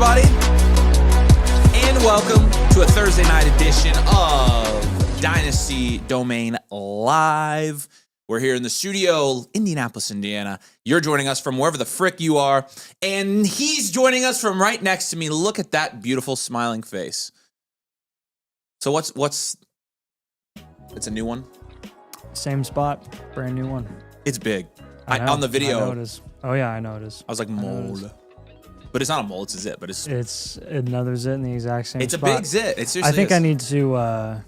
everybody, and welcome to a Thursday night edition of Dynasty Domain Live. We're here in the studio, Indianapolis, Indiana. You're joining us from wherever the frick you are, and he's joining us from right next to me. Look at that beautiful smiling face. So what's it's a new one? Same spot, brand new one. It's big. On the video. I know it is. Oh yeah, I know it is. I was like, mold. But it's not a mole, it's a zit. But it's another zit in the exact same spot. It's a big zit. It seriously I think is. I need to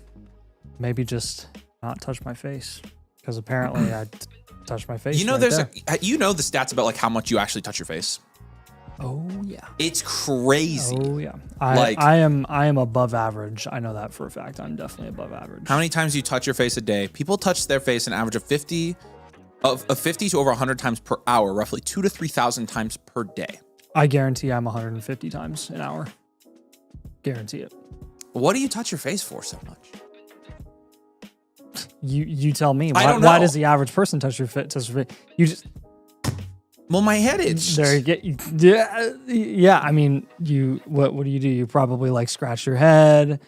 maybe just not touch my face, because apparently I touch my face. You know, right there's there. you know the stats about like how much you actually touch your face. Oh yeah. It's crazy. Oh yeah. I am above average. I know that for a fact. I'm definitely above average. How many times do you touch your face a day? People touch their face an average of 50 to over 100 times per hour, roughly 2,000 to 3,000 times per day. I guarantee I'm 150 times an hour. Guarantee it. What do you touch your face for so much? You tell me. I don't know. Why does the average person touch your face? You just. Well, my head itched. There you get. Yeah. I mean, what do? You probably like scratch your head,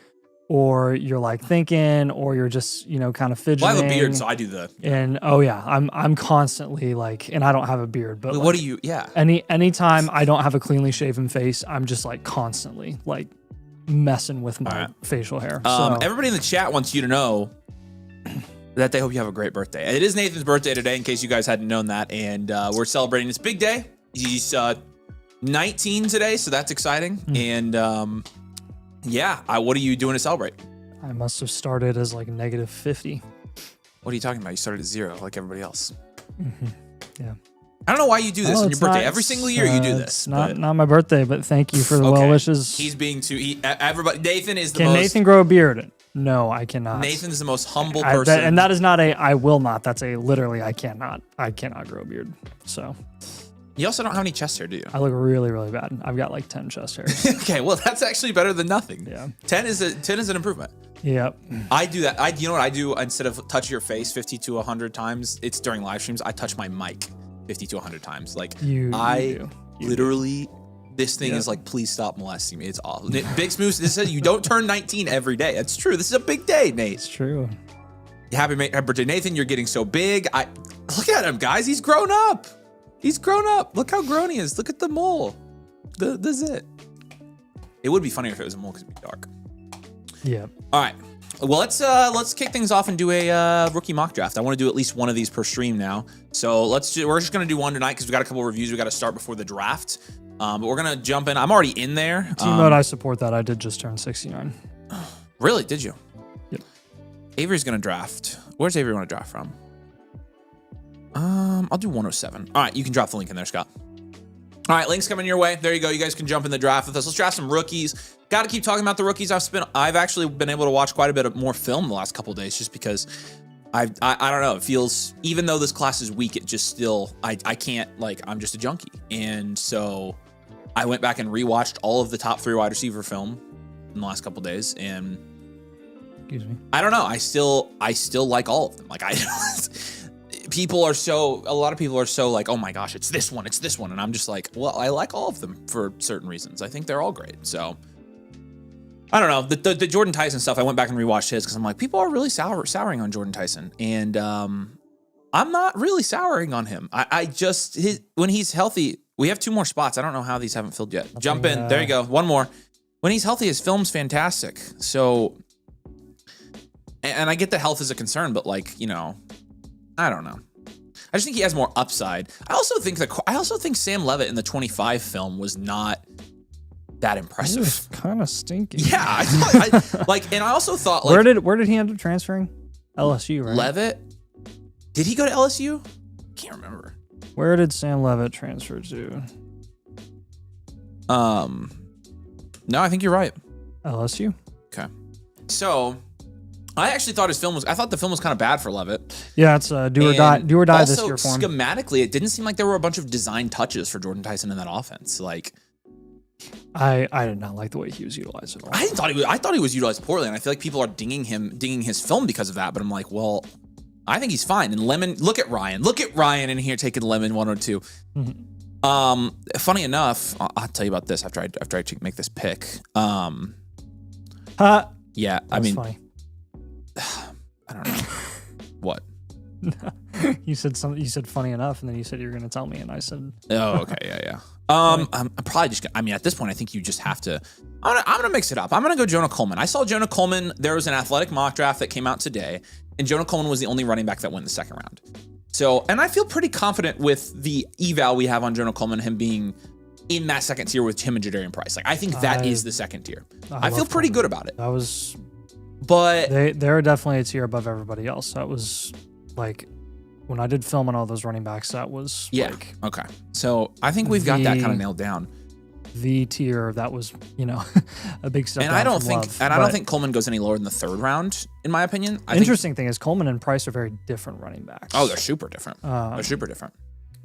or you're like thinking, or you're just kind of fidgeting. Well, I have a beard, so I do the. And oh yeah, I'm constantly like, and I don't have a beard, but what do you? Yeah. Anytime I don't have a cleanly shaven face, I'm just like constantly like messing with my facial hair. So. Everybody in the chat wants you to know that they hope you have a great birthday. It is Nathan's birthday today, in case you guys hadn't known that, and we're celebrating this big day. He's 19 today, so that's exciting. And what are you doing to celebrate? I must have started as like -50. What are you talking about? You started at 0, like everybody else. Yeah. I don't know why you do this on your birthday. Every single year you do this. It's not my birthday, but thank you for the well wishes. He's being everybody. Nathan is the most. Can Nathan grow a beard? No, I cannot. Nathan's the most humble person. And that is not I will not. That's literally I cannot grow a beard. So. You also don't have any chest hair, do you? I look really, really bad. I've got like 10 chest hairs. Okay, well that's actually better than nothing. Yeah. 10 is an improvement. Yep. I do that. You know what I do? Instead of touch your face 50 to 100 times, it's during live streams, I touch my mic 50 to 100 times. Like literally this thing is like, please stop molesting me. It's awful. Big Smooth, this says you don't turn 19 every day. That's true. This is a big day, Nate. It's true. Happy birthday, Nathan. You're getting so big. Look at him, guys. He's grown up. He's grown up. Look how grown he is. Look at the mole. The zit. It would be funnier if it was a mole because it'd be dark. Yeah. All right. Well, let's kick things off and do a rookie mock draft. I want to do at least one of these per stream now. So we're just gonna do one tonight because we got a couple of reviews we got to start before the draft. But we're gonna jump in. I'm already in there. Team mode, I support that. I did just turn 69. Really? Did you? Yep. Avery's gonna draft. Where's Avery want to draft from? I'll do 107. All right, you can drop the link in there, Scott. All right, links coming your way. There you go. You guys can jump in the draft with us. Let's draft some rookies. Got to keep talking about the rookies. I've actually been able to watch quite a bit of more film the last couple of days, just because I don't know. It feels, even though this class is weak, it just still I can't, like, I'm just a junkie. And so I went back and rewatched all of the top 3 wide receiver film in the last couple of days, and excuse me. I don't know. I still like all of them. Like a lot of people are so like, oh my gosh, it's this one. And I'm just like, well, I like all of them for certain reasons. I think they're all great. So I don't know. The Jordan Tyson stuff, I went back and rewatched his because I'm like, people are really souring on Jordan Tyson. And I'm not really souring on him. When he's healthy, we have 2 more spots. I don't know how these haven't filled yet. Jump in. There you go. One more. When he's healthy, his film's fantastic. So, and I get that health is a concern, but like, I don't know. I just think he has more upside. I also think Sam Levitt in the 25 film was not that impressive. It was kind of stinky. Yeah, and I also thought, like, where did he end up transferring? LSU, right? Levitt? Did he go to LSU? Can't remember. Where did Sam Levitt transfer to? No, I think you're right. LSU. Okay. So I actually thought the film was kind of bad for Levitt. Yeah, it's do or die this year for him. Schematically, it didn't seem like there were a bunch of design touches for Jordan Tyson in that offense. Like, I did not like the way he was utilized at all. I thought he was utilized poorly, and I feel like people are dinging his film because of that. But I'm like, well, I think he's fine. And Lemon, look at Ryan in here taking Lemon 102. Funny enough, I'll tell you about this after I make this pick. Yeah, I mean, funny. I don't know what. You said something. You said funny enough, and then you said you were going to tell me, and I said, "Oh, okay, yeah." I'm probably just. I mean, at this point, I think you just have to. I'm gonna mix it up. I'm gonna go Jonah Coleman. I saw Jonah Coleman. There was an athletic mock draft that came out today, and Jonah Coleman was the only running back that went in the second round. So, and I feel pretty confident with the eval we have on Jonah Coleman, him being in that second tier with him and Jadarian Price. Like, I think that is the second tier. I feel pretty good about it. That was, but they're definitely a tier above everybody else. That was like when I did film on all those running backs. That was like, okay. So I think we've got that kind of nailed down. The tier that was, a big step. And I don't think Coleman goes any lower than the third round, in my opinion. Interesting thing is Coleman and Price are very different running backs. Oh, they're super different. They're super different.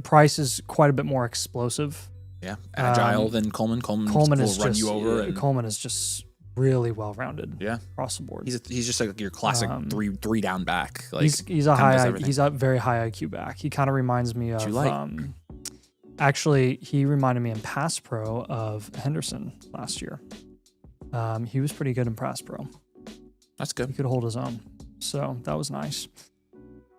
Price is quite a bit more explosive. Yeah, agile than Coleman. Coleman will run you over. Coleman is just really well rounded. Yeah, across the board. He's just like your classic three down back. Like he's a very high IQ back. He kind of reminds me of. Actually, he reminded me in Pass Pro of Henderson last year. He was pretty good in Pass Pro. That's good. He could hold his own, so that was nice.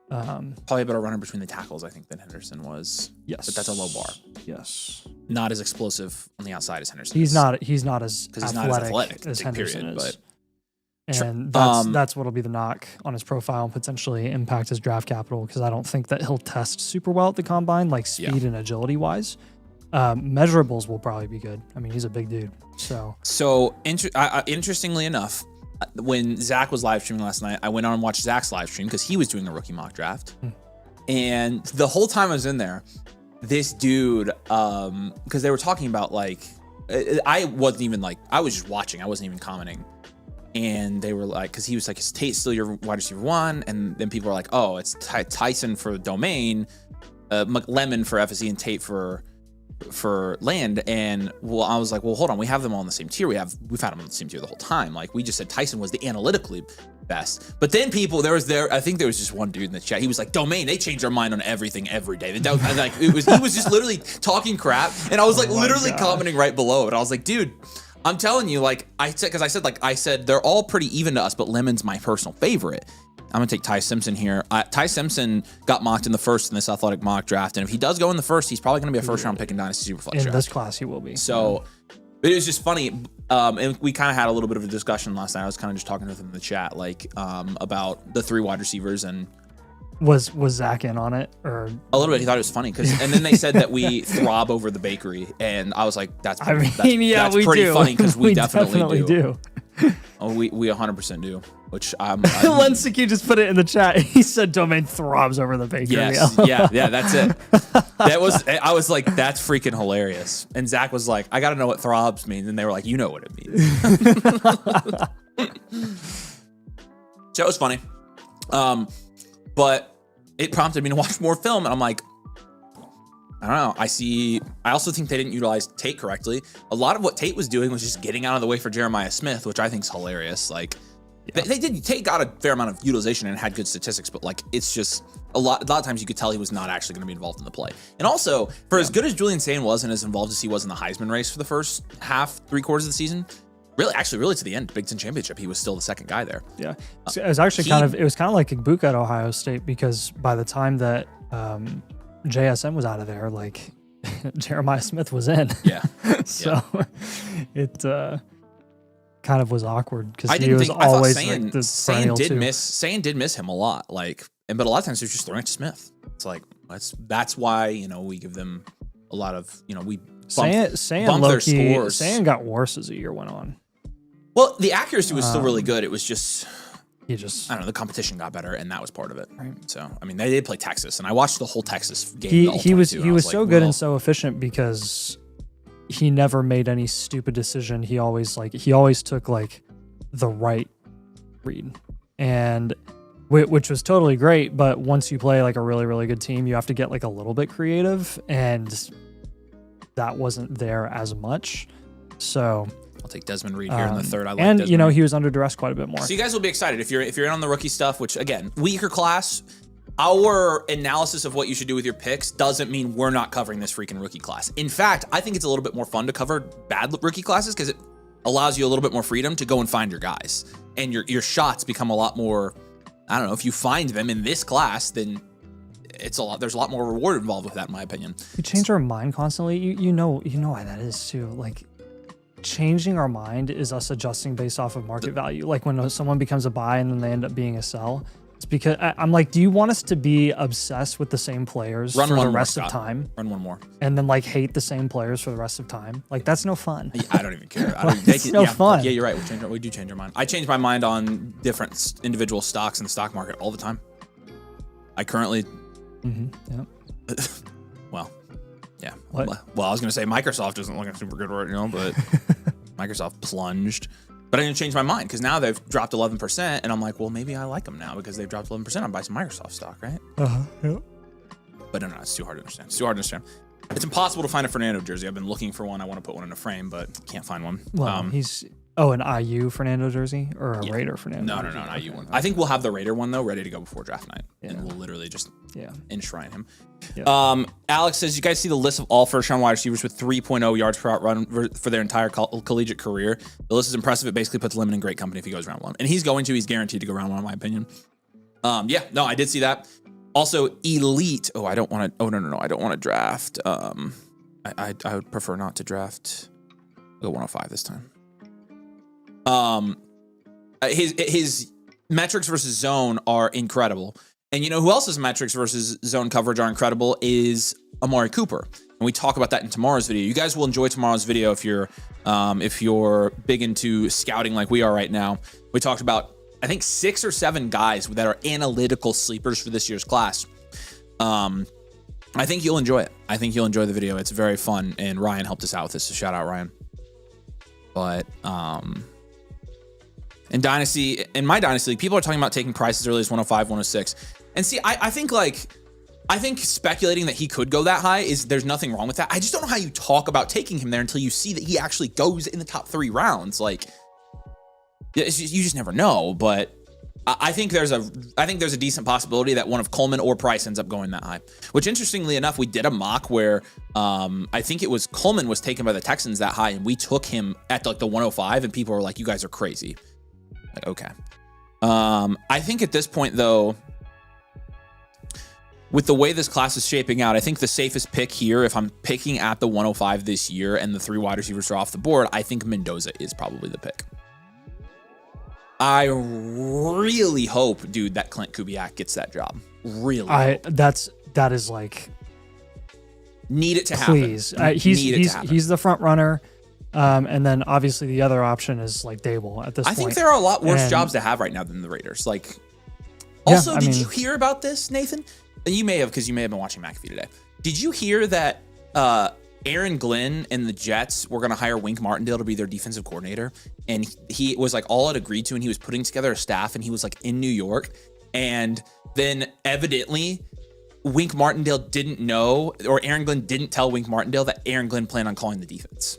Probably a better runner between the tackles, I think, than Henderson was. Yes, but that's a low bar. Yes, not as explosive on the outside as Henderson. He's not as athletic as Henderson is. But and that's what'll be the knock on his profile and potentially impact his draft capital, because I don't think that he'll test super well at the combine, like speed and agility wise. Measurables will probably be good. I mean, he's a big dude. So interestingly enough, when Zach was live streaming last night, I went on and watched Zach's live stream because he was doing a rookie mock draft. And the whole time I was in there, this dude, because they were talking about like, I wasn't even like, I was just watching. I wasn't even commenting. And they were like, because he was like, is Tate still your wide receiver one? And then people were like, oh, it's Tyson for Domain, McLemmon for FSE, and Tate for Land. And well, I was like, well, hold on, we have them all in the same tier. We've had them on the same tier the whole time. Like, we just said Tyson was the analytically best. But then I think there was just one dude in the chat. He was like, Domain, they change their mind on everything every day. He was just literally talking crap, and I was like, literally commenting right below it. I was like, dude, I'm telling you, like I said, they're all pretty even to us, but Lemon's my personal favorite. I'm gonna take Ty Simpson here. Ty Simpson got mocked in the first in this athletic mock draft, and if he does go in the first, he's probably gonna be a first round pick in Dynasty Superflex draft. In this class, he will be. So it was just funny, and we kind of had a little bit of a discussion last night. I was kind of just talking with him in the chat, like about the 3 wide receivers, and was Zach in on it, or a little bit? He thought it was funny and then they said that we throb over the bakery, and I was like, that's pretty funny, because we definitely do. Oh, we 100% do. Which Lensicky just put it in the chat. He said Domain throbs over the bakery. Yes, yeah, that's it. I was like, that's freaking hilarious. And Zach was like, I got to know what throbs means, and they were like, you know what it means. So it was funny. But it prompted me to watch more film, and I'm like, I don't know. I also think they didn't utilize Tate correctly. A lot of what Tate was doing was just getting out of the way for Jeremiah Smith, which I think is hilarious. Like, Tate got a fair amount of utilization and had good statistics, but like, it's just a lot of times you could tell he was not actually going to be involved in the play. And also, for as good as Julian Sane was and as involved as he was in the Heisman race for the first half, 3/4 of the season, really to the end, Big Ten Championship, he was still the second guy there. Yeah, it was actually kind of like Igbuka at Ohio State, because by the time that JSN was out of there, like Jeremiah Smith was in. Yeah. So it kind of was awkward, because he was always like the perennial two. Sane did miss him a lot, like, but a lot of times he was just throwing it to Smith. It's like that's why we give them a lot of we bump their scores. Sane got worse as the year went on. Well, the accuracy was still really good. It was just I don't know, the competition got better, and that was part of it. Right. So I mean, they did play Texas, and I watched the whole Texas game. He was so good and so efficient, because he never made any stupid decision. He always took like the right read, and which was totally great. But once you play like a really, really good team, you have to get like a little bit creative, and that wasn't there as much. So I'll take Desmond Reed here in the third. And he was under duress quite a bit more. So you guys will be excited if you're in on the rookie stuff, which again, weaker class. our analysis of what you should do with your picks doesn't mean we're not covering this freaking rookie class. In fact, I think it's a little bit more fun to cover bad rookie classes because it allows you a little bit more freedom to go and find your guys. And your shots become a lot more, I don't know, if you find them in this class, then there's a lot more reward involved with that, in my opinion. We change our mind constantly. You know why that is too. Like, changing our mind is us adjusting based off of market value. Like when someone becomes a buy and then they end up being a sell, it's because I'm like, do you want us to be obsessed with the same players for the rest of time? Run one more. And then like hate the same players for the rest of time? Like, that's no fun. I don't even care. It's no fun. Yeah, you're right. We do change our mind. I change my mind on different individual stocks in the stock market all the time. I currently... Yeah. Well, yeah. What? Well, I was going to say Microsoft isn't looking super good right now, but Microsoft plunged. But I didn't change my mind because now they've dropped 11%, and I'm like, well, maybe I like them now because they've dropped 11%. I'll buy some Microsoft stock, right? Yeah. But no, it's too hard to understand. It's too hard to understand. It's impossible to find a Fernando jersey. I've been looking for one. I want to put one in a frame, but can't find one. Well, he's an IU Fernando jersey or a Raider Fernando? No, an IU one. I think we'll have the Raider one though ready to go before draft night, and we'll literally just enshrine him. Yeah. Alex says, you guys see the list of all first-round wide receivers with 3.0 yards per route run for their entire collegiate career. The list is impressive. It basically puts Lemon in great company if he goes round one, and he's guaranteed to go round one, in my opinion. I did see that. Also, elite. Oh, I don't want to. Oh no, I don't want to draft. I would prefer not to draft. I'll go 105 this time. His metrics versus zone are incredible. And you know who else's metrics versus zone coverage are incredible is Amari Cooper. And we talk about that in tomorrow's video. You guys will enjoy tomorrow's video if you're big into scouting like we are right now. We talked about, I think, 6 or 7 guys that are analytical sleepers for this year's class. I think you'll enjoy it. I think you'll enjoy the video. It's very fun. And Ryan helped us out with this, so shout out Ryan. But, in Dynasty, in my Dynasty League, people are talking about taking Price as early as 105, 106. And see, I think speculating that he could go that high there's nothing wrong with that. I just don't know how you talk about taking him there until you see that he actually goes in the top 3 rounds. Like, you just never know. But I think there's a decent possibility that one of Coleman or Price ends up going that high. Which, interestingly enough, we did a mock where I think it was Coleman was taken by the Texans that high, and we took him at like the 105, and people were like, "You guys are crazy." Like, okay. I think at this point, though, with the way this class is shaping out, I think the safest pick here, if I'm picking at the 105 this year and the 3 wide receivers are off the board, I think Mendoza is probably the pick. I really hope, dude, that Clint Kubiak gets that job. Really. That is like, need it to happen. Please. He's the front runner. And then obviously the other option is like Dable at this point. I think there are a lot worse jobs to have right now than the Raiders. Like, also, did you hear about this, Nathan? You may have, because you may have been watching McAfee today. Did you hear that Aaron Glenn and the Jets were going to hire Wink Martindale to be their defensive coordinator? And he was like all it agreed to, and he was putting together a staff, and he was like in New York. And then evidently Wink Martindale didn't know, or Aaron Glenn didn't tell Wink Martindale that Aaron Glenn planned on calling the defense.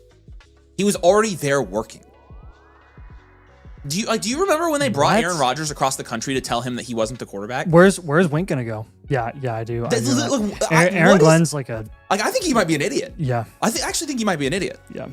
He was already there working. Do you remember when they brought Aaron Rodgers across the country to tell him that he wasn't the quarterback? Where's Wink gonna go? Yeah, I do. Aaron Glenn's like I think he might be an idiot. Yeah. I actually think he might be an idiot. Yeah.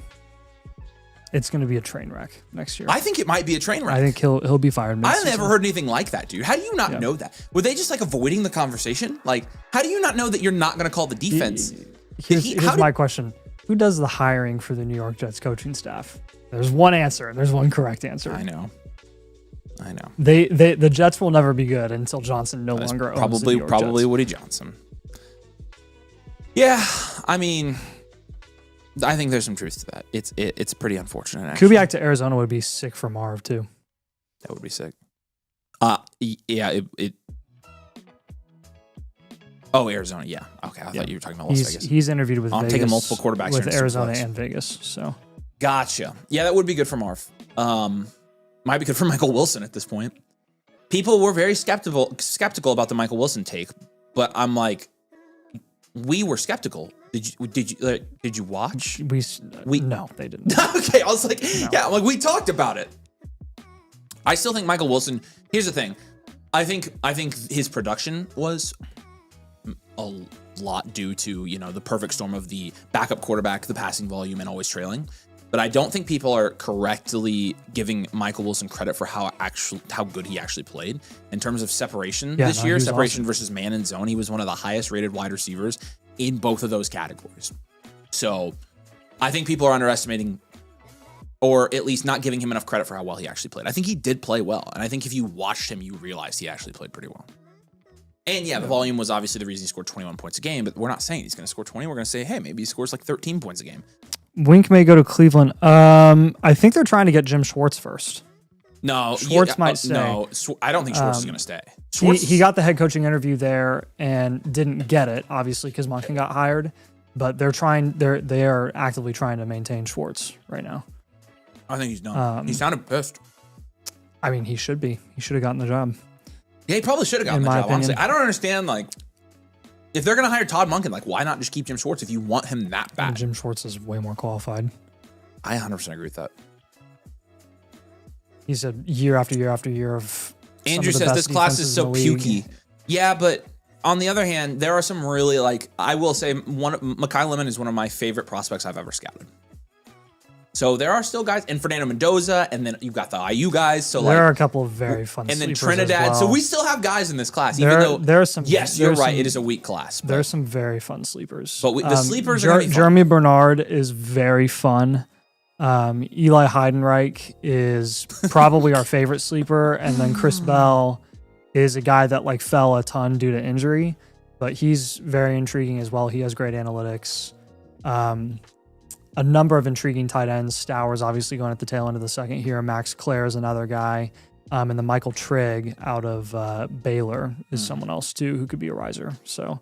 It's gonna be a train wreck next year. I think it might be a train wreck. I think he'll be fired. I never heard anything like that, dude. How do you not know that? Were they just like avoiding the conversation? Like, how do you not know that you're not gonna call the defense? Here's my question. Who does the hiring for the New York Jets coaching staff? There's one answer. There's one correct answer. I know. The Jets will never be good until Johnson no longer owns the New York Jets. Woody Johnson. Yeah, I mean, I think there's some truth to that. It's pretty unfortunate. Actually. Kubiak to Arizona would be sick for Marv too. That would be sick. Yeah. Oh, Arizona. Yeah. Okay. I thought you were talking about Las Vegas. He's interviewed with Vegas. I'm taking multiple quarterbacks with Arizona and Vegas. So. Gotcha. Yeah, that would be good for Marv. Might be good for Michael Wilson at this point. People were very skeptical about the Michael Wilson take, but I'm like, we were skeptical. Did you watch? No, they didn't. Okay, I was like, no. Yeah, like we talked about it. I still think Michael Wilson. Here's the thing. I think his production was a lot due to, the perfect storm of the backup quarterback, the passing volume, and always trailing. But I don't think people are correctly giving Michael Wilson credit for how good he actually played in terms of separation this year. Separation versus man and zone. He was one of the highest rated wide receivers in both of those categories. So I think people are underestimating, or at least not giving him enough credit for how well he actually played. I think he did play well. And I think if you watched him, you realized he actually played pretty well. And yeah, the volume was obviously the reason he scored 21 points a game, but we're not saying he's going to score 20. We're going to say, hey, maybe he scores like 13 points a game. Wink may go to Cleveland. I think they're trying to get Jim Schwartz first. No, Schwartz might stay. No, I don't think Schwartz is going to stay. He got the head coaching interview there and didn't get it, obviously, because Monken got hired. But they are actively trying to maintain Schwartz right now. I think he's done. He sounded pissed. I mean, he should be. He should have gotten the job. Yeah, he probably should have gotten the job, honestly. I don't understand, if they're going to hire Todd Monken, why not just keep Jim Schwartz if you want him that bad? Jim Schwartz is way more qualified. I 100% agree with that. He said year after year after year of Andrew says this class is so pukey. Yeah, but on the other hand, there are some really, I will say, Mekhi Lemon is one of my favorite prospects I've ever scouted. So there are still guys, and Fernando Mendoza, and then you've got the IU guys. So there are a couple of very fun and then sleepers Trinidad. as well. So we still have guys in this class, even though there are some. Yes, you're right. It is a weak class. There are some very fun sleepers. But the sleepers are going to be fun. Jeremy Bernard is very fun. Eli Heidenreich is probably our favorite sleeper, and then Chris Bell is a guy that fell a ton due to injury, but he's very intriguing as well. He has great analytics. A number of intriguing tight ends. Stowers obviously going at the tail end of the second here. Max Clare is another guy. And then Michael Trigg out of Baylor is someone else too who could be a riser. So,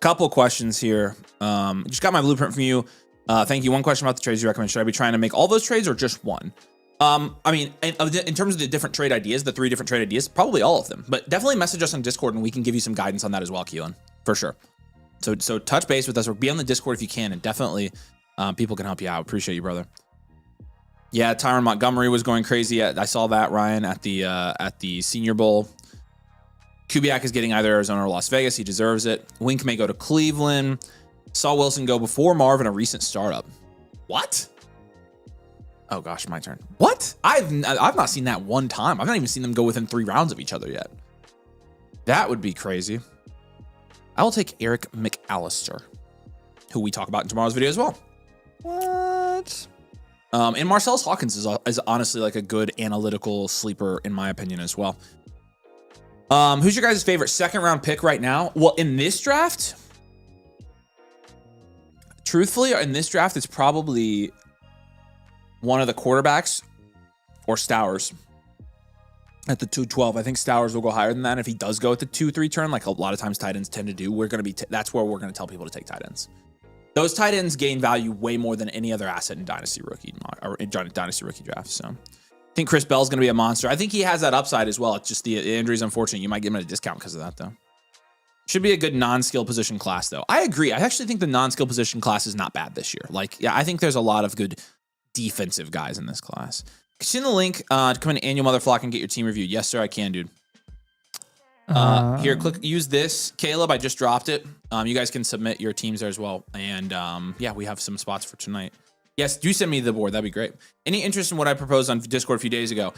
couple questions here. Just got my blueprint from you. Thank you. One question about the trades you recommend. Should I be trying to make all those trades or just one? I mean, in terms of the different trade ideas, the 3 different trade ideas, probably all of them. But definitely message us on Discord and we can give you some guidance on that as well, Keelan, for sure. So touch base with us or be on the Discord if you can, and definitely people can help you out. Appreciate you, brother. Yeah, Tyron Montgomery was going crazy. I saw that, Ryan, at the Senior Bowl. Kubiak is getting either Arizona or Las Vegas. He deserves it. Wink may go to Cleveland. Saw Wilson go before Marvin, a recent startup. What? Oh gosh, my turn. What? I've not seen that one time. I've not even seen them go within 3 rounds of each other yet. That would be crazy. I will take Eric McAllister, who we talk about in tomorrow's video as well. What? And Marcellus Hawkins is honestly a good analytical sleeper in my opinion as well. Who's your guys' favorite 2nd round pick right now? Well, in this draft, truthfully, in this draft, it's probably one of the quarterbacks or Stowers at the 212. I think Stowers will go higher than that. If he does go at the 2-3 turn, like a lot of times tight ends tend to do, that's where we're going to tell people to take tight ends. Those tight ends gain value way more than any other asset in Dynasty rookie drafts. So I think Chris Bell's going to be a monster. I think he has that upside as well. It's just the injury is unfortunate. You might give him a discount because of that, though. Should be a good non-skill position class, though. I agree. I actually think the non-skill position class is not bad this year. I think there's a lot of good defensive guys in this class. Can you send the link to come into Annual Motherflock and get your team reviewed? Yes, sir, I can, dude. Here, use this. Caleb, I just dropped it. You guys can submit your teams there as well. And yeah, we have some spots for tonight. Yes, do send me the board. That'd be great. Any interest in what I proposed on Discord a few days ago?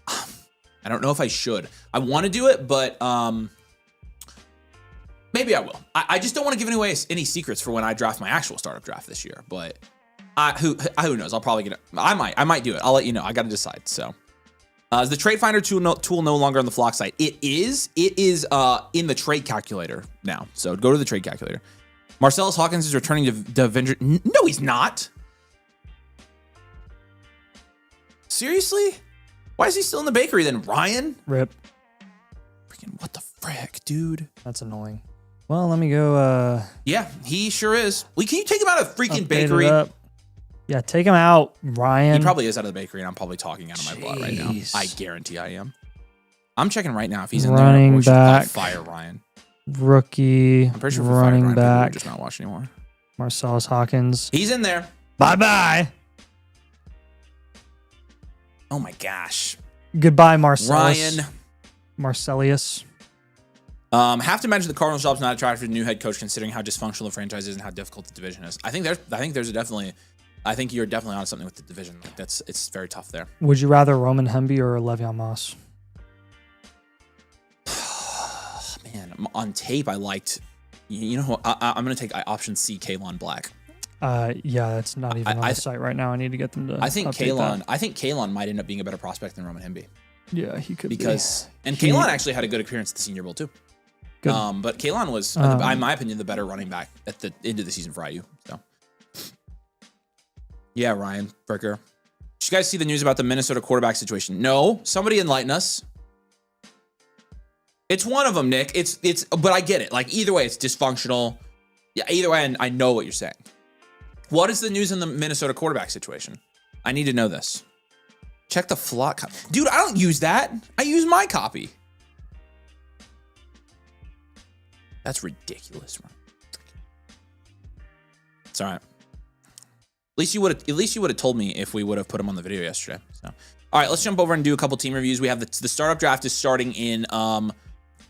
I don't know if I should. I want to do it, but maybe I will. I just don't want to give away any secrets for when I draft my actual startup draft this year. But who knows? I'll probably get it. I might do it. I'll let you know. I got to decide. So. Is the trade finder tool no longer on the Flock site? It is in the trade calculator now. So go to the trade calculator. Marcellus Hawkins is returning to Avenger. No, he's not. Seriously? Why is he still in the bakery then, Ryan? Rip. Freaking what the frick, dude? That's annoying. Well, let me go. Yeah, he sure is. Well, can you take him out of freaking bakery? Yeah, take him out, Ryan. He probably is out of the bakery, and I'm probably talking out of my butt right now. I guarantee I am. I'm checking right now if he's in there. Running back. Fire Ryan. Rookie. I'm pretty sure if running Ryan, back. Just not watch anymore. Marcellus Hawkins. He's in there. Bye-bye. Oh my gosh. Goodbye, Marcellus. Ryan. Marcelius. Have to mention the Cardinals' job's not attractive to the new head coach, considering how dysfunctional the franchise is and how difficult the division is. I think there's a definitely. I think you're definitely on something with the division. Like it's very tough there. Would you rather Roman Hemby or Le'Veon Moss? Man, on tape I liked. You know, I'm gonna take option C, Kalon Black. Yeah, that's not even on the site right now. I need to get them to. I think Kalon might end up being a better prospect than Roman Hemby. Yeah, he could Kalon actually had a good appearance at the Senior Bowl too. Good. But Kalon was, in my opinion, the better running back at the end of the season for IU. So, yeah, Ryan Bricker. Did you guys see the news about the Minnesota quarterback situation? No, somebody enlighten us. It's one of them, Nick. But I get it. Like either way, it's dysfunctional. Yeah, either way, and I know what you're saying. What is the news in the Minnesota quarterback situation? I need to know this. Check the flock. Dude, I don't use that. I use my copy. That's ridiculous, man. It's all right. At least you would have told me if we would have put him on the video yesterday. So, all right, let's jump over and do a couple team reviews. We have the startup draft is starting in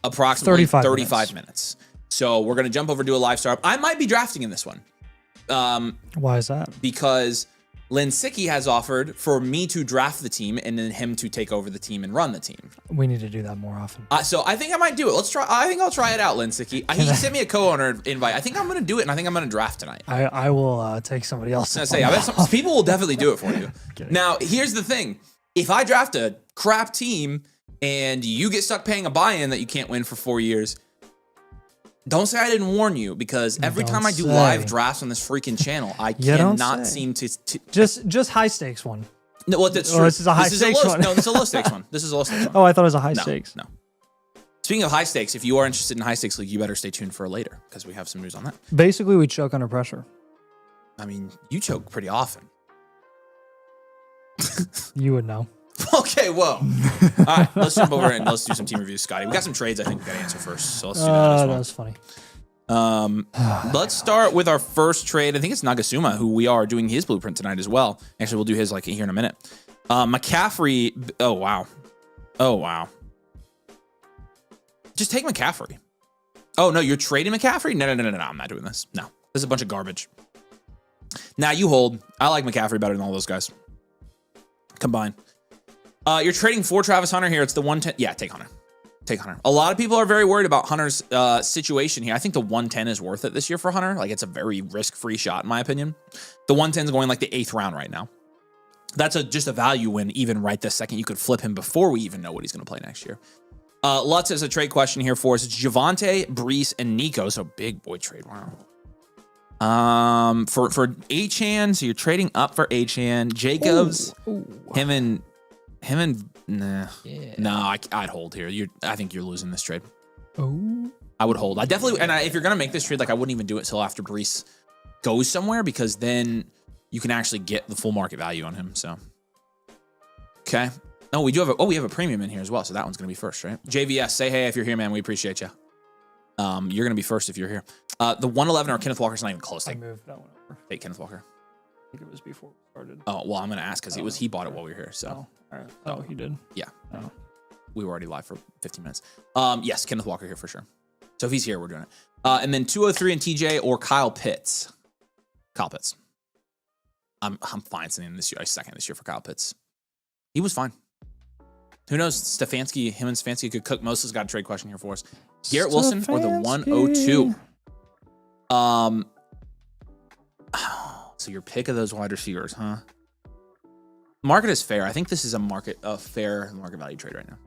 approximately 35 minutes. So we're gonna jump over to a live startup. I might be drafting in this one. Why is that? Because Linsicki has offered for me to draft the team and then him to take over the team and run the team. We need to do that more often. So I think I might do it. Let's try. I think I'll try it out, Linsicki. He sent me a co-owner invite. I think I'm going to do it, and I think I'm going to draft tonight. I will take somebody else. I was gonna say, I bet some people will definitely do it for you. Now, here's the thing. If I draft a crap team and you get stuck paying a buy-in that you can't win for 4 years, don't say I didn't warn you, because every time I do live drafts on this freaking channel, I cannot seem to just high stakes one. No, well, that's true. This is a high stakes one. No, this is a low stakes one. This is a low stakes one. Oh, I thought it was a high stakes. No. Speaking of high stakes, if you are interested in high stakes league, you better stay tuned for later, because we have some news on that. Basically, we choke under pressure. I mean, you choke pretty often. You would know. Okay, whoa. All right, let's jump over and let's do some team reviews, Scotty. We got some trades I think we got to answer first, so let's do that as well. That was funny. Let's start with our first trade. I think it's Nagasuma, who we are doing his blueprint tonight as well. Actually, we'll do his like here in a minute. McCaffrey. Oh, wow. Just take McCaffrey. Oh, no, you're trading McCaffrey? No, I'm not doing this. No, this is a bunch of garbage. Now you hold. I like McCaffrey better than all those guys combined. You're trading for Travis Hunter here. It's the 110. Yeah, take Hunter. Take Hunter. A lot of people are very worried about Hunter's situation here. I think the 110 is worth it this year for Hunter. Like, it's a very risk-free shot, in my opinion. The 110 is going like the 8th round right now. That's just a value win, even right this second. You could flip him before we even know what he's going to play next year. Lutz has a trade question here for us. It's Javonte, Brees, and Nico. So big boy trade. Wow. For Achane, so you're trading up for Achane. Jacobs, him and nah. Yeah. No, I'd hold here. I think you're losing this trade. Oh, I would hold. I definitely, and if you're gonna make this trade, like I wouldn't even do it till after Brees goes somewhere, because then you can actually get the full market value on him. So, okay. No, we do have we have a premium in here as well, so that one's gonna be first, right? JVS, say hey if you're here, man. We appreciate you. You're gonna be first if you're here. The 111 or Kenneth Walker's not even close. I moved that one over. Take Kenneth Walker. I think it was before we started. Oh well, I'm gonna ask because he bought it while we were here. So. All right. Oh, he did. Yeah. Oh. We were already live for 15 minutes. Yes, Kenneth Walker here for sure. So if he's here, we're doing it. And then 203 and TJ or Kyle Pitts. Kyle Pitts. I'm fine sending him second this year for Kyle Pitts. He was fine. Who knows? Him and Stefanski could cook. Moses got a trade question here for us. Garrett Wilson or the 102. So your pick of those wide receivers, huh? Market is fair. I think this is a fair market value trade right now.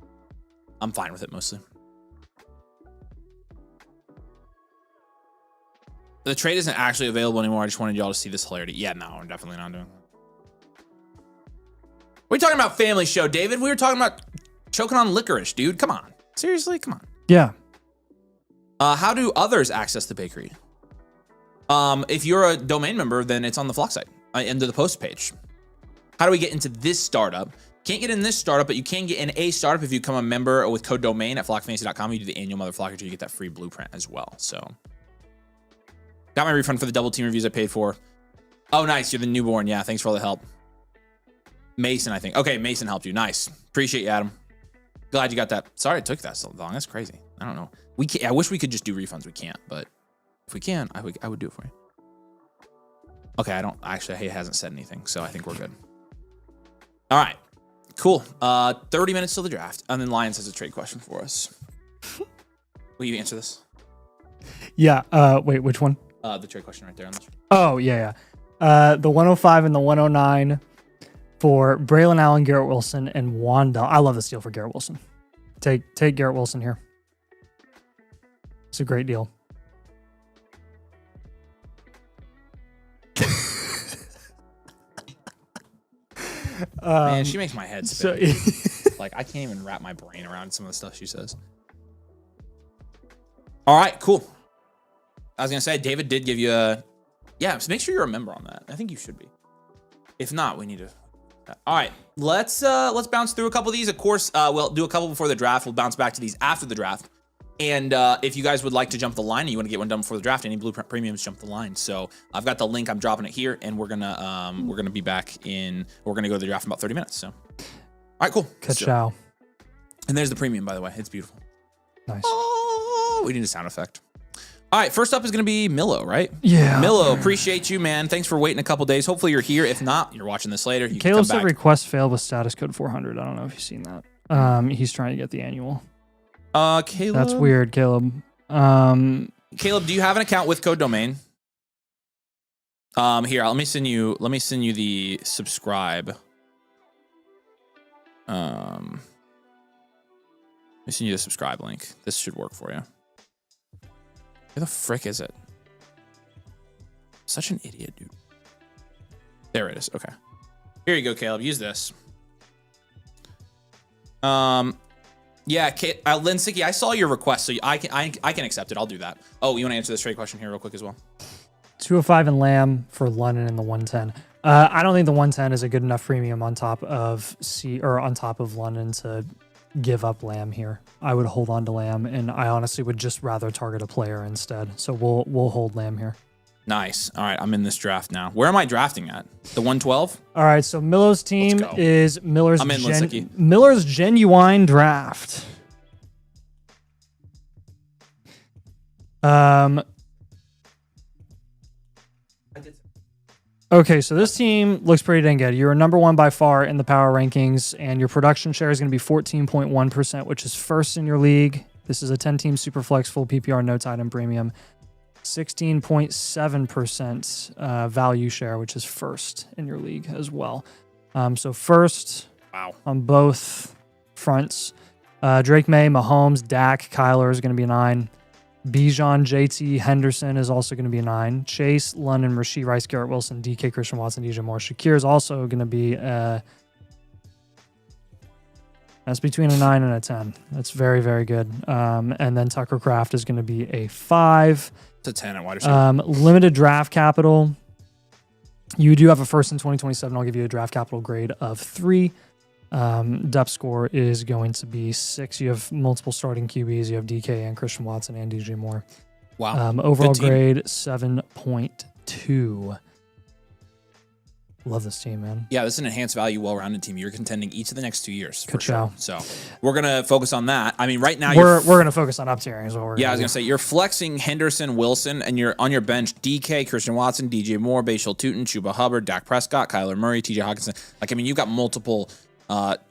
I'm fine with it mostly. The trade isn't actually available anymore. I just wanted y'all to see this hilarity. Yeah, no, I'm definitely not doing that. We're talking about family show, David. We were talking about choking on licorice, dude. Come on. Seriously? Come on. Yeah. How do others access the bakery? If you're a domain member, then it's on the Flock site, under the post page. How do we get into this startup? Can't get in this startup, but you can get in a startup if you become a member with code domain at flockfantasy.com. You do the annual Mother Flocker, you get that free blueprint as well. So, got my refund for the double team reviews I paid for. Oh, nice. You're the newborn. Yeah, thanks for all the help. Mason, I think. Okay, Mason helped you. Nice. Appreciate you, Adam. Glad you got that. Sorry it took that so long. That's crazy. I don't know. I wish we could just do refunds. We can't, but if we can, I would do it for you. Okay, I don't actually. He hasn't said anything, so I think we're good. All right, cool. 30 minutes till the draft, and then Lions has a trade question for us. Will you answer this? Yeah. Wait, which one? The trade question right there on this. Oh, yeah. The 105 and the 109 for Braylon Allen, Garrett Wilson, and Wanda. I love this deal for Garrett Wilson. Take Garrett Wilson here. It's a great deal. Man, she makes my head spin. Like, I can't even wrap my brain around some of the stuff she says. All right, cool. I was gonna say, David did give you a, yeah. So make sure you're a member on that. I think you should be. If not, we need to. All right, let's bounce through a couple of these. Of course, we'll do a couple before the draft. We'll bounce back to these after the draft. And if you guys would like to jump the line and you want to get one done before the draft, any Blueprint Premiums, jump the line. So I've got the link. I'm dropping it here, and we're gonna be back in. We're gonna go to the draft in about 30 minutes. So, all right, cool. Ka-chow. And there's the premium, by the way. It's beautiful. Nice. Oh, we need a sound effect. All right, first up is going to be Millo, right? Yeah. Millo, appreciate you, man. Thanks for waiting a couple days. Hopefully you're here. If not, you're watching this later. Caleb said request failed with status code 400. I don't know if you've seen that. He's trying to get the annual. Caleb. That's weird, Caleb. Caleb, do you have an account with Code Domain? Here, let me send you the subscribe. Let me send you the subscribe link. This should work for you. Where the frick is it? Such an idiot, dude. There it is. Okay. Here you go, Caleb. Use this. Yeah, Linsiki, I saw your request, so I can accept it. I'll do that. Oh, you want to answer this trade question here real quick as well? 205 and Lamb for London in the 110. I don't think the 110 is a good enough premium on top of London to give up Lamb here. I would hold on to Lamb, and I honestly would just rather target a player instead. So we'll hold Lamb here. Nice. All right, I'm in this draft now. Where am I drafting at? The 112? All right, so Miller's team is Miller's genuine draft. Okay, so this team looks pretty dang good. You're number one by far in the power rankings, and your production share is going to be 14.1%, which is first in your league. This is a 10-team Superflex full PPR no tight end premium. 16.7% value share, which is first in your league as well. So first on both fronts. Drake May, Mahomes, Dak, Kyler is going to be a 9. Bijan, JT, Henderson is also going to be a 9. Chase, London, Rashee Rice, Garrett Wilson, DK, Christian Watson, DJ Moore. Shakir is also going to be that's between a 9 and a 10. That's very, very good. And then Tucker Kraft is going to be a 5. It's a 10 at wide receiver. Limited draft capital. You do have a first in 2027. I'll give you a draft capital grade of 3. Depth score is going to be 6. You have multiple starting QBs. You have DK and Christian Watson and DJ Moore. Wow. Overall grade 7.2. Love this team, man. Yeah, this is an enhanced value, well-rounded team. You're contending each of the next 2 years. For Ka-chow. sure. So we're gonna focus on that. I mean, right now we're gonna focus on up-tiering as well. Yeah, I was gonna say you're flexing Henderson, Wilson, and you're on your bench DK, Christian Watson, DJ Moore, Bashal Tutin, Chuba Hubbard, Dak Prescott, Kyler Murray, TJ Hawkinson. Like, I mean, you've got multiple.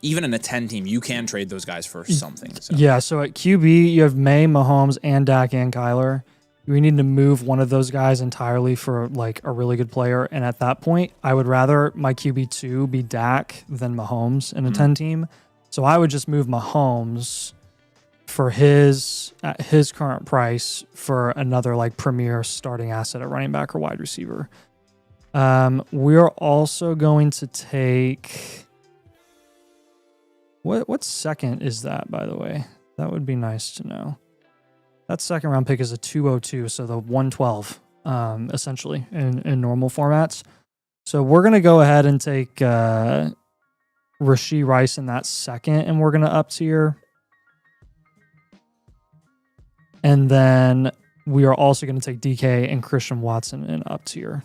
Even in a 10 team, you can trade those guys for something. So. Yeah, so at QB, you have May, Mahomes, and Dak and Kyler. We need to move one of those guys entirely for like a really good player. And at that point, I would rather my QB2 be Dak than Mahomes in a 10 team. So I would just move Mahomes for at his current price for another like premier starting asset at running back or wide receiver. We're also going to take... What second is that, by the way? That would be nice to know. That second round pick is a 202, so the 112, essentially, in normal formats. So we're going to go ahead and take Rashee Rice in that second, and we're going to up tier. And then we are also going to take DK and Christian Watson in up tier.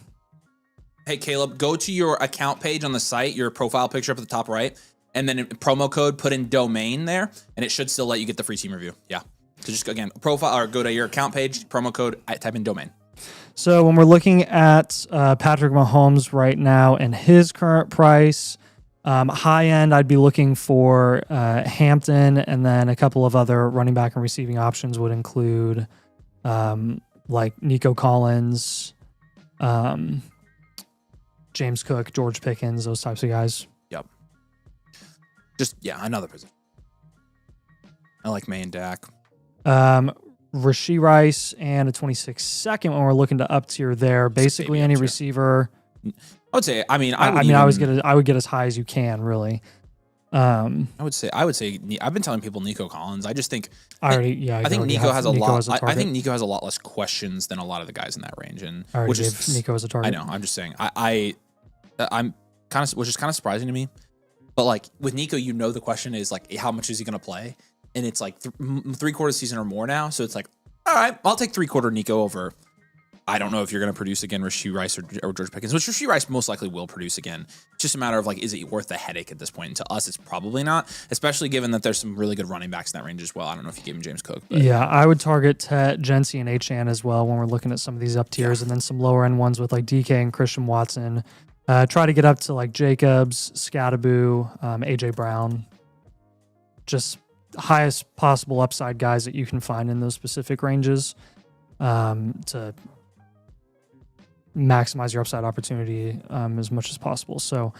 Hey, Caleb, go to your account page on the site, your profile picture up at the top right, and then promo code, put in domain there, and it should still let you get the free team review. Yeah. So just, again, profile or go to your account page, promo code, type in domain. So when we're looking at Patrick Mahomes right now and his current price, high end, I'd be looking for Hampton, and then a couple of other running back and receiving options would include like Nico Collins, James Cook, George Pickens, those types of guys. Yep. Just, another position. I like May and Dak. Rashee Rice and a 26 second when we're looking to up tier there. Basically, any receiver. I would say. I mean, I would get as high as you can, really. I would say. I've been telling people Nico Collins. I just think. I think Nico has a lot. I think Nico has a lot less questions than a lot of the guys in that range, and which is Nico as a target. I know. I'm just saying. I'm kind of, which is kind of surprising to me. But like with Nico, the question is like, how much is he going to play? And it's like 3/4 season or more now. So it's like, all right, I'll take 3/4 Nico over. I don't know if you're going to produce again Rashee Rice or George Pickens, which Rashee Rice most likely will produce again. It's just a matter of like, is it worth the headache at this point? And to us, it's probably not, especially given that there's some really good running backs in that range as well. I don't know if you gave him James Cook. But. Yeah, I would target Jency and Achane as well when we're looking at some of these up tiers, and then some lower end ones with like DK and Christian Watson. Try to get up to like Jacobs, Scattaboo, AJ Brown. Just highest possible upside guys that you can find in those specific ranges to maximize your upside opportunity as much as possible. So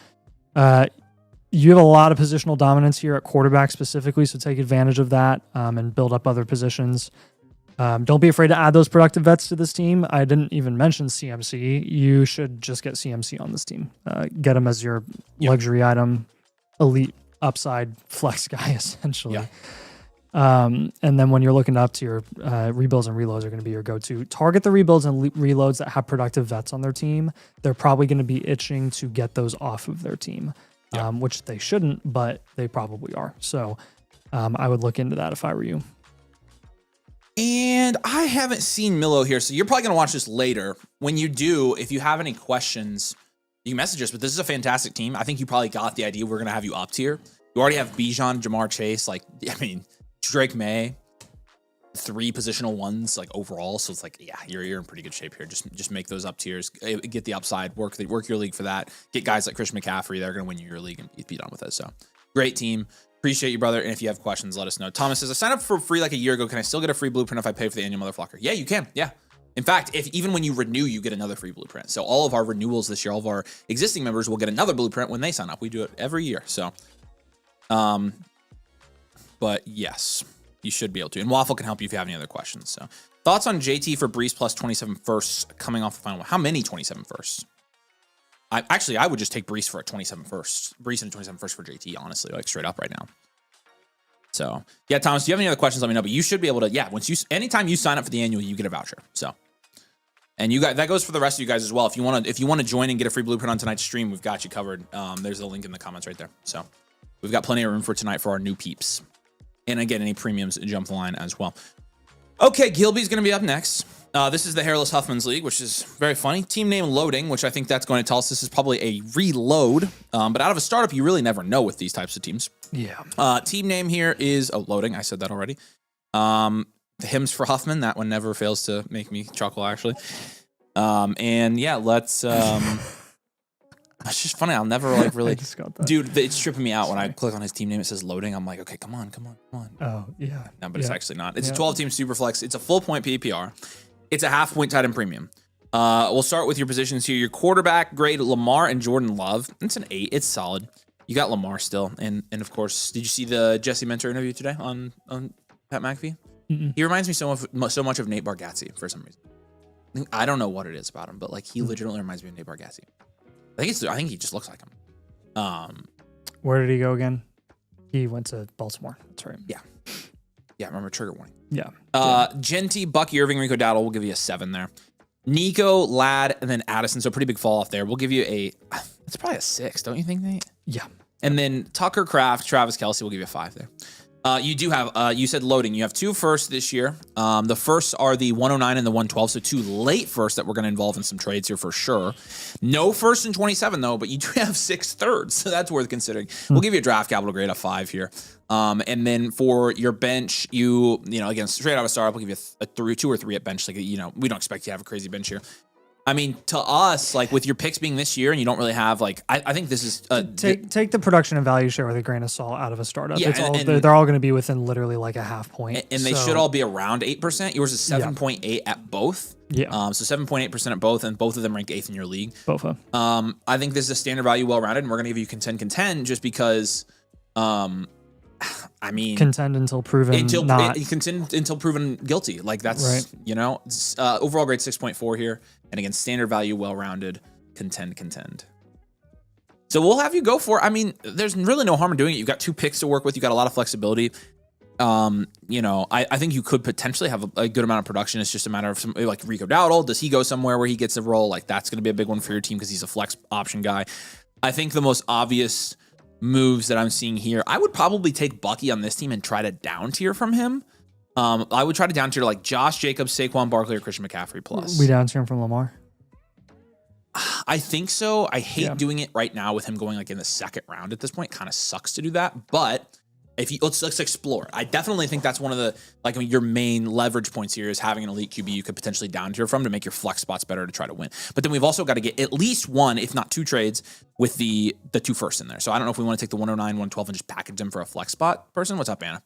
you have a lot of positional dominance here at quarterback specifically, so take advantage of that and build up other positions. Don't be afraid to add those productive vets to this team. I didn't even mention CMC. You should just get CMC on this team. Get him as your luxury item, elite upside flex guy, essentially. And then when you're looking up to your rebuilds and reloads are going to be your go-to. Target the rebuilds and reloads that have productive vets on their team. They're probably going to be itching to get those off of their team, which they shouldn't, but they probably are. So I would look into that if I were you. And I haven't seen Milo here, so you're probably going to watch this later. When you do, if you have any questions, you can message us, but this is a fantastic team. I think you probably got the idea we're going to have you up tier. You already have Bijan, Jamar Chase, Drake May, 3 positional ones overall. So it's you're in pretty good shape here. Just make those up tiers, get the upside, work your league for that. Get guys like Christian McCaffrey. They're going to win you your league and be done with it. So great team. Appreciate you, brother. And if you have questions, let us know. Thomas says, I signed up for free a year ago. Can I still get a free blueprint if I pay for the annual motherfucker? Yeah, you can. Yeah. In fact, even when you renew, you get another free blueprint. So all of our renewals this year, all of our existing members will get another blueprint when they sign up. We do it every year. So, but yes, you should be able to. And Waffle can help you if you have any other questions. So thoughts on JT for Brees plus 27 firsts coming off the final one? How many 27 firsts? I would just take Brees for a 27 first. Brees and a 27 first for JT, honestly, straight up right now. So yeah, Thomas, do you have any other questions? Let me know. But you should be able to. Anytime you sign up for the annual, you get a voucher. So, and you guys, that goes for the rest of you guys as well. If you want to join and get a free blueprint on tonight's stream, we've got you covered. There's a link in the comments right there. So we've got plenty of room for tonight for our new peeps. And again, any premiums jump the line as well. Okay, Gilby's going to be up next. This is the Hairless Huffman's League, which is very funny. Team name loading, which I think that's going to tell us this is probably a reload. But out of a startup, you really never know with these types of teams. Yeah. Team name here is loading. I said that already. The Hymns for Huffman. That one never fails to make me chuckle, actually. And yeah, let's. It's just funny. I'll never really. I just got that. Dude, it's tripping me out when I click on his team name. It says loading. I'm like, okay, come on. Oh yeah. No, but it's actually not. It's a 12-team Superflex. It's a full point PPR. It's a half point tight end premium. We'll start with your positions here. Your quarterback grade, Lamar and Jordan Love. It's an 8. It's solid. You got Lamar still. And of course, did you see the Jesse Minter interview today on Pat McAfee? Mm-mm. He reminds me so much of Nate Bargatze for some reason. I don't know what it is about him, but he legitimately reminds me of Nate Bargatze. I think he just looks like him. Where did he go again? He went to Baltimore. That's right. Yeah, remember trigger warning. Yeah. Genty, Bucky Irving, Rico Dowdle, we'll give you a 7 there. Nico, Ladd, and then Addison, so pretty big fall off there. We'll give you it's probably a 6, don't you think, Nate? Yeah. And then Tucker, Kraft, Travis Kelce, we'll give you a 5 there. You do have, you said loading. You have 2 firsts this year. The firsts are the 109 and the 112, so 2 late firsts that we're going to involve in some trades here for sure. No first in 27, though, but you do have 6 thirds, so that's worth considering. We'll give you a draft capital grade of 5 here. And then for your bench, you know, again, straight out of startup, we'll give you a 2 or 3 at bench. Like, you know, we don't expect you to have a crazy bench here. I mean, to us, like with your picks being this year and you don't really have like, I think this is take the production and value share with a grain of salt out of a startup. Yeah, they're all going to be within literally like a half point. And they should all be around 8%. Yours is 7.8 at both. Yeah. So 7.8% at both, and both of them rank 8th in your league. Both of them. I think this is a standard value, well-rounded, and we're going to give you contend just because, I mean, contend until proven not. Contend until proven guilty. Like that's right. You know, overall grade 6.4 here, and again, standard value, well-rounded, contend. So we'll have you go for. I mean, there's really no harm in doing it. You've got 2 picks to work with. You got a lot of flexibility. You know, I think you could potentially have a good amount of production. It's just a matter of some like Rico Dowdle. Does he go somewhere where he gets a role? Like that's going to be a big one for your team because he's a flex option guy. I think the most obvious moves that I'm seeing here, I would probably take Bucky on this team and try to down tier from him. I would try to down tier like Josh Jacobs, Saquon Barkley, or Christian McCaffrey plus. We down tier him from Lamar? I think so. I hate doing it right now with him going like in the 2nd round at this point. Kind of sucks to do that, but if you let's explore. I definitely think that's one of the your main leverage points here is having an elite QB you could potentially down tier from to make your flex spots better to try to win. But then we've also got to get at least 1, if not 2 trades with the 2 firsts in there. So I don't know if we want to take the 109, 112 and just package them for a flex spot person. What's up, Anna?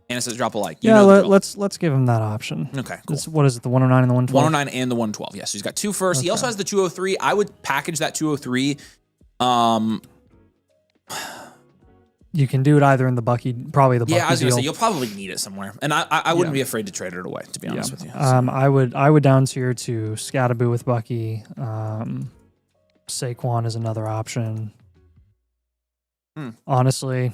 Anna says drop a like. Let's give him that option. Okay, cool. What is it? The 109 and the 112? 109 and the 112. Yes, so he's got 2 firsts. Okay. He also has the 203. I would package that 203. You can do it either in the Bucky, probably the Bucky. Yeah, I was going to say, you'll probably need it somewhere. And I wouldn't be afraid to trade it away, to be honest with you. So. I would down tier to Scatterboo with Bucky. Saquon is another option. Honestly.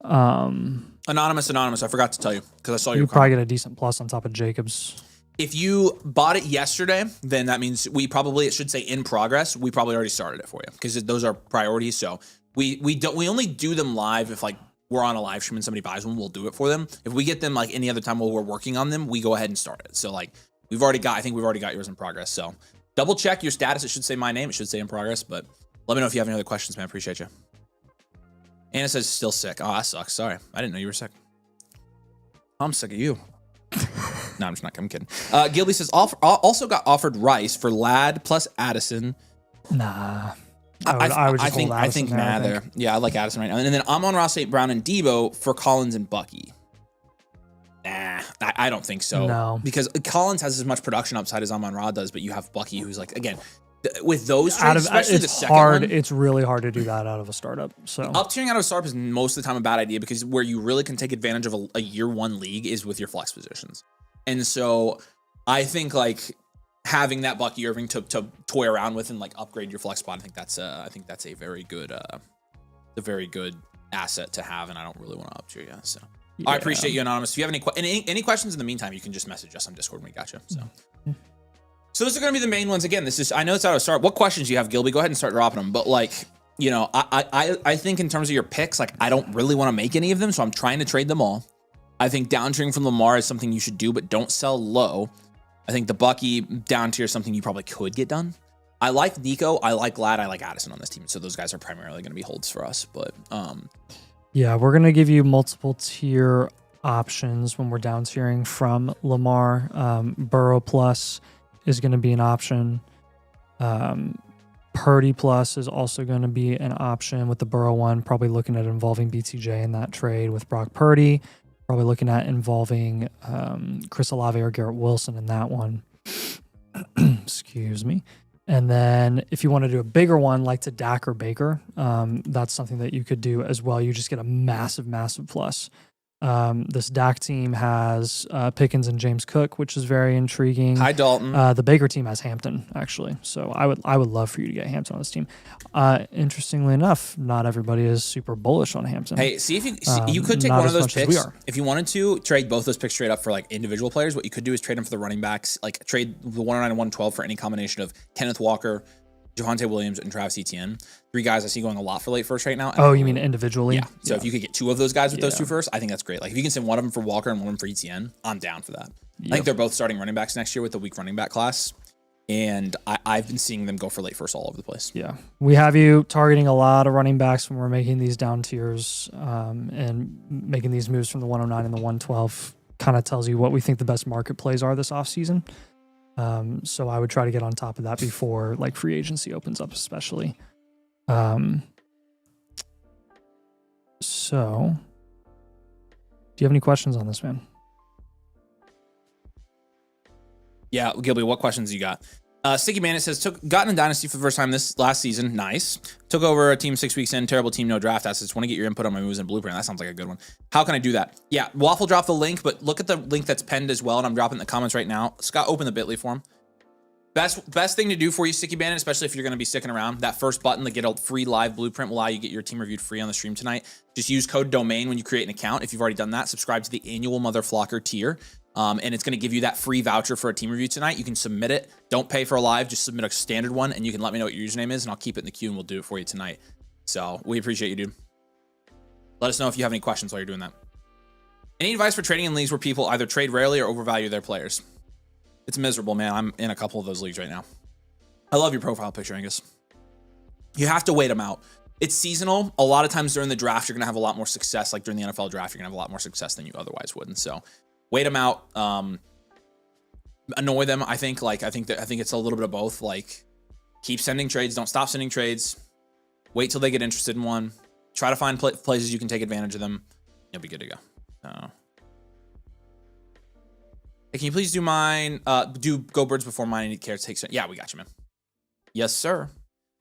Anonymous, I forgot to tell you because I saw your comment. Probably get a decent plus on top of Jacobs. If you bought it yesterday, then that means it should say in progress. We probably already started it for you because those are priorities. So we only do them live if like we're on a live stream and somebody buys one, we'll do it for them. If we get them like any other time while we're working on them, we go ahead and start it. So like I think we've already got yours in progress. So double check your status. It should say my name. It should say in progress, but let me know if you have any other questions, man. I appreciate you. Anna says still sick. Oh, that sucks. Sorry. I didn't know you were sick. I'm sick of you. No, I'm just not. I'm kidding. Gilby says also got offered Rice for Ladd plus Addison. Nah. I would just hold Addison I think there. Yeah, I like Addison right now. And then Amon-Ra, St. Brown, and Debo for Collins and Bucky. Nah, I don't think so. No. Because Collins has as much production upside as Amon-Ra does, but you have Bucky who's like, again, with those trades, especially the second one. It's really hard to do that out of a startup. So up tiering out of a startup is most of the time a bad idea because where you really can take advantage of a year 1 league is with your flex positions. And so I think like having that Bucky Irving to toy around with and like upgrade your flex spot, I think that's a very good asset to have, and I don't really want to up tier you. So yeah. I appreciate you, Anonymous. If you have any questions in the meantime, you can just message us on Discord when we got you. So those are going to be the main ones. Again, I know it's out of start. What questions do you have, Gilby? Go ahead and start dropping them. But like, you know, I think in terms of your picks, like I don't really want to make any of them, so I'm trying to trade them all. I think down tiering from Lamar is something you should do, but don't sell low. I think the Bucky down tier is something you probably could get done. I like Nico, I like Ladd, I like Addison on this team, so those guys are primarily going to be holds for us. But yeah, we're going to give you multiple tier options when we're down tiering from Lamar. Burrow plus is going to be an option. Purdy plus is also going to be an option with the Burrow one. Probably looking at involving BTJ in that trade with Brock Purdy. Probably looking at involving Chris Olave or Garrett Wilson in that one. Excuse me. And then if you want to do a bigger one like to Dak or Baker, that's something that you could do as well. You just get a massive, massive plus. This Dak team has Pickens and James Cook, which is very intriguing. Hi, Dalton. The Baker team has Hampton, actually. So I would love for you to get Hampton on this team. Interestingly enough, not everybody is super bullish on Hampton. Hey, see if you could take one of those picks. If you wanted to trade both those picks straight up for like individual players, what you could do is trade them for the running backs, like trade the 109 and 112 for any combination of Kenneth Walker, Javonte Williams, and Travis Etienne. 3 guys I see going a lot for late first right now. Oh, you mean individually? Yeah. So if you could get 2 of those guys with those 2 first, I think that's great. Like if you can send one of them for Walker and one of them for Etienne, I'm down for that. I think they're both starting running backs next year with the weak running back class. And I've been seeing them go for late first all over the place. Yeah. We have you targeting a lot of running backs when we're making these down tiers and making these moves from the 109 and the 112 kind of tells you what we think the best market plays are this offseason. So I would try to get on top of that before like free agency opens up, especially. So do you have any questions on this, man? Yeah, Gilby, what questions you got? Sticky Bandit says, gotten in Dynasty for the first time this last season. Nice. Took over a team 6 weeks in. Terrible team, no draft assets. Want to get your input on my moves and blueprint. That sounds like a good one. How can I do that? Yeah, Waffle dropped the link, but look at the link that's penned as well, and I'm dropping in the comments right now. Scott, open the bit.ly for him. Best thing to do for you, Sticky Bandit, especially if you're going to be sticking around, that first button to get a free live blueprint will allow you to get your team reviewed free on the stream tonight. Just use code DOMAIN when you create an account. If you've already done that, subscribe to the annual Mother Flocker tier. And it's going to give you that free voucher for a team review tonight. You can submit it. Don't pay for a live. Just submit a standard one, and you can let me know what your username is, and I'll keep it in the queue, and we'll do it for you tonight. So we appreciate you, dude. Let us know if you have any questions while you're doing that. Any advice for trading in leagues where people either trade rarely or overvalue their players? It's miserable, man. I'm in a couple of those leagues right now. I love your profile picture, Angus. You have to wait them out. It's seasonal. A lot of times during the draft, you're going to have a lot more success. Like during the NFL draft, you're going to have a lot more success than you otherwise would. And so wait them out. Annoy them. I think it's a little bit of both. Like keep sending trades. Don't stop sending trades. Wait till they get interested in one. Try to find places you can take advantage of them. You'll be good to go. Hey, can you please do mine? Do Go Birds before mine. I need care to take. Yeah, we got you, man. Yes, sir.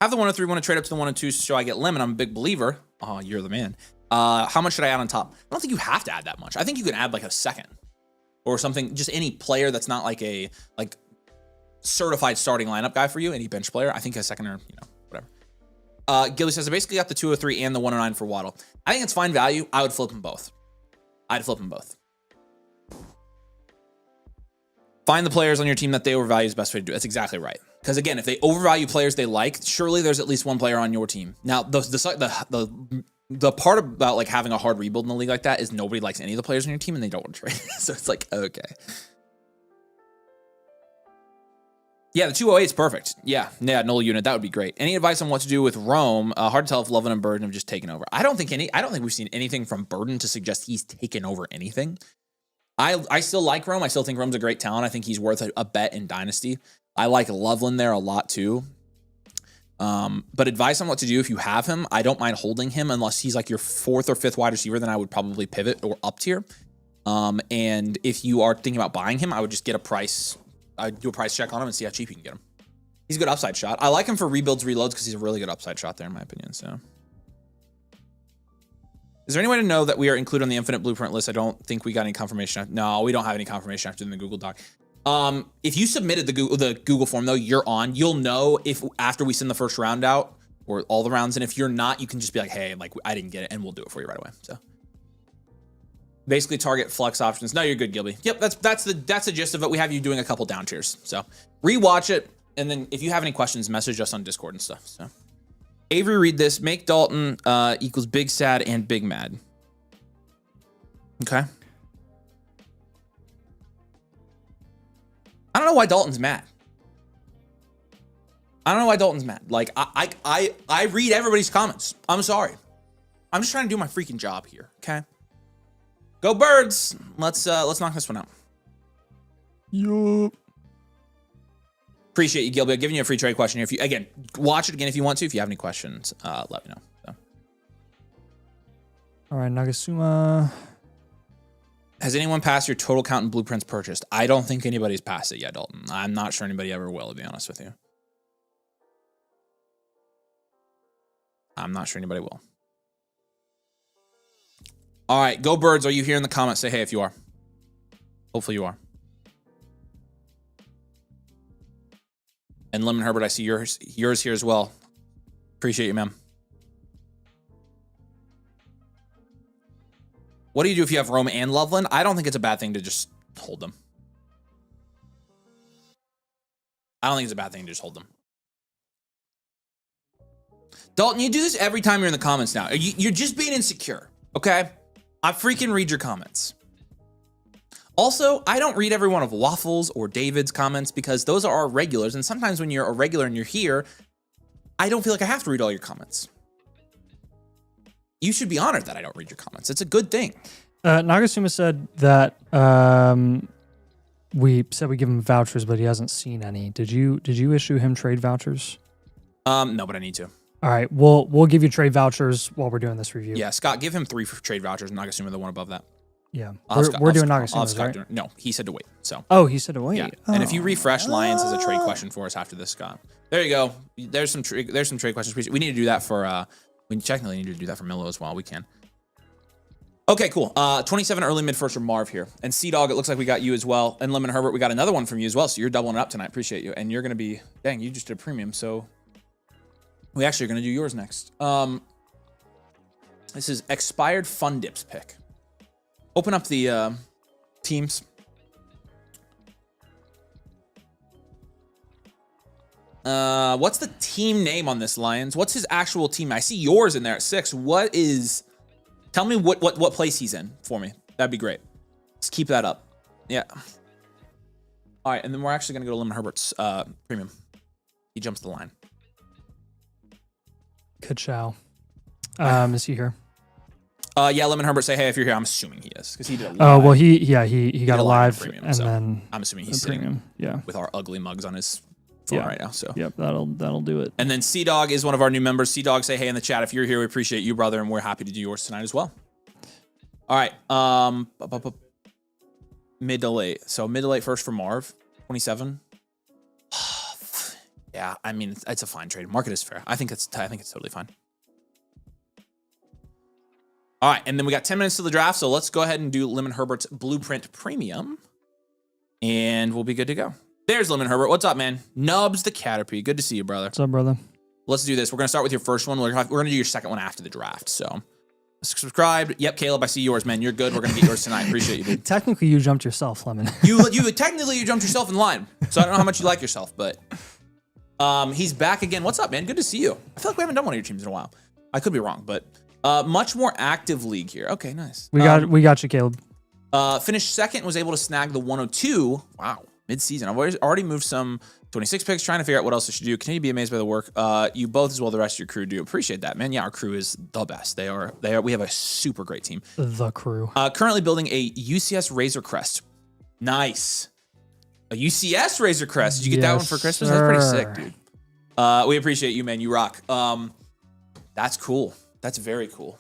Have the 103. Want to trade up to the 102 so I get lemon. I'm a big believer. Oh, you're the man. How much should I add on top? I don't think you have to add that much. I think you can add like a second or something. Just any player that's not like a certified starting lineup guy for you. Any bench player. I think a second or whatever. Gilly says I basically got the 203 and the 109 for Waddle. I think it's fine value. I would flip them both. I'd flip them both. Find the players on your team that they overvalue is the best way to do it. That's exactly right. Because again, if they overvalue players they like, surely there's at least one player on your team. Now, the part about like having a hard rebuild in the league like that is nobody likes any of the players on your team and they don't want to trade. So it's like, okay. Yeah, the 208 is perfect. Yeah, null unit. That would be great. Any advice on what to do with Rome? Hard to tell if Lovin and Burden have just taken over. I don't think we've seen anything from Burden to suggest he's taken over anything. I still like Rome. I still think Rome's a great talent. I think he's worth a bet in Dynasty. I like Loveland there a lot too. But advice on what to do if you have him, I don't mind holding him unless he's like your 4th or 5th wide receiver, then I would probably pivot or up tier. And if you are thinking about buying him, I would just get a price. I'd do a price check on him and see how cheap you can get him. He's a good upside shot. I like him for rebuilds, reloads because he's a really good upside shot there in my opinion. So. Is there any way to know that we are included on the Infinite Blueprint list? I don't think we got any confirmation. No, we don't have any confirmation after the Google Doc. If you submitted the Google form though, you're on. You'll know if after we send the first round out or all the rounds, and if you're not, you can just be like, hey, like I didn't get it, and we'll do it for you right away. So basically, target flex options. No, you're good, Gilby. Yep, that's the gist of it. We have you doing a couple down tiers. So rewatch it, and then if you have any questions, message us on Discord and stuff. So. Avery, read this. Make Dalton equals big sad and big mad. Okay. I don't know why Dalton's mad. Like I read everybody's comments. I'm sorry. I'm just trying to do my freaking job here. Okay. Go Birds. Let's knock this one out. Yup. Appreciate you, Gilby. I'm giving you a free trade question here. If you again, watch it again if you want to. If you have any questions, let me know. So. All right, Nagasuma. Has anyone passed your total count in blueprints purchased? I don't think anybody's passed it yet, Dalton. I'm not sure anybody ever will, to be honest with you. I'm not sure anybody will. All right, Go Birds. Are you here in the comments? Say hey if you are. Hopefully you are. And Lemon Herbert, I see yours here as well. Appreciate you, man. What do you do if you have Rome and Loveland? I don't think it's a bad thing to just hold them. I don't think it's a bad thing to just hold them. Dalton, you do this every time you're in the comments now. You're just being insecure, okay? I freaking read your comments. Also, I don't read every one of Waffles or David's comments because those are our regulars. And sometimes when you're a regular and you're here, I don't feel like I have to read all your comments. You should be honored that I don't read your comments. It's a good thing. Nagasuma said that we said we give him vouchers, but he hasn't seen any. Did you issue him trade vouchers? No, but I need to. All right, we'll give you trade vouchers while we're doing this review. Yeah, Scott, give him 3 for trade vouchers. Nagasuma, the one above that. Yeah, we're doing Nagasuma's, right? No, he said to wait. So. Oh, he said to wait. Yeah. And if you refresh, Lions has a trade question for us after this, Scott. There you go. There's some trade questions. We need to do that for. We technically need to do that for Milo as well. We can. Okay, cool. 27 early mid first for Marv here, and C-Dog. It looks like we got you as well, and Lemon Herbert. We got another one from you as well. So you're doubling it up tonight. Appreciate you. And you're gonna be. Dang, you just did a premium. So we actually are gonna do yours next. This is expired Fun Dips pick. Open up the teams. What's the team name on this, Lions? What's his actual team? I see yours in there at 6. What is... Tell me what place he's in for me. That'd be great. Let's keep that up. Yeah. All right, and then we're actually going to go to Lemon Herbert's premium. He jumps the line. Ka-chow. Is he here? Yeah, Lemon Herbert, say hey if you're here. I'm assuming he is because he did a live. Oh, well, he got a live premium, and so then I'm assuming he's sitting yeah, with our ugly mugs on his phone right now. So yep, that'll do it. And then C-Dog is one of our new members. C-Dog, say hey in the chat if you're here. We appreciate you, brother, and we're happy to do yours tonight as well. All right, mid to late. So mid to late first for Marv, 27. Yeah, I mean it's a fine trade. Market is fair. I think it's totally fine. All right, and then we got 10 minutes to the draft, so let's go ahead and do Lemon Herbert's Blueprint Premium, and we'll be good to go. There's Lemon Herbert. What's up, man? Nubs the Caterpie. Good to see you, brother. What's up, brother? Let's do this. We're going to start with your first one. We're going to do your second one after the draft, so subscribed. Yep, Caleb, I see yours, man. You're good. We're going to get yours tonight. Appreciate you, dude. Technically, you jumped yourself, Lemon. you technically jumped yourself in line, so I don't know how much you like yourself, but he's back again. What's up, man? Good to see you. I feel like we haven't done one of your teams in a while. I could be wrong, but... much more active league here. Okay, nice. We got you, Caleb. Finished second, was able to snag the 102. Wow, mid-season. I've already moved some 26 picks, trying to figure out what else I should do. Continue to be amazed by the work. You both, as well the rest of your crew, do. Appreciate that, man. Yeah, our crew is the best. They are. We have a super great team. The crew. Currently building a UCS Razor Crest. Nice. A UCS Razor Crest. Did you get that one for Christmas? Sir. That's pretty sick, dude. We appreciate you, man. You rock. That's cool. That's very cool.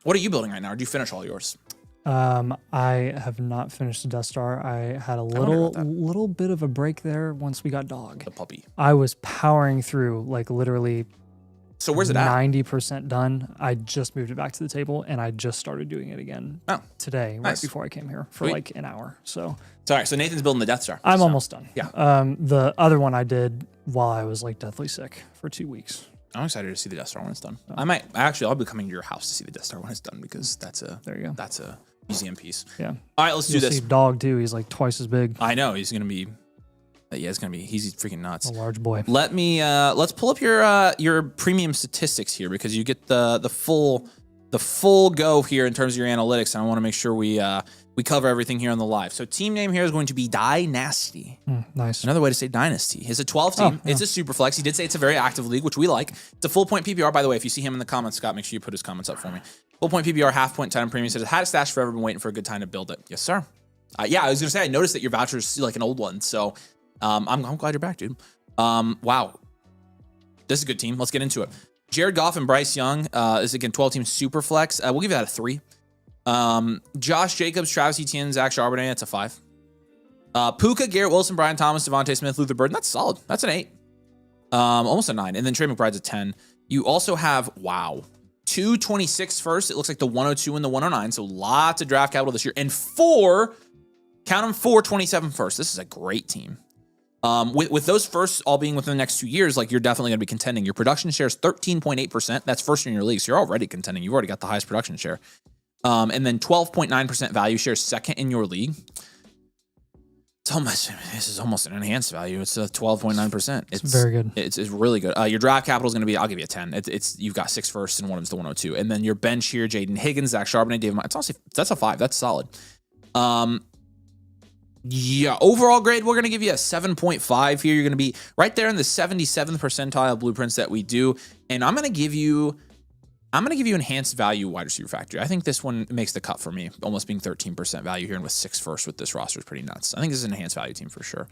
What are you building right now? Or did you finish all yours? I have not finished the Death Star. I had a little bit of a break there once we got Dog. The puppy. I was powering through, like literally. So where's it at? 90% done. I just moved it back to the table, and I just started doing it again today, right before I came here for like an hour. So. Sorry. So Nathan's building the Death Star. I'm almost done. Yeah. The other one I did while I was like deathly sick for 2 weeks. I'm excited to see the Death Star when it's done. Oh. I'll be coming to your house to see the Death Star when it's done because that's a museum piece. Yeah. All right, let's do this. See Dog too. He's like twice as big. I know he's he's freaking nuts. A large boy. Let me let's pull up your premium statistics here because you get the full go here in terms of your analytics, and I want to make sure we cover everything here on the live. So team name here is going to be Dynasty. Nice. Another way to say Dynasty. It's a 12 team. It's a super flex. He did say it's a very active league, which we like. It's a full point PPR. By the way, if you see him in the comments, Scott, make sure you put his comments up for me. Full point PPR, half point time premium. Says, had a stash forever, been waiting for a good time to build it. Yes, sir. Yeah, I was going to say, I noticed that your voucher is like an old one. So I'm glad you're back, dude. Wow. This is a good team. Let's get into it. Jared Goff and Bryce Young is, again, 12 team super flex. We'll give that a 3. Josh Jacobs, Travis Etienne, Zach Charbonnet, that's a 5. Puka, Garrett Wilson, Brian Thomas, Devontae Smith, Luther Burden, that's solid. That's an 8. Almost a 9. And then Trey McBride's a 10. You also have, 226 first. It looks like the 102 and the 109. So lots of draft capital this year. And 4 27 first. This is a great team. With those firsts all being within the next 2 years, like you're definitely going to be contending. Your production share is 13.8%. That's first in your league. So you're already contending. You've already got the highest production share. And then 12.9% value share, second in your league. This is almost an enhanced value. It's a 12.9%. It's very good. It's really good. Your draft capital is going to be, I'll give you a 10. It's you've got 6 firsts and one of them's the 102. And then your bench here, Jaden Higgins, Zach Charbonnet, David, it's honestly, that's a 5. That's solid. Yeah, overall grade, we're going to give you a 7.5 here. You're going to be right there in the 77th percentile of blueprints that we do. And I'm going to give you enhanced value wide receiver factory. I think this one makes the cut for me, almost being 13% value here, and with 6 firsts with this roster is pretty nuts. I think this is an enhanced value team for sure.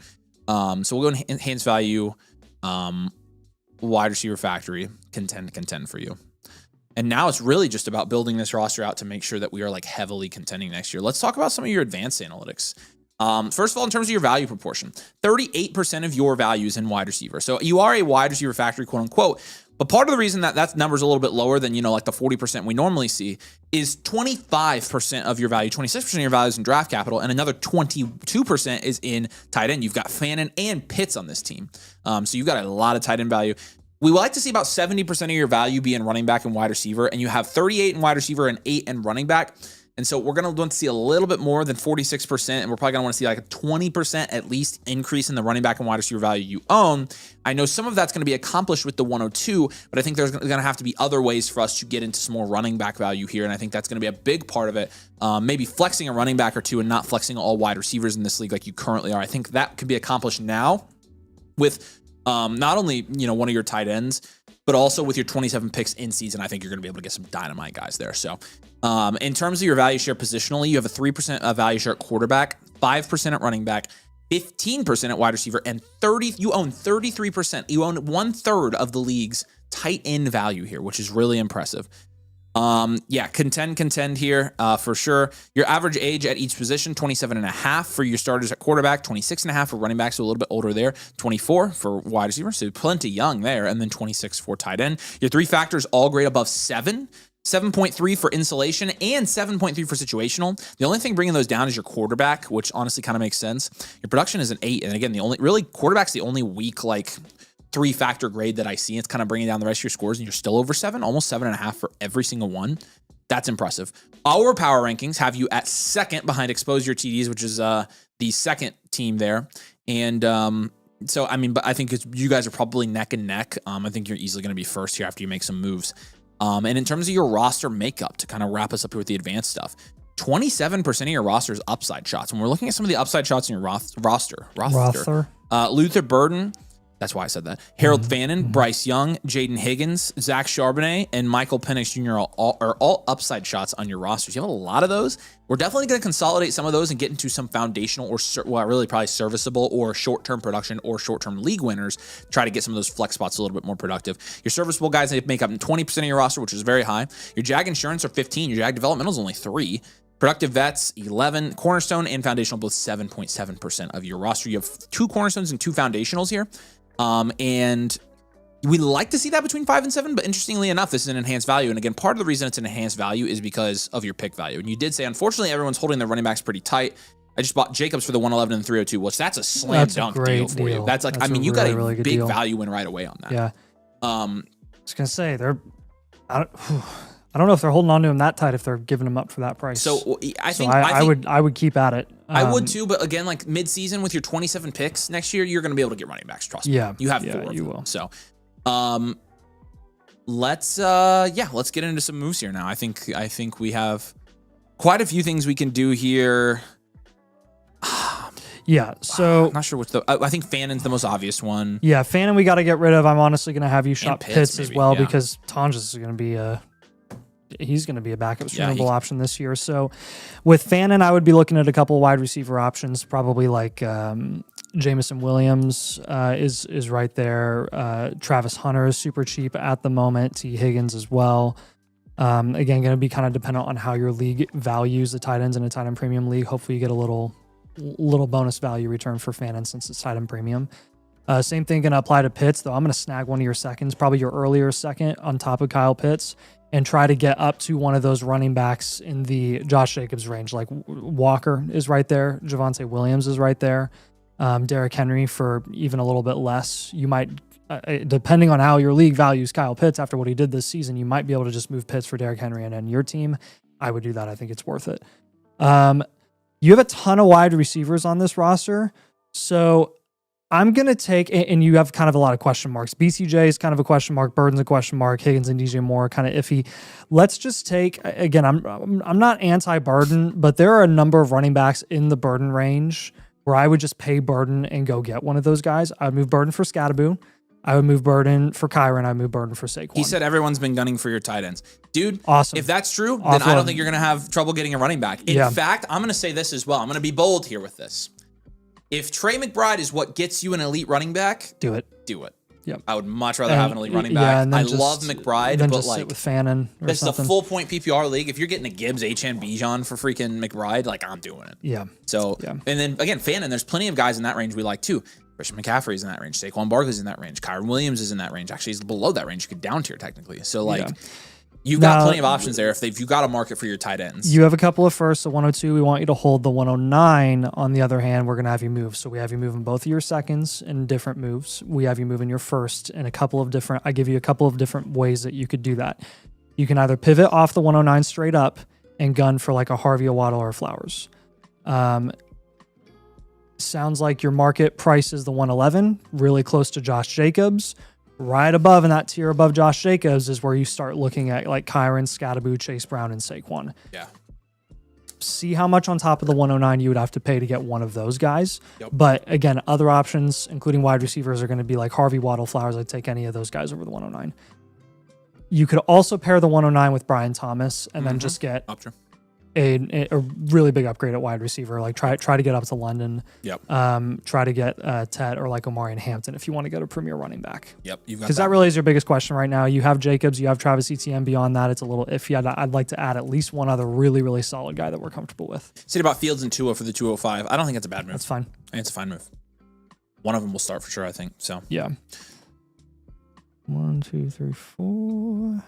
So we'll go enhanced value, wide receiver factory, contend for you. And now it's really just about building this roster out to make sure that we are like heavily contending next year. Let's talk about some of your advanced analytics. First of all, in terms of your value proportion, 38% of your value is in wide receiver. So you are a wide receiver factory, quote unquote. But part of the reason that number's a little bit lower than, like the 40% we normally see is 25% of your value, 26% of your value is in draft capital, and another 22% is in tight end. You've got Fannin and Pitts on this team. So you've got a lot of tight end value. We would like to see about 70% of your value be in running back and wide receiver, and you have 38 in wide receiver and 8 in running back. And so we're going to want to see a little bit more than 46%, and we're probably going to want to see like a 20% at least increase in the running back and wide receiver value you own. I know some of that's going to be accomplished with the 102, but I think there's going to have to be other ways for us to get into some more running back value here, and I think that's going to be a big part of it. Maybe flexing a running back or two and not flexing all wide receivers in this league like you currently are. I think that could be accomplished now with not only one of your tight ends, but also with your 27 picks in season. I think you're going to be able to get some dynamite guys there. So in terms of your value share positionally, you have a 3% value share at quarterback, 5% at running back, 15% at wide receiver, and you own 33%. You own 1/3 of the league's tight end value here, which is really impressive. Contend here for sure. Your average age at each position, 27.5 for your starters at quarterback, 26.5 for running back, so a little bit older there, 24 for wide receiver, so plenty young there, and then 26 for tight end. Your 3 factors all grade above 7. 7.3 for insulation and 7.3 for situational. The only thing bringing those down is your quarterback, which honestly kind of makes sense. Your production is an 8, and again, quarterback's the only weak 3-factor grade that I see. It's kind of bringing down the rest of your scores, and you're still over 7, almost 7.5 for every single one. That's impressive. Our power rankings have you at second behind Expose Your TDs, which is the second team there. And but I think you guys are probably neck and neck. I think you're easily going to be first here after you make some moves. And in terms of your roster makeup, to kind of wrap us up here with the advanced stuff, 27% of your roster is upside shots. When we're looking at some of the upside shots in your roster, Luther Burden, that's why I said that. Harold Fannin, Bryce Young, Jaden Higgins, Zach Charbonnet, and Michael Penix Jr. are all upside shots on your rosters. You have a lot of those. We're definitely going to consolidate some of those and get into some foundational really probably serviceable or short-term production or short-term league winners. Try to get some of those flex spots a little bit more productive. Your serviceable guys make up 20% of your roster, which is very high. Your JAG insurance are 15. Your JAG developmental is only 3. Productive vets, 11. Cornerstone and foundational, both 7.7% of your roster. You have 2 cornerstones and 2 foundationals here. And we like to see that between 5 and 7, but interestingly enough, this is an enhanced value. And again, part of the reason it's an enhanced value is because of your pick value. And you did say, unfortunately, everyone's holding their running backs pretty tight. I just bought Jacobs for the 111 and 302, which that's a slam dunk deal for you. That's like, you got a really big value win right away on that. Yeah. I was going to say, I don't know if they're holding on to him that tight if they're giving him up for that price. So I would keep at it. I would too, but again, like mid-season with your 27 picks next year, you're going to be able to get running backs. Trust me. Yeah, you have 4 of them. Will. So, let's get into some moves here now. I think we have quite a few things we can do here. Yeah, so I'm not sure I think Fannin's the most obvious one. Yeah, Fannin we got to get rid of. I'm honestly going to have you shop Pitts as well, because Tonjes is going to be he's going to be a backup streamable option this year. So with Fannin, I would be looking at a couple wide receiver options, probably like Jameson Williams is right there. Travis Hunter is super cheap at the moment. T. Higgins as well. Again, going to be kind of dependent on how your league values the tight ends in a tight end premium league. Hopefully you get a little bonus value return for Fannin since it's tight end premium. Same thing going to apply to Pitts, though. I'm going to snag one of your seconds, probably your earlier second on top of Kyle Pitts, and try to get up to one of those running backs in the Josh Jacobs range. Like Walker is right there. Javonte Williams is right there. Derrick Henry for even a little bit less. You might, depending on how your league values Kyle Pitts after what he did this season, you might be able to just move Pitts for Derrick Henry and then your team. I would do that. I think it's worth it. You have a ton of wide receivers on this roster. So I'm going to take, and you have kind of a lot of question marks. BCJ is kind of a question mark. Burden's a question mark. Higgins and DJ Moore are kind of iffy. Let's just take, again, I'm not anti-Burden, but there are a number of running backs in the Burden range where I would just pay Burden and go get one of those guys. I would move Burden for Scatterboo. I would move Burden for Kyron. I would move Burden for Saquon. He said everyone's been gunning for your tight ends. Dude, awesome. If that's true, then I don't think you're going to have trouble getting a running back. In fact, I'm going to say this as well. I'm going to be bold here with this. If Trey McBride is what gets you an elite running back, do it. Yep. I would much rather have an elite running back. I love McBride, but just like sit with Fannin or this something. is a full point PPR league. If you're getting a Gibbs, HN, Bijan for freaking McBride, like I'm doing it. Yeah. So and then again, Fannin, there's plenty of guys in that range we like too. Christian McCaffrey's in that range. Saquon Barkley's in that range. Kyron Williams is in that range. Actually, he's below that range. You could down tier technically. So like. You've got plenty of options there if you got a market for your tight ends. You have a couple of firsts, the 102. We want you to hold the 109. On the other hand, we're going to have you move. So we have you moving both of your seconds in different moves. We have you moving your first in a couple of different, I give you a couple of different ways that you could do that. You can either pivot off the 109 straight up and gun for like a Harvey, a Waddle, or a Flowers. Sounds like your market price is the 111, really close to Josh Jacobs. Right above in that tier above Josh Jacobs is where you start looking at like Kyron, Scatterboo, Chase Brown, and Saquon. Yeah. See how much on top of the 109 you would have to pay to get one of those guys. Yep. But again, other options, including wide receivers, are going to be like Harvey, Waddle, Flowers. I'd take any of those guys over the 109. You could also pair the 109 with Brian Thomas and then just get a really big upgrade at wide receiver. Like try to get up to London. Yep. Try to get Ted or like Omarion Hampton if you want to get a premier running back. Yep. Because that really is your biggest question right now. You have Jacobs, you have Travis Etienne. Beyond that, it's a little iffy. I'd like to add at least one other really, really solid guy that we're comfortable with. Say about Fields and Tua for the 205. I don't think it's a bad move. That's fine. I think it's a fine move. One of them will start for sure, I think. So yeah. 1, 2, 3, 4.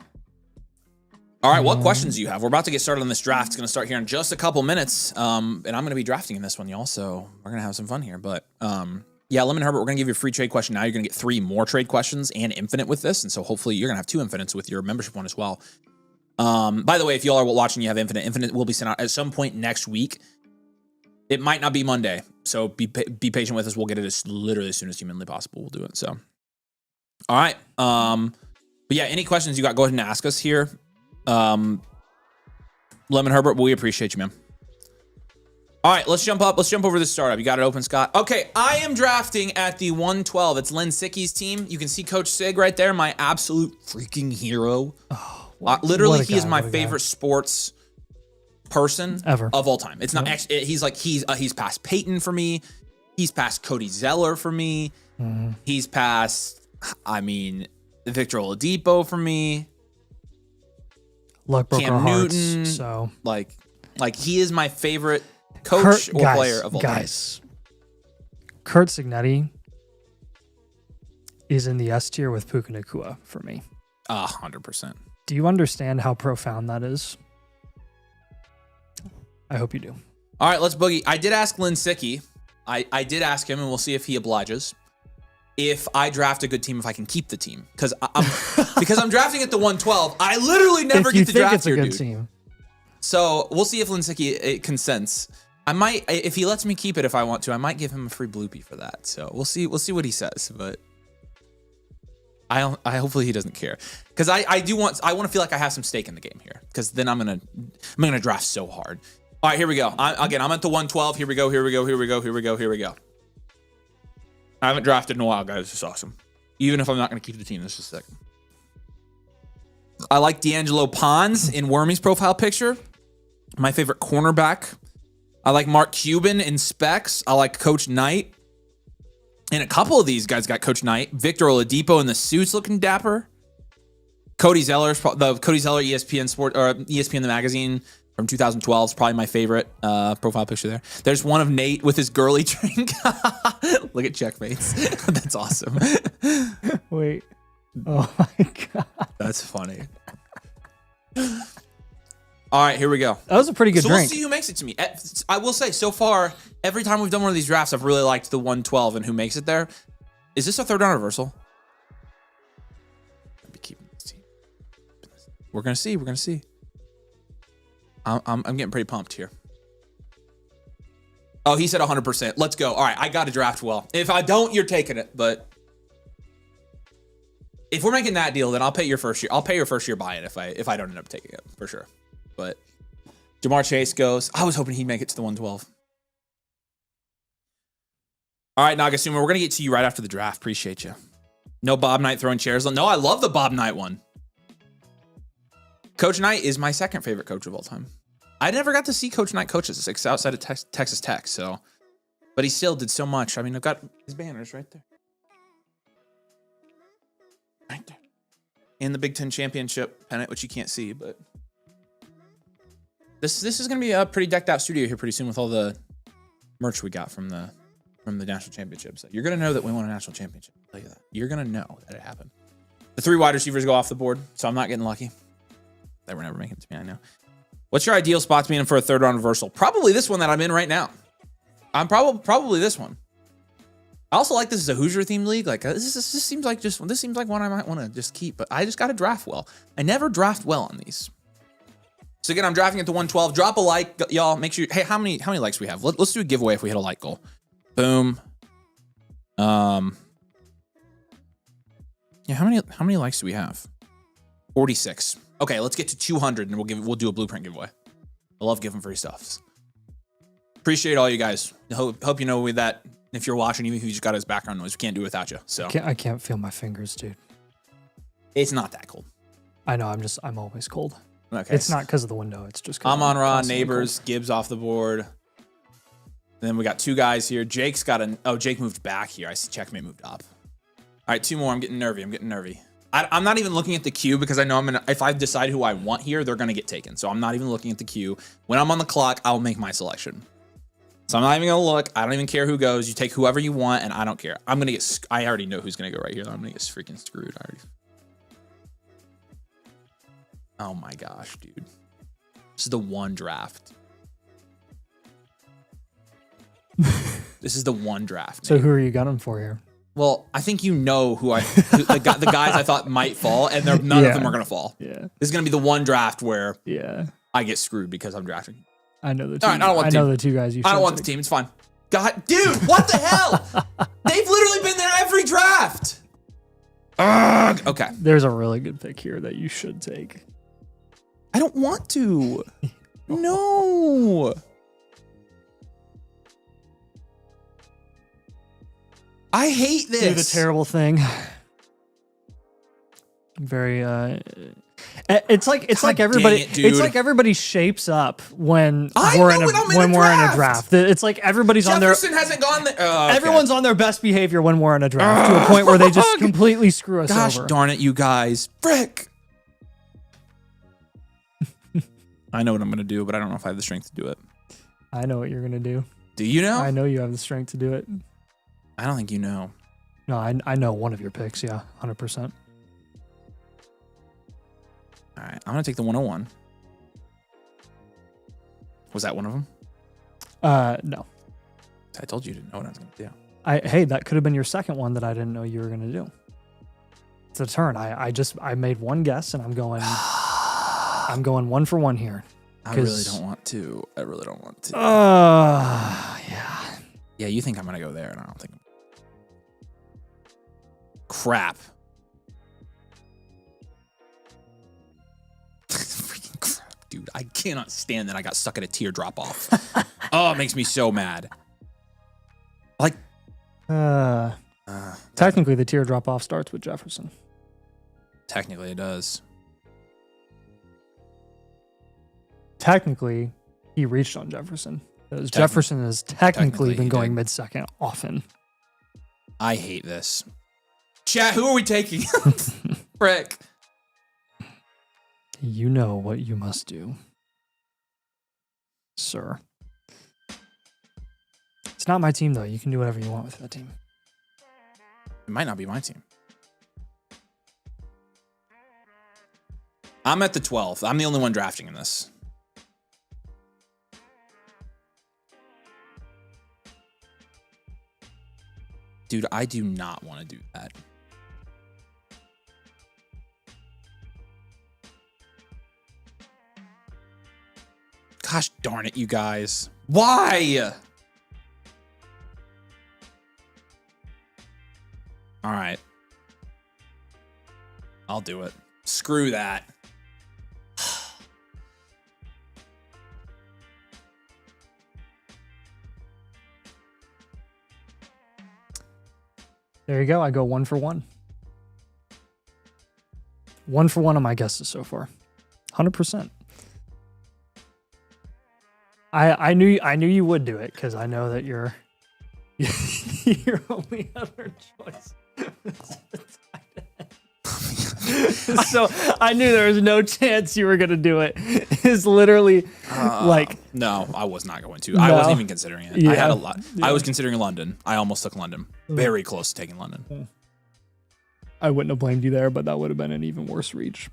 All right, what questions do you have? We're about to get started on this draft. It's going to start here in just a couple minutes, and I'm going to be drafting in this one, y'all, so we're going to have some fun here. But, yeah, Lemon Herbert, we're going to give you a free trade question now. You're going to get 3 more trade questions and infinite with this, and so hopefully you're going to have 2 infinites with your membership one as well. By the way, if y'all are watching, you have infinite. Infinite will be sent out at some point next week. It might not be Monday, so be patient with us. We'll get it literally as soon as humanly possible. We'll do it, so. All right. But, yeah, any questions you got, go ahead and ask us here. Lemon Herbert, we appreciate you, man. All right, let's jump up. Let's jump over to the startup. You got it open, Scott? Okay, I am drafting at the 112. It's Len Sicky's team. You can see Coach Sig right there, my absolute freaking hero. Oh, literally, he is my favorite sports person ever of all time. It's not actually, he's past Peyton for me. He's past Cody Zeller for me. He's past, Victor Oladipo for me. Luck broke Cam our hearts, Newton, so like he is my favorite coach or player of all time. Kurt Signetti is in the S tier with Puka Nacua for me. 100%. Do you understand how profound that is? I hope you do. All right, let's boogie. I did ask Lynn Sicky. I did ask him, and we'll see if he obliges. If I draft a good team, if I can keep the team, because I'm drafting at the 112. I literally never get to draft your dude. Team. So we'll see if Linsicki consents. I might, if he lets me keep it, if I want to, I might give him a free bloopy for that. So we'll see what he says. But I hopefully he doesn't care, because I want to feel like I have some stake in the game here, because then I'm gonna draft so hard. All right, here we go. I'm at the 112. Here we go. I haven't drafted in a while, guys. This is awesome. Even if I'm not going to keep the team, this is sick. I like D'Angelo Pons in Wormy's profile picture. My favorite cornerback. I like Mark Cuban in specs. I like Coach Knight. And a couple of these guys got Coach Knight. Victor Oladipo in the suits looking dapper. Cody Zeller, ESPN Sport or ESPN the magazine from 2012 is probably my favorite profile picture there. There's one of Nate with his girly drink. Look at checkmates. That's awesome. Wait. Oh my God. That's funny. All right, here we go. That was a pretty good drink. We'll see who makes it to me. I will say, so far, every time we've done one of these drafts, I've really liked the 112 and who makes it there. Is this a third round reversal? I'll be keeping this team. We're gonna see. I'm getting pretty pumped here. Oh, he said 100%. Let's go. All right, I got to draft well. If I don't, you're taking it. But if we're making that deal, then I'll pay your first year. I'll pay your first year buy-in if I don't end up taking it for sure. But Jamar Chase goes. I was hoping he'd make it to the 112. All right, Nagasuma, we're gonna get to you right after the draft. Appreciate you. No Bob Knight throwing chairs. No, I love the Bob Knight one. Coach Knight is my second favorite coach of all time. I never got to see Coach Knight coach outside of Texas Tech, so, but he still did so much. I mean, I've got his banners right there. Right there. And the Big Ten championship pennant, which you can't see, but this is going to be a pretty decked out studio here pretty soon with all the merch we got from the national championship. So you're going to know that we won a national championship. I'll tell you that. You're going to know that it happened. The 3 wide receivers go off the board, so I'm not getting lucky. They were never making it to me, I know. What's your ideal spot to be in for a third round reversal? Probably this one that I'm in right now. I'm probably this one. I also like this as a Hoosier themed league. Like this seems like one I might want to just keep, but I just got to draft well. I never draft well on these. So again, I'm drafting at the 112. Drop a like, y'all. Make sure. Hey, how many likes we have? Let's do a giveaway if we hit a like goal. Boom. Yeah. How many likes do we have? 46. Okay, let's get to 200 and we'll do a blueprint giveaway. I love giving free stuff. Appreciate all you guys. Hope you know with that. If you're watching, even if you just got his background noise, we can't do it without you. So I can't feel my fingers, dude. It's not that cold. I know. I'm always cold. Okay. It's not because of the window. It's just because I'm on Raw, Neighbors, cold. Gibbs off the board. Then we got 2 guys here. Jake's got Jake moved back here. I see Checkmate moved up. All right, 2 more. I'm getting nervy. I'm not even looking at the queue because I know if I decide who I want here, they're gonna get taken. So I'm not even looking at the queue. When I'm on the clock, I'll make my selection. So I'm not even gonna look. I don't even care who goes. You take whoever you want, and I don't care. I already know who's gonna go right here. I'm gonna get freaking screwed. Oh my gosh, dude. This is the one draft. This is the one draft. So who are you gunning for here? Well, I think you know the guys I thought might fall, and none of them are gonna fall. Yeah. This is gonna be the one draft where I get screwed because I'm drafting. I know the two. Right, I know the 2 guys you. I don't want the team. It's fine. God, dude, what the hell? They've literally been there every draft. Okay. There's a really good pick here that you should take. I don't want to. No. I hate this. Do the terrible thing. Very it's like everybody it's like everybody shapes up when we're in a draft. It's like everybody's on their Jefferson hasn't gone there. Everyone's on their best behavior when we're in a draft to a point where they just completely screw us over. Gosh darn it, you guys. Frick. I know what I'm going to do, but I don't know if I have the strength to do it. I know what you're going to do. Do you know? I know you have the strength to do it. I don't think you know. No, I know one of your picks. Yeah, 100%. All right, I'm going to take the 101. Was that one of them? No. I told you didn't know what I was going to do. Hey, that could have been your second one that I didn't know you were going to do. It's a turn. I made one guess, and I'm going 1 for 1 here. I really don't want to. Yeah. Yeah, you think I'm going to go there, and I don't think. Crap. Freaking crap, dude. I cannot stand that I got stuck at a tear drop off. Oh, it makes me so mad. Like. Technically, the tear drop off starts with Jefferson. Technically, it does. Technically, he reached on Jefferson. Because Jefferson has technically been going mid-second often. I hate this. Chat, who are we taking? Frick. You know what you must do, sir. It's not my team, though. You can do whatever you want with that team. It might not be my team. I'm at the 12th. I'm the only one drafting in this. Dude, I do not want to do that. Gosh darn it, you guys. Why? All right. I'll do it. Screw that. There you go. I go 1 for 1. 1 for 1 on my guesses so far. 100%. I knew you would do it because I know that your only other choice. So I knew there was no chance you were gonna do it. It's literally no, I was not going to. I wasn't even considering it. Yeah. I had a lot. I was considering London. I almost took London. Very close to taking London. I wouldn't have blamed you there, but that would have been an even worse reach.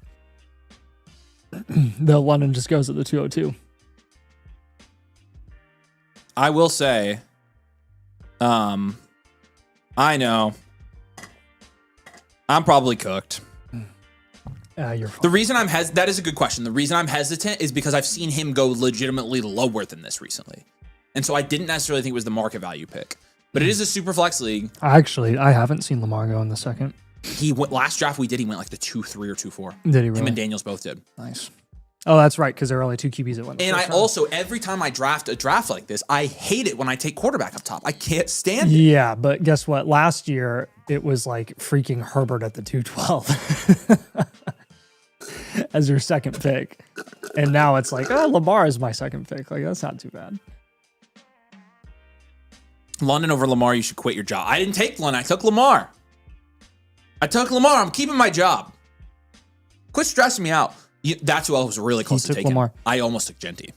The London just goes at the 202. I will say, I know I'm probably cooked. You're fine. The reason that is a good question. The reason I'm hesitant is because I've seen him go legitimately lower than this recently. And so I didn't necessarily think it was the market value pick, but it is a super flex league. I haven't seen Lamar go in the second. He went last draft we did. He went like the 2-3 or 2-4. Did he really? Him and Daniels both did. Nice. Oh, that's right, because there were only 2 QBs that went. And I also, every time I draft a draft like this, I hate it when I take quarterback up top. I can't stand it. Yeah, but guess what? Last year, it was like freaking Herbert at the 212 as your second pick. And now it's like, oh, Lamar is my second pick. Like, that's not too bad. London over Lamar, you should quit your job. I didn't take London. I took Lamar. I'm keeping my job. Quit stressing me out. That's who I was really close to taking. Lamar. I almost took Genty.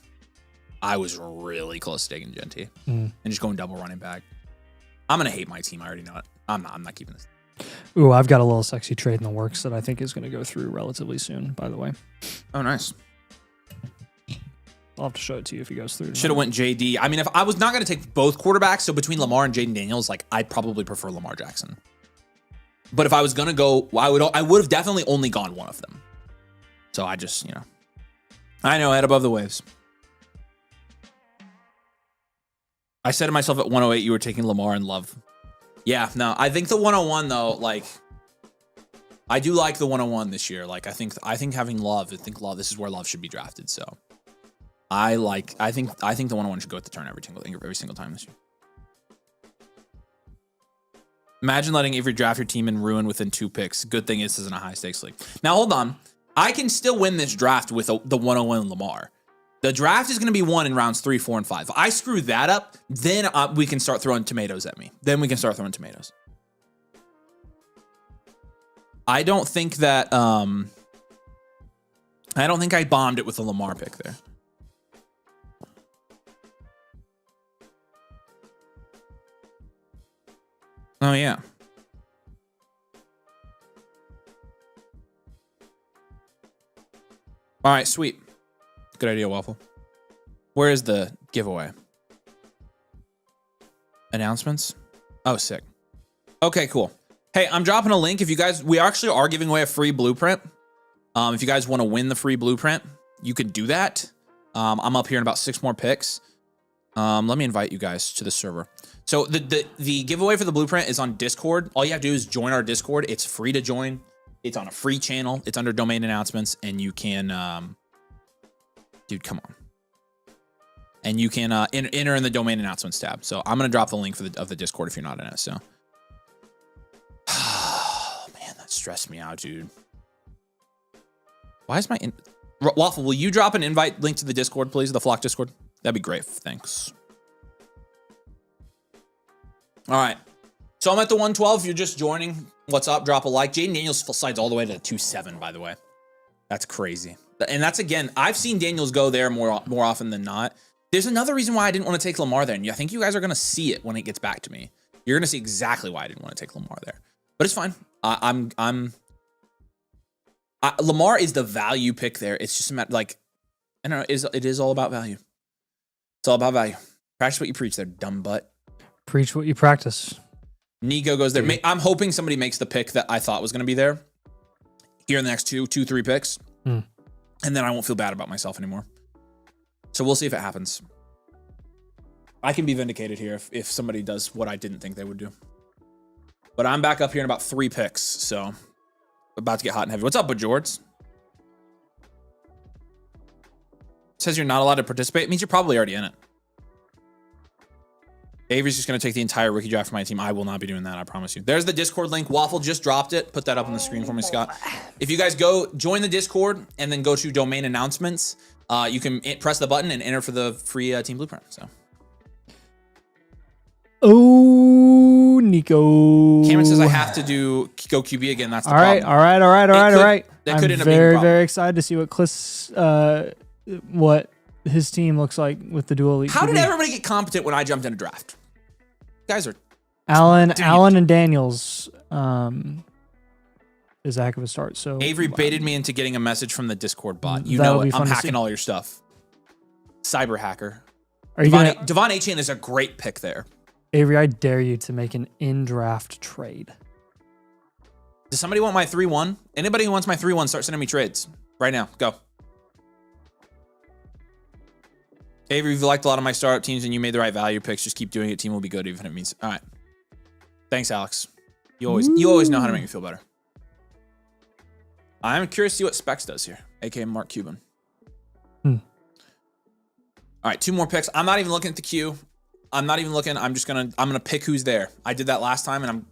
I was really close to taking Genty and just going double running back. I'm gonna hate my team. I already know it. I'm not keeping this. Ooh, I've got a little sexy trade in the works that I think is going to go through relatively soon. By the way. Oh, nice. I'll have to show it to you if he goes through. Should have went JD. I mean, if I was not going to take both quarterbacks, so between Lamar and Jaden Daniels, like I'd probably prefer Lamar Jackson. But if I was going to go, I would have definitely only gone one of them. So I just, I know, head above the waves. I said to myself at 108, you were taking Lamar and Love. Yeah, no, I think the 101 though, like, I do like the 101 this year. Like, I think having Love, this is where Love should be drafted. So I think the 101 should go at the turn every single time this year. Imagine letting Avery draft your team and ruin within 2 picks. Good thing this isn't a high stakes league. Now hold on. I can still win this draft with the 101 Lamar. The draft is going to be won in rounds 3, 4, and 5. If I screw that up, then we can start throwing tomatoes at me. I don't think that, I don't think I bombed it with the Lamar pick there. Oh, yeah. All right, sweet. Good idea, Waffle. Where is the giveaway? Announcements? Oh, sick. Okay, cool. Hey, I'm dropping a link. If you guys, we actually are giving away a free blueprint. If you guys want to win the free blueprint, you can do that. I'm up here in about 6 more picks. Let me invite you guys to the server. So the giveaway for the blueprint is on Discord. All you have to do is join our Discord. It's free to join. It's on a free channel. It's under domain announcements, and you can, dude, come on. And you can enter in the domain announcements tab. So I'm gonna drop the link of the Discord if you're not in it. So, oh, man, that stressed me out, dude. Why is my Waffle? Will you drop an invite link to the Discord, please? The Flock Discord. That'd be great. Thanks. All right. So I'm at the 112. If you're just joining, what's up? Drop a like. Jaden Daniels slides all the way to 2.7, by the way. That's crazy. And that's, again, I've seen Daniels go there more often than not. There's another reason why I didn't want to take Lamar there. And I think you guys are going to see it when it gets back to me. You're going to see exactly why I didn't want to take Lamar there. But it's fine. Lamar is the value pick there. It's just like, I don't know. It is all about value. It's all about value. Practice what you preach there, dumb butt. Preach what you practice. Nico goes there. I'm hoping somebody makes the pick that I thought was going to be there here in the next 3 picks. And then I won't feel bad about myself anymore. So we'll see if it happens. I can be vindicated here if somebody does what I didn't think they would do. But I'm back up here in about 3 picks, so about to get hot and heavy. What's up, Bajords? Says you're not allowed to participate. It means you're probably already in it. Avery's just going to take the entire rookie draft for my team. I will not be doing that, I promise you. There's the Discord link. Waffle just dropped it. Put that up on the screen for me, Scott. If you guys go join the Discord and then go to domain announcements, you can press the button and enter for the free team blueprint. So. Oh, Nico. Cameron says I have to go QB again. That's the all right, problem. all right. That could end I'm up being a very, problem. very excited to see what his team looks like with the dual elite. How did QB. everybody get competent when I jumped in a draft? You guys are Allen and Daniels is a heck of a start. So Avery baited me into getting a message from the Discord bot. You That'll know be it. fun I'm to hacking see. all your stuff. Cyber hacker. Are you gonna, Devon Achane is a great pick there. Avery, I dare you to make an in-draft trade. Does somebody want my 3-1? Anybody who wants my 3-1, start sending me trades right now. Go. Avery, you've liked a lot of my startup teams and you made the right value picks. Just keep doing it. Team will be good even if it means. All right. Thanks, Alex. You always know how to make me feel better. I'm curious to see what Specs does here, aka Mark Cuban. All right, 2 more picks. I'm not even looking at the queue. I'm not even looking. I'm gonna pick who's there. I did that last time,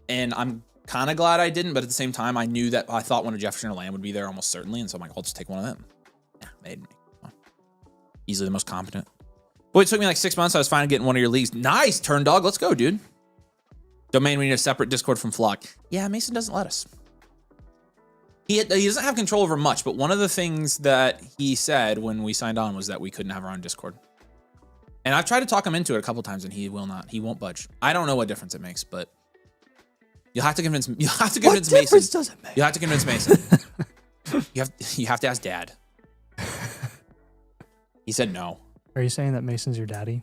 and I'm kind of glad I didn't. But at the same time, I thought one of Jefferson or Lamb would be there almost certainly, and so I'm like, I'll just take one of them. Yeah, made me. Easily the most competent. Boy, it took me like 6 months. I was finally getting one of your leagues. Nice, turn dog. Let's go, dude. Domain, we need a separate Discord from Flock. Yeah, Mason doesn't let us. He doesn't have control over much, but one of the things that he said when we signed on was that we couldn't have our own Discord. And I've tried to talk him into it a couple times, and he will not. He won't budge. I don't know what difference it makes, but you'll have to convince. You'll have to convince Mason. What difference does it make? You'll have to convince Mason. you have to ask Dad. He said no. Are you saying that Mason's your daddy?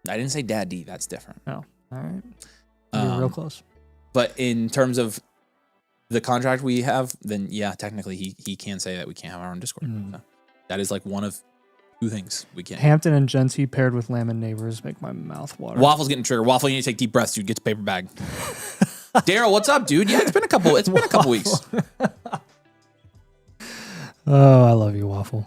I didn't say Daddy. That's different. No. All right. You're real close. But in terms of the contract we have, then yeah, technically he can say that we can't have our own Discord. So that is like one of 2 things we can't. Hampton and Genty paired with Lamb and Neighbors make my mouth water. Waffle's getting triggered. Waffle, you need to take deep breaths, dude. Get to paper bag. Daryl, what's up, dude? Yeah, it's been a couple weeks. Oh, I love you, Waffle.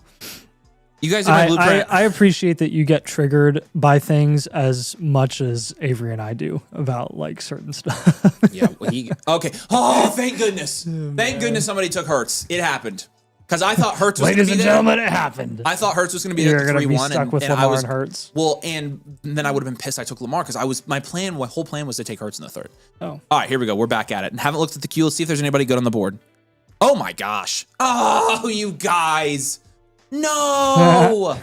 You guys have my blueprint. I appreciate that you get triggered by things as much as Avery and I do about like certain stuff. Yeah. Well, okay. Oh, thank goodness. Thank goodness somebody took Hurts. It happened. Because I thought Hurts was going to be there. Ladies and gentlemen, it happened. I thought Hurts was going to be there You're at the going to be 3-1. stuck with Lamar and Hurts. Well, and then I would have been pissed I took Lamar because my whole plan was to take Hurts in the 3rd. Oh. All right, here we go. We're back at it. And haven't looked at the queue. Let's see if there's anybody good on the board. Oh my gosh. Oh, you guys. No.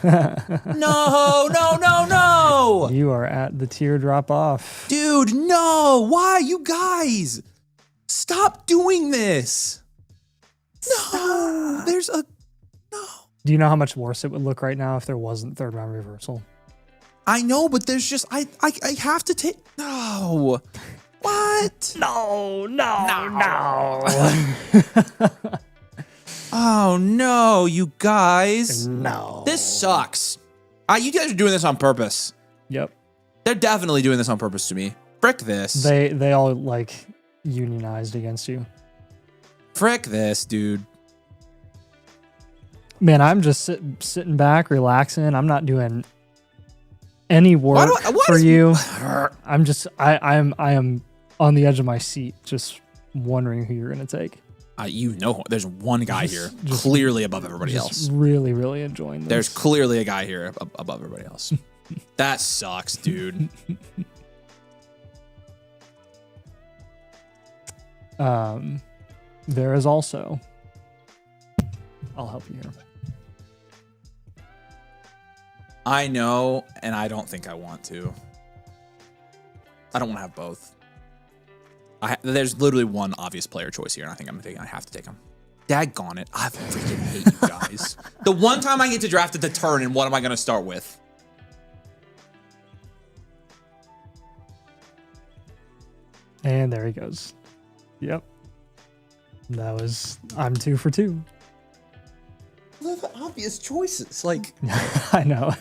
No. You are at the teardrop off. Dude, no. Why? You guys. Stop doing this. No. No. Do you know how much worse it would look right now if there wasn't 3rd round reversal? I know, but there's just, I have to take, no. What? No. Oh no, you guys. No. This sucks. You guys are doing this on purpose. Yep. They're definitely doing this on purpose to me. Frick this. They all like unionized against you. Frick this, dude. Man, I'm just sitting back, relaxing. I'm not doing any work for you. I'm just I am on the edge of my seat, just wondering who you're gonna take. There's one guy here clearly above everybody else. Really, really enjoying this. There's clearly a guy here above everybody else. That sucks, dude. There is also. I'll help you here. I know, and I don't think I want to. I don't want to have both. There's literally one obvious player choice here, and I think I have to take him. Daggone it. I freaking hate you guys. The one time I get to draft at the turn, and what am I going to start with? And there he goes. Yep. I'm 2 for 2. Those are the obvious choices. Like, I know.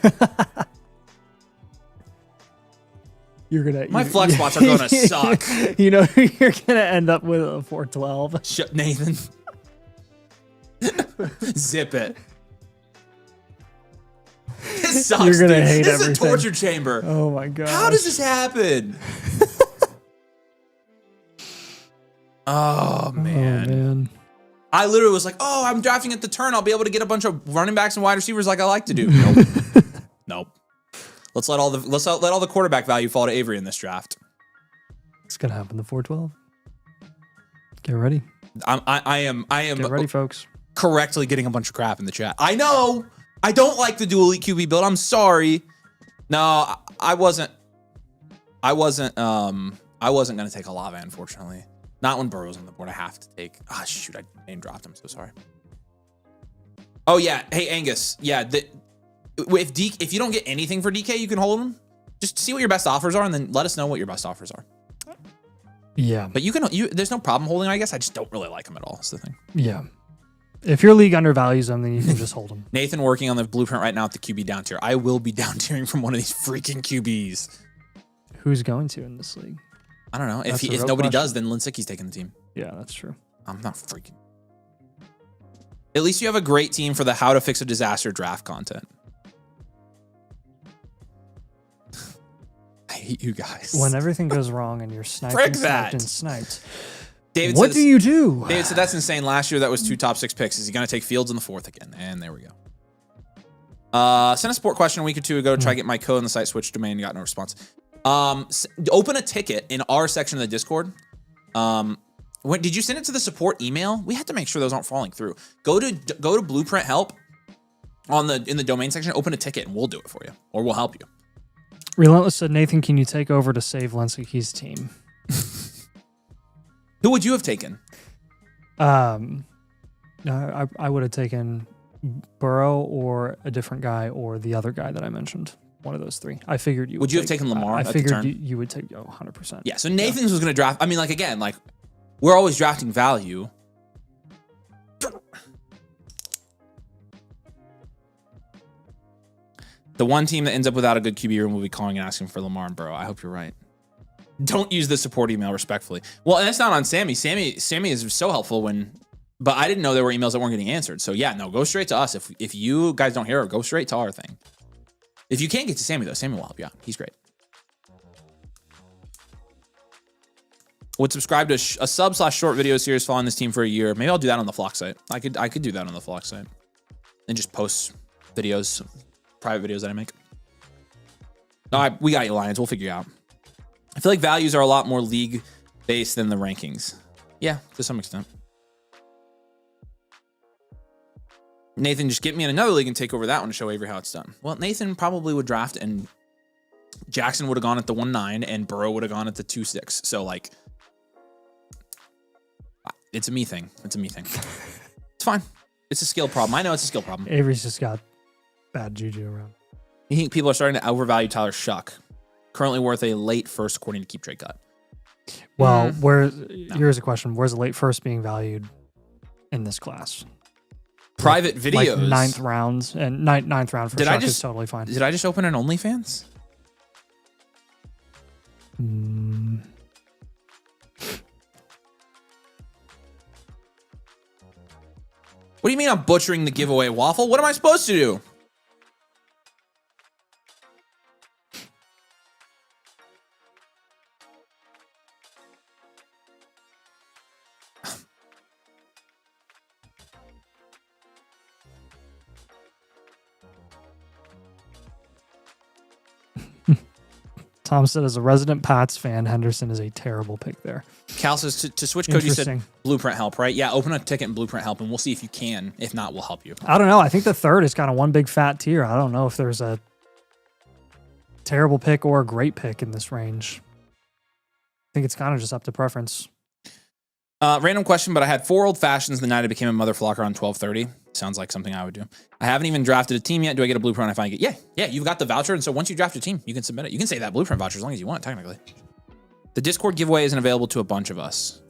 My flex spots are gonna suck. You know, you're gonna end up with a 412. Shut Nathan. Zip it. This sucks. You're gonna dude. hate This everything. is a torture chamber. Oh my god. How does this happen? Oh man. I literally was like, oh, I'm drafting at the turn. I'll be able to get a bunch of running backs and wide receivers like I like to do. Nope. Nope. Let's let all the quarterback value fall to Avery in this draft. It's gonna happen. The 412. Get ready. I am Get ready, folks. Correctly getting a bunch of crap in the chat. I know. I don't like the dual elite QB build. I'm sorry. No, I wasn't gonna take Olave, unfortunately. Not when Burrow's on the board. I have to take. Ah, shoot, I name dropped him. So sorry. Oh yeah. Hey Angus. Yeah. If you don't get anything for DK, you can hold him. Just see what your best offers are, and then let us know what your best offers are. Yeah. But there's no problem holding. I guess I just don't really like him at all. That's the thing. Yeah. If your league undervalues him, then you can just hold him. Nathan working on the blueprint right now at the QB down tier. I will be down tiering from one of these freaking QBs. Who's going to in this league? I don't know. That's If a real nobody question. does, then Linsicky's taking the team. Yeah, that's true. I'm not freaking. At least you have a great team for the how to fix a disaster draft content. I hate you guys. When everything goes wrong and you're sniped Frick and sniped that. and sniped. David What says, do you do? David said that's insane. Last year that was 2 top 6 picks. Is he going to take Fields in the 4th again? And there we go. Sent a support question a week or two ago to try to get my code on the site switch domain. Got no response. Open a ticket in our section of the Discord. Did you send it to the support email? We have to make sure those aren't falling through. Go to Blueprint Help in the domain section. Open a ticket and we'll do it for you, or we'll help you. Relentless said, Nathan, can you take over to save Linsicky's team? Who would you have taken? I would have taken Burrow or a different guy or the other guy that I mentioned. One of those 3. I figured you would. Would you have taken Lamar? I at the figured turn? you would take 100%. Yeah. So Nathan's was going to draft. I mean, like again, like we're always drafting value. The one team that ends up without a good QB room will be calling and asking for Lamar and Burrow. I hope you're right. Don't use the support email respectfully. Well, and that's not on Sammy. Sammy is so helpful but I didn't know there were emails that weren't getting answered. So yeah, no, go straight to us. If you guys don't hear it, go straight to our thing. If you can't get to Sammy though, Sammy will help you out. He's great. Would subscribe to a sub/short video series following this team for a year. Maybe I'll do that on the Flock site. I could do that on the Flock site. And just post videos, private videos that I make. All right, we got you, Lions. We'll figure you out. I feel like values are a lot more league-based than the rankings. Yeah, to some extent. Nathan, just get me in another league and take over that one to show Avery how it's done. Well, Nathan probably would draft, and Jackson would have gone at the 1-9, and Burrow would have gone at the 2-6. So, like, it's a me thing. It's a me thing. It's fine. It's a skill problem. I know it's a skill problem. Avery's just got bad juju around. You think people are starting to overvalue Tyler Shuck? Currently worth a late first, according to Keep Trade Cut. Well, here's a question. Where's the late first being valued in this class? Private videos. Like ninth rounds, and ninth round for Shuck is totally fine. Did I just open an OnlyFans? What do you mean I'm butchering the giveaway, Waffle? What am I supposed to do? Tom said, as a resident Pats fan, Henderson is a terrible pick there. Cal says to switch code, you said Blueprint Help, right? Yeah, open a ticket in Blueprint Help, and we'll see if you can. If not, we'll help you. I don't know. I think the third is kind of one big fat tier. I don't know if there's a terrible pick or a great pick in this range. I think it's kind of just up to preference. Random question, but I had 4 old fashions the night I became a mother flocker on 12:30. Sounds like something I would do. I haven't even drafted a team yet. Do I get a blueprint if I get? Yeah, you've got the voucher, and so once you draft a team, you can submit it. You can say that blueprint voucher as long as you want, technically. The Discord giveaway isn't available to a bunch of us.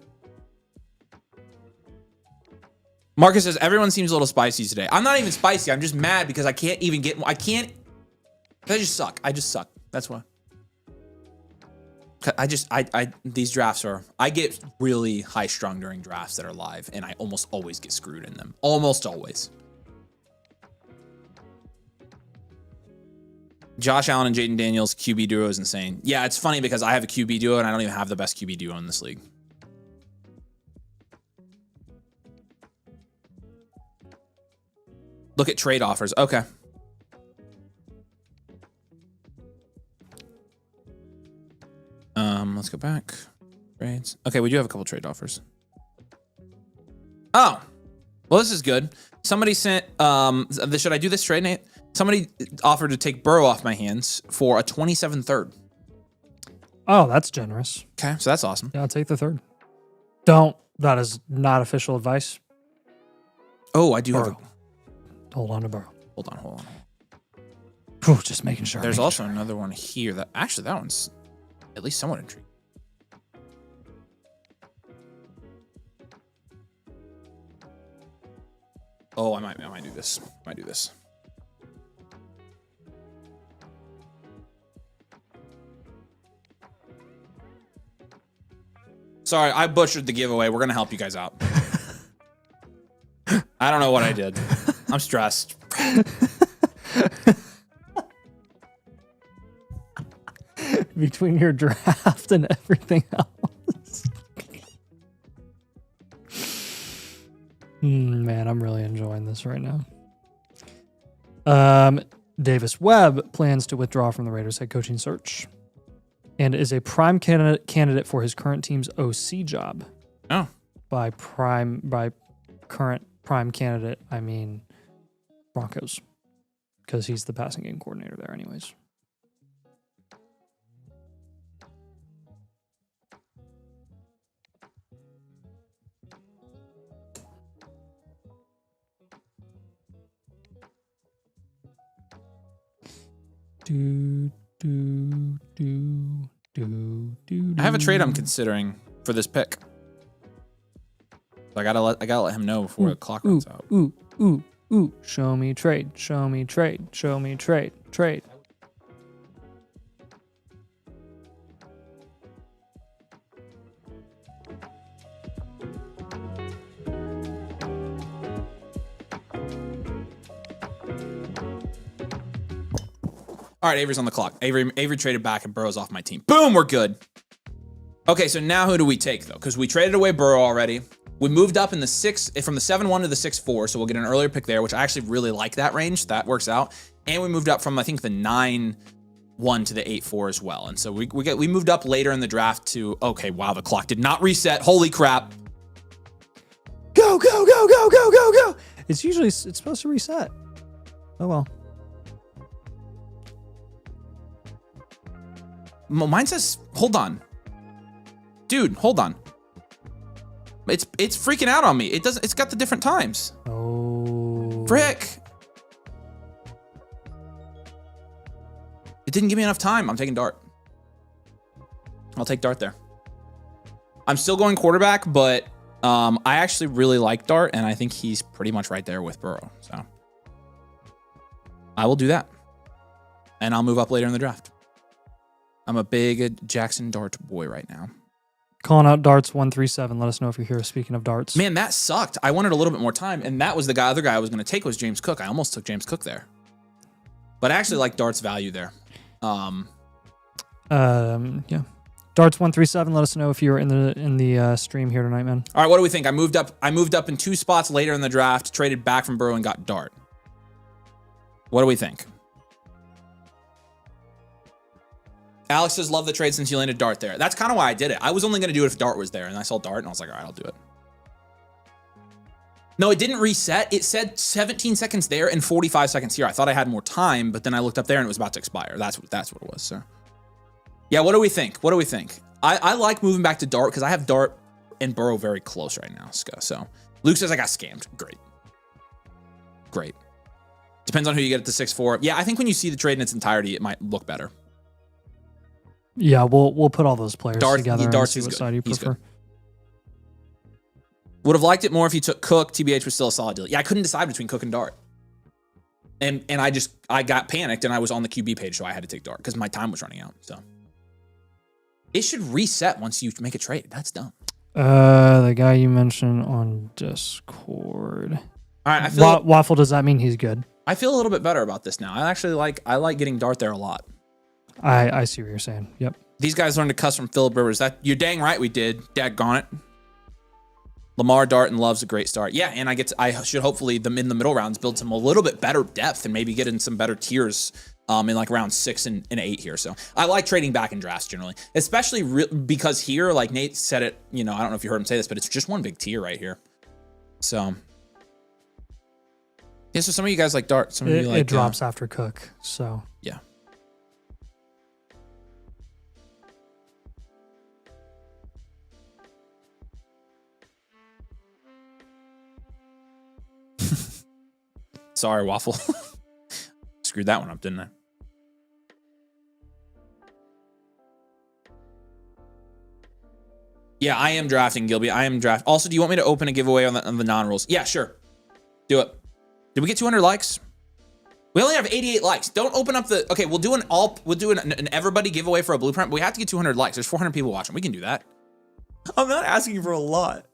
Marcus says, everyone seems a little spicy today. I'm not even spicy. I'm just mad because I can't even get... I just suck. That's why. These drafts I get really high strung during drafts that are live, and I almost always get screwed in them. Almost always. Josh Allen and Jaden Daniels QB duo is insane. Yeah, it's funny because I have a QB duo and I don't even have the best QB duo in this league. Look at trade offers. Okay. Let's go back. Trades. Okay, we do have a couple trade offers. Oh, well, this is good. Somebody sent. Should I do this trade, Nate? Somebody offered to take Burrow off my hands for a 27 third. Oh, that's generous. Okay, so that's awesome. Yeah, I'll take the third. Don't. That is not official advice. Oh, I do Burrow. have a. Hold on to Burrow. Hold on. Whew, just making sure. There's also another one here that actually that one's at least somewhat intriguing. Oh, I might do this. Sorry, I butchered the giveaway. We're gonna help you guys out. I don't know what I did. I'm stressed. Between your draft and everything else. Man, I'm really enjoying this right now. Davis Webb plans to withdraw from the Raiders head coaching search and is a prime candidate for his current team's OC job. Oh. By current prime candidate, I mean Broncos, because he's the passing game coordinator there anyways. I have a trade I'm considering for this pick. So I gotta let him know before the clock runs out. Show me trade. All right, Avery's on the clock. Avery traded back and Burrow's off my team. Boom, we're good. Okay, so now who do we take though? Because we traded away Burrow already. We moved up in the from the 7-1 to the 6-4, so we'll get an earlier pick there, which I actually really like that range. That works out. And we moved up from I think the 9-1 to the 8-4 as well. And so we moved up later in the draft to okay. Wow, the clock did not reset. Holy crap! Go! It's supposed to reset. Oh well. Mine says, hold on. Dude, hold on. It's freaking out on me. It's got the different times. Oh. Frick. It didn't give me enough time. I'm taking Dart. I'll take Dart there. I'm still going quarterback, but I actually really like Dart, and I think he's pretty much right there with Burrow. So I will do that. And I'll move up later in the draft. I'm a big Jackson Dart boy right now. Calling out darts 137. Let us know if you're here. Speaking of darts, man, that sucked. I wanted a little bit more time, and that was the other guy I was going to take was James Cook. I almost took James Cook there, but I actually like Dart's value there. Yeah, darts 137. Let us know if you're in the stream here tonight, man. All right, what do we think? I moved up in 2 spots later in the draft, traded back from Burrow and got Dart. What do we think? Alex says, love the trade since you landed Dart there. That's kind of why I did it. I was only going to do it if Dart was there, and I saw Dart, and I was like, all right, I'll do it. No, it didn't reset. It said 17 seconds there and 45 seconds here. I thought I had more time, but then I looked up there, and it was about to expire. That's what it was, so. Yeah, what do we think? I like moving back to Dart because I have Dart and Burrow very close right now. So Luke says I got scammed. Great. Depends on who you get at the 6-4. Yeah, I think when you see the trade in its entirety, it might look better. Yeah, we'll put all those players together and Dart's see what side you prefer. Would have liked it more if you took Cook. TBH was still a solid deal. Yeah, I couldn't decide between Cook and Dart. And I got panicked and I was on the QB page, so I had to take Dart because my time was running out. So It should reset once you make a trade. That's dumb. The guy you mentioned on Discord. All right, I feel Waffle, does that mean he's good? I feel a little bit better about this now. I like getting Dart there a lot. I see what you're saying. Yep. These guys learned to cuss from Phillip Rivers. You're dang right we did. Daggone it. Lamar, Dart, and Love's a great start. Yeah, and I should hopefully them in the middle rounds build some a little bit better depth and maybe get in some better tiers in like round 6 and 8 here. So I like trading back in drafts generally, especially because here, like Nate said it, I don't know if you heard him say this, but it's just one big tier right here. So yeah, so some of you guys like Dart. Some of you like it drops after Cook. So yeah. Sorry, Waffle. Screwed that one up, didn't I? Yeah, I am drafting, Gilby. I am draft. Also, do you want me to open a giveaway on the non-rules? Yeah, sure. Do it. Did we get 200 likes? We only have 88 likes. Don't open up the... Okay, we'll do an everybody giveaway for a blueprint, but we have to get 200 likes. There's 400 people watching. We can do that. I'm not asking you for a lot.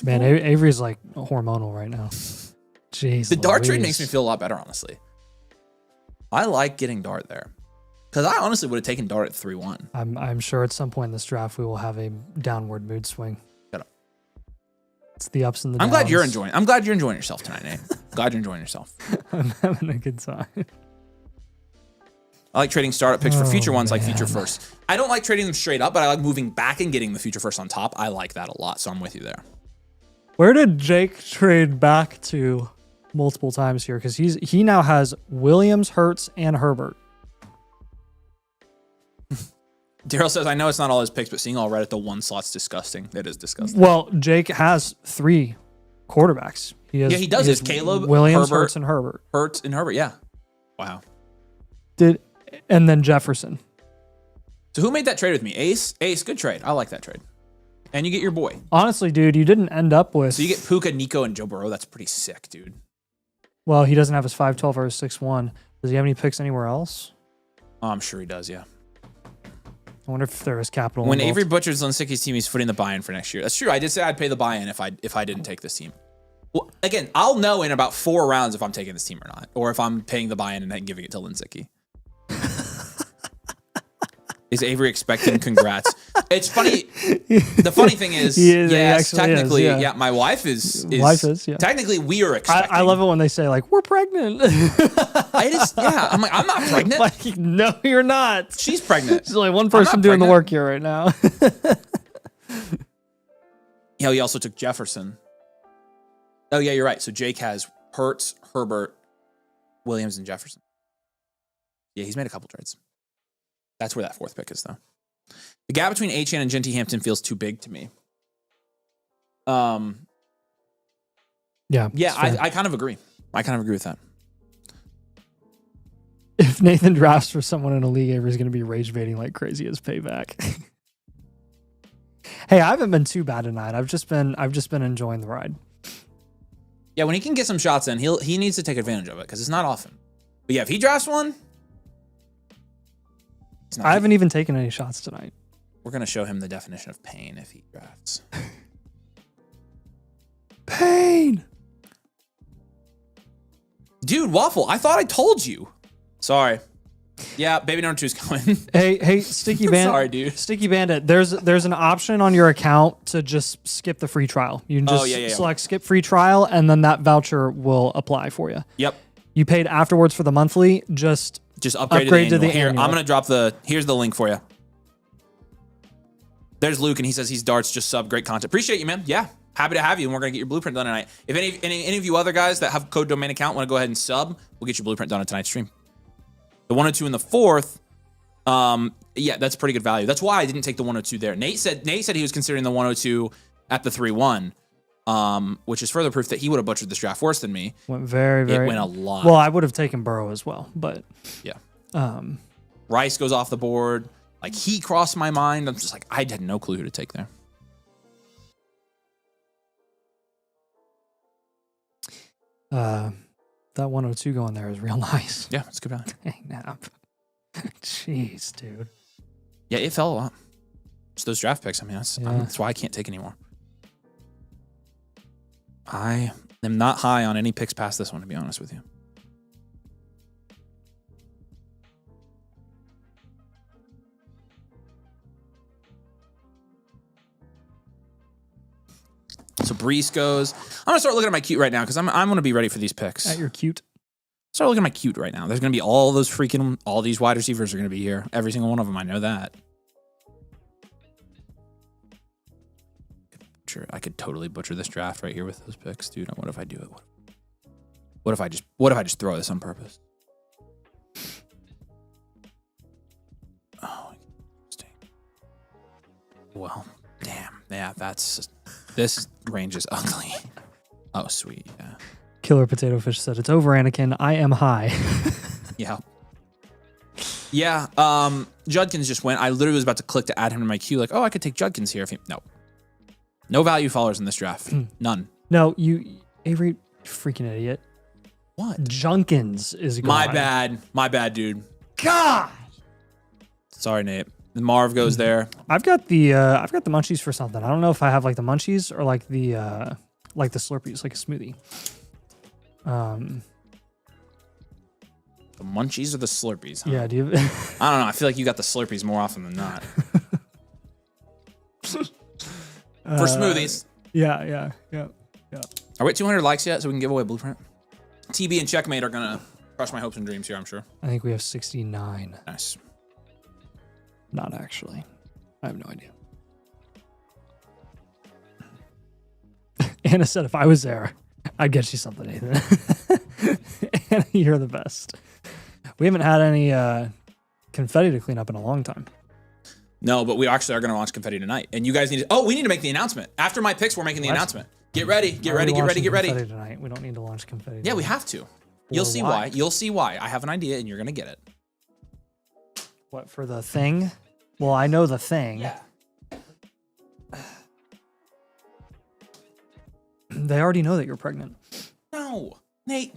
Man, Avery's like hormonal right now. Jeez. The Dart trade makes me feel a lot better, honestly. I like getting Dart there. Because I honestly would have taken Dart at 3-1. I'm sure at some point in this draft we will have a downward mood swing. Shut up. It's the ups and the downs. I'm glad you're enjoying yourself tonight, Nate. Glad you're enjoying yourself. I'm having a good time. I like trading startup picks for future ones, like future first. I don't like trading them straight up, but I like moving back and getting the future first on top. I like that a lot, so I'm with you there. Where did Jake trade back to multiple times here? Because he now has Williams, Hurts, and Herbert. Daryl says, I know it's not all his picks, but seeing all red at the one slot's disgusting. That is disgusting. Well, Jake has 3 quarterbacks. He does. It's Caleb, Williams, Herbert, Hurts, and Herbert. Hurts and Herbert, yeah. Wow. And then Jefferson. So who made that trade with me? Ace? Ace, good trade. I like that trade. And you get your boy. Honestly, dude, you didn't end up with... So you get Puka, Nico, and Joe Burrow. That's pretty sick, dude. Well, he doesn't have his 5'12 or his 6'1. Does he have any picks anywhere else? Oh, I'm sure he does, yeah. I wonder if there is capital When involved. Avery Butcher's on Sicky's team, he's footing the buy-in for next year. That's true. I did say I'd pay the buy-in if I didn't take this team. Well, again, I'll know in about 4 rounds if I'm taking this team or not, or if I'm paying the buy-in and then giving it to Linsicki. Is Avery expecting congrats? It's funny. The funny thing is, yes, technically, yeah, my wife is yeah. Technically, we are expecting. I love it when they say, like, we're pregnant. I'm like, I'm not pregnant. Like, no, you're not. She's pregnant. There's only one person doing the work here right now. Yeah, he also took Jefferson. Oh, yeah, you're right. So Jake has Hurts, Herbert, Williams, and Jefferson. Yeah, he's made a couple trades. That's where that 4th pick is, though. The gap between Achane and Genty Hampton feels too big to me. Yeah, I kind of agree. I kind of agree with that. If Nathan drafts for someone in a league, Avery's going to be rage baiting like crazy as payback. Hey, I haven't been too bad tonight. I've just been enjoying the ride. Yeah, when he can get some shots in, he needs to take advantage of it because it's not often. But yeah, if he drafts one, I haven't even taken any shots tonight. We're going to show him the definition of pain if he drafts. Pain! Dude, Waffle, I thought I told you. Sorry. Yeah, baby number 2's coming. Hey, Sticky Bandit. Sorry, dude. Sticky Bandit, there's an option on your account to just skip the free trial. You can just select skip free trial, and then that voucher will apply for you. Yep. You paid afterwards for the monthly, just upgrade to the annual. I'm going to drop here's the link for you. There's Luke, and he says he's Darts, just sub, great content. Appreciate you, man. Yeah, happy to have you, and we're going to get your blueprint done tonight. If any of you other guys that have code domain account want to go ahead and sub, we'll get your blueprint done on tonight's stream. The 102 in the 4th, yeah, that's pretty good value. That's why I didn't take the 102 there. Nate said he was considering the 102 at the 3-1, which is further proof that he would have butchered this draft worse than me. Went very. It went a lot. Well, I would have taken Burrow as well, but yeah. Rice goes off the board. Like, he crossed my mind. I'm just like, I had no clue who to take there. That 102 going there is real nice. Yeah, it's good value. Dang, nap. Jeez, dude. Yeah, it fell a lot. It's those draft picks. I mean, that's why I can't take anymore. I am not high on any picks past this one, to be honest with you. So Brees goes. I'm gonna start looking at my cute right now because I'm gonna be ready for these picks. At your cute. Start looking at my cute right now. There's gonna be all these wide receivers are gonna be here. Every single one of them. I know that. Sure, I could totally butcher this draft right here with those picks, dude. What if I do it? What if I just throw this on purpose? Oh, well, damn. Yeah, this range is ugly. Oh, sweet. Yeah. Killer Potato Fish said, "It's over, Anakin. I am high." Yeah. Yeah. Judkins just went. I literally was about to click to add him to my queue. Like, oh, I could take Judkins here. No value followers in this draft. None. No, Avery, freaking idiot. What? Junkins is gone. My bad, dude. God. Sorry, Nate. Marv goes there. I've got the munchies for something. I don't know if I have like the munchies or like the Slurpees, like a smoothie. The munchies or the Slurpees? Huh? Yeah, do you? I don't know. I feel like you got the Slurpees more often than not. For smoothies. Yeah. Are we at 200 likes yet so we can give away a blueprint? TB and Checkmate are going to crush my hopes and dreams here, I'm sure. I think we have 69. Nice. Not actually. I have no idea. Anna said if I was there, I'd get you something, Nathan. Anna, you're the best. We haven't had any confetti to clean up in a long time. No, but we actually are going to launch confetti tonight. And you guys need to... Oh, we need to make the announcement. After my picks, we're making the announcement. Get ready. Get ready tonight. We don't need to launch confetti tonight. Yeah, we have to. You'll see why. You'll see why. I have an idea and you're going to get it. What, for the thing? Well, I know the thing. Yeah. They already know that you're pregnant. No. Nate.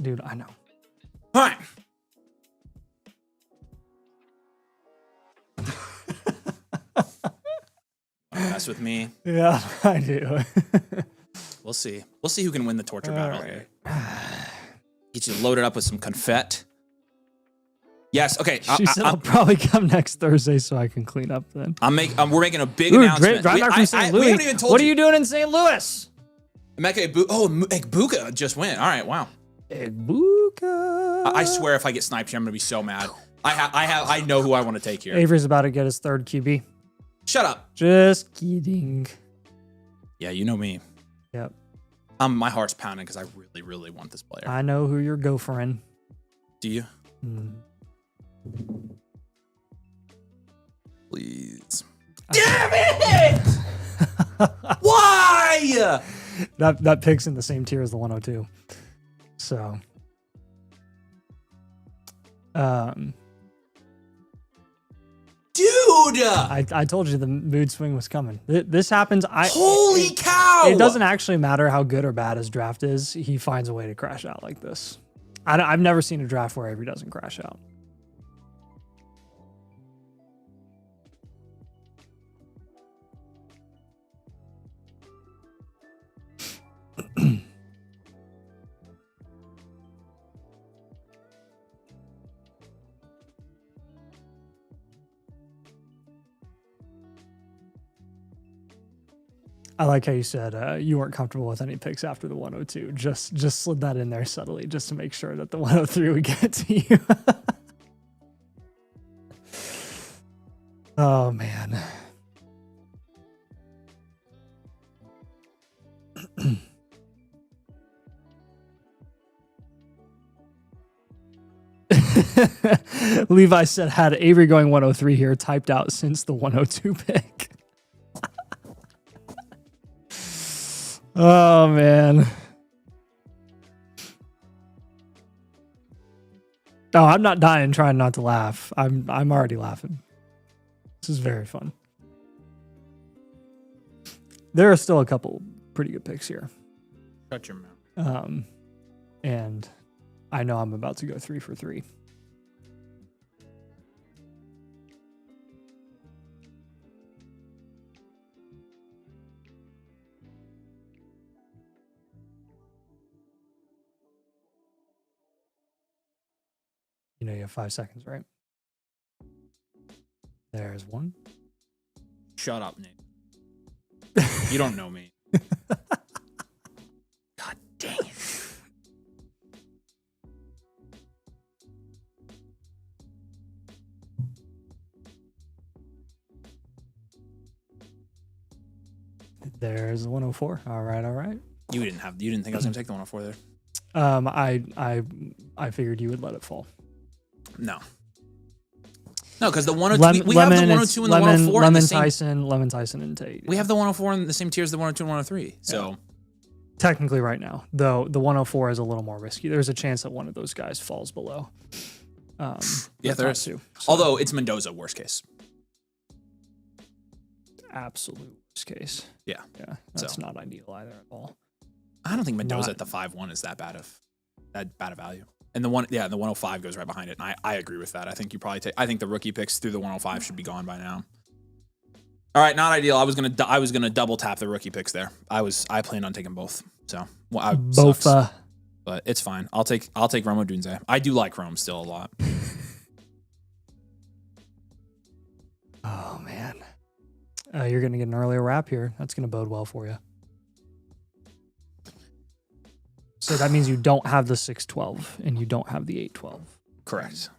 Dude, I know. All right. Mess with me. Yeah, I do. We'll see. We'll see who can win the torture battle here. Get you loaded up with some confetti. Yes. Okay. She said I'll probably come next Thursday so I can clean up then. We're making a big announcement. Drive back from St. Louis. We haven't even told what are you doing in St. Louis? Egbuka just went. All right. Wow. Egbuka. I swear, if I get sniped here, I'm gonna be so mad. I know who I want to take here. Avery's about to get his third QB. Shut up. Just kidding. Yeah, you know me. Yep. My heart's pounding because I really, really want this player. I know who you're gophering. Do you? Please. Damn it! Why? That pick's in the same tier as the 102. So. Dude! I told you the mood swing was coming. This happens. Holy cow! It doesn't actually matter how good or bad his draft is. He finds a way to crash out like this. I've never seen a draft where Avery doesn't crash out. I like how you said you weren't comfortable with any picks after the 102. Just slid that in there subtly just to make sure that the 103 would get to you. Oh, man. Levi said, had Avery going 103 here, typed out since the 102 pick. Oh, man. No, I'm not dying trying not to laugh. I'm already laughing. This is very fun. There are still a couple pretty good picks here. Shut your mouth. And I know I'm about to go 3 for 3. You know you have 5 seconds, right? There's one. Shut up, Nate. You don't know me. God dang it. There's the 104. All right. You didn't think I was gonna take the 104 there. I figured you would let it fall. No, because the 102 we have the 102 and the 104 in the same. Lemon Tyson and Tate. We have the 104 in the same tier as the 102 and 103. So technically, right now, though, the 104 is a little more risky. There's a chance that one of those guys falls below. Yeah, there is. Too. So, although it's Mendoza, worst case. Absolute worst case. Yeah. That's not ideal either at all. I don't think Mendoza at the 5-1 is that bad of value. And the 105 goes right behind it. And I agree with that. I think I think the rookie picks through the 105 should be gone by now. All right, not ideal. I was gonna double tap the rookie picks there. I planned on taking both. So both. But it's fine. I'll take Rome Odunze. I do like Rome still a lot. Oh man, you're gonna get an earlier wrap here. That's gonna bode well for you. So that means you don't have the 612 and you don't have the 812. Correct.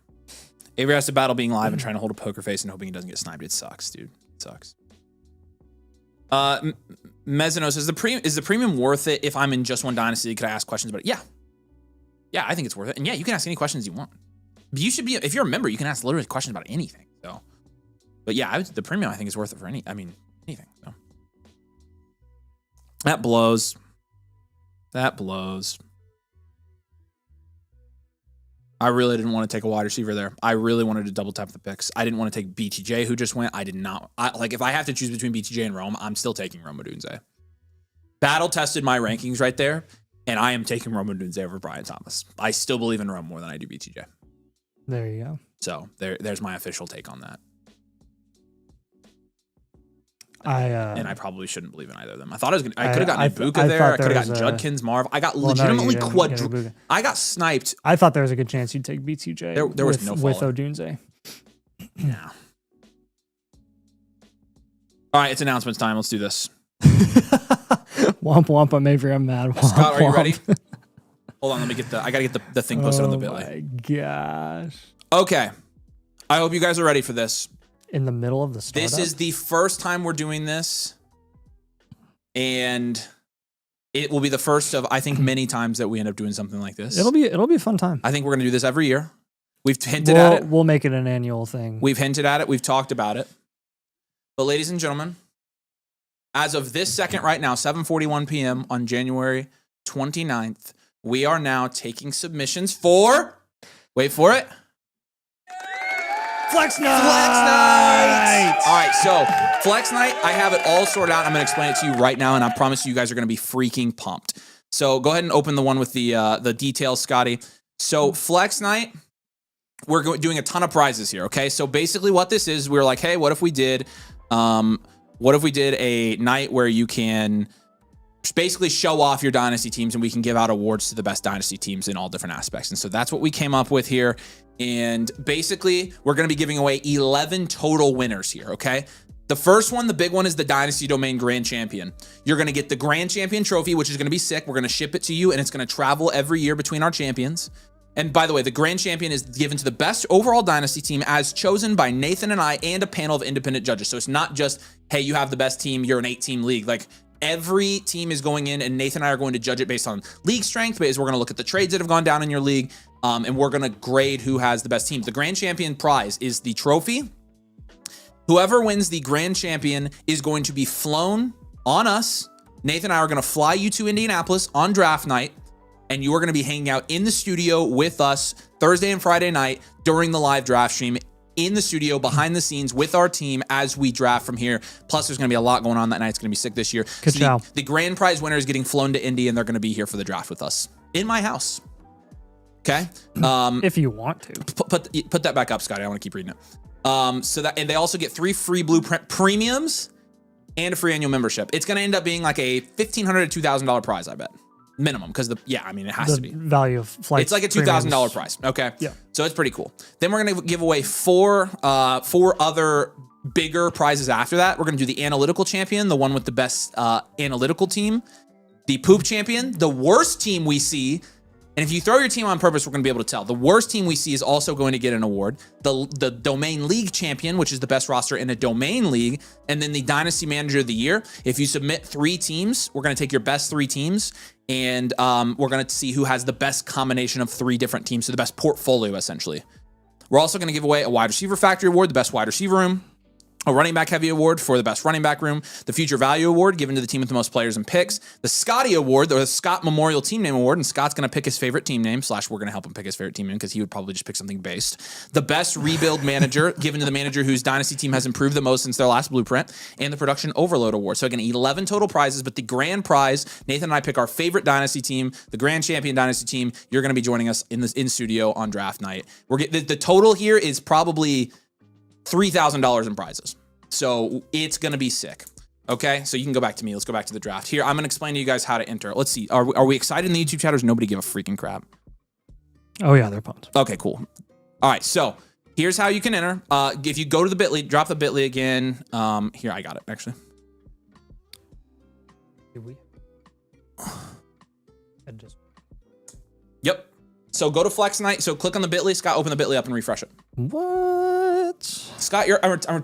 Avery has to battle being live and trying to hold a poker face and hoping he doesn't get sniped. It sucks, dude. It sucks. Mezzano says, is the premium worth it if I'm in just one dynasty? Could I ask questions about it? Yeah. Yeah, I think it's worth it. And yeah, you can ask any questions you want. You should be, if you're a member, you can ask literally questions about anything. So, but yeah, the premium I think is worth it for anything. So. That blows. I really didn't want to take a wide receiver there. I really wanted to double tap the picks. I didn't want to take BTJ, who just went. I did not. If I have to choose between BTJ and Rome, I'm still taking Rome Odunze. Battle tested my rankings right there, and I am taking Rome Odunze over Brian Thomas. I still believe in Rome more than I do BTJ. There you go. So there's my official take on that. And I probably shouldn't believe in either of them. I thought I could have gotten Ibuka there. I could have gotten Judkins, Marv. I got legitimately I got sniped. I thought there was a good chance you'd take BTJ. There was no with Odunze. Yeah. All right, it's announcements time. Let's do this. Womp womp. I'm Avery. I'm mad. Womp, Scott, are you womp. ready? Hold on. I gotta get the thing posted on the Bitly. Oh my gosh. Okay. I hope you guys are ready for this. In the middle of the startup? This is the first time we're doing this, and it will be the first of, I think, many times that we end up doing something like this. It'll be a fun time. I think we're gonna do this every year. We've hinted at it. We'll make it an annual thing. We've hinted at it. We've talked about it. But ladies and gentlemen, as of this second right now, 7:41 p.m. on January 29th, we are now taking submissions for, wait for it, Flex Night! All right, so Flex Night, I have it all sorted out. I'm going to explain it to you right now, and I promise you guys are going to be freaking pumped. So go ahead and open the one with the details, Scotty. So Flex Night, we're doing a ton of prizes here, okay? So basically what this is, we're like, hey, what if we did a night where you can basically show off your dynasty teams and we can give out awards to the best dynasty teams in all different aspects. And so that's what we came up with here. And basically we're going to be giving away 11 total winners here. Okay. The first one, the big one, is the Dynasty Domain Grand Champion. You're going to get the Grand Champion trophy, which is going to be sick. We're going to ship it to you and it's going to travel every year between our champions. And by the way, the Grand Champion is given to the best overall dynasty team as chosen by Nathan and I and a panel of independent judges. So it's not just, hey, you have the best team, you're an 8-team league. Like, every team is going in and Nathan and I are going to judge it based on league strength, because we're going to look at the trades that have gone down in your league, and we're going to grade who has the best teams. The Grand Champion prize is the trophy. Whoever wins the Grand Champion is going to be flown on us. Nathan and I are going to fly you to Indianapolis on draft night, and you are going to be hanging out in the studio with us Thursday and Friday night during the live draft stream, in the studio behind the scenes with our team as we draft from here. Plus, there's going to be a lot going on that night. It's going to be sick this year. So the grand prize winner is getting flown to Indy, and they're going to be here for the draft with us in my house. Okay. If you want to put that back up, Scotty. I want to keep reading it. So that, and they also get 3 free Blueprint premiums and a free annual membership. It's going to end up being like a $1,500 to $2,000 prize, I bet. minimum, because it has The to be. value of flights. It's like a $2,000 prize. Okay. Yeah. So it's pretty cool. Then we're going to give away four other bigger prizes after that. We're going to do the analytical champion, the one with the best analytical team, the poop champion, the worst team we see. And if you throw your team on purpose, we're going to be able to tell. The worst team we see is also going to get an award. The domain league champion, which is the best roster in a domain league, and then the dynasty manager of the year. If you submit 3 teams, we're going to take your best 3 teams, and we're going to see who has the best combination of 3 different teams, so the best portfolio, essentially. We're also going to give away a wide receiver factory award, the best wide receiver room, a running back heavy award for the best running back room, the future value award given to the team with the most players and picks, the Scotty award, the Scott Memorial Team Name Award, and Scott's going to pick his favorite team name, / we're going to help him pick his favorite team name because he would probably just pick something based. The best rebuild manager given to the manager whose dynasty team has improved the most since their last blueprint, and the production overload award. So again, 11 total prizes, but the grand prize, Nathan and I pick our favorite dynasty team, the grand champion dynasty team. You're going to be joining us in studio on draft night. The total here is probably $3,000 in prizes. So it's going to be sick. Okay, so you can go back to me. Let's go back to the draft. Here, I'm going to explain to you guys how to enter. Let's see. Are we excited in the YouTube chat, or does nobody give a freaking crap? Oh, yeah, they're pumped. Okay, cool. All right, so here's how you can enter. If you go to the bit.ly, drop the bit.ly again. Here, I got it, actually. Did we? Yep. So go to Flex Night. So click on the bit.ly. Scott, open the bit.ly up and refresh it. What? Scott,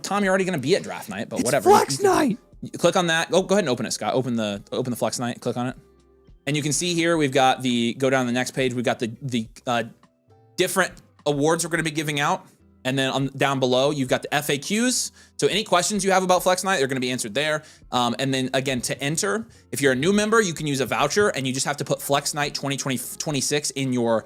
Tom, you're already going to be at draft night, but whatever. Flex Night. Click on that. Oh, go ahead and open it, Scott. Open the Flex Night. Click on it. And you can see here, we've got go down the next page. We've got the different awards we're going to be giving out. And then down below, you've got the FAQs. So any questions you have about Flex Night, they're going to be answered there. And then again, to enter, if you're a new member, you can use a voucher, and you just have to put Flex Night 2026 in your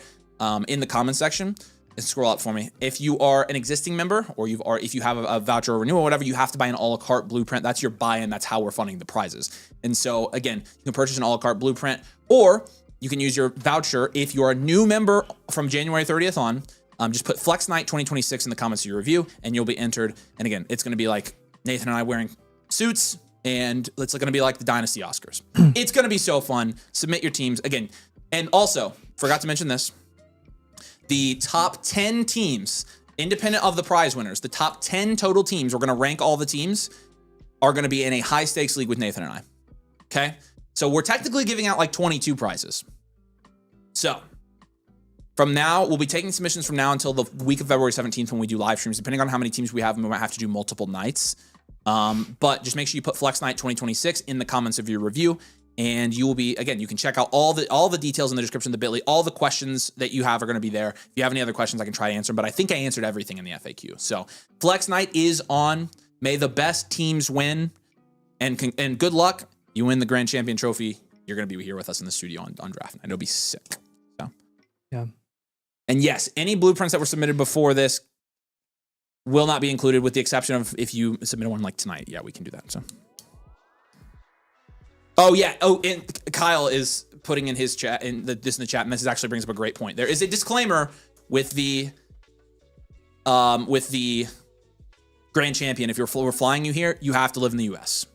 in the comment section. And scroll up for me. If you are an existing member, or if you have a voucher or renewal or whatever, you have to buy an a la carte blueprint. That's your buy-in. That's how we're funding the prizes. And so again, you can purchase an a la carte blueprint, or you can use your voucher if you're a new member from January 30th on. Just put Flex Night 2026 in the comments of your review, and you'll be entered. And again, it's going to be like Nathan and I wearing suits, and it's going to be like the Dynasty Oscars. It's going to be so fun. Submit your teams again. And also, forgot to mention this. The top 10 teams, independent of the prize winners, the top 10 total teams, we're going to rank all the teams, are going to be in a high stakes league with Nathan and I. Okay? So we're technically giving out like 22 prizes. So from now, we'll be taking submissions from now until the week of February 17th when we do live streams. Depending on how many teams we have, we might have to do multiple nights. But just make sure you put Flex Night 2026 in the comments of your review. And you will be, again, you can check out all the details in the description of the bit.ly. All the questions that you have are going to be there. If you have any other questions, I can try to answer them, but I think I answered everything in the FAQ. So Flex Night is on. May the best teams win. And good luck. You win the Grand Champion Trophy. You're going to be here with us in the studio on draft night. It'll be sick. So yeah. And yes, any blueprints that were submitted before this will not be included, with the exception of if you submit one like tonight. Yeah, we can do that. So. Oh yeah. Oh, and Kyle is putting in his chat this in the chat, and this actually brings up a great point. There is a disclaimer with the Grand Champion. If we're flying you here, you have to live in the U.S.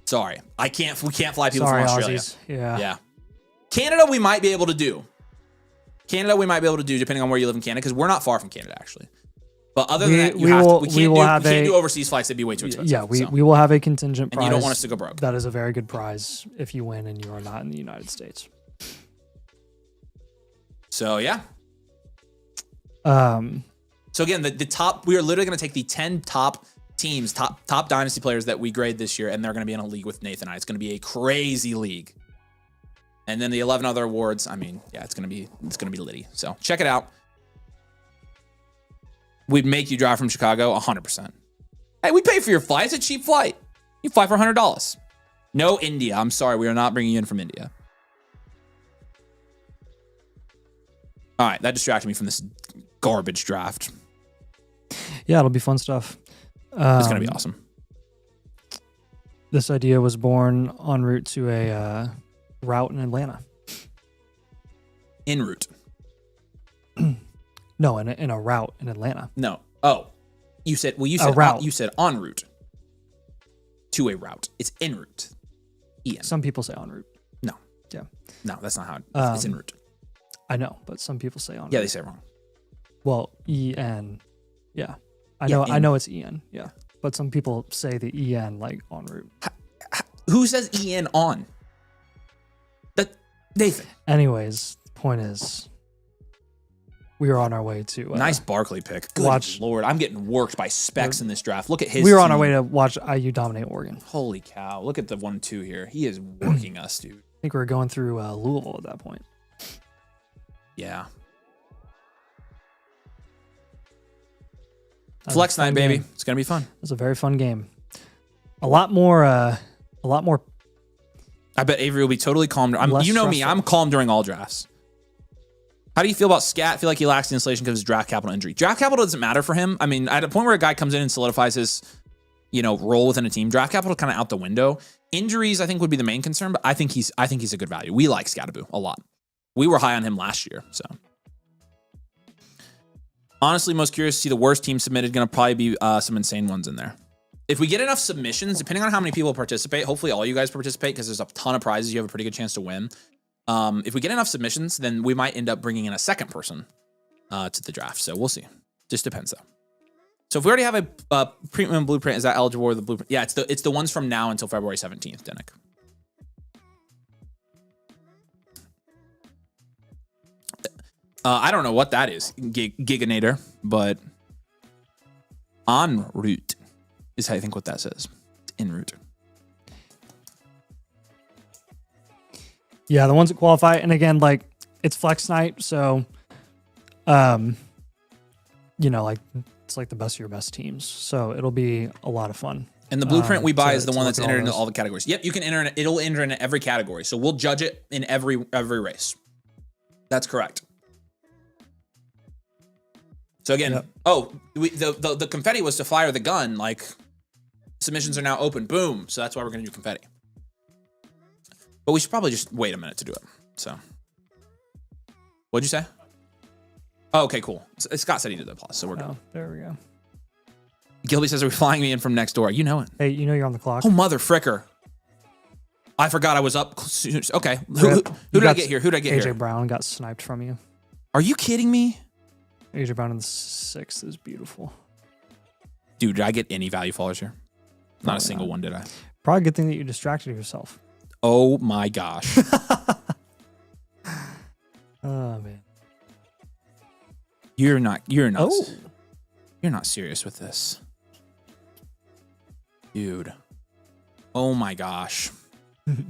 Sorry, we can't fly people from Australia. Aussies. Yeah. Canada, we might be able to do. Depending on where you live in Canada, because we're not far from Canada actually. But other than that, we can't do overseas flights. That'd be way too expensive. Yeah, we will have a contingent prize. And you don't want us to go broke. That is a very good prize if you win and you are not in the United States. So yeah. So again, the top, we are literally going to take the 10 top teams, top dynasty players that we grade this year, and they're going to be in a league with Nathan and I. It's going to be a crazy league. And then the 11 other awards, I mean, yeah, it's going to be litty. So check it out. We'd make you drive from Chicago 100%. Hey, we pay for your flight. It's a cheap flight. You fly for $100. No India. I'm sorry. We are not bringing you in from India. All right. That distracted me from this garbage draft. Yeah, it'll be fun stuff. It's going to be awesome. This idea was born en route to a route in Atlanta. En route. No, in a route in Atlanta. No. Oh, you said route. You said en route to a route. It's en route. Ian. Some people say en route. No. Yeah. No, that's not how it's en route. I know, but some people say en route. Yeah, they say it wrong. Well, En. Yeah. I know it's En. Yeah. But some people say the En like en route. Who says En on? That Nathan. Anyways, the point is, we are on our way to nice Barkley pick. Good Lord, I'm getting worked by specs in this draft. Look at his. We were on our way to watch IU dominate Oregon. Holy cow! Look at the 1-2 here. He is working us, dude. I think we were going through Louisville at that point. Yeah. Flex night, baby. Game. It's gonna be fun. It was a very fun game. A lot more. I bet Avery will be totally calm. You know me. I'm calm during all drafts. How do you feel about Scat? I feel like he lacks the insulation because of his draft capital injury. Draft capital doesn't matter for him. I mean, at a point where a guy comes in and solidifies his, role within a team, draft capital kind of out the window. Injuries, I think, would be the main concern, but I think he's a good value. We like Scataboo a lot. We were high on him last year, so. Honestly, most curious to see the worst team submitted. Going to probably be some insane ones in there. If we get enough submissions, depending on how many people participate, hopefully all you guys participate because there's a ton of prizes. You have a pretty good chance to win. If we get enough submissions, then we might end up bringing in a second person to the draft. So we'll see. Just depends though. So if we already have a premium blueprint, is that eligible for the blueprint? Yeah, it's the ones from now until February 17th, Denick. I don't know what that is, Giganator, but en route is how I think what that says. En route. Yeah, the ones that qualify, and again, like it's flex night, so, it's like the best of your best teams. So it'll be a lot of fun. And the blueprint we buy is the one that's entered into all the categories. Yep, you can enter in it. It'll enter in every category. So we'll judge it in every race. That's correct. So again, the confetti was to fire the gun. Like submissions are now open. Boom. So that's why we're going to do confetti. But we should probably just wait a minute to do it. So what'd you say? Oh, okay, cool. Scott said he did the plus, so we're good. There we go. Gilby says, are we flying me in from next door? You know it. Hey, you know you're on the clock. Oh, mother fricker. I forgot I was up. Okay. Who did I get here? Who did I get here? AJ Brown got sniped from you. Are you kidding me? AJ Brown in the 6th is beautiful. Dude, did I get any value fallers here? Not a single one, did I? Probably a good thing that you distracted yourself. Oh my gosh. Oh man. You're not you're not serious with this. Dude. Oh my gosh. Dude,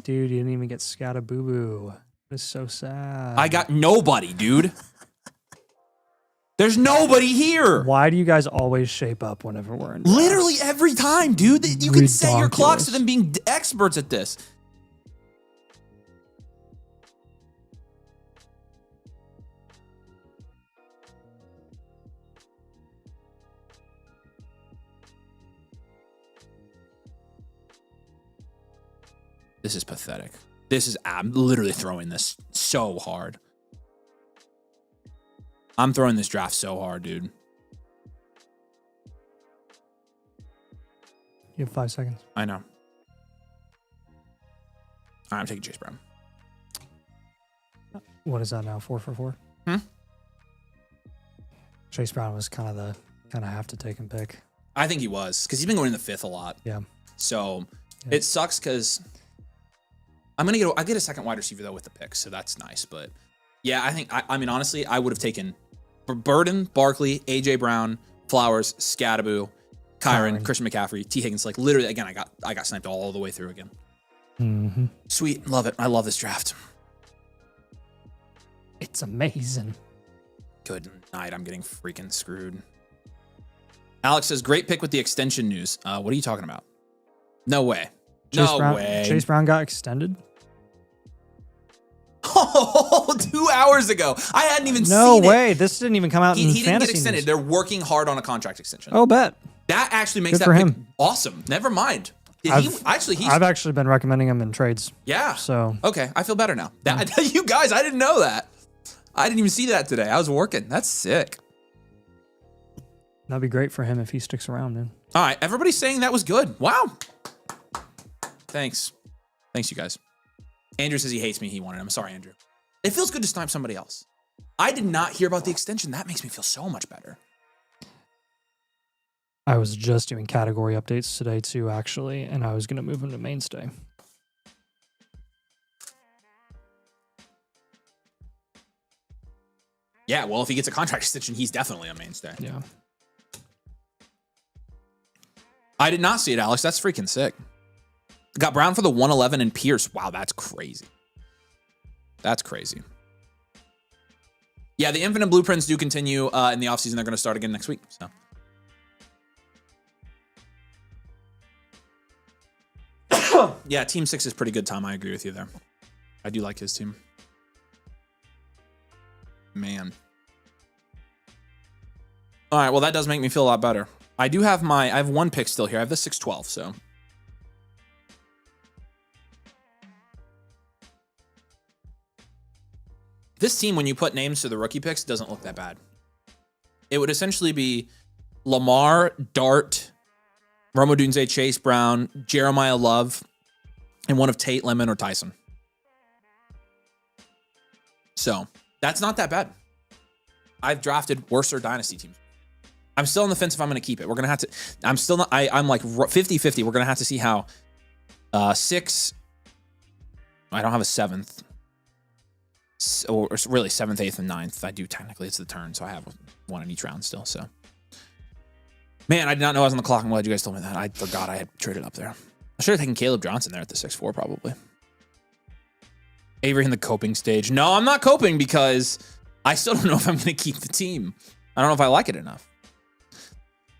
you didn't even get Scataboo. It's so sad. I got nobody, dude. There's nobody here. Why do you guys always shape up whenever we're in drafts? Literally every time, dude. You can set your clocks to them being experts at this. This is pathetic. I'm literally throwing this so hard. I'm throwing this draft so hard, dude. You have 5 seconds. I know. All right, I'm taking Chase Brown. What is that now? 4 for 4? Chase Brown was kind of have to take and pick. I think he was because he's been going in the 5th a lot. Yeah. So it sucks because I get a second wide receiver though with the pick, so that's nice. But yeah, I mean honestly, I would have taken Burden, Barkley, AJ Brown, Flowers, Scataboo, Kyron, Christian McCaffrey, T. Higgins. Like literally, again, I got sniped all the way through again. Mm-hmm. Sweet, love it. I love this draft. It's amazing. Good night. I'm getting freaking screwed. Alex says, great pick with the extension news. What are you talking about? No way. No way. Chase Brown got extended? Oh, 2 hours ago. I hadn't even seen it. No way. This didn't even come out in He didn't get fantasy extended. news. They're working hard on a contract extension. Oh, bet. That actually makes Good that for pick him. awesome. Never mind. I've actually been recommending him in trades. Yeah. So okay, I feel better now. You guys, I didn't know that. I didn't even see that today. I was working. That's sick. That'd be great for him if he sticks around, man. All right, everybody's saying that was good. Wow. Thanks. Thanks, you guys. Andrew says he hates me. He wanted him. I'm sorry, Andrew. It feels good to snipe somebody else. I did not hear about the extension. That makes me feel so much better. I was just doing category updates today too, actually, and I was going to move him to mainstay. Yeah, well, if he gets a contract extension, he's definitely a mainstay. Yeah. I did not see it, Alex. That's freaking sick. Got Brown for the 111 and Pierce. Wow, that's crazy. That's crazy. Yeah, the Infinite Blueprints do continue in the offseason. They're going to start again next week. So. Yeah, Team 6 is pretty good, Tom. I agree with you there. I do like his team. Man. All right, well, that does make me feel a lot better. I have one pick still here. I have the 612, so. This team, when you put names to the rookie picks, doesn't look that bad. It would essentially be Lamar, Dart, Rome Odunze, Chase Brown, Jeremiah Love, and one of Tate, Lemon, or Tyson. So that's not that bad. I've drafted worser dynasty teams. I'm still on the fence if I'm going to keep it. We're going to have to, I'm still not, I'm like 50-50. We're going to have to see how 6, I don't have a 7th, or really 7th, 8th, and 9th. I do technically, it's the turn, so I have one in each round still, so. Man, I did not know I was on the clock. I'm glad you guys told me that. I forgot I had traded up there. I should have taken Caleb Johnson there at the 6-4 probably. Avery in the coping stage. No, I'm not coping because I still don't know if I'm going to keep the team. I don't know if I like it enough.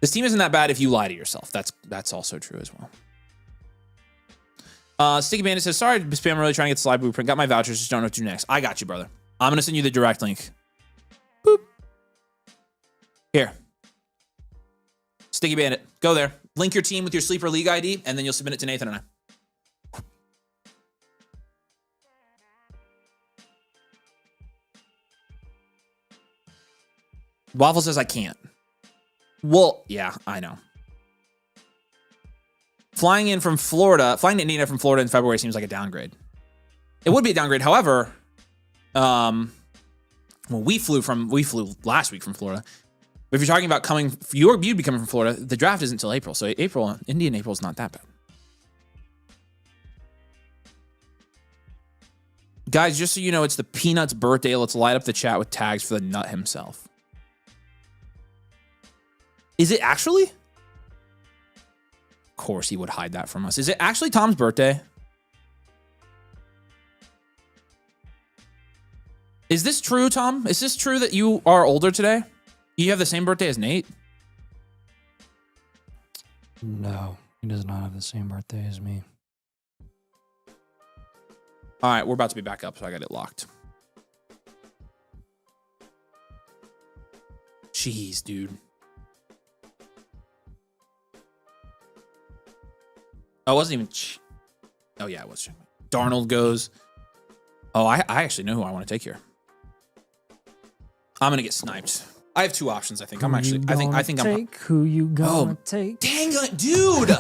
This team isn't that bad if you lie to yourself. That's also true as well. Sticky Bandit says, sorry, spam, I'm really trying to get the slide blueprint. Got my vouchers, just don't know what to do next. I got you, brother. I'm going to send you the direct link. Boop. Here. Sticky Bandit, go there. Link your team with your Sleeper League ID, and then you'll submit it to Nathan and I. Waffle says I can't. Well, yeah, I know. Flying to Indiana from Florida in February seems like a downgrade. It would be a downgrade. However, well, we flew last week from Florida. But if you're talking about you'd be coming from Florida, the draft isn't until April. So Indian April is not that bad. Guys, just so you know, it's the Peanut's birthday. Let's light up the chat with tags for the nut himself. Is it actually? Of course he would hide that from us. Is it actually Tom's birthday? Is this true, Tom? Is this true that you are older today? You have the same birthday as Nate? No, he does not have the same birthday as me. All right, we're about to be back up, so I got it locked. Jeez, dude. Oh, it wasn't even... Oh, yeah, it was. Darnold goes. Oh, I actually know who I want to take here. I'm going to get sniped. I have two options, I think. I think I'm... Who you gonna take? Dang it, dude!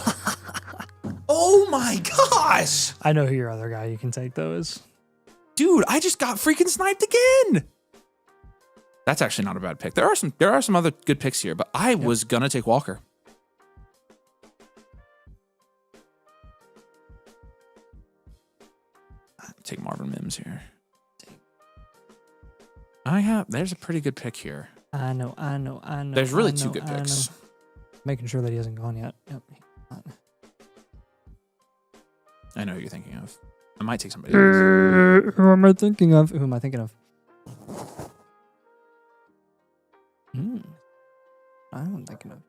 Oh, my gosh! I know who your other guy you can take, though, is. Dude, I just got freaking sniped again! That's actually not a bad pick. There are some other good picks here, but I was going to take Walker. Take Marvin Mims here. There's a pretty good pick here. I know. There's really two good picks. Making sure that he hasn't gone yet. Yep. I know who you're thinking of. I might take somebody else. Who am I thinking of? Who am I thinking of? I'm thinking of.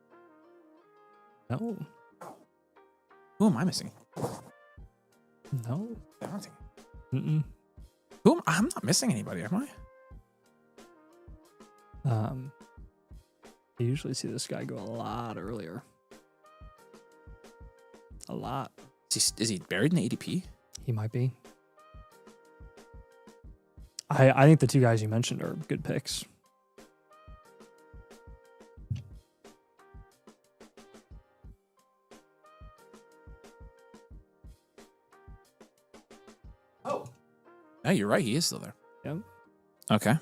No. Who am I missing? No. I don't think. Mm-mm. I'm not missing anybody, am I? You usually see this guy go a lot earlier. A lot. Is he buried in the ADP? He might be. I think the two guys you mentioned are good picks. Oh. Yeah, you're right. He is still there. Yep. Okay.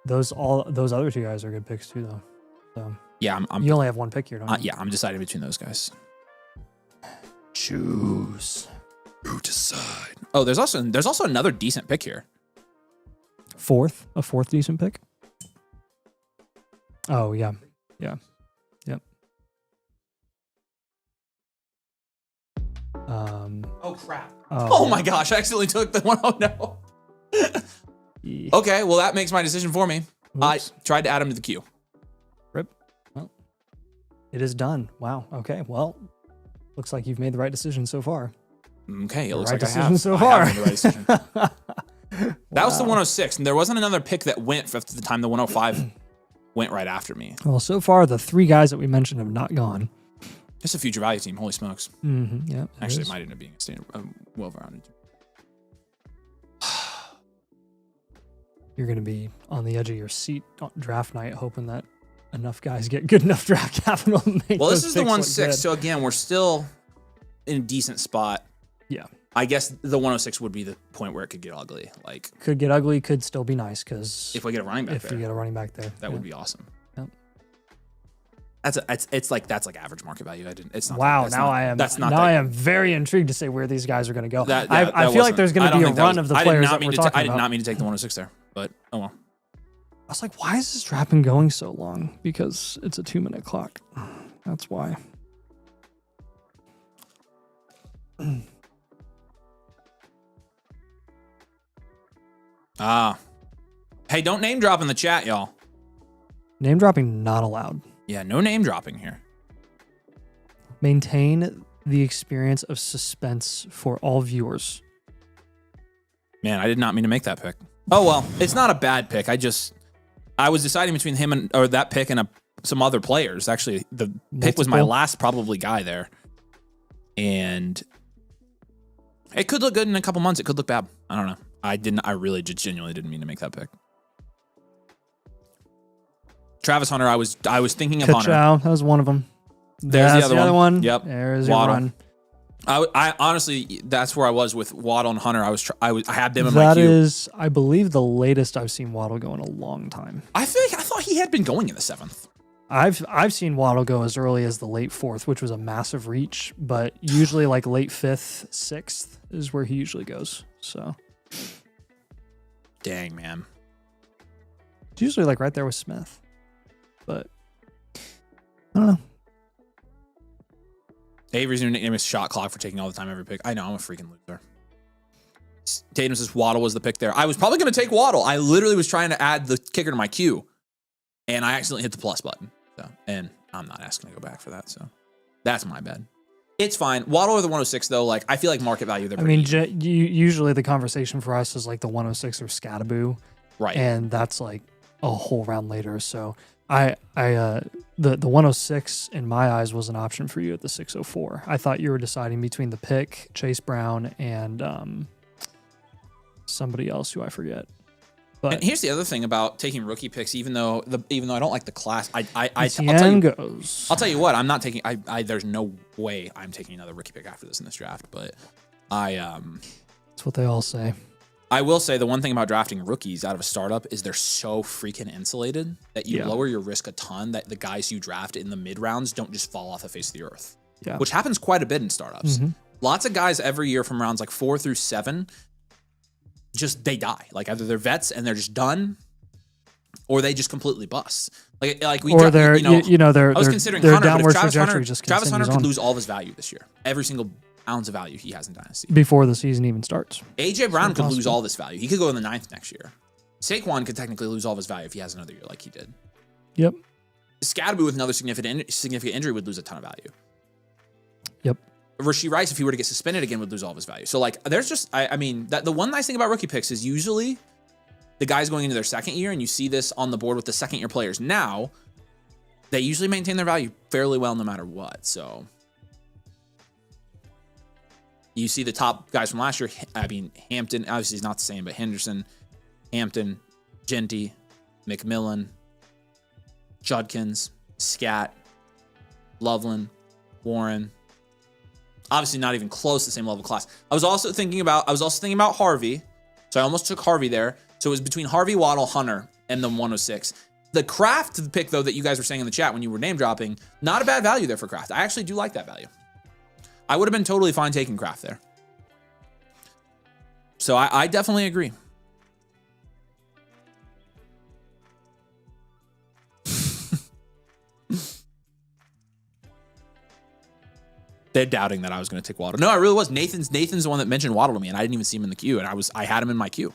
Those other two guys are good picks too, though. So Yeah, you only have one pick here, don't you? yeah, I'm deciding between those guys. Choose. Who decide? Oh, there's also another decent pick here. A fourth decent pick. Oh yeah, yeah, yep. Oh crap! Oh my gosh! I accidentally took the one. Oh no. Yeah. Okay, well that makes my decision for me. Oops. I tried to add him to the queue. Rip. Well, it is done. Wow. Okay. Well, looks like you've made the right decision so far. Okay, it looks Right like I decision have. so I far. have made the right decision. That was the 106, and there wasn't another pick that went at the time the 105 went right after me. Well, so far the three guys that we mentioned have not gone. Just a future value team. Holy smokes! Mm-hmm. Yeah. Actually, it might end up being a standard, well-rounded. You're going to be on the edge of your seat on draft night, hoping that enough guys get good enough draft capital to make Well, those this is the picks look 106, good. so again, we're still in a decent spot. Yeah. I guess the 106 would be the point where it could get ugly. Like, Could get ugly, could still be nice because if we get a running back if there, you get a running back there, that would be awesome. Yep. That's like average market value. It's not. Wow, that's now not, I am. That's not. Now that I good. am very intrigued to say where these guys are going to go. That I feel like wasn't- there's going I to don't be a think that run was- of the I did players not that mean we're to talking I did about. not mean to take the 106 there, but oh well. I was like, why is this draft been going so long? Because it's a 2-minute clock. That's why. Hey, don't name drop in the chat, y'all. Name dropping not allowed. Yeah, no name dropping here. Maintain the experience of suspense for all viewers. Man, I did not mean to make that pick. Oh well, it's not a bad pick. I was deciding between him or that pick and some other players. Actually, the pick was my Multiple? last probably guy there, and it could look good in a couple months. It could look bad. I don't know. I really just genuinely didn't mean to make that pick. Travis Hunter. I was thinking of Hunter. Ka-chow, that was one of them. There's That's the other one. one. Yep. There's your Waddle. run. I honestly, that's where I was with Waddle and Hunter. I had them in my That queue. is, I believe, the latest I've seen Waddle go in a long time. I thought he had been going in the 7th. I've seen Waddle go as early as the late 4th, which was a massive reach, but usually like late 5th, 6th is where he usually goes. So Dang, man. it's usually like right there with Smith. But I don't know. Avery's new nickname is Shot Clock for taking all the time every pick. I know, I'm a freaking loser. Tatum says Waddle was the pick there. I was probably going to take Waddle. I literally was trying to add the kicker to my queue, and I accidentally hit the plus button. So, and I'm not asking to go back for that, so that's my bad. It's fine. Waddle or the 106, though, like, I feel like market value, they're I pretty mean, usually the conversation for us is like the 106 or Scattaboo, right. and that's like a whole round later. So the 106 in my eyes was an option for you at the 604. I thought you were deciding between the pick, Chase Brown, and somebody else who I forget. But And here's the other thing about taking rookie picks, even though I don't like the class, I'll tell you what, I'm not taking. There's no way I'm taking another rookie pick after this in this draft. But that's what they all say. I will say the one thing about drafting rookies out of a startup is they're so freaking insulated that you lower your risk a ton. That the guys you draft in the mid rounds don't just fall off the face of the earth, which happens quite a bit in startups. Lots of guys every year from rounds like 4 through 7. Just they die. Like either they're vets and they're just done, or they just completely bust. Like we, Or they're I was considering their Hunter, but downward if Travis trajectory Hunter, just Travis Hunter continues could on lose all of his value this year. Every single ounce of value he has in Dynasty. Before the season even starts. AJ Brown could lose possible. all this value. He could go in the 9th next year. Saquon could technically lose all of his value if he has another year like he did. Yep. Scatterby with another significant injury would lose a ton of value. Yep. Rasheed Rice, if he were to get suspended again, would lose all of his value. So like, there's just, I mean, that the one nice thing about rookie picks is usually the guys going into their 2nd year, and you see this on the board with the 2nd year players now, they usually maintain their value fairly well no matter what. So you see the top guys from last year. I mean, Hampton, obviously he's not the same, but Henderson, Hampton, Genty, McMillan, Judkins, Scat, Loveland, Warren. Obviously not even close to the same level of class. I was also thinking about Harvey. So I almost took Harvey there. So it was between Harvey, Waddle, Hunter, and the 106. The Kraft pick, though, that you guys were saying in the chat when you were name dropping, not a bad value there for Kraft. I actually do like that value. I would have been totally fine taking Kraft there. So I definitely agree. They're doubting that I was going to take Waddle. No, I really was. Nathan's the one that mentioned Waddle to me, and I didn't even see him in the queue, and I had him in my queue.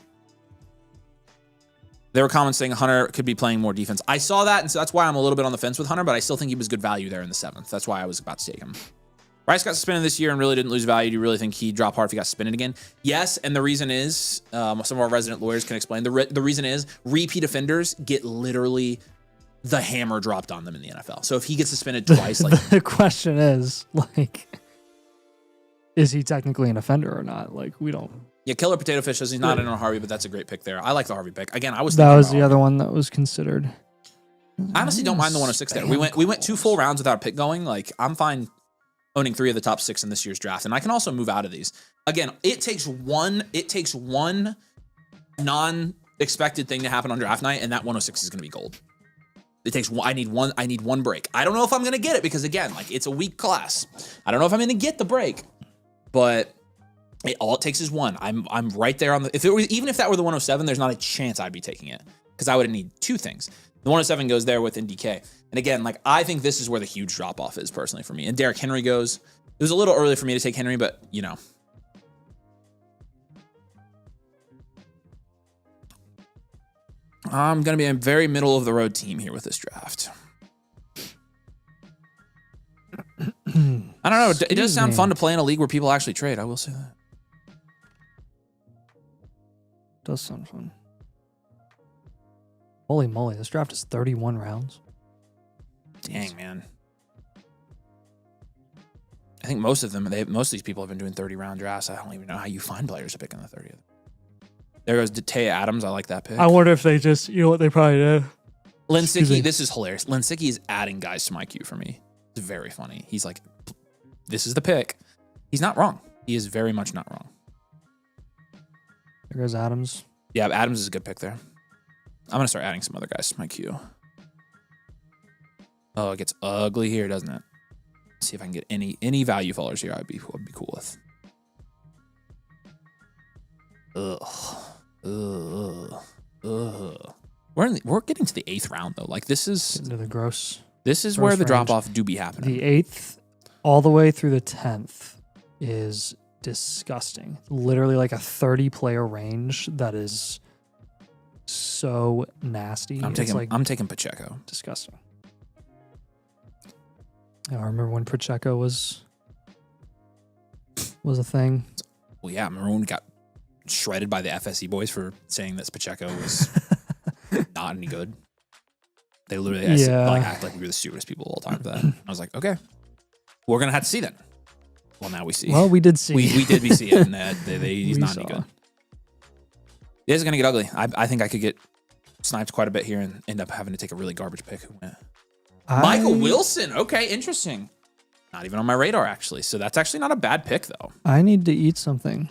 There were comments saying Hunter could be playing more defense. I saw that, and so that's why I'm a little bit on the fence with Hunter, but I still think he was good value there in the 7th. That's why I was about to take him. Rice got suspended this year and really didn't lose value. Do you really think he'd drop hard if he got suspended again? Yes, and the reason is, some of our resident lawyers can explain. The reason is repeat offenders get literally the hammer dropped on them in the NFL. So if he gets suspended twice, like the question is, like, is he technically an offender or not? Like, we don't. Yeah, Killer Potato Fish says he's not in on Harvey, but that's a great pick there. I like the Harvey pick. Again, That was the other one that was considered. I honestly don't mind the 106 there. We went 2 full rounds without a pick going. Like, I'm fine owning 3 of the top 6 in this year's draft, and I can also move out of these. Again, it takes one non-expected thing to happen on draft night, and that 106 is going to be gold. It takes one. I need one break. I don't know if I'm going to get it because, again, like, it's a weak class. I don't know if I'm going to get the break, but all it takes is one. I'm right there on the. Even if that were the 107, there's not a chance I'd be taking it because I would need 2 things. The 107 goes there with NDK, and again, like, I think this is where the huge drop off is personally for me. And Derrick Henry goes. It was a little early for me to take Henry, but you know. I'm going to be a very middle of the road team here with this draft. I don't know. It does sound fun to play in a league where people actually trade. I will say that. Does sound fun. Holy moly, this draft is 31 rounds. Dang, man. I think most of these people have been doing 30-round drafts. I don't even know how you find players to pick in the 30th. There goes Taya Adams. I like that pick. I wonder if they just, you know what they probably did? Linsicki, this is hilarious. Linsicki is adding guys to my queue for me. It's very funny. He's like, this is the pick. He's not wrong. He is very much not wrong. There goes Adams. Yeah, Adams is a good pick there. I'm going to start adding some other guys to my queue. Oh, it gets ugly here, doesn't it? Let's see if I can get any value followers here I'd be cool with. We're getting to the 8th round though. Like, this is into the gross. This is where the drop off do be happening. The 8th all the way through the 10th is disgusting. Literally like a 30-player range that is so nasty. I'm taking Pacheco. Disgusting. I remember when Pacheco was a thing. Well, yeah, remember when we got shredded by the FSE boys for saying that Pacheco was not any good. They literally act like we were the stupidest people all the time for that. I was like, okay, we're gonna have to see then. Well, now we see. Well, we did see. We did see it, and he's not any good. It is gonna get ugly. I think I could get sniped quite a bit here and end up having to take a really garbage pick. Who went? Michael Wilson. Okay, interesting. Not even on my radar, actually. So that's actually not a bad pick, though. I need to eat something.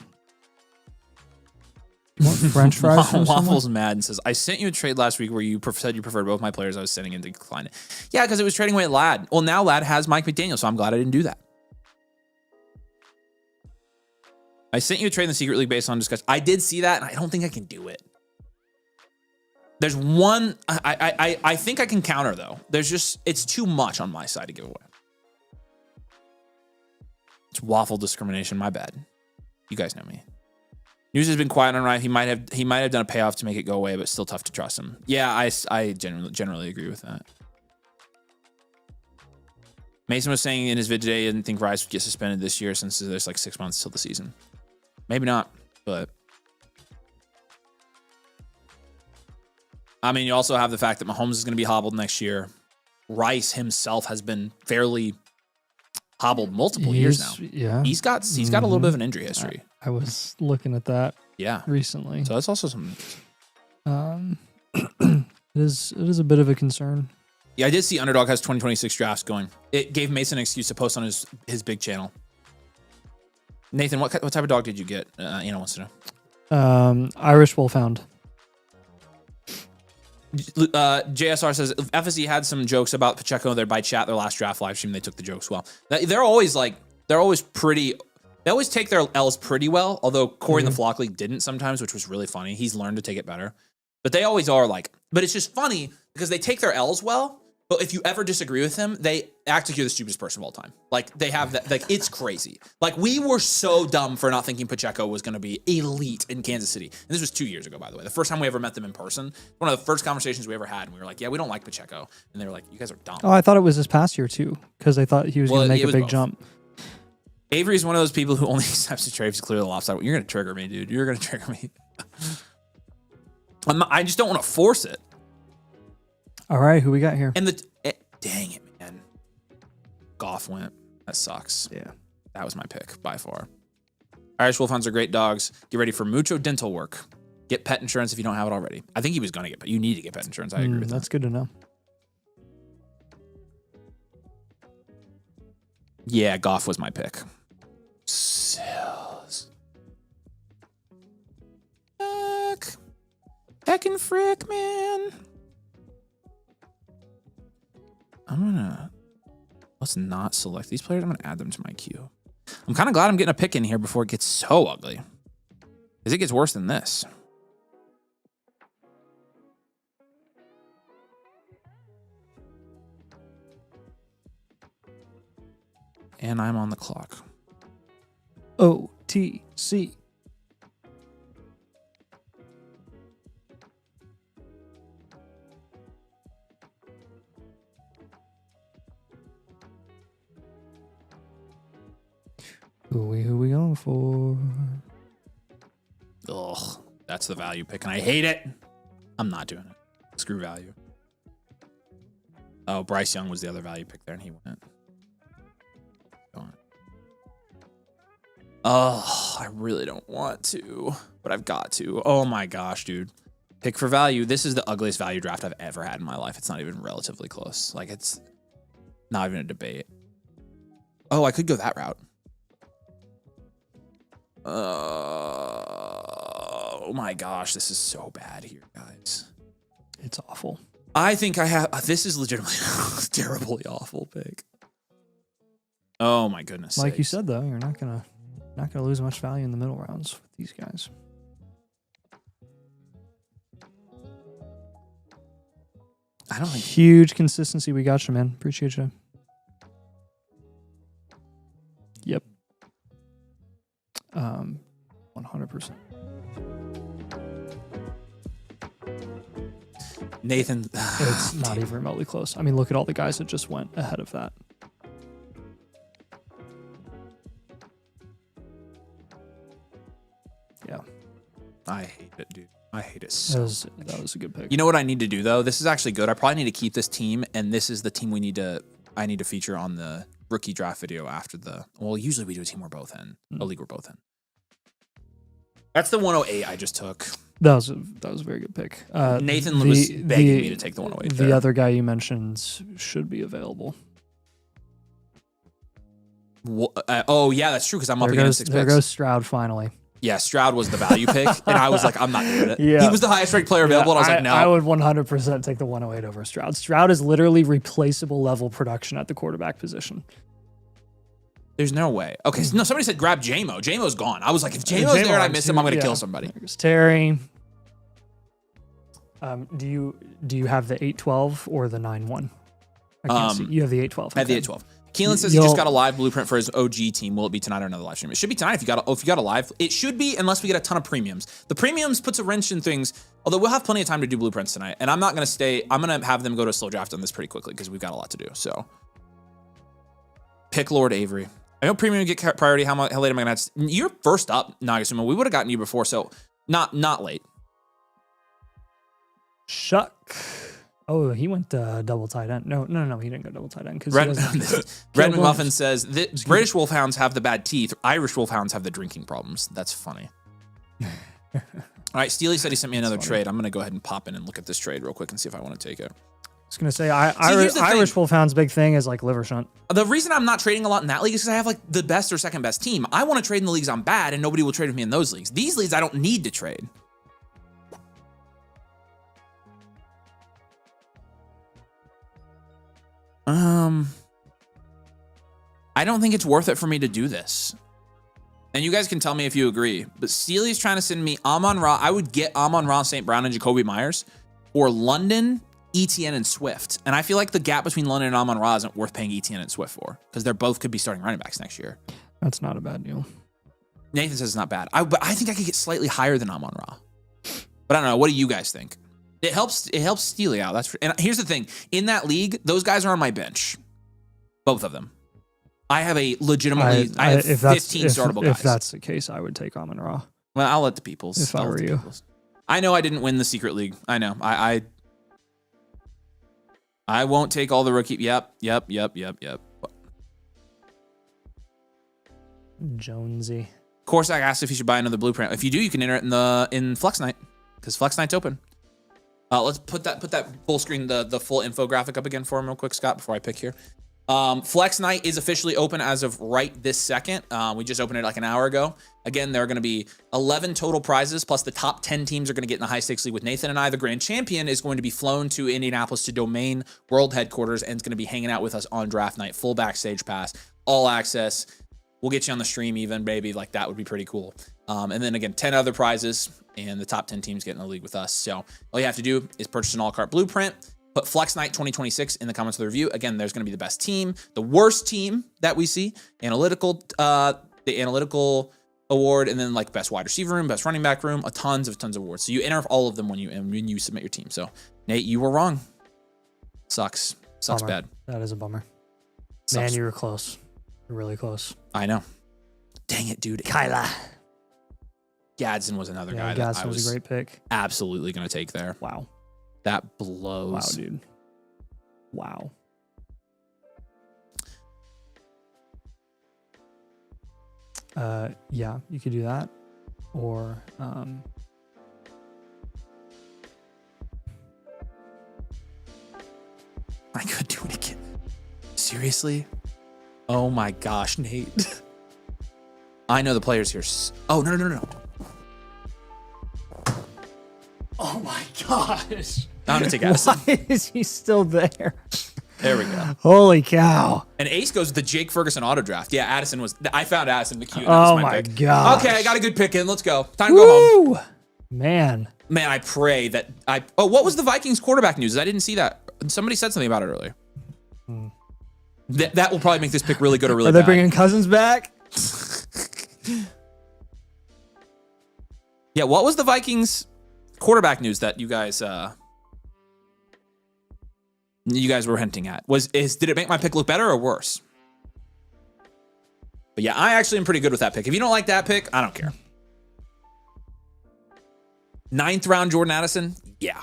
What, French fries? Waffles mad and says, I sent you a trade last week where you said you preferred both my players. I was sending in to decline it. Yeah, because it was trading away at Ladd. Well, now Ladd has Mike McDaniel, so I'm glad I didn't do that. I sent you a trade in the Secret League based on discussion. I did see that, and I don't think I can do it. There's one, I think I can counter, though. It's too much on my side to give away. It's waffle discrimination, my bad. You guys know me. News has been quiet on Ryan. He might have done a payoff to make it go away, but still tough to trust him. Yeah, I generally agree with that. Mason was saying in his vid today he didn't think Rice would get suspended this year since there's like 6 months till the season. Maybe not, but I mean, you also have the fact that Mahomes is going to be hobbled next year. Rice himself has been fairly hobbled multiple years now. Yeah, he's got a little bit of an injury history. I was looking at that. Yeah, recently. So that's also something. It is a bit of a concern. Yeah, I did see Underdog has 2026 drafts going. It gave Mason an excuse to post on his big channel. Nathan, what type of dog did you get? Anna wants to know. Irish Wolfhound. JSR says FSE had some jokes about Pacheco there by chat their last draft live stream. They took the jokes well. They're always pretty. They always take their L's pretty well. Although Corey in the Flock League didn't sometimes, which was really funny. He's learned to take it better. But they always are like. But it's just funny because they take their L's well. But if you ever disagree with him, they act like you're the stupidest person of all time. Like they have that. Like it's crazy. Like we were so dumb for not thinking Pacheco was going to be elite in Kansas City. And this was 2 years ago, by the way. The first time we ever met them in person. One of the first conversations we ever had. And we were like, yeah, we don't like Pacheco. And they were like, you guys are dumb. Oh, I thought it was this past year too, because I thought he was going to make a big jump. Avery is one of those people who only accepts the trade if he's clearly offside. You're going to trigger me, dude. You're going to trigger me. I just don't want to force it. All right, who we got here? And dang it, man. Goff went. That sucks. Yeah. That was my pick by far. Irish Wolfhounds are great dogs. Get ready for mucho dental work. Get pet insurance if you don't have it already. I think he was going to get pet. You need to get pet insurance. I agree with that. That's good to know. Yeah, Goff was my pick. Sills. Heckin' frick, man. Let's not select these players. I'm gonna add them to my queue. I'm kind of glad I'm getting a pick in here before it gets so ugly. Because it gets worse than this. And I'm on the clock. OTC. Who we going for? Ugh, that's the value pick, and I hate it. I'm not doing it. Screw value. Oh, Bryce Young was the other value pick there, and he went. Oh, I really don't want to, but I've got to. Oh my gosh, dude. Pick for value. This is the ugliest value draft I've ever had in my life. It's not even relatively close. Like, it's not even a debate. Oh, I could go that route. Oh my gosh, this is so bad here, guys. It's awful. I think I have. This is legitimately a terribly awful pick. Oh my goodness. Like sakes. you said, though, you're not gonna lose much value in the middle rounds with these guys. I don't think Huge consistency. We got you, man. Appreciate you. Yep. 100%. Nathan. It's not even remotely close. I mean, look at all the guys that just went ahead of that. Yeah. I hate it, dude. I hate it so much. That was a good pick. You know what I need to do though? This is actually good. I probably need to keep this team, and this is the team I need to feature on the rookie draft video after the. Well, usually we do a team we're both in, a league we're both in. That's the 108 I just took. That was a very good pick. Nathan was begging me to take the 108. The other guy you mentioned should be available. Oh yeah, that's true because I'm up against 6 picks. There goes Stroud finally. Yeah, Stroud was the value pick, and I was like, I'm not doing it. Yeah. He was the highest ranked player available, and I was like, no. I would 100% take the 108 over Stroud. Stroud is literally replaceable level production at the quarterback position. There's no way. Okay, so no, somebody said grab JMO. JMO's gone. I was like, if JMO's there and I miss him, I'm going to kill somebody. There's Terry. Do you have the 812 or the 91? I can't see. You have the 812. I have the 812. Keelan says he just got a live blueprint for his OG team. Will it be tonight or another live stream? It should be tonight if you got a live. It should be unless we get a ton of premiums. The premiums puts a wrench in things, although we'll have plenty of time to do blueprints tonight. And I'm not going to stay. I'm going to have them go to a slow draft on this pretty quickly because we've got a lot to do. So pick Lord Avery. I know premium get priority. How late am I going to have to? You're first up, Nagasuma. We would have gotten you before, so not late. Shuck. Oh, he went double tight end. No, he didn't go double tight end. Red McMuffin says, British Wolfhounds have the bad teeth. Irish Wolfhounds have the drinking problems. That's funny. All right, Steely said he sent me another trade. I'm going to go ahead and pop in and look at this trade real quick and see if I want to take it. was gonna say here's the thing. Irish Wolfhound's big thing is like liver shunt. The reason I'm not trading a lot in that league is because I have like the best or second best team. I want to trade in the leagues I'm bad, and nobody will trade with me in those leagues. These leagues I don't need to trade. I don't think it's worth it for me to do this. And you guys can tell me if you agree. But Steely's trying to send me Amon-Ra. I would get Amon-Ra, St. Brown, and Jacoby Myers, or London, ETN, and Swift. And I feel like the gap between London and Amon-Ra isn't worth paying ETN and Swift for, because they're both could be starting running backs next year. That's not a bad deal. Nathan says it's not bad. But I think I could get slightly higher than Amon-Ra. But I don't know. What do you guys think? It helps Steely out. And here's the thing. In that league, those guys are on my bench. Both of them. I have a legitimately, I have 15 startable guys. If that's the case, I would take Amon-Ra. Well, I'll let the peoples. If I were you. I know I didn't win the secret league. I know. I won't take all the rookie. Yep. Jonesy. Corsac asked if you should buy another blueprint. If you do, you can enter it in Flex Night, because Flex Night's open. Let's put that full screen, the full infographic up again for him real quick, Scott, before I pick here. Flex Night is officially open as of right this second. We just opened it like an hour ago. Again, there are going to be 11 total prizes, plus the top 10 teams are going to get in the high stakes league with Nathan and I. The grand champion is going to be flown to Indianapolis to Domain World Headquarters and is going to be hanging out with us on draft night. Full backstage pass, all access. We'll get you on the stream even, baby. Like, that would be pretty cool. And then again, 10 other prizes, and the top 10 teams get in the league with us. So all you have to do is purchase an all-cart blueprint. Put Flex Night 2026 in the comments of the review. Again, there's going to be the best team, the worst team that we see, the analytical award, and then like best wide receiver room, best running back room, tons of awards. So you enter all of them when you submit your team. So Nate, you were wrong. Sucks Bummer. Bad. That is a bummer. Sucks. Man, you were close. You're really close. I know. Dang it, dude. Kyla. Gadsden was another guy Gadsden that I was a great pick. absolutely going to take there. Wow. That blows. Wow, dude. Wow. Yeah, you could do that. Or I could do it again. Seriously? Oh my gosh, Nate. I know the players here. Oh, no. oh my gosh. I'm going to take Addison. Why is he still there? There we go. Holy cow. And Ace goes with the Jake Ferguson auto draft. Yeah, Addison was. I found Addison the cute. Oh my god. Okay, I got a good pick in. Let's go. Time to go home. Man, I pray that Oh, what was the Vikings quarterback news? I didn't see that. Somebody said something about it earlier. That will probably make this pick really good or really bad. Are they bringing Cousins back? Yeah, what was the Vikings quarterback news that you guys were hinting at? Did it make my pick look better or worse? But yeah, I actually am pretty good with that pick. If you don't like that pick, I don't care. 9th round Jordan Addison, yeah.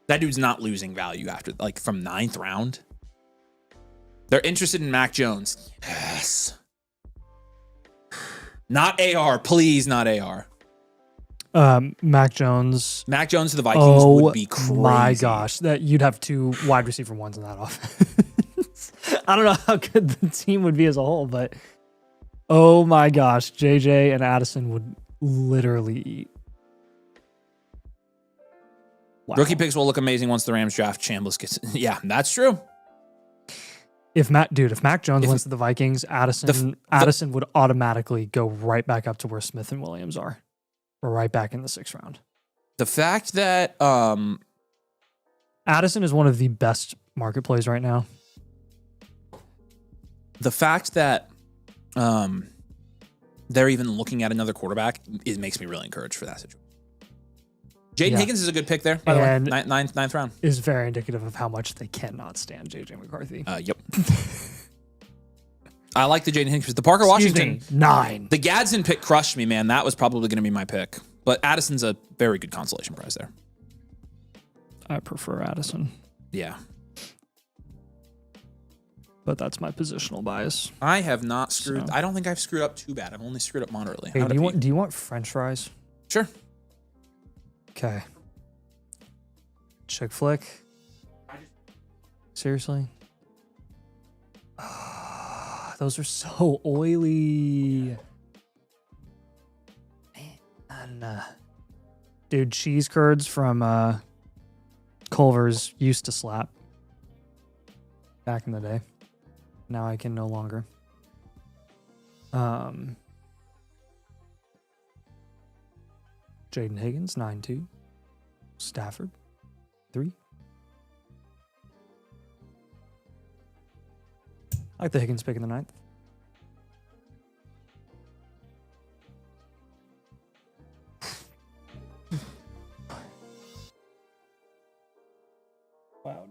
That dude's not losing value after, like, from 9th round. They're interested in Mac Jones. Yes. Not AR, please, not AR. Mac Jones. Mac Jones to the Vikings would be crazy. My gosh, that you'd have 2 wide receiver ones in that offense. I don't know how good the team would be as a whole, but oh my gosh, JJ and Addison would literally eat. Wow. Rookie picks will look amazing once the Rams draft Chambliss gets. Yeah, that's true. If Mac Jones went to the Vikings, Addison would automatically go right back up to where Smith and Williams are. We're right back in the 6th round. The fact that Addison is one of the best market plays right now. The fact that they're even looking at another quarterback makes me really encouraged for that situation. Jaden Higgins is a good pick there, by the way. Ninth round. Is very indicative of how much they cannot stand JJ McCarthy. Yep. I like the Jaden Higgins. The Parker Washington. 9. The Gadsden pick crushed me, man. That was probably going to be my pick. But Addison's a very good consolation prize there. I prefer Addison. Yeah. But that's my positional bias. I have not screwed. So. I don't think I've screwed up too bad. I've only screwed up moderately. Hey, do you want French fries? Sure. Okay. Chick flick. Seriously? Those are so oily. Man. Dude, cheese curds from Culver's used to slap back in the day. Now I can no longer. Jaden Higgins, 9-2. Stafford, 3. I like the Higgins pick in the 9th. Wow.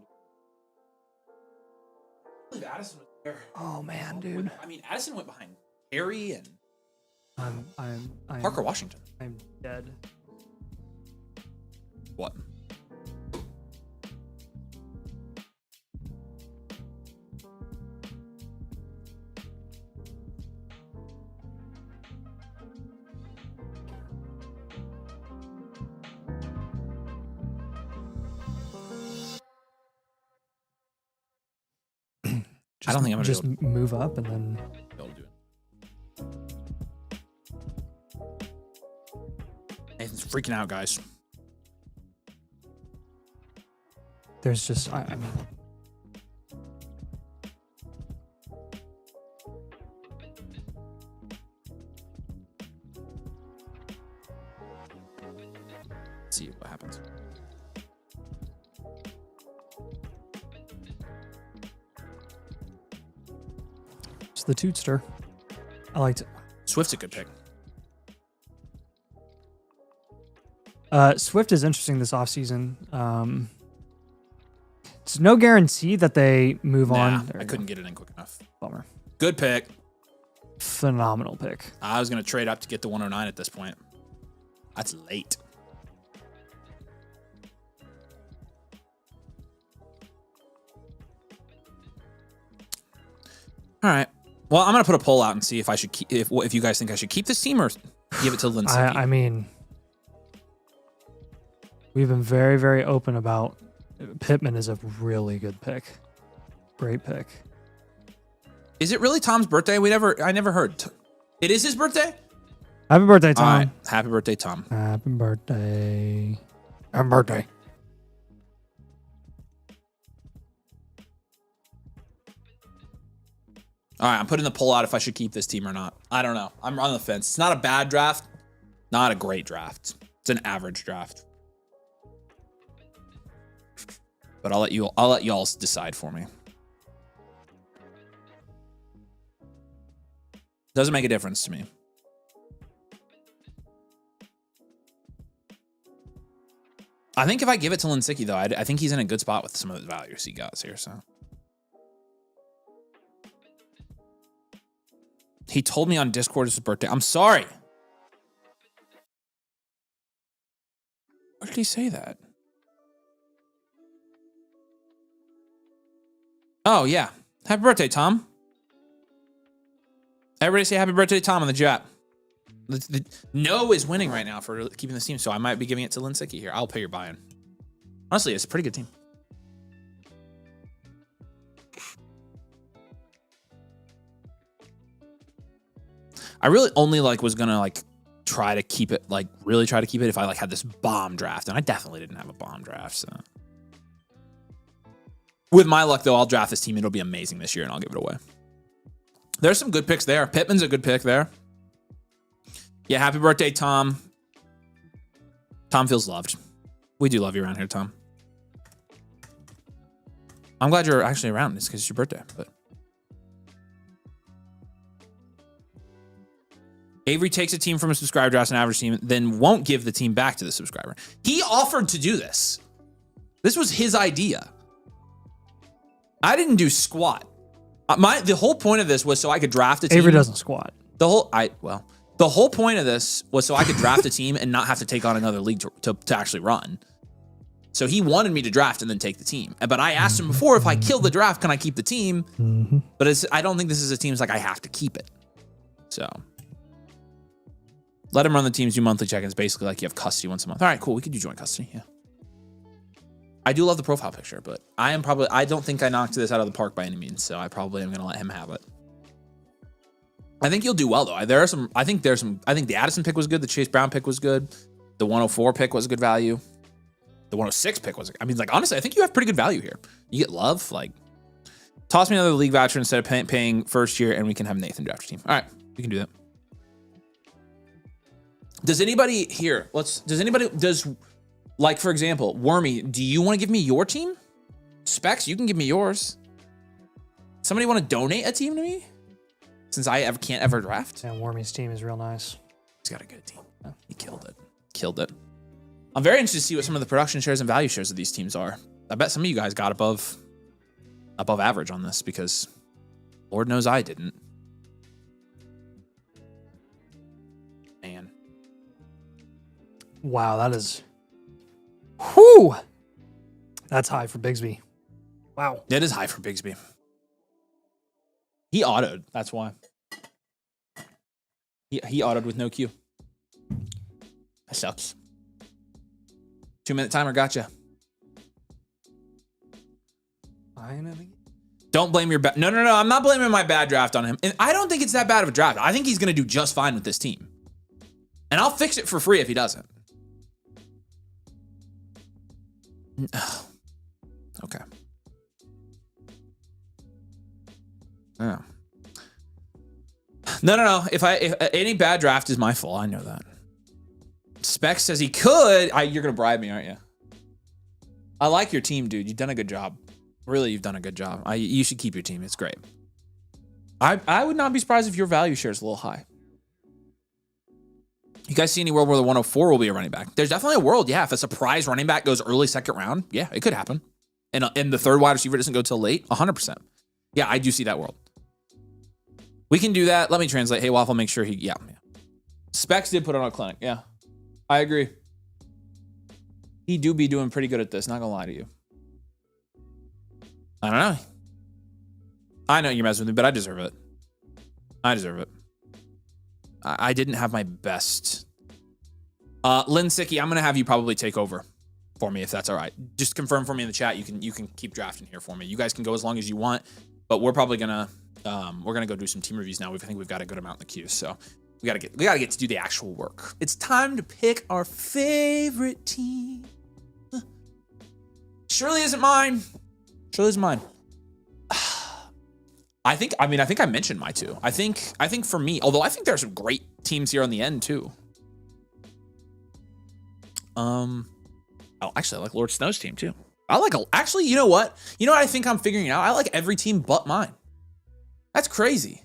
I believe Addison was there. Oh man, dude. I mean, Addison went behind Harry and I'm Parker Washington. I'm dead. What? I don't think I'm gonna just move up and then be able to do it. Nathan's freaking out, guys. there's just I mean Let's see what happens. it's the Tootster. I liked it. Swift's a good pick. Swift is interesting this offseason. It's no guarantee that they move on. There I couldn't get it in quick enough. Bummer. Good pick. Phenomenal pick. I was going to trade up to get the 109 at this point. That's late. All right. Well, I'm going to put a poll out and see if I should keep, if you guys think I should keep this team or give it to Linsky. I mean, we've been very, very open about Pittman is a really good pick. Great pick. Is it really Tom's birthday? I never heard. It is his birthday? Happy birthday, Tom. All right. Happy birthday, Tom. Happy birthday. Happy birthday. All right, I'm putting the poll out if I should keep this team or not. I don't know. I'm on the fence. It's not a bad draft, not a great draft. It's an average draft. But I'll let y'all decide for me. Doesn't make a difference to me. I think if I give it to Linsky, though, I think he's in a good spot with some of the values he got here. So he told me on Discord it's his birthday. I'm sorry. Why did he say that? Oh, yeah. Happy birthday, Tom. Everybody say happy birthday to Tom in the chat. No is winning right now for keeping this team, so I might be giving it to Linsky here. I'll pay your buy-in. Honestly, it's a pretty good team. I really only was gonna try to keep it, really try to keep it if I had this bomb draft, and I definitely didn't have a bomb draft, so. With my luck, though, I'll draft this team. It'll be amazing this year, and I'll give it away. There's some good picks there. Pittman's a good pick there. Yeah, happy birthday, Tom. Tom feels loved. We do love you around here, Tom. I'm glad you're actually around. It's because it's your birthday. But Avery takes a team from a subscriber, drafts an average team, then won't give the team back to the subscriber. He offered to do this. This was his idea. I didn't do squat. The whole point of this was so I could draft a team. Avery doesn't squat. The whole point of this was so I could draft a team and not have to take on another league to actually run. So he wanted me to draft and then take the team. But I asked him before, if I kill the draft, can I keep the team? Mm-hmm. But I don't think this is a team I have to keep it. So let him run the teams, do monthly check-ins, basically like you have custody once a month. All right, cool. We could do joint custody. Yeah. I do love the profile picture, but I don't think I knocked this out of the park by any means, so I probably am going to let him have it. I think you'll do well, though. I think the Addison pick was good. The Chase Brown pick was good. The 104 pick was a good value. The 106 pick was, honestly, I think you have pretty good value here. You get Love, toss me another league voucher instead of paying first year, and we can have Nathan draft your team. All right, we can do that. Does anybody here, for example, Wormy, do you want to give me your team? Specs, you can give me yours. Somebody want to donate a team to me? Since I can't ever draft? Yeah, Wormy's team is real nice. He's got a good team. He killed it. Killed it. I'm very interested to see what some of the production shares and value shares of these teams are. I bet some of you guys got above average on this because Lord knows I didn't. Man. Wow, that is... Whew! That's high for Bigsby. Wow. That is high for Bigsby. He autoed. That's why. He autoed with no Q. That sucks. 2-minute timer. Gotcha. Don't blame your bad. No. I'm not blaming my bad draft on him. And I don't think it's that bad of a draft. I think he's going to do just fine with this team. And I'll fix it for free if he doesn't. Okay. Yeah. No. If any bad draft is my fault, I know that. Spec says he could. You're gonna bribe me, aren't you? I like your team, dude. You've done a good job. Really, you've done a good job. You should keep your team. It's great. I would not be surprised if your value share is a little high. You guys see any world where the 104 will be a running back? There's definitely a world, yeah. If a surprise running back goes early second round, yeah, it could happen. And the third wide receiver doesn't go till late, 100%. Yeah, I do see that world. We can do that. Let me translate. Hey, Waffle, make sure yeah. Specs did put on a clinic. Yeah, I agree. He do be doing pretty good at this. Not gonna lie to you. I don't know. I know you're messing with me, but I deserve it. I deserve it. I didn't have my best. Lynn Sicky, I'm gonna have you probably take over for me if that's all right. Just confirm for me in the chat. You can keep drafting here for me. You guys can go as long as you want, but we're probably gonna go do some team reviews now. I think we've got a good amount in the queue, so we gotta get to do the actual work. It's time to pick our favorite team. Surely isn't mine. Surely isn't mine. I think I mentioned my two. I think for me, although I think there's some great teams here on the end too. Actually, I like Lord Snow's team too. Actually, you know what? You know what I think I'm figuring out? I like every team but mine. That's crazy.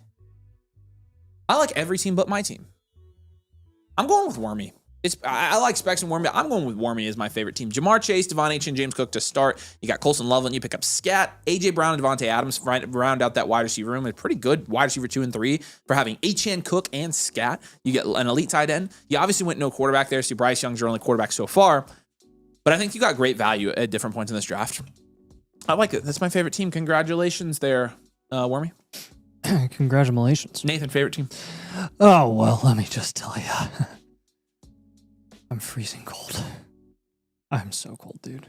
I like every team but my team. I'm going with Wormy. I like Specs and Wormy. I'm going with Wormy as my favorite team. Jamar Chase, Devon H, and James Cook to start. You got Colson Loveland. You pick up Scat, AJ Brown, and Devontae Adams. Round out that wide receiver room. It's pretty good wide receiver 2 and 3 for having H.N. Cook and Scat. You get an elite tight end. You obviously went no quarterback there, so Bryce Young's your only quarterback so far. But I think you got great value at different points in this draft. I like it. That's my favorite team. Congratulations there, Wormy. Congratulations. Nathan, favorite team? Oh, well, let me just tell you. I'm freezing cold. I'm so cold, dude.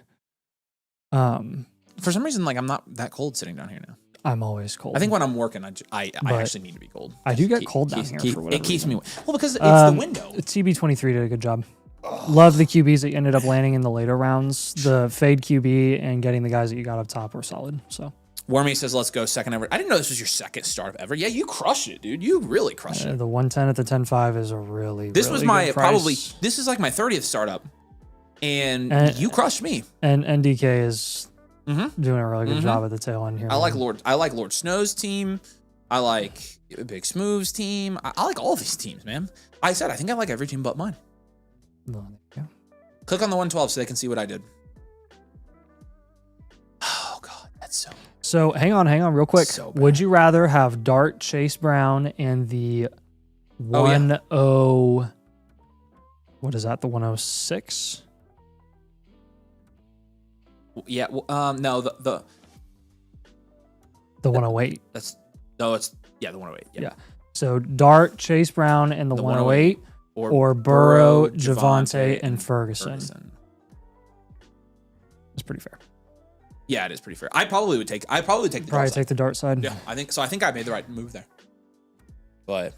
For some reason, I'm not that cold sitting down here now. I'm always cold. I think when I'm working, I actually need to be cold. I do get cold down here for whatever It keeps me... reason. Well, because it's the window. TB23 did a good job. Love the QBs that ended up landing in the later rounds. The fade QB and getting the guys that you got up top were solid. So Wormy says, let's go second ever. I didn't know this was your second startup ever. Yeah, you crushed it, dude. You really crushed it. The 110 at the 10.5 is a really, This was really my, good price. probably, this is like my 30th startup. And you crushed me. And NDK is doing a really good job at the tail end here. I like Lord Snow's team. I like Big Smooth's team. I like all these teams, man. I think I like every team but mine. Yeah. Click on the 112 so they can see what I did. Oh, God. That's so... So hang on real quick. So bad. Would you rather have Dart, Chase Brown, and the 10... What is that? The 106? Yeah. No, the 108. It's the 108. Yeah. So Dart, Chase Brown, and the 108, or Burrow, Javonte, and Ferguson. It's pretty fair. Yeah, it is pretty fair. I probably would take the Probably dart take the dart side. Yeah, I think so. I think I made the right move there. But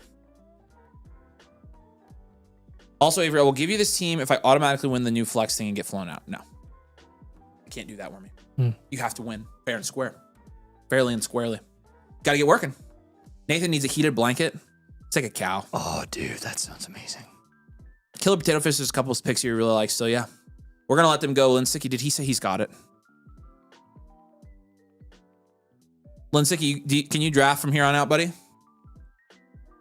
also, Avery, I will give you this team if I automatically win the new flex thing and get flown out. No, I can't do that, Wormy. You have to win fair and square, fairly and squarely. Got to get working. Nathan needs a heated blanket. It's like a cow. Oh, dude, that sounds amazing. Killer Potato Fish, there's a couple of picks you really like. So yeah, we're gonna let them go. Linsicki, did he say he's got it? Linsicki, can you draft from here on out, buddy?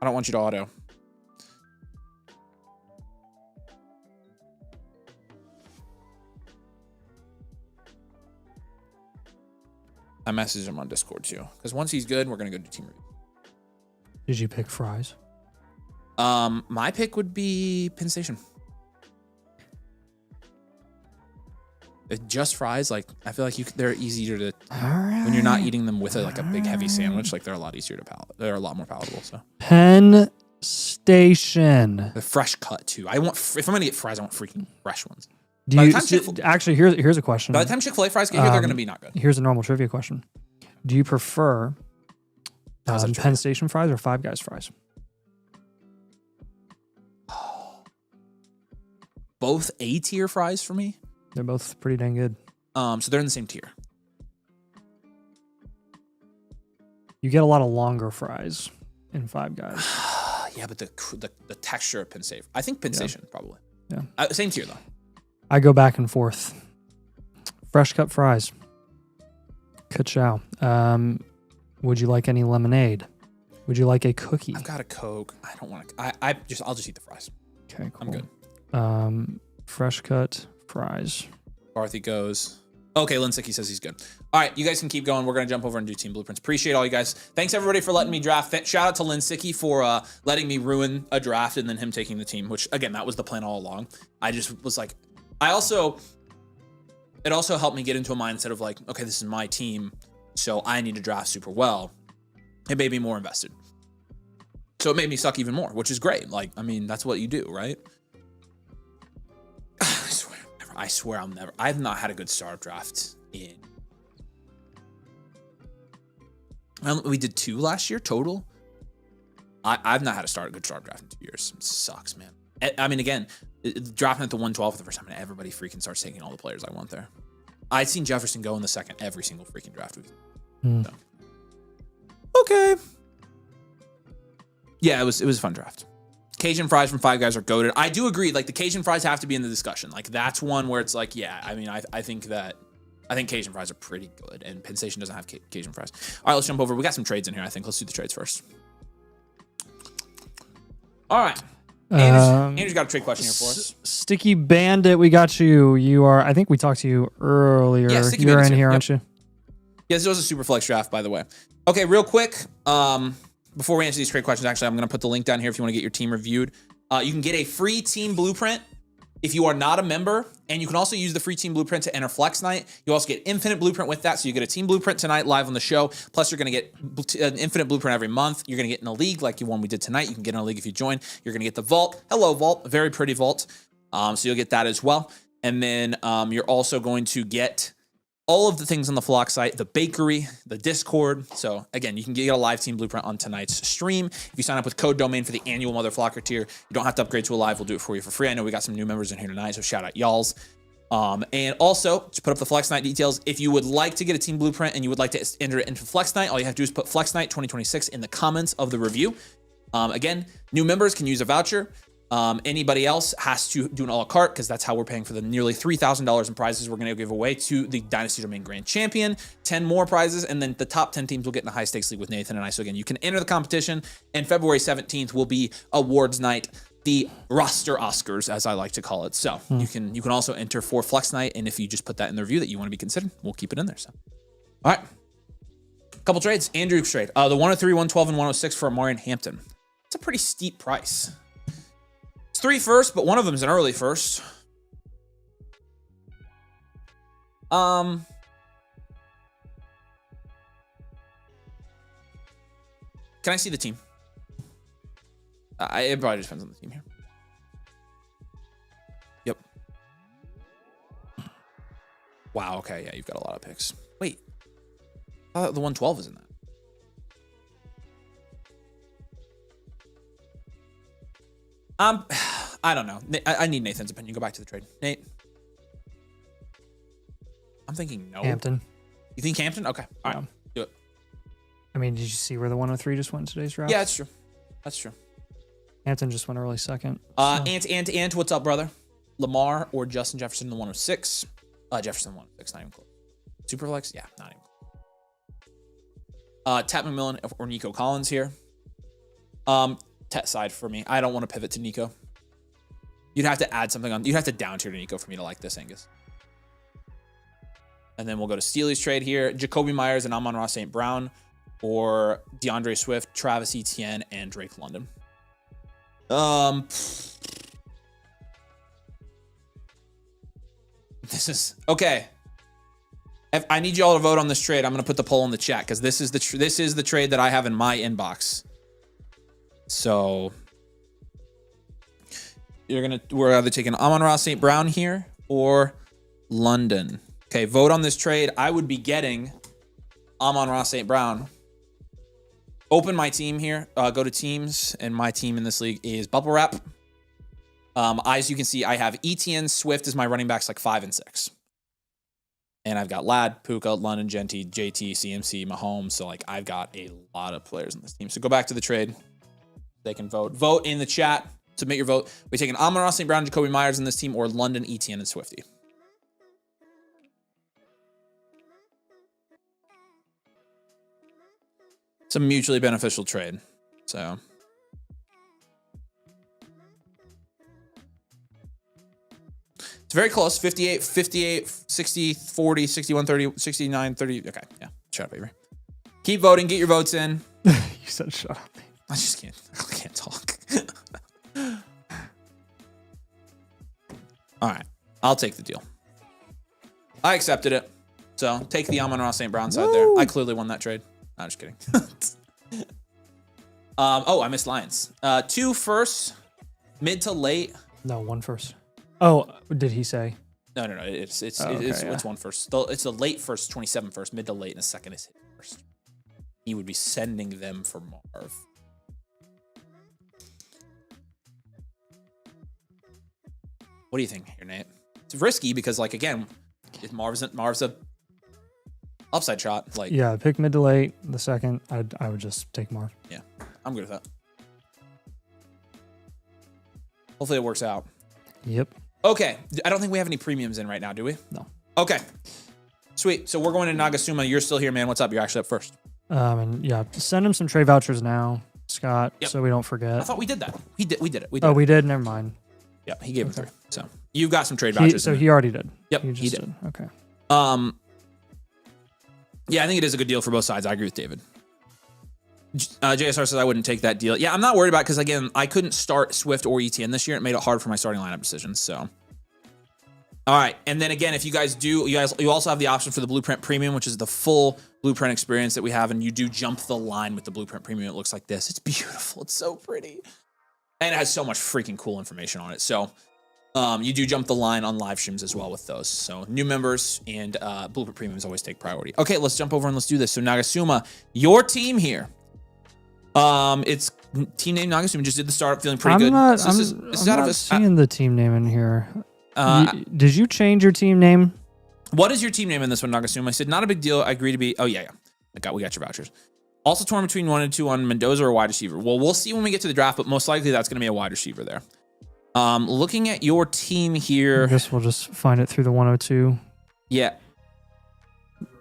I don't want you to auto. I messaged him on Discord too, because once he's good, we're gonna go do team review. Did you pick Fries? My pick would be Penn Station. Just fries, like I feel like they're easier to when you're not eating them with a big heavy sandwich. Like they're a lot easier to they're a lot more palatable. So Penn Station. the fresh cut too. If I'm gonna get fries, I want freaking fresh ones. Do you actually? Here's a question. By the time Chick-fil-A fries get here, they're gonna be not good. Here's a normal trivia question. Do you prefer Penn Station fries or Five Guys fries? Both A-tier fries for me. They're both pretty dang good. So they're in the same tier. You get a lot of longer fries in Five Guys. Yeah, but the texture of Penn Station. I think Penn Station probably. Yeah. Same tier though. I go back and forth. Fresh cut fries. Ka-chow. Would you like any lemonade? Would you like a cookie? I've got a Coke. I don't want to. I'll just eat the fries. Okay, cool. I'm good. Fresh cut fries. Barthy goes. Okay, Linsicki says he's good. All right, you guys can keep going. We're going to jump over and do team blueprints. Appreciate all you guys. Thanks, everybody, for letting me draft. Shout out to Linsicki for letting me ruin a draft and then him taking the team, which, again, that was the plan all along. I just was like, it also helped me get into a mindset of like, okay, this is my team, so I need to draft super well. It made me more invested. So it made me suck even more, which is great. Like, I mean, that's what you do, right? I swear I've not had a good startup draft in. We did 2 last year total. I've not had a good startup draft in 2 years. It sucks, man. I mean, again, drafting at the 112 for the first time, and everybody freaking starts taking all the players I want there. I'd seen Jefferson go in the second every single freaking draft week. So. Okay. Yeah, it was a fun draft. Cajun fries from Five Guys are goated. I do agree. Like the Cajun fries have to be in the discussion. Like that's one where it's like, yeah. I mean, I think Cajun fries are pretty good, and Penn Station doesn't have Cajun fries. All right, let's jump over. We got some trades in here. I think let's do the trades first. All right. Andrew's got a trade question here for us. Sticky Bandit, we got you. You are. I think we talked to you earlier. Yeah, Sticky You're Bandit's in here, yep. aren't you? Yeah, this was a super flex draft, by the way. Okay, real quick. Before we answer these trade questions, actually, I'm going to put the link down here if you want to get your team reviewed. You can get a free team blueprint if you are not a member, and you can also use the free team blueprint to enter Flex Night. You also get infinite blueprint with that, so you get a team blueprint tonight live on the show. Plus, you're going to get an infinite blueprint every month. You're going to get in a league like the one we did tonight. You can get in a league if you join. You're going to get the vault. Hello, vault. A very pretty vault. So you'll get that as well. And then you're also going to get all of the things on the Flock site, the bakery, the Discord. So again, you can get a live team blueprint on tonight's stream. If you sign up with code domain for the annual Mother Flocker tier, you don't have to upgrade to a live. We'll do it for you for free. I know we got some new members in here tonight, so shout out y'alls. And also, to put up the Flex Night details, if you would like to get a team blueprint and you would like to enter it into Flex Night, all you have to do is put Flex Night 2026 in the comments of the review. Again, new members can use a voucher. Anybody else has to do an a la carte because that's how we're paying for the nearly $3,000 in prizes we're going to give away to the Dynasty Domain Grand Champion. 10 more prizes, and then the top 10 teams will get in a high stakes league with Nathan and I. So again, you can enter the competition, and February 17th will be awards night, the roster Oscars, as I like to call it. So you can also enter for Flex Night, and if you just put that in the review that you want to be considered, we'll keep it in there. So, all right, couple trades. Andrew's trade, the 103, 112, and 106 for Amari and Hampton. It's a pretty steep price. It's 3 firsts, but one of them is an early first. Can I see the team? It probably just depends on the team here. Yep. Wow. Okay. Yeah, you've got a lot of picks. Wait, I thought the 112 was in that. I don't know. I need Nathan's opinion. Go back to the trade. Nate. I'm thinking no. Hampton. You think Hampton? Okay. All right. Do it. I mean, did you see where the 103 just went in today's draft? Yeah, that's true. That's true. Hampton just went early second. Ant, what's up, brother? Lamar or Justin Jefferson in the 106? Jefferson 106, not even close. Superflex? Yeah, not even close. Tat McMillan or Nico Collins here. Tet side for me. I don't want to pivot to Nico. You'd have to add something on. You'd have to down tier to Nico for me to like this, Angus. And then we'll go to Steely's trade here. Jacoby Myers and Amon-Ra St. Brown, or DeAndre Swift, Travis Etienne, and Drake London. This is okay. If I need you all to vote on this trade. I'm going to put the poll in the chat because this is the trade that I have in my inbox. So we're either taking Amon-Ra St. Brown here or London. Okay, vote on this trade. I would be getting Amon-Ra St. Brown. Open my team here. Go to teams, and my team in this league is Bubble Wrap. As you can see, I have Etienne, Swift as my running backs, like 5 and 6. And I've got Ladd, Puka, London, Genty, JT, CMC, Mahomes. So, like, I've got a lot of players in this team. So go back to the trade. They can vote. Vote in the chat. Submit your vote. We're taking Amon-Ra St. Brown, Jacoby Myers in this team, or London, Etienne, and Swifty. It's a mutually beneficial trade. So it's very close. 58, 60, 40, 61, 30, 69, 30. Okay. Yeah. Shut up, baby. Keep voting. Get your votes in. You said shut up. I just can't. I can't talk. All right. I'll take the deal. I accepted it. So take the Amon-Ra St. Brown side there. I clearly won that trade. I'm just kidding. I missed Lions. 2 firsts, mid to late. No, 1 first. Oh, did he say? No. It's yeah. 1 first. It's a late first, 27 first, mid to late, and a second is hit first. He would be sending them for Marv. What do you think here, Nate? It's risky because, like, again, if Marv's a upside shot. Like, yeah, pick mid to late. The second, I would just take Marv. Yeah, I'm good with that. Hopefully it works out. Yep. Okay, I don't think we have any premiums in right now, do we? No. Okay, sweet. So we're going to Nagasuma. You're still here, man. What's up? You're actually up first. And yeah, send him some trade vouchers now, Scott, so we don't forget. I thought we did that. We did it. We did. Never mind. Yeah, he gave it 3. So you've got some trade vouchers. He already did. Yep, he did. Okay. Yeah, I think it is a good deal for both sides. I agree with David. JSR says I wouldn't take that deal. Yeah, I'm not worried about it because, again, I couldn't start Swift or ETN this year. It made it hard for my starting lineup decisions. So, all right. And then, again, if you guys do, you also have the option for the Blueprint Premium, which is the full Blueprint experience that we have. And you do jump the line with the Blueprint Premium. It looks like this. It's beautiful. It's so pretty. And it has so much freaking cool information on it. So, you do jump the line on live streams as well with those. So new members and Blueprint Premiums always take priority. Okay, let's jump over and let's do this. So Nagasuma, your team here. It's team name Nagasuma. Just did the startup, feeling pretty good. I'm not seeing the team name in here. Did you change your team name? What is your team name in this one, Nagasuma? I said not a big deal. I agree to be. Oh yeah. We got your vouchers. Also torn between 1 and 2 on Mendoza or wide receiver. Well, we'll see when we get to the draft, but most likely that's going to be a wide receiver there. Looking at your team here. I guess we'll just find it through the 102. Yeah.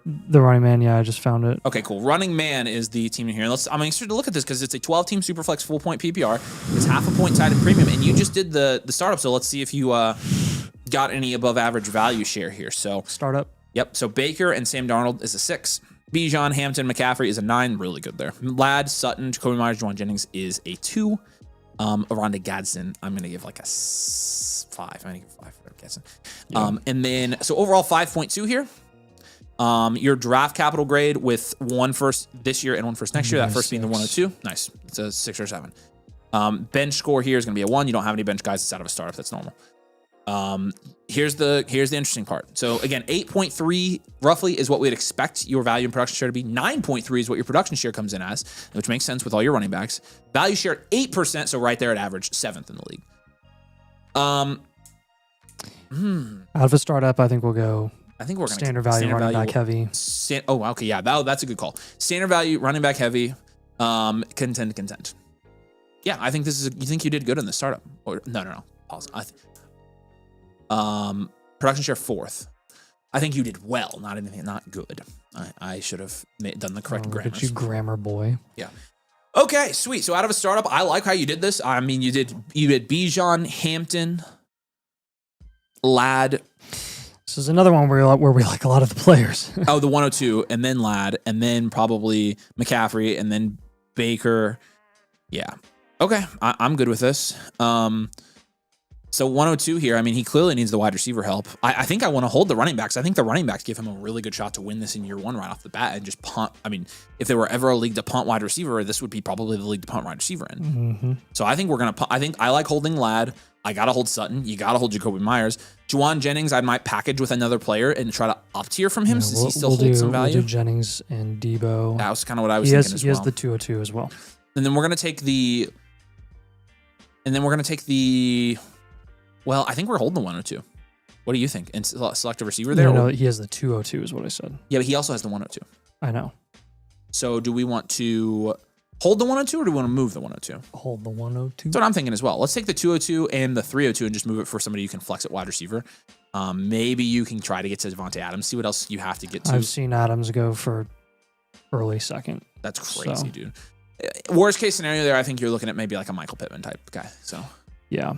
The running man, yeah, I just found it. Okay, cool. Running man is the team in here. I'm interested to look at this because it's a 12-team Superflex full point PPR. It's half a point tied in premium, and you just did the startup. So let's see if you got any above average value share here. So startup. Yep. So Baker and Sam Darnold is a 6. Bijan, Hampton, McCaffrey is a 9. Really good there. Ladd, Sutton, Jacoby Myers, Juwan Jennings is a 2. Aronda Gadsden, I'm going to give like a 5. I'm going to give 5 for Gadsden. Yeah. And then, so overall 5.2 here. Your draft capital grade with 1 first this year and 1 first next year. That first being the 102. Nice. It's a 6 or 7. Bench score here is going to be a 1. You don't have any bench guys. It's out of a startup. That's normal. Here's the interesting part. So again, 8.3 roughly is what we'd expect your value and production share to be. 9.3 is what your production share comes in as, which makes sense with all your running backs. Value share at 8%, so right there at average, 7th in the league. Out of a startup, I think we'll go. I think we're going to standard value running back heavy. Okay, yeah, that's a good call. Standard value running back heavy. Contend. Yeah, I think this is. You think you did good in the startup? Or no. Pause. Production share 4th. I think you did well, not good. I should have done the correct grammar. Look at you, grammar boy. Yeah. Okay, sweet. So out of a startup, I like how you did this. I mean, you did Bijan, Hampton, Ladd. This is another one where we like a lot of the players. Oh, the 102, and then Ladd, and then probably McCaffrey, and then Baker. Yeah. Okay, I'm good with this. So 102 here, I mean, he clearly needs the wide receiver help. I think I want to hold the running backs. I think the running backs give him a really good shot to win this in year 1 right off the bat and just punt. I mean, if there were ever a league to punt wide receiver, this would be probably the league to punt wide receiver in. Mm-hmm. So I think we're going to punt. I think I like holding Ladd. I got to hold Sutton. You got to hold Jacoby Myers. Juwan Jennings, I might package with another player and try to up tier from him since he still holds some value. We'll do Jennings and Debo. That was kind of what I was thinking as well. He has the 202 as well. And then we're going to take the... Well, I think we're holding the 102. What do you think? And select a receiver there? No, he has the 202 is what I said. Yeah, but he also has the 102. I know. So do we want to hold the 102 or do we want to move the 102? Hold the 102. That's what I'm thinking as well. Let's take the 202 and the 302 and just move it for somebody you can flex at wide receiver. Maybe you can try to get to Devontae Adams. See what else you have to get to. I've seen Adams go for early second. That's crazy, dude. Worst case scenario there, I think you're looking at maybe like a Michael Pittman type guy. So yeah.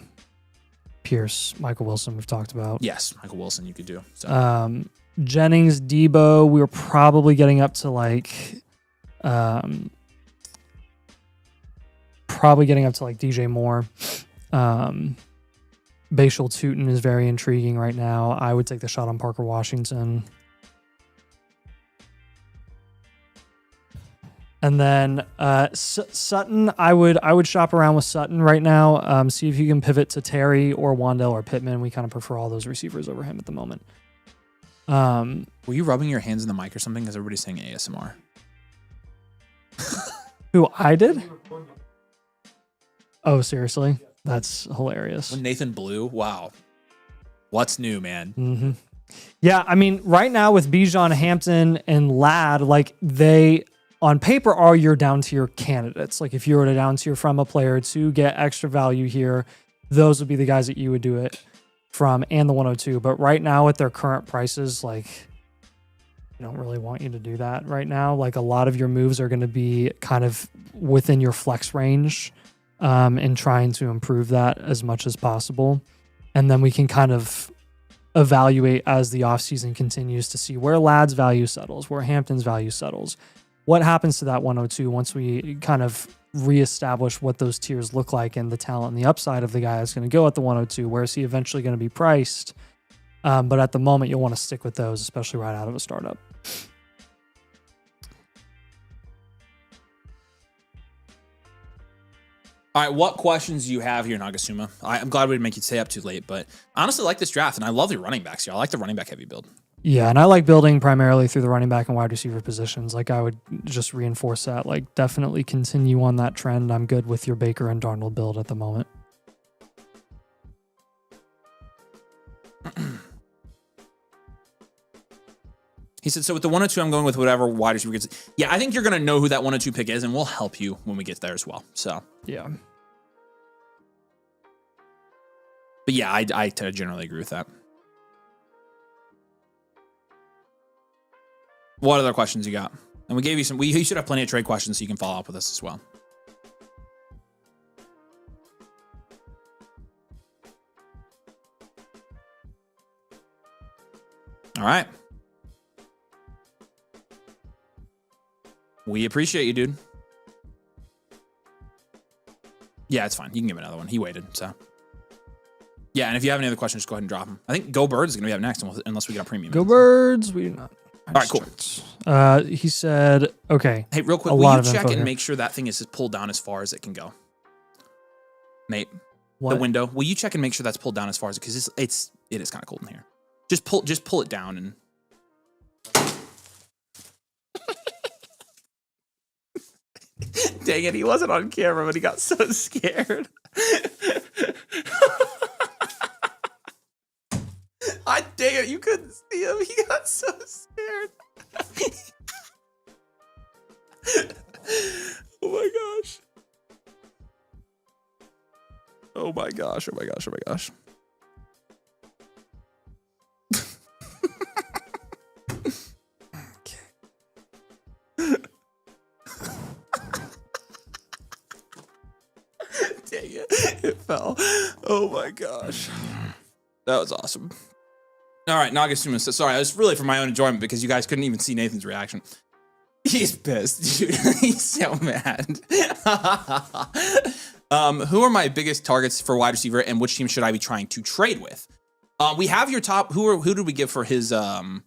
Pierce, Michael Wilson, we've talked about. Yes, Michael Wilson you could do. So. Jennings, Debo, we were probably getting up to like DJ Moore. Bashal Tootin is very intriguing right now. I would take the shot on Parker Washington. And then Sutton, I would shop around with Sutton right now. See if you can pivot to Terry or Wandell or Pittman. We kind of prefer all those receivers over him at the moment. Were you rubbing your hands in the mic or something? Because everybody's saying ASMR. Who, I did? Oh, seriously? That's hilarious. When Nathan blew? Wow. What's new, man? Mm-hmm. Yeah, I mean, right now with Bijan, Hampton, and Ladd, like they... on paper are your down tier candidates. Like if you were to down tier from a player to get extra value here, those would be the guys that you would do it from and the 102. But right now at their current prices, like I don't really want you to do that right now. Like a lot of your moves are going to be kind of within your flex range and trying to improve that as much as possible. And then we can kind of evaluate as the offseason continues to see where Ladd's value settles, where Hampton's value settles. What happens to that 102 once we kind of reestablish what those tiers look like and the talent and the upside of the guy that's going to go at the 102? Where is he eventually going to be priced? But at the moment, you'll want to stick with those, especially right out of a startup. All right, what questions do you have here, Nagasuma? I'm glad we didn't make you stay up too late, but I honestly like this draft, and I love your running backs here. I like the running back heavy build. Yeah, and I like building primarily through the running back and wide receiver positions. Like I would just reinforce that. Like definitely continue on that trend. I'm good with your Baker and Darnold build at the moment. He said, so with the 102, I'm going with whatever wide receiver gets. Yeah, I think you're going to know who that 102 pick is, and we'll help you when we get there as well. So yeah. But yeah, I generally agree with that. What other questions you got? And we gave you some. You should have plenty of trade questions so you can follow up with us as well. All right. We appreciate you, dude. Yeah, it's fine. You can give me another one. He waited, so. Yeah, and if you have any other questions, just go ahead and drop them. I think Go Birds is going to be up next unless we get a premium. Go Birds. We do not. All right, cool. He said, okay. Hey, real quick, will you check and make sure that thing is pulled down as far as it can go? Mate. What? The window. Will you check and make sure that's pulled down as far as because it is kind of cold in here. Just pull it down and. Dang it! He wasn't on camera, but he got so scared. Dang it! You couldn't see him. He got so scared. Oh my gosh. Oh my gosh, oh my gosh, oh my gosh. Dang it. It fell. Oh my gosh. That was awesome. All right, Nagasuma says, sorry, I was really for my own enjoyment because you guys couldn't even see Nathan's reaction. He's pissed, dude. He's so mad. Who are my biggest targets for wide receiver, and which team should I be trying to trade with? We have your top. Who did we give for his? Who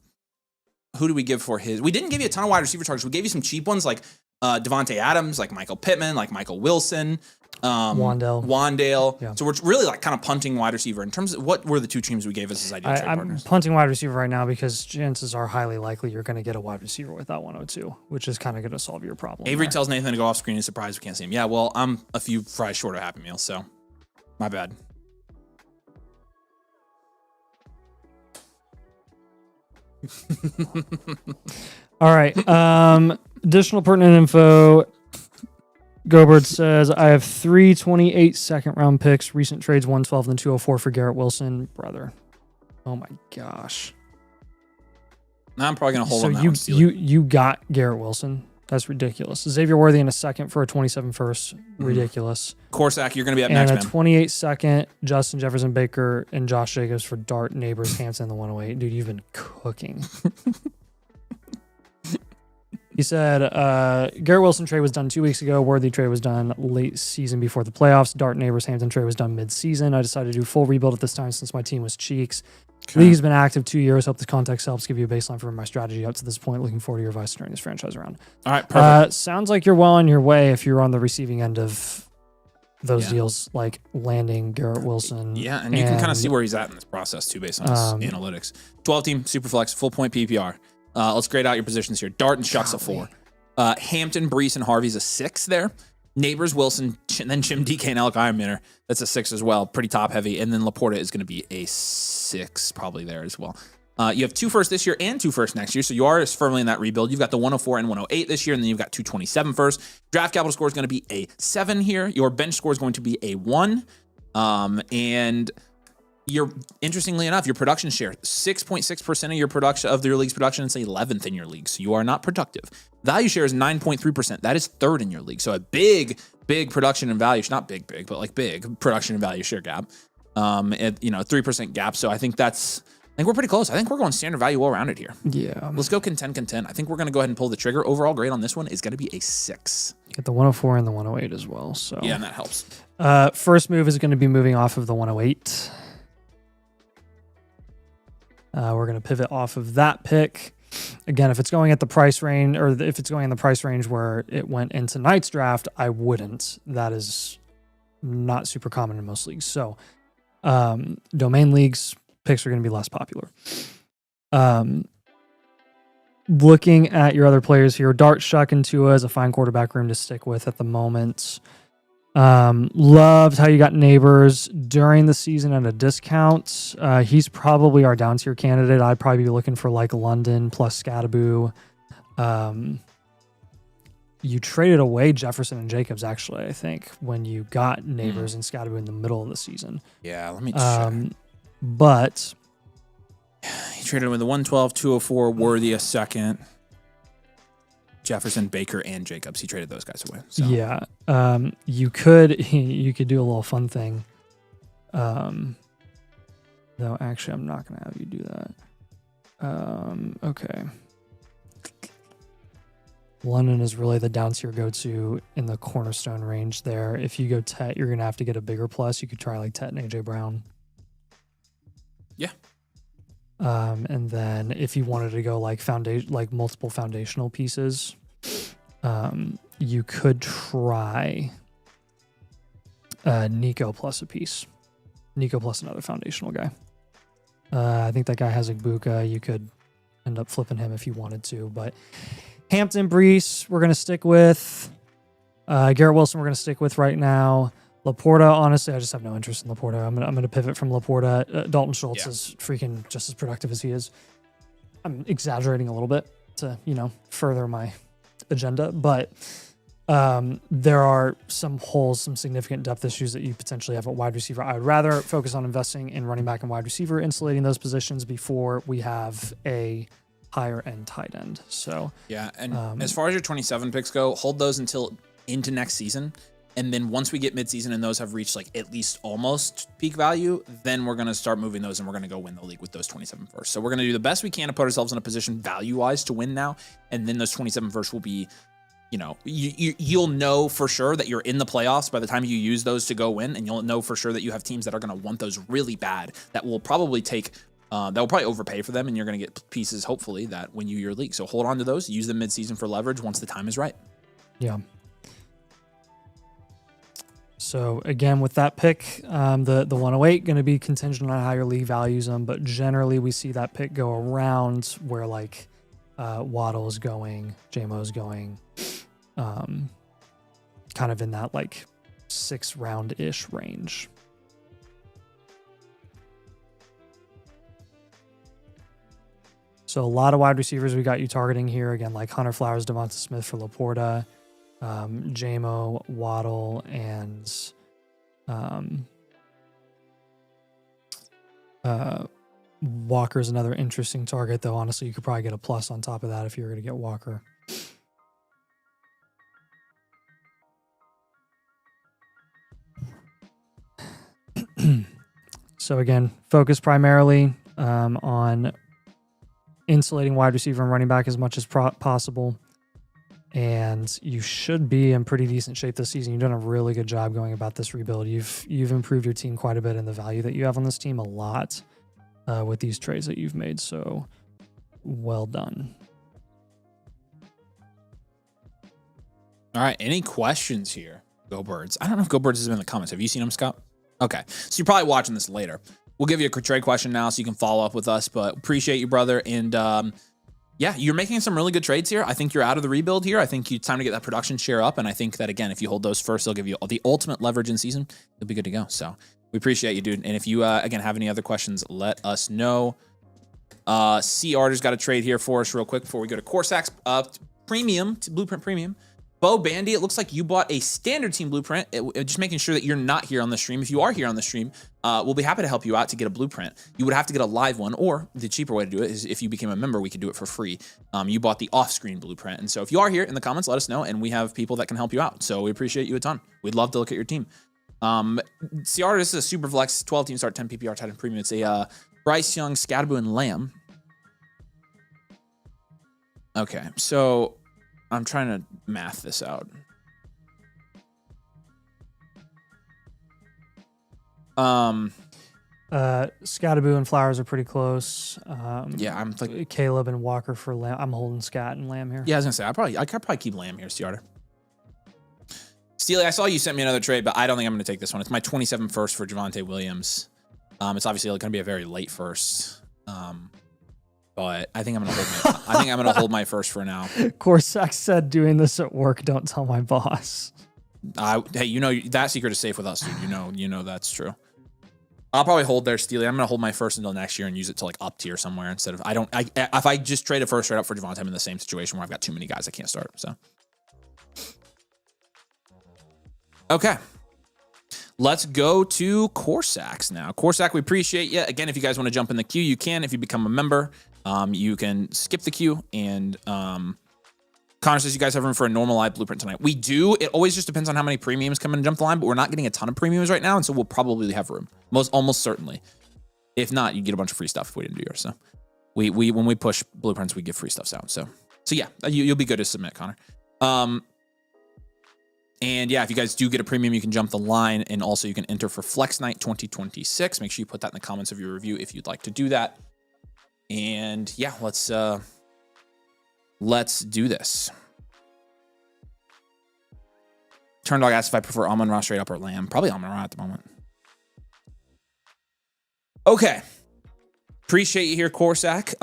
did we give for his? We didn't give you a ton of wide receiver targets. We gave you some cheap ones like Devontae Adams, like Michael Pittman, like Michael Wilson, Wandale. Yeah. So we're really like kind of punting wide receiver. In terms of what were the two teams we gave us as ideal trade I'm partners? punting wide receiver right now because chances are highly likely you're going to get a wide receiver with that 102, which is kind of going to solve your problem. Avery there. tells Nathan to go off screen. He's surprised we can't see him. Yeah, well, I'm a few fries short of Happy Meal, so my bad. All right. Additional pertinent info. Gobert says, I have 3 28 second round picks, recent trades 112 and 204 for Garrett Wilson. Brother. Oh my gosh. Now I'm probably going to hold So on that one. you got Garrett Wilson. That's ridiculous. Xavier Worthy in a second for a 27 first. Ridiculous. Corsac, you're going to be up And next, a man. 28 second, Justin Jefferson Baker and Josh Jacobs for Dart, Neighbors, Hampton, the 108. Dude, you've been cooking. He said, Garrett Wilson trade was done 2 weeks ago. Worthy trade was done late season before the playoffs. Dart, Neighbors, Hampton trade was done mid-season. I decided to do full rebuild at this time since my team was cheeks. Okay. League's been active 2 years. Hope this context helps give you a baseline for my strategy up to this point. Looking forward to your advice during this franchise round. All right, perfect. Sounds like you're well on your way if you're on the receiving end of those Yeah. deals, like landing Garrett Wilson. Yeah, and you can kind of see where he's at in this process, too, based on his analytics. 12-team, Superflex, full point PPR. Let's grade out your positions here. Dart and Shuck's a 4. Hampton, Brees, and Harvey's a 6 there. Neighbors, Wilson, and then Jim, DK, and Alec Ironmaner. That's a 6 as well. Pretty top heavy. And then Laporta is going to be a 6 probably there as well. You have 2 firsts this year and 2 firsts next year. So you are firmly in that rebuild. You've got the 104 and 108 this year. And then you've got 227 first. Draft capital score is going to be a 7 here. Your bench score is going to be a 1. And interestingly enough, your production share, 6.6% of your production of your league's production is 11th in your league. So you are not productive. Value share is 9.3%. That is 3rd in your league. So a big production and value, not big, but like big production and value share gap. 3% gap. So I think we're pretty close. I think we're going standard value all rounded here. Yeah. Let's go content. I think we're going to go ahead and pull the trigger. Overall grade on this one is going to be a 6. Get the 104 and the 108 as well. So Yeah, and that helps. First move is going to be moving off of the 108. We're going to pivot off of that pick. Again, if it's going at the price range, or if it's going in the price range where it went in tonight's draft, I wouldn't. That is not super common in most leagues. So, domain leagues, picks are going to be less popular. Looking at your other players here, Dart, Shuck, and Tua is a fine quarterback room to stick with at the moment. Loved how you got Neighbors during the season at a discount. He's probably our down tier candidate. I'd probably be looking for like London plus Scadaboo. You traded away Jefferson and Jacobs, actually, I think, when you got Neighbors and Scadaboo in the middle of the season. Yeah, let me check. But He traded with the 112, 204, Worthy a second. Jefferson, Baker, and Jacobs. He traded those guys away. So. yeah, you could do a little fun thing. Though actually, I'm not going to have you do that. Okay. London is really the down tier go-to in the cornerstone range there. If you go Tet, you're going to have to get a bigger plus. You could try like Tet and AJ Brown. Yeah. And then if you wanted to go like multiple foundational pieces, you could try Nico plus a piece. Nico plus another foundational guy. I think that guy has Igbokwe. You could end up flipping him if you wanted to. But Hampton, Brees, we're going to stick with. Garrett Wilson, we're going to stick with right now. Laporta, honestly, I just have no interest in Laporta. I'm going to pivot from Laporta. Dalton Schultz is freaking just as productive as he is. I'm exaggerating a little bit to, further my agenda. But there are some holes, some significant depth issues that you potentially have at wide receiver. I would rather focus on investing in running back and wide receiver, insulating those positions before we have a higher end tight end. So yeah, and as far as your 27 picks go, hold those until into next season. And then once we get midseason and those have reached like at least almost peak value, then we're going to start moving those and we're going to go win the league with those 27 first. So we're going to do the best we can to put ourselves in a position value-wise to win now. And then those 27 first will be, you'll know for sure that you're in the playoffs by the time you use those to go win. And you'll know for sure that you have teams that are going to want those really bad that will probably overpay for them. And you're going to get pieces, hopefully, that win you your league. So hold on to those, use them midseason for leverage once the time is right. Yeah. So again, with that pick, the 108 going to be contingent on how your league values them, but generally we see that pick go around where like Waddle is going, JMO is going, kind of in that like 6th round-ish range. So a lot of wide receivers we got you targeting here again, like Hunter Flowers, Devonta Smith for Laporta. JMO, Waddle, and Walker's another interesting target, though. Honestly, you could probably get a plus on top of that if you were going to get Walker. So again, focus primarily on insulating wide receiver and running back as much as possible. And you should be in pretty decent shape this season. You've done a really good job going about this rebuild. You've improved your team quite a bit, and the value that you have on this team a lot with these trades that you've made. So well done. All right. Any questions here? Go Birds. I don't know if Go Birds has been in the comments. Have you seen them, Scott? Okay. So you're probably watching this later. We'll give you a trade question now so you can follow up with us, but appreciate you, brother. And, yeah, you're making some really good trades here. I think you're out of the rebuild here. I think it's time to get that production share up. And I think that, again, if you hold those first, they'll give you the ultimate leverage in season. You'll be good to go. So we appreciate you, dude. And if you, again, have any other questions, let us know. C. Arter's got a trade here for us real quick before we go to Corsax Premium, to Blueprint Premium. Bo Bandy, it looks like you bought a standard team blueprint. Just making sure that you're not here on the stream. If you are here on the stream, we'll be happy to help you out to get a blueprint. You would have to get a live one, or the cheaper way to do it is if you became a member, we could do it for free. You bought the off-screen blueprint. And so if you are here in the comments, let us know, and we have people that can help you out. So we appreciate you a ton. We'd love to look at your team. CR, this is a super flex 12-team start, 10 PPR tight end premium. It's a Bryce Young, Scadaboo, and Lamb. Okay, so I'm trying to math this out. Scadaboo and Flowers are pretty close. Yeah, I'm like Caleb and Walker for Lamb. I'm holding Scat and Lamb here. Yeah, I was gonna say I could probably keep Lamb here, Ciarter. Steely, I saw you sent me another trade, but I don't think I'm gonna take this one. It's my 27 first for Javonte Williams. It's obviously gonna be a very late first. But I think I'm gonna hold my first for now. Corsax said, "Doing this at work, don't tell my boss." Hey, that secret is safe with us, dude. You know that's true. I'll probably hold there, Steely. I'm gonna hold my first until next year and use it to like up tier somewhere instead of if I just trade a first straight up for Javonte, I'm in the same situation where I've got too many guys I can't start. So okay. Let's go to Corsax now. Corsax, we appreciate you. Again, if you guys want to jump in the queue, you can. If you become a member, you can skip the queue. And Connor says you guys have room for a normal live blueprint tonight. We do. It always just depends on how many premiums come in and jump the line, but we're not getting a ton of premiums right now, and so we'll probably have room. Almost certainly. If not, you get a bunch of free stuff if we didn't do yours. So we when we push blueprints, we give free stuff out. So yeah, you'll be good to submit, Connor. And yeah, if you guys do get a premium, you can jump the line, and also you can enter for Flex Night 2026. Make sure you put that in the comments of your review if you'd like to do that. And yeah, let's do this. Turn Dog asked if I prefer Amon-Ra straight up or Lamb. Probably Amon-Ra at the moment. Okay. Appreciate you here, Corsac.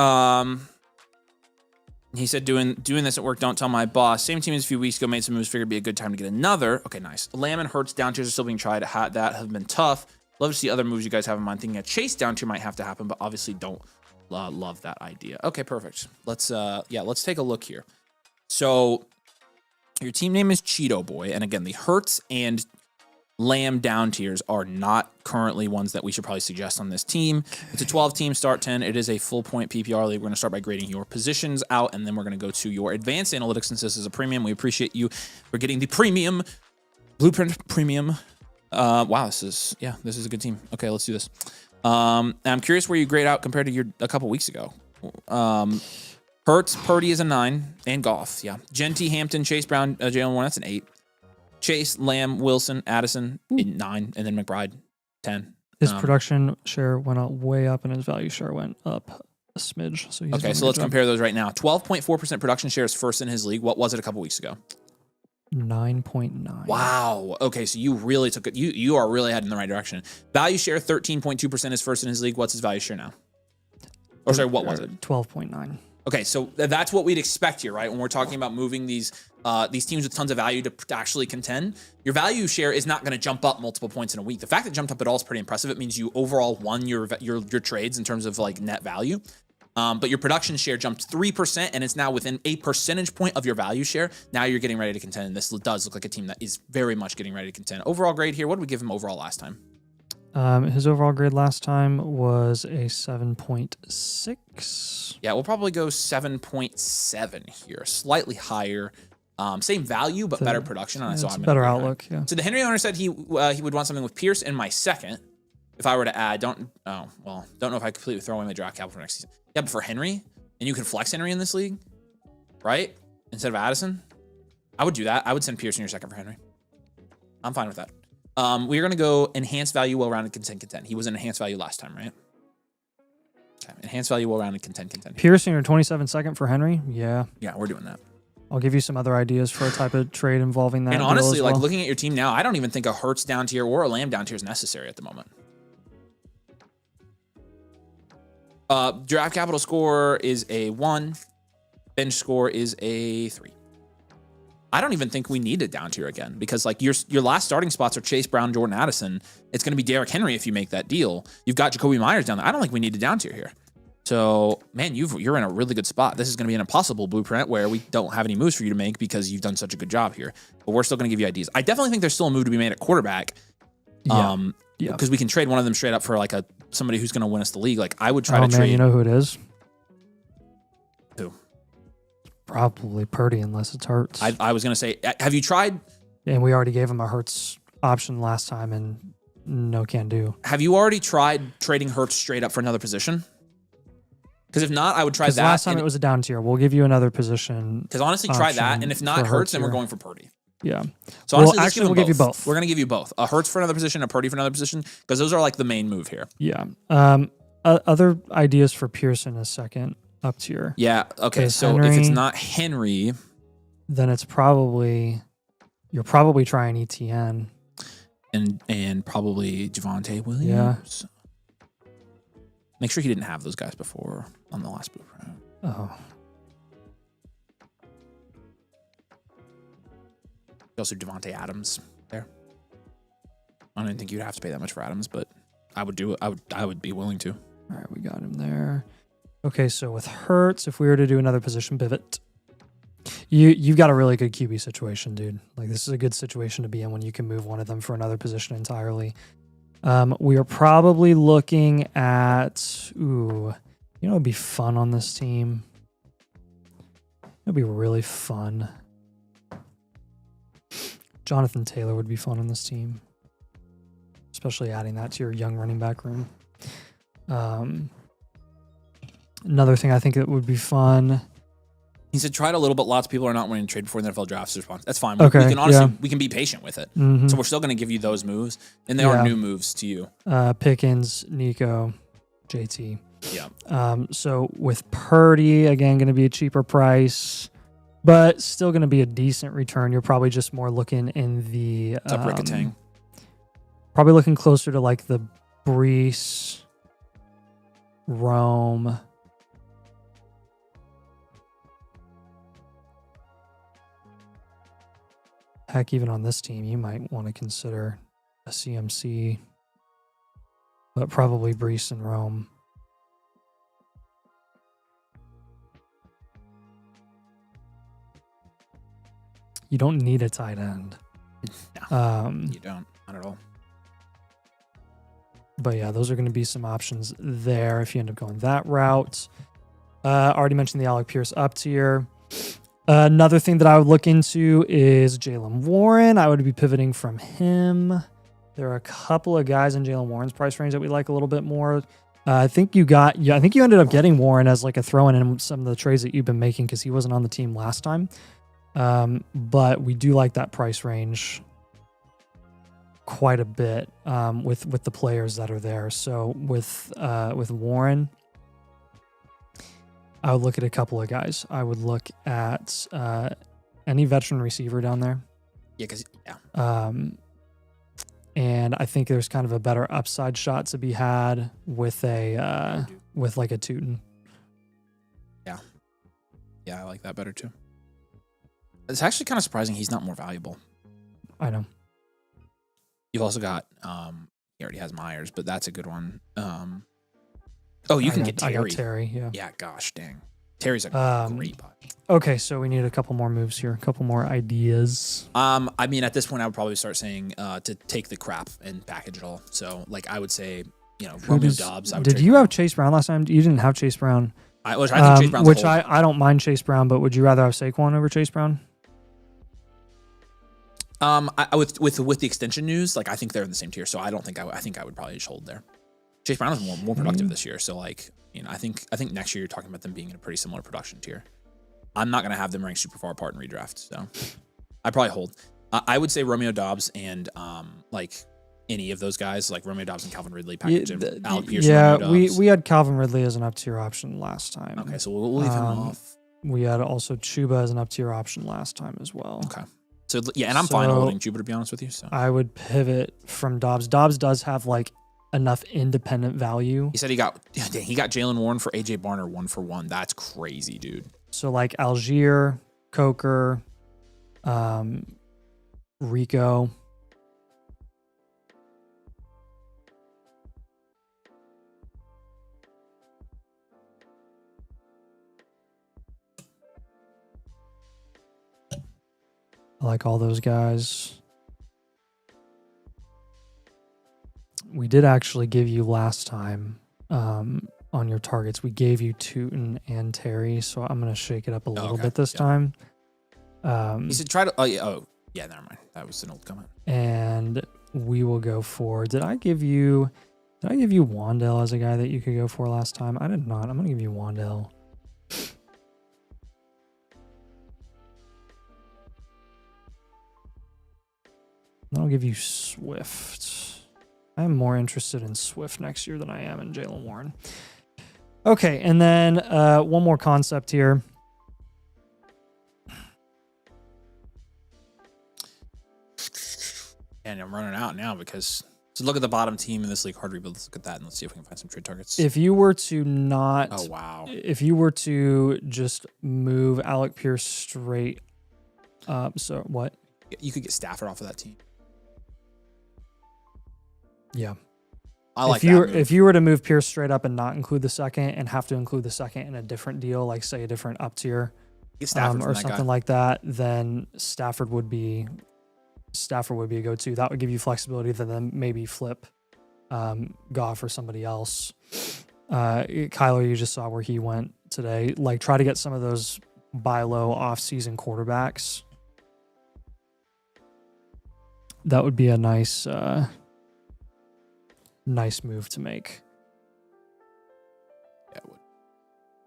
He said, doing this at work, don't tell my boss. Same team as a few weeks ago, made some moves, figured it'd be a good time to get another. Okay, nice. Lamb and Hurts down tiers are still being tried. That have been tough. Love to see other moves you guys have in mind. Thinking a Chase down tier might have to happen, but obviously don't love that idea. Okay, perfect. Let's take a look here. So your team name is Cheeto Boy, and again, the Hurts and Lamb down tiers are not currently ones that we should probably suggest on this team. It's a 12-team start 10. It is a full-point PPR league. We're going to start by grading your positions out, and then we're going to go to your advanced analytics since this is a premium. We appreciate you for getting the premium, Blueprint Premium. Wow, this is a good team. Okay, let's do this. I'm curious where you grade out compared to a couple weeks ago. Hurts, Purdy is a 9, and Goff, yeah. Genty, Hampton, Chase Brown, Jalen Warren, that's an 8. Chase, Lamb, Wilson, Addison, 9, and then McBride, 10. His production share went way up, and his value share went up a smidge. So okay, so let's compare those right now. 12.4% production share is first in his league. What was it a couple weeks ago? 9.9. Wow. Okay, so you really took it. You are really heading in the right direction. Value share 13.2% is first in his league. What's his value share now? Or sorry, what was it? 12.9. Okay, so that's what we'd expect here, right? When we're talking about moving these teams with tons of value to actually contend, your value share is not going to jump up multiple points in a week. The fact that it jumped up at all is pretty impressive. It means you overall won your trades in terms of like net value. But your production share jumped 3%, and it's now within a percentage point of your value share. Now you're getting ready to contend, and this does look like a team that is very much getting ready to contend. Overall grade here, what did we give him overall last time? His overall grade last time was a 7.6. Yeah, we'll probably go 7.7 here, slightly higher. Same value, but better production. It's a better outlook, yeah. So the Henry owner said he would want something with Pierce in my second. If I were to add, don't know if I completely throw away my draft capital for next season. Yeah, but for Henry, and you can flex Henry in this league, right? Instead of Addison, I would do that. I would send Pierce in your second for Henry. I'm fine with that. We're going to go enhanced value, well-rounded, contend. He was an enhanced value last time, right? Okay, enhanced value, well-rounded, contend. Pierce in your 27 second for Henry? Yeah. Yeah, we're doing that. I'll give you some other ideas for a type of trade involving that. And honestly, like looking at your team now, I don't even think a Hurts down tier or a Lamb down tier is necessary at the moment. Draft capital score is a 1. Bench score is a 3. I don't even think we need it down tier again because like your last starting spots are Chase Brown, Jordan Addison. It's going to be Derrick Henry if you make that deal. You've got Jacoby Myers down there. I don't think we need a down tier here. So, man, you're in a really good spot. This is going to be an impossible blueprint where we don't have any moves for you to make because you've done such a good job here. But we're still going to give you ideas. I definitely think there's still a move to be made at quarterback. Yeah. Because we can trade one of them straight up for like somebody who's going to win us the league. Like I would try to trade. You know who it is? Who? Probably Purdy, unless it's Hurts. I was going to say, have you tried? And we already gave him a Hurts option last time, and no can do. Have you already tried trading Hurts straight up for another position? Because if not, I would try that. Last time it was a down tier. We'll give you another position. Because honestly, try that, and if not Hurts, then we're going for Purdy. Yeah. So honestly, we'll give you both. We're going to give you both. A Hurts for another position, a Purdy for another position, because those are like the main move here. Yeah. Other ideas for Pearson is second up tier. Yeah. Okay. So Henry, if it's not Henry, then it's probably you're probably trying ETN and probably Javonte Williams. Yeah. Make sure he didn't have those guys before on the last blueprint. Oh. Also, Devontae Adams there. I don't think you'd have to pay that much for Adams, but I would do it. I would be willing to. All right, we got him there. Okay, so with Hurts, if we were to do another position pivot, you've got a really good QB situation, dude. Like this is a good situation to be in when you can move one of them for another position entirely. We are probably looking at it'd be fun on this team. It'd be really fun. Jonathan Taylor would be fun on this team, especially adding that to your young running back room. Another thing I think that would be fun. He said, tried a little, but lots of people are not wanting to trade before the NFL draft's response. That's fine. Okay, we can honestly, we can be patient with it. Mm-hmm. So we're still going to give you those moves, and they are new moves to you. Pickens, Nico, JT. Yeah. So with Purdy, again, going to be a cheaper price. but still going to be a decent return. You're probably just more looking in the What's up, Ricketang? probably looking closer to like the Brees, Rome. Heck, even on this team, you might want to consider a CMC, but probably Brees and Rome. You don't need a tight end. No, you don't. Not at all. But yeah, those are going to be some options there if you end up going that route. Already mentioned the Alec Pierce up tier. Another thing that I would look into is Jalen Warren. I would be pivoting from him. There are a couple of guys in Jalen Warren's price range that we like a little bit more. I think you ended up getting Warren as like a throw-in in some of the trades that you've been making because he wasn't on the team last time. But we do like that price range quite a bit with the players that are there. So with Warren, I would look at a couple of guys. I would look at any veteran receiver down there. And I think there's kind of a better upside shot to be had with with like a Tootin. Yeah, I like that better too. It's actually kind of surprising he's not more valuable. I know. You've also got he already has Myers, but that's a good one. You can get Terry. I got Terry, yeah. Yeah, gosh dang. Terry's a great buy. Okay, so we need a couple more moves here, a couple more ideas. I mean, at this point, I would probably start saying to take the crap and package it all. So, like, I would say, Romeo Dobbs. Did you have Chase Brown last time? You didn't have Chase Brown. I think Chase Brown's I don't mind Chase Brown, but would you rather have Saquon over Chase Brown? With the extension news, like I think they're in the same tier, so I don't think I think I would probably just hold there. Chase Brown is more productive this year, so like I think next year you're talking about them being in a pretty similar production tier. I'm not gonna have them ranked super far apart in redraft, so I probably hold. I would say Romeo Dobbs and like any of those guys, like Romeo Dobbs and Calvin Ridley package. Alec Pierce. Yeah, we had Calvin Ridley as an up tier option last time. Okay, so we'll leave him off. We had also Chuba as an up tier option last time as well. Okay. So yeah, and I'm fine holding Chuba, to be honest with you. So I would pivot from Dobbs. Dobbs does have like enough independent value. He said he got Jalen Warren for AJ Barner 1-for-1. That's crazy, dude. So like Algier, Coker, Rico. I like all those guys. We did actually give you last time on your targets. We gave you Tootin and Terry, so I'm going to shake it up a little bit this time. You should try to. Yeah, never mind. That was an old comment. And we will go for. Did I give you Wandale as a guy that you could go for last time? I did not. I'm going to give you Wandale. I'll give you Swift. I'm more interested in Swift next year than I am in Jalen Warren. Okay, and then one more concept here. And I'm running out now because look at the bottom team in this league, hard rebuild. Let's look at that and let's see if we can find some trade targets. If you were to not, oh wow, if you were to just move Alec Pierce straight up, so what? You could get Stafford off of that team. Yeah. I like if you were to move Pierce straight up and not include the second and have to include the second in a different deal, like say a different up tier or something like that, then Stafford would be a go-to. That would give you flexibility to then maybe flip Goff or somebody else. Kyler, you just saw where he went today. Like try to get some of those buy low off-season quarterbacks. That would be a nice move to make. Yeah, it would.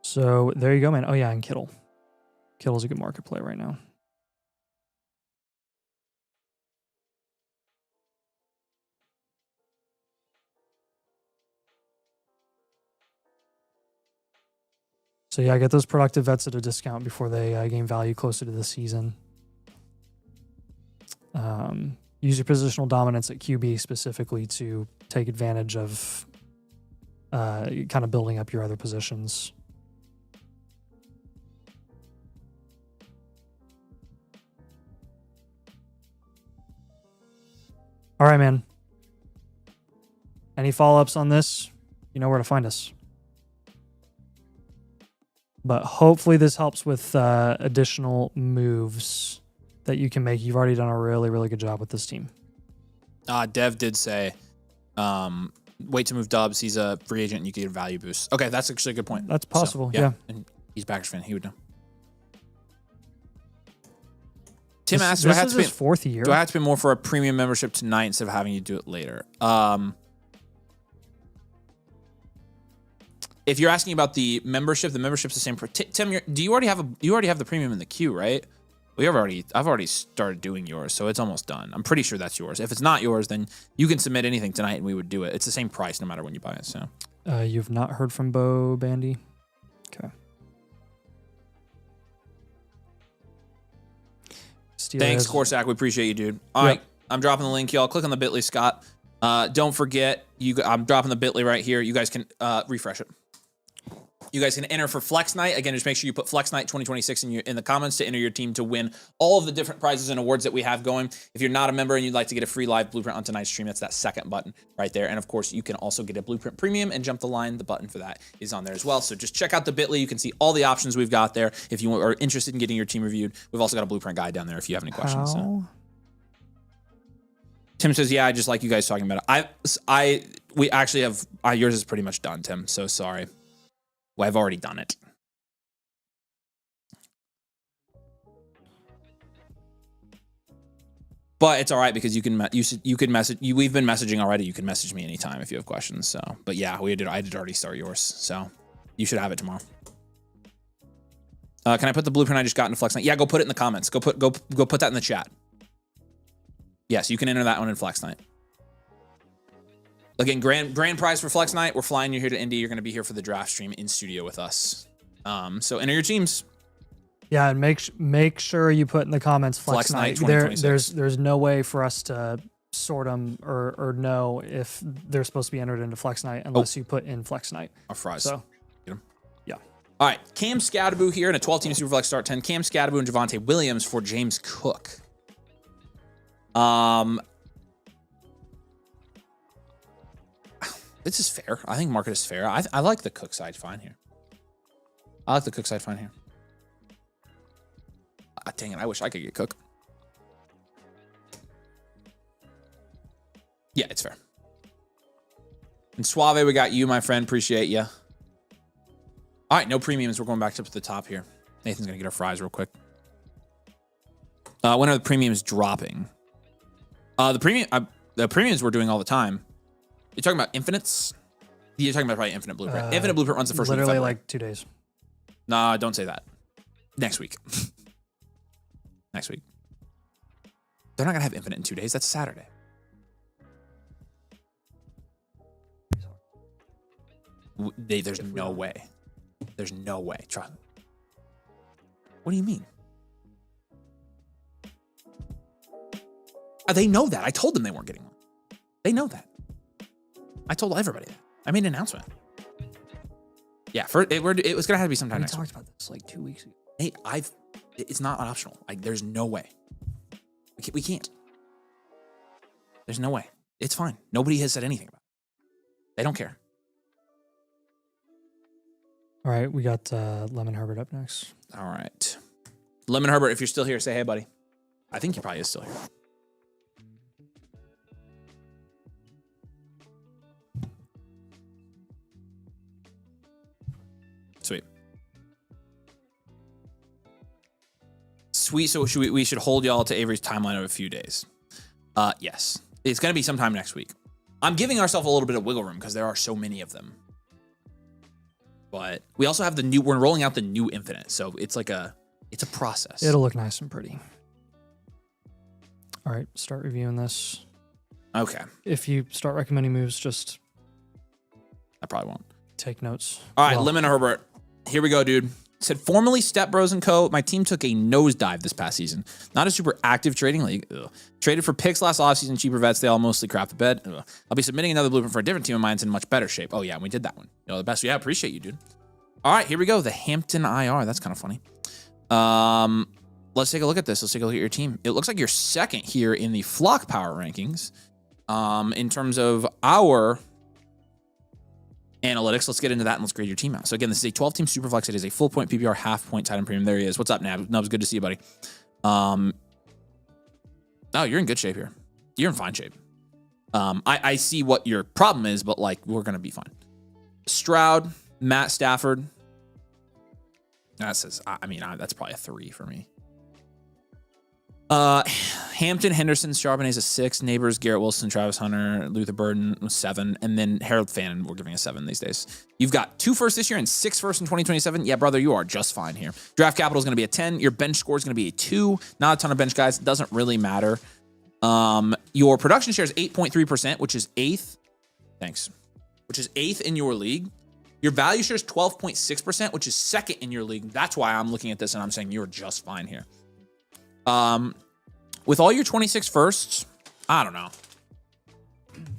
So there you go, man. Oh yeah, and Kittle. Kittle's a good market play right now. So yeah, get those productive vets at a discount before they gain value closer to the season. Use your positional dominance at QB specifically to take advantage of kind of building up your other positions. All right, man. Any follow-ups on this? You know where to find us. But hopefully this helps with additional moves that you can make. You've already done a really, really good job with this team. Dev did say, wait to move Dubs. He's a free agent and you can get a value boost. Okay, that's actually a good point. That's possible, So, yeah. And he's a Packers fan. He would know. Tim asked, this is his fourth year. Do I have to pay more for a premium membership tonight instead of having you do it later? If you're asking about the membership's the same. Tim, do you already have the premium in the queue, right? I've already started doing yours, so it's almost done. I'm pretty sure that's yours. If it's not yours, then you can submit anything tonight and we would do it. It's the same price no matter when you buy it. So you've not heard from Bo Bandy? Okay. Thanks, Corsac. We appreciate you, dude. All right, I'm dropping the link, y'all. Click on the bit.ly, Scott. Don't forget, I'm dropping the bit.ly right here. You guys can refresh it. You guys can enter for Flex Night. Again, just make sure you put Flex Night 2026 in the comments to enter your team to win all of the different prizes and awards that we have going. If you're not a member and you'd like to get a free live blueprint on tonight's stream, that's that second button right there. And of course, you can also get a blueprint premium and jump the line. The button for that is on there as well. So just check out the bit.ly. You can see all the options we've got there. If you are interested in getting your team reviewed, we've also got a blueprint guide down there if you have any questions. So. Tim says, yeah, I just like you guys talking about it. We actually have, yours is pretty much done, Tim. So sorry. Well, I've already done it. But it's all right because you can message. We've been messaging already. You can message me anytime if you have questions. So, but yeah, I did already start yours. So you should have it tomorrow. Can I put the blueprint I just got into Flex Night? Yeah, go put it in the comments. Go put that in the chat. Yes, you can enter that one in Flex Night. Again, grand prize for Flex Night. We're flying you here to Indy. You're going to be here for the draft stream in studio with us. So enter your teams. Yeah, and make sure you put in the comments Flex Night. There's no way for us to sort them or know if they're supposed to be entered into Flex Night unless you put in Flex Night. Our fries. So, get them. Yeah. All right, Cam Scadaboo here in a 12-team Superflex start 10. Cam Scadaboo and Javonte Williams for James Cook. This is fair. I think market is fair. I like the Cook side fine here. Dang it, I wish I could get Cook. Yeah, it's fair. And Suave, we got you, my friend. Appreciate you. All right, no premiums. We're going back up to the top here. Nathan's going to get our fries real quick. When are the premiums dropping? The premiums we're doing all the time. You're talking about infinites? You're talking about probably Infinite Blueprint. Infinite Blueprint runs the first week of February. Literally like 2 days. Nah, don't say that. Next week. Next week. They're not going to have Infinite in 2 days. That's Saturday. There's no way. There's no way. Try. What do you mean? They know that. I told them they weren't getting one. They know that. I told everybody that. I made an announcement. Yeah, it was gonna have to be sometime next week. We talked about this like 2 weeks ago. Hey, it's not optional. Like, there's no way. We can't. There's no way. It's fine. Nobody has said anything about it. They don't care. All right, we got Lemon Herbert up next. All right. Lemon Herbert, if you're still here, say hey, buddy. I think he probably is still here. Sweet. So we should hold y'all to Avery's timeline of a few days. Yes. It's going to be sometime next week. I'm giving ourselves a little bit of wiggle room because there are so many of them. But we also have we're rolling out the new Infinite. So it's it's a process. It'll look nice and pretty. All right, start reviewing this. Okay. If you start recommending moves, just I probably won't. take notes. All right, Lemon Herbert. Here we go, dude. Said, formerly Step Bros & Co. My team took a nosedive this past season. Not a super active trading league. Ugh. Traded for picks last offseason, cheaper vets. They all mostly crap the bed. Ugh. I'll be submitting another blueprint for a different team of mine. It's in much better shape. Oh, yeah, we did that one. You know, the best. Yeah, appreciate you, dude. All right, here we go. The Hampton IR. That's kind of funny. Let's take a look at this. Let's take a look at your team. It looks like you're second here in the Flock Power rankings. In terms of our analytics, let's get into that and let's grade your team out. So again, this is a 12-team Superflex. It is a full point PPR, half point tight end premium. There he is. What's up, Nab? Nubs, good to see you, buddy. Oh, you're in good shape here. You're in fine shape. I see what your problem is, but like we're gonna be fine. Stroud, Matt Stafford. That says, I mean, that's probably a 3 for me. Hampton, Henderson, Charbonnet is a 6. Neighbors, Garrett Wilson, Travis Hunter, Luther Burden was 7. And then Harold Fannin, we're giving a 7 these days. You've got 2 firsts this year and 6 firsts in 2027. Yeah, brother, you are just fine here. Draft capital is going to be a 10. Your bench score is going to be a 2. Not a ton of bench guys. It doesn't really matter. Your production share is 8.3%, which is 8th. Thanks. Which is 8th in your league. Your value share is 12.6%, which is 2nd in your league. That's why I'm looking at this and I'm saying you're just fine here. With all your 26 firsts, I don't know.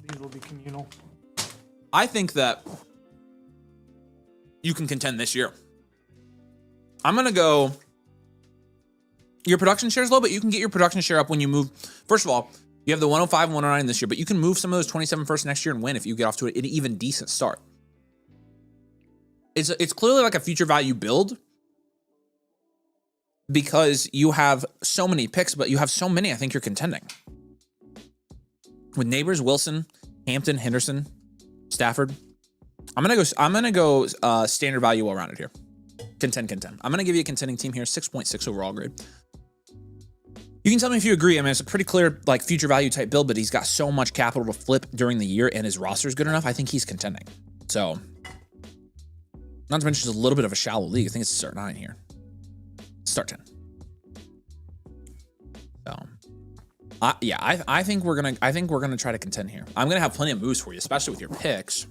These will be communal. I think that you can contend this year. I'm going to go, your production share is low, but you can get your production share up when you move. First of all, you have the 105 and 109 this year, but you can move some of those 27 firsts next year and win if you get off to an even decent start. It's clearly like a future value build because you have so many picks, but you have so many, I think you're contending. With Neighbors, Wilson, Hampton, Henderson, Stafford. I'm gonna go standard value well rounded here. Contend. I'm gonna give you a contending team here, 6.6 overall grade. You can tell me if you agree. I mean, it's a pretty clear like future value type build, but he's got so much capital to flip during the year and his roster is good enough. I think he's contending. So, not to mention it's a little bit of a shallow league. I think it's start 9 here. Start 10. So, I think we're gonna try to contend here. I'm gonna have plenty of moves for you, especially with your picks.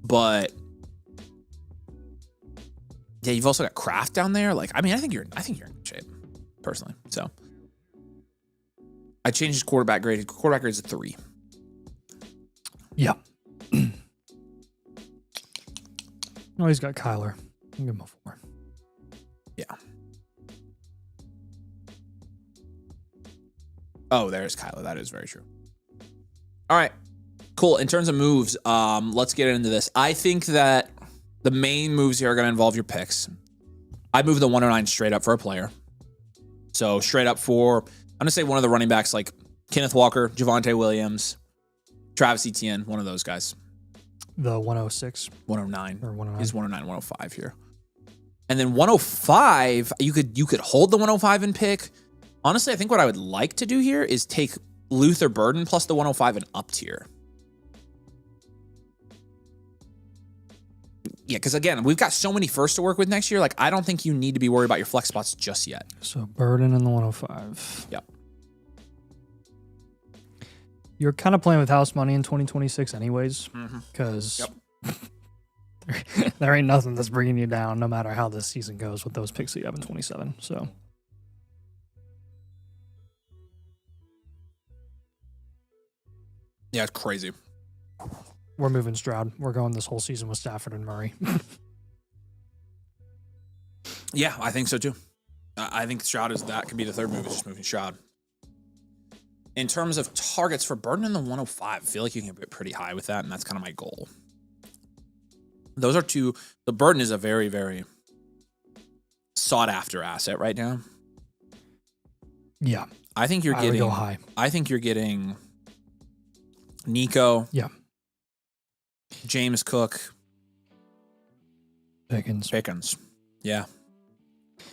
But yeah, you've also got Kraft down there. Like, I mean, I think you're in good shape, personally. So I changed his quarterback grade. His quarterback grade is a 3. Yeah. Oh, he's got Kyler. I'll give him a 4. Yeah. Oh, there's Kyler. That is very true. All right. Cool. In terms of moves, let's get into this. I think that the main moves here are going to involve your picks. I'd move the 109 straight up for a player. So straight up for, I'm going to say one of the running backs like Kenneth Walker, Javonte Williams, Travis Etienne, one of those guys. The 106. 109. Or 109. Is 109, 105 here. And then 105, you could hold the 105 and pick. Honestly, I think what I would like to do here is take Luther Burden plus the 105 and up tier. Yeah, because again, we've got so many firsts to work with next year. Like, I don't think you need to be worried about your flex spots just yet. So Burden in the 105. Yep. You're kind of playing with house money in 2026 anyways, because there ain't nothing that's bringing you down no matter how this season goes with those picks that you have in 27. So yeah, it's crazy. we're moving Stroud. We're going this whole season with Stafford and Murray. Yeah, I think so too. I think Stroud could be the third move, is just moving Stroud. In terms of targets for Burden in the 105, I feel like you can get pretty high with that, and that's kind of my goal. Those are two. The Burden is a very, very sought after asset right now. Yeah. I think you're I would getting go high. I think you're getting Nico. Yeah. James Cook. Pickens. Yeah.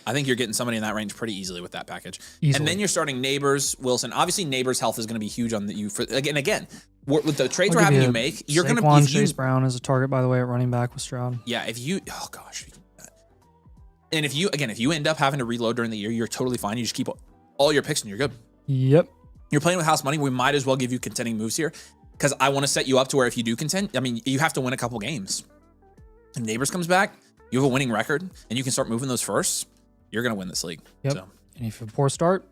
I think you're getting somebody in that range pretty easily with that package. Easily. And then you're starting Neighbors, Wilson. Obviously, Neighbors' health is going to be huge on you. For again, with the trades we're having you make, you're going to be. Chase Brown is a target, by the way, at running back with Stroud. Yeah, oh gosh. And if you end up having to reload during the year, you're totally fine. You just keep all your picks and you're good. Yep. You're playing with house money. We might as well give you contending moves here because I want to set you up to where if you do contend, I mean, you have to win a couple games. and Neighbors comes back, you have a winning record, and you can start moving those firsts, you're going to win this league. Yep. So. And if you have a poor start,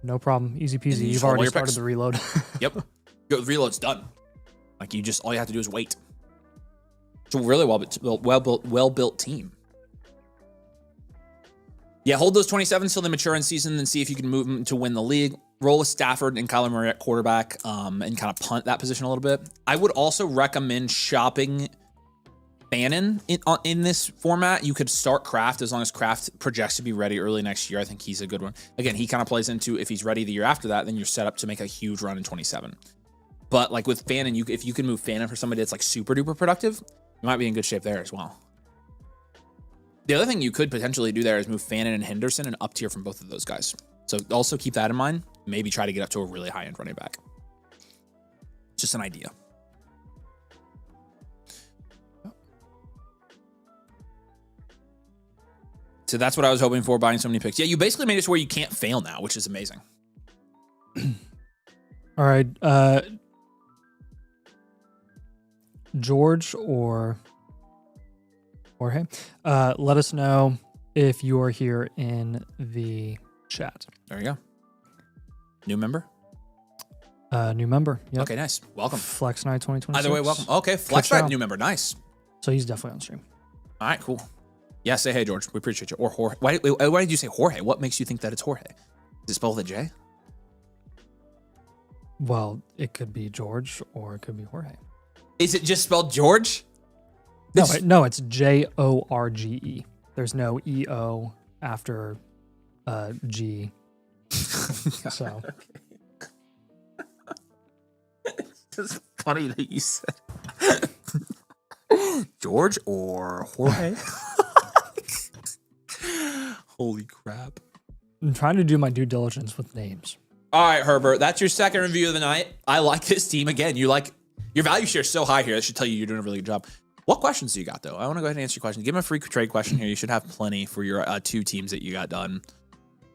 no problem. Easy peasy. You've already started the reload. Yep. The reload's done. Like all you have to do is wait. It's a really well-built team. Yeah, hold those 27s till they mature in season and see if you can move them to win the league. Roll with Stafford and Kyler Murray at quarterback and kind of punt that position a little bit. I would also recommend shopping Bannon in this format. You could start Kraft as long as Kraft projects to be ready early next year. I think he's a good one. Again, he kind of plays into if he's ready the year after that, then you're set up to make a huge run in 27. But like with Bannon, if you can move Bannon for somebody that's like super duper productive, you might be in good shape there as well. The other thing you could potentially do there is move Fannin and Henderson and up tier from both of those guys. So also keep that in mind. Maybe try to get up to a really high-end running back. Just an idea. So that's what I was hoping for, buying so many picks. Yeah, you basically made it to where you can't fail now, which is amazing. All right. George or Jorge, let us know if you are here in the chat. There you go. New member? New member. Yep. Okay, nice. Welcome. Flex Night 2026. Either way, welcome. Okay, Flex Night, new member. Nice. So he's definitely on stream. All right, cool. Yeah, say hey, George. We appreciate you. Or Jorge. Why did you say Jorge? What makes you think that it's Jorge? Is it spelled with a J? Well, it could be George or it could be Jorge. Is it just spelled George? No, it's Jorge. There's no EO after G. So it's just funny that you said George or Jorge. Holy crap. I'm trying to do my due diligence with names. All right, Herbert, that's your second review of the night. I like this team. Again, your value share is so high here. That should tell you you're doing a really good job. What questions do you got, though? I want to go ahead and answer your question. Give him a free trade question here. You should have plenty for your two teams that you got done.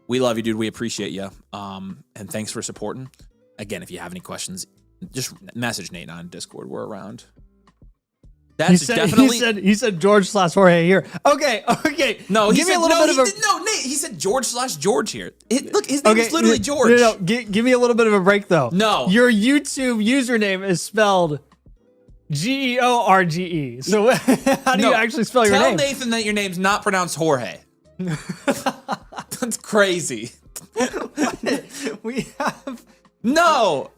We love you, dude. We appreciate you. And thanks for supporting. Again, if you have any questions, just message Nate on Discord. We're around. He said George / Jorge here. Okay. No, give me a little bit of a no, Nate. He said George / George here. Look, his name is literally George. No. Give me a little bit of a break though. No, your YouTube username is spelled George. So how do you actually spell your name? Tell Nathan that your name's not pronounced Jorge. That's crazy. We have no.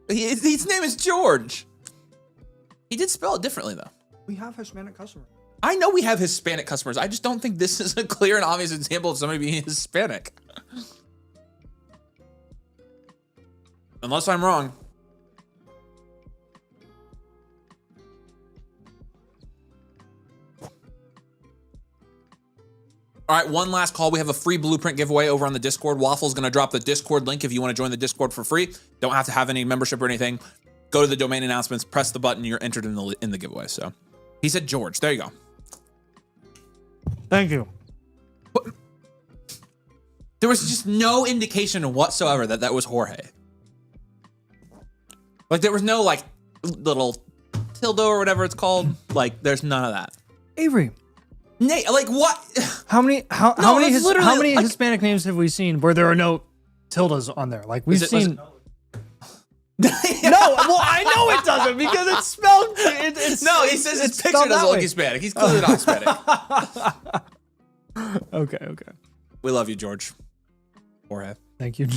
His name is George. He did spell it differently, though. We have Hispanic customers. I know we have Hispanic customers. I just don't think this is a clear and obvious example of somebody being Hispanic. Unless I'm wrong. All right, one last call. We have a free blueprint giveaway over on the Discord. Waffle's going to drop the Discord link if you want to join the Discord for free. Don't have to have any membership or anything. Go to the domain announcements, press the button, you're entered in the giveaway. So he said George. There you go. Thank you. But there was just no indication whatsoever that was Jorge. Like there was no like little tilde or whatever it's called. Like there's none of that. Avery. Nate, like what? How many Hispanic names have we seen where there are no tildes on there? Like we've seen. No, well, I know it doesn't because it's spelled. No, he says his picture doesn't look Hispanic. He's clearly not Hispanic. Okay. We love you, George. Jorge. Thank you.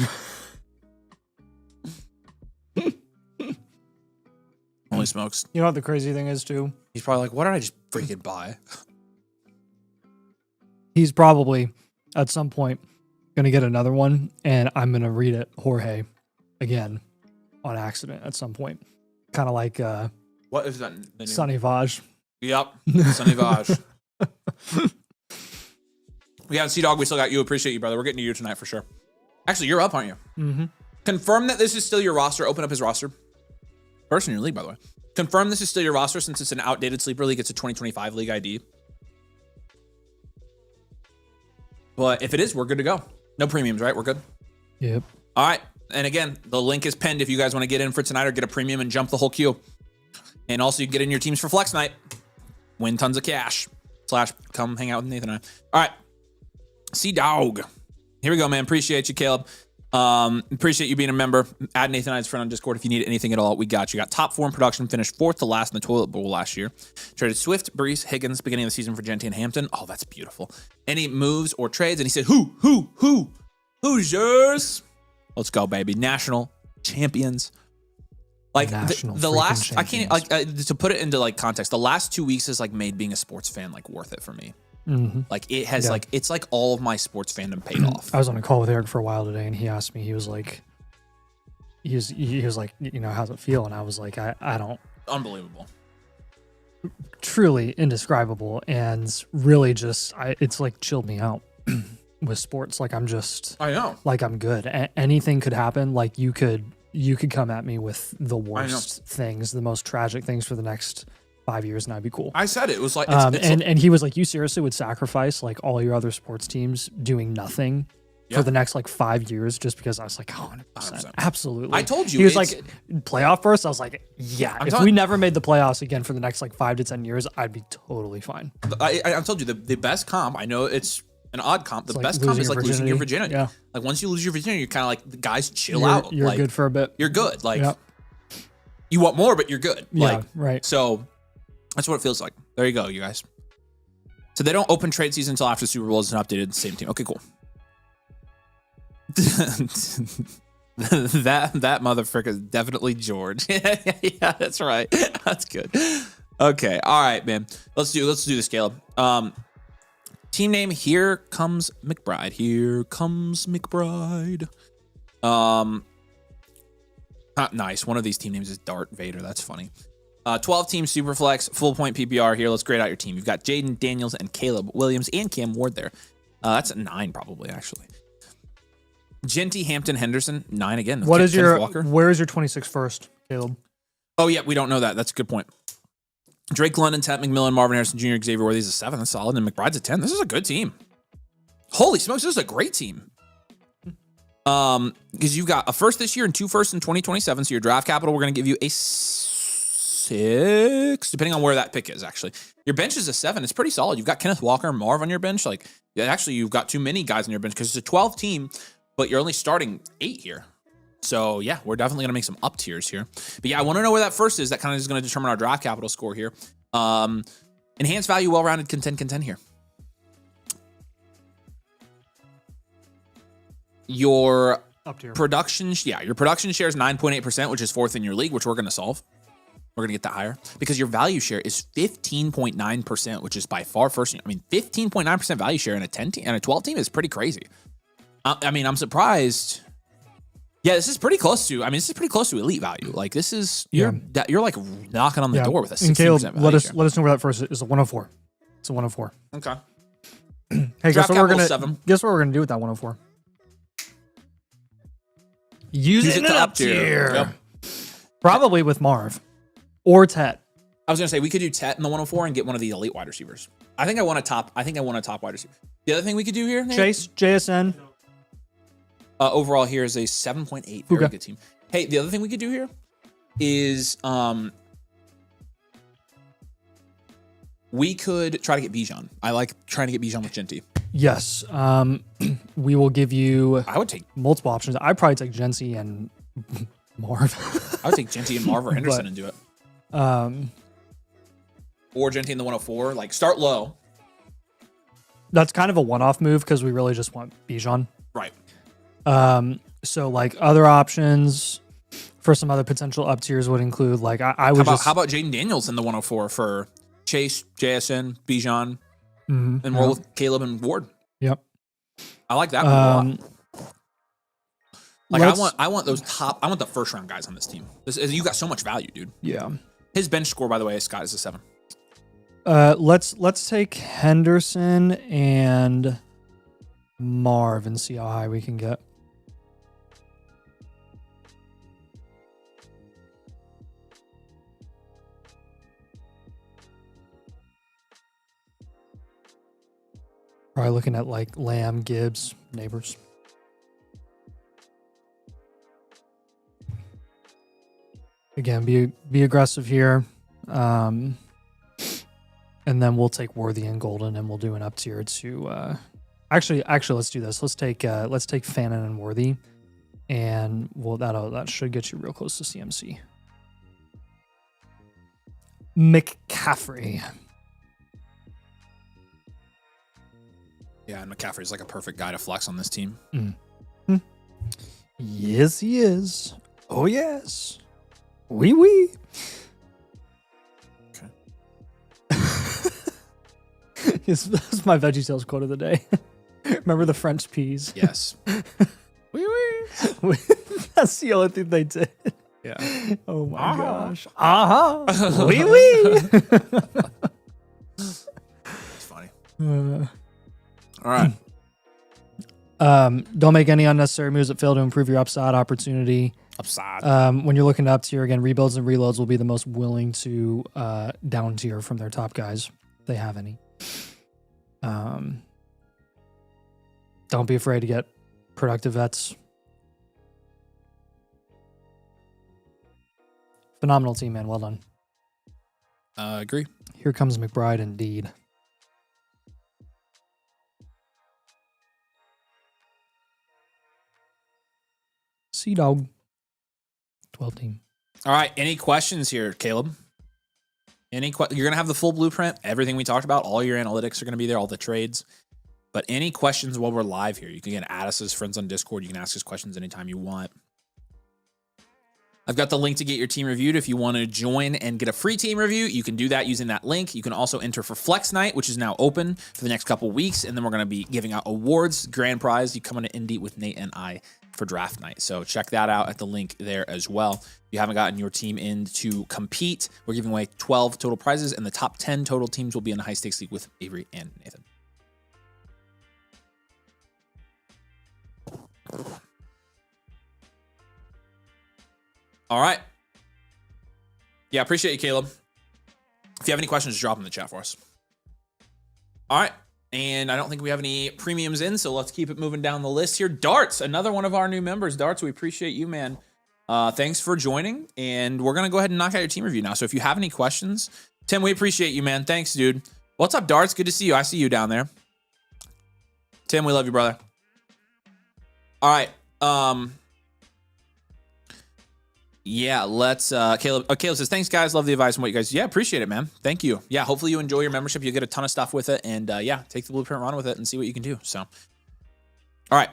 Holy smokes. You know what the crazy thing is, too? He's probably like, what did I just freaking buy? He's probably, at some point, going to get another one, and I'm going to read it, Jorge, again. On accident at some point. Kind of like what is that? Sonny Vaj. Yep. Sonny Vaj. Yeah, C-Dog, we still got you. Appreciate you, brother. We're getting to you tonight for sure. Actually, you're up, aren't you? Mm-hmm. Confirm that this is still your roster. Open up his roster. First in your league, by the way. Confirm this is still your roster since it's an outdated sleeper league. It's a 2025 league ID. But if it is, we're good to go. No premiums, right? We're good? Yep. All right. And again, the link is pinned if you guys want to get in for tonight or get a premium and jump the whole queue. And also you can get in your teams for Flex Night. win tons of cash. / come hang out with Nathan and I. All right. C-Dog. Here we go, man. Appreciate you, Caleb. Appreciate you being a member. Add Nathan and I's friend on Discord if you need anything at all. We got you. Got top 4 in production, finished 4th to last in the Toilet Bowl last year. Traded Swift, Brees, Higgins, beginning of the season for Genty and Hampton. Oh, that's beautiful. Any moves or trades? And he said, who's yours? Let's go, baby. National champions. Like the last, champions. I can't like to put it into like context. The last 2 weeks has like made being a sports fan like worth it for me. Mm-hmm. Like it has like it's like all of my sports fandom paid off. I was on a call with Eric for a while today, and he asked me. He was like, how's it feel? And I was like, I don't. Unbelievable. Truly indescribable, and really just it's like chilled me out with sports. Like I'm just. I know. Like I'm good. Anything could happen. Like you could come at me with the worst things, the most tragic things for the next 5 years, and I'd be cool. I said it was like, and he was like, you seriously would sacrifice like all your other sports teams doing nothing for the next like 5 years just because? I was like, 100%. Absolutely. I told you. He was like, playoff burst. I was like, yeah. If we never made the playoffs again for the next like 5 to 10 years, I'd be totally fine. I told you the best comp. I know it's an odd comp. The best comp is like losing your virginity. Yeah. Like once you lose your virginity, you're kind of like the guys chill out. You're like, good for a bit. You're good. Like you want more, but you're good. Yeah. Like, right. So that's what it feels like. There you go, you guys. So they don't open trade season until after the Super Bowl is updated. The same team. Okay, cool. that motherfucker is definitely George. Yeah, that's right. That's good. Okay. All right, man. Let's do this, Caleb. Team name, Here Comes McBride. Here comes McBride. Nice. One of these team names is Darth Vader. That's funny. 12 team Superflex, full point PPR here. Let's grade out your team. You've got Jaden Daniels and Caleb Williams and Cam Ward there. That's a 9 probably, actually. Genty, Hampton, Henderson, 9 again. Where is your 26 first, Caleb? Oh, yeah, we don't know that. That's a good point. Drake London, Ted McMillan, Marvin Harrison Jr., Xavier Worthy's a 7. That's solid. And McBride's a 10. This is a good team. Holy smokes, this is a great team. Because you've got a first this year and 2 firsts in 2027. So your draft capital, we're going to give you a 6, depending on where that pick is, actually. Your bench is a 7. It's pretty solid. You've got Kenneth Walker and Marv on your bench. Like, actually, you've got too many guys on your bench because it's a 12 team, but you're only starting 8 here. So, yeah, we're definitely going to make some up tiers here. But, yeah, I want to know where that first is. That kind of is going to determine our draft capital score here. Enhanced value, well-rounded, contend here. Your production share is 9.8%, which is 4th in your league, which we're going to solve. We're going to get that higher because your value share is 15.9%, which is by far first. I mean, 15.9% value share in a 10 team and a 12 team is pretty crazy. I mean, I'm surprised. Yeah, this is pretty close to elite value. Like this is you're like knocking on the door with a 16% Caleb, value let us share. know where that first is. A 104. It's a 104. Okay. Hey, guess what we're gonna do with that 104? Use it in an up tier. Yep. Probably with Marv or Tet. I was gonna say we could do Tet in the 104 and get one of the elite wide receivers. I think I want a top wide receiver. The other thing we could do here, Nate, Chase, JSN. Overall here is a 7.8. Very good team. Hey, the other thing we could do here is we could try to get Bijan. I like trying to get Bijan with Genty. Yes. We will give you I would take multiple options. I'd probably take Genty and Marv. I would take Genty and Marv or Henderson and do it. Or Genty in the 104. Like start low. That's kind of a one-off move because we really just want Bijan. Right. So like other options for some other potential up tiers would include like I would how about Jaden Daniels in the 104 for Chase, JSN, Bijan, and roll with Caleb and Ward. Yep. I like that one a lot. Like I want those I want the first round guys on this team. You got so much value, dude. Yeah. His bench score, by the way, Scott, is a 7. Let's take Henderson and Marv and see how high we can get. Probably looking at like Lamb, Gibbs, Neighbors. Again, be aggressive here. And then we'll take Worthy and Golden, and we'll do an up tier to. Actually, let's do this. Let's take Fannin and Worthy, and that should get you real close to CMC. McCaffrey. Yeah, and McCaffrey's like a perfect guy to flex on this team. Yes, he is. Oh yes. Oui, oui. That's my VeggieTales quote of the day. Remember the French peas? Yes. Oui, oui. That's the only thing they did. Yeah. Oh my gosh. Oui, oui. It's funny. All right. Don't make any unnecessary moves that fail to improve your upside opportunity. When you're looking to up tier, again, rebuilds and reloads will be the most willing to down tier from their top guys, if they have any. Don't be afraid to get productive vets. Phenomenal team, man. Well done. Agree. Here comes McBride indeed. Sea Dog. 12 team. All right. Any questions here, Caleb? You're going to have the full blueprint. Everything we talked about, all your analytics are going to be there, all the trades. But any questions while we're live here, you can again add us as friends on Discord. You can ask us questions anytime you want. I've got the link to get your team reviewed. If you want to join and get a free team review, you can do that using that link. You can also enter for Flex Night, which is now open for the next couple weeks. And then we're going to be giving out awards, grand prize. You come on to Indie with Nate and I for draft night. So check that out at the link there as well. If you haven't gotten your team in to compete, we're giving away 12 total prizes, and the top 10 total teams will be in a high stakes league with Avery and Nathan. All right. Yeah, appreciate you, Caleb. If you have any questions, just drop them in the chat for us. All right. And I don't think we have any premiums in, so let's keep it moving down the list here. Darts, another one of our new members. Darts, we appreciate you, man. Thanks for joining, and we're going to go ahead and knock out your team review now. So if you have any questions, Tim, we appreciate you, man. Thanks, dude. What's up, Darts? Good to see you. I see you down there. Tim, we love you, brother. All right. Yeah, let's, Caleb says, thanks, guys. Love the advice and what you guys, yeah, appreciate it, man. Thank you. Yeah, hopefully you enjoy your membership. You'll get a ton of stuff with it, and yeah, take the blueprint, run with it, and see what you can do. So, all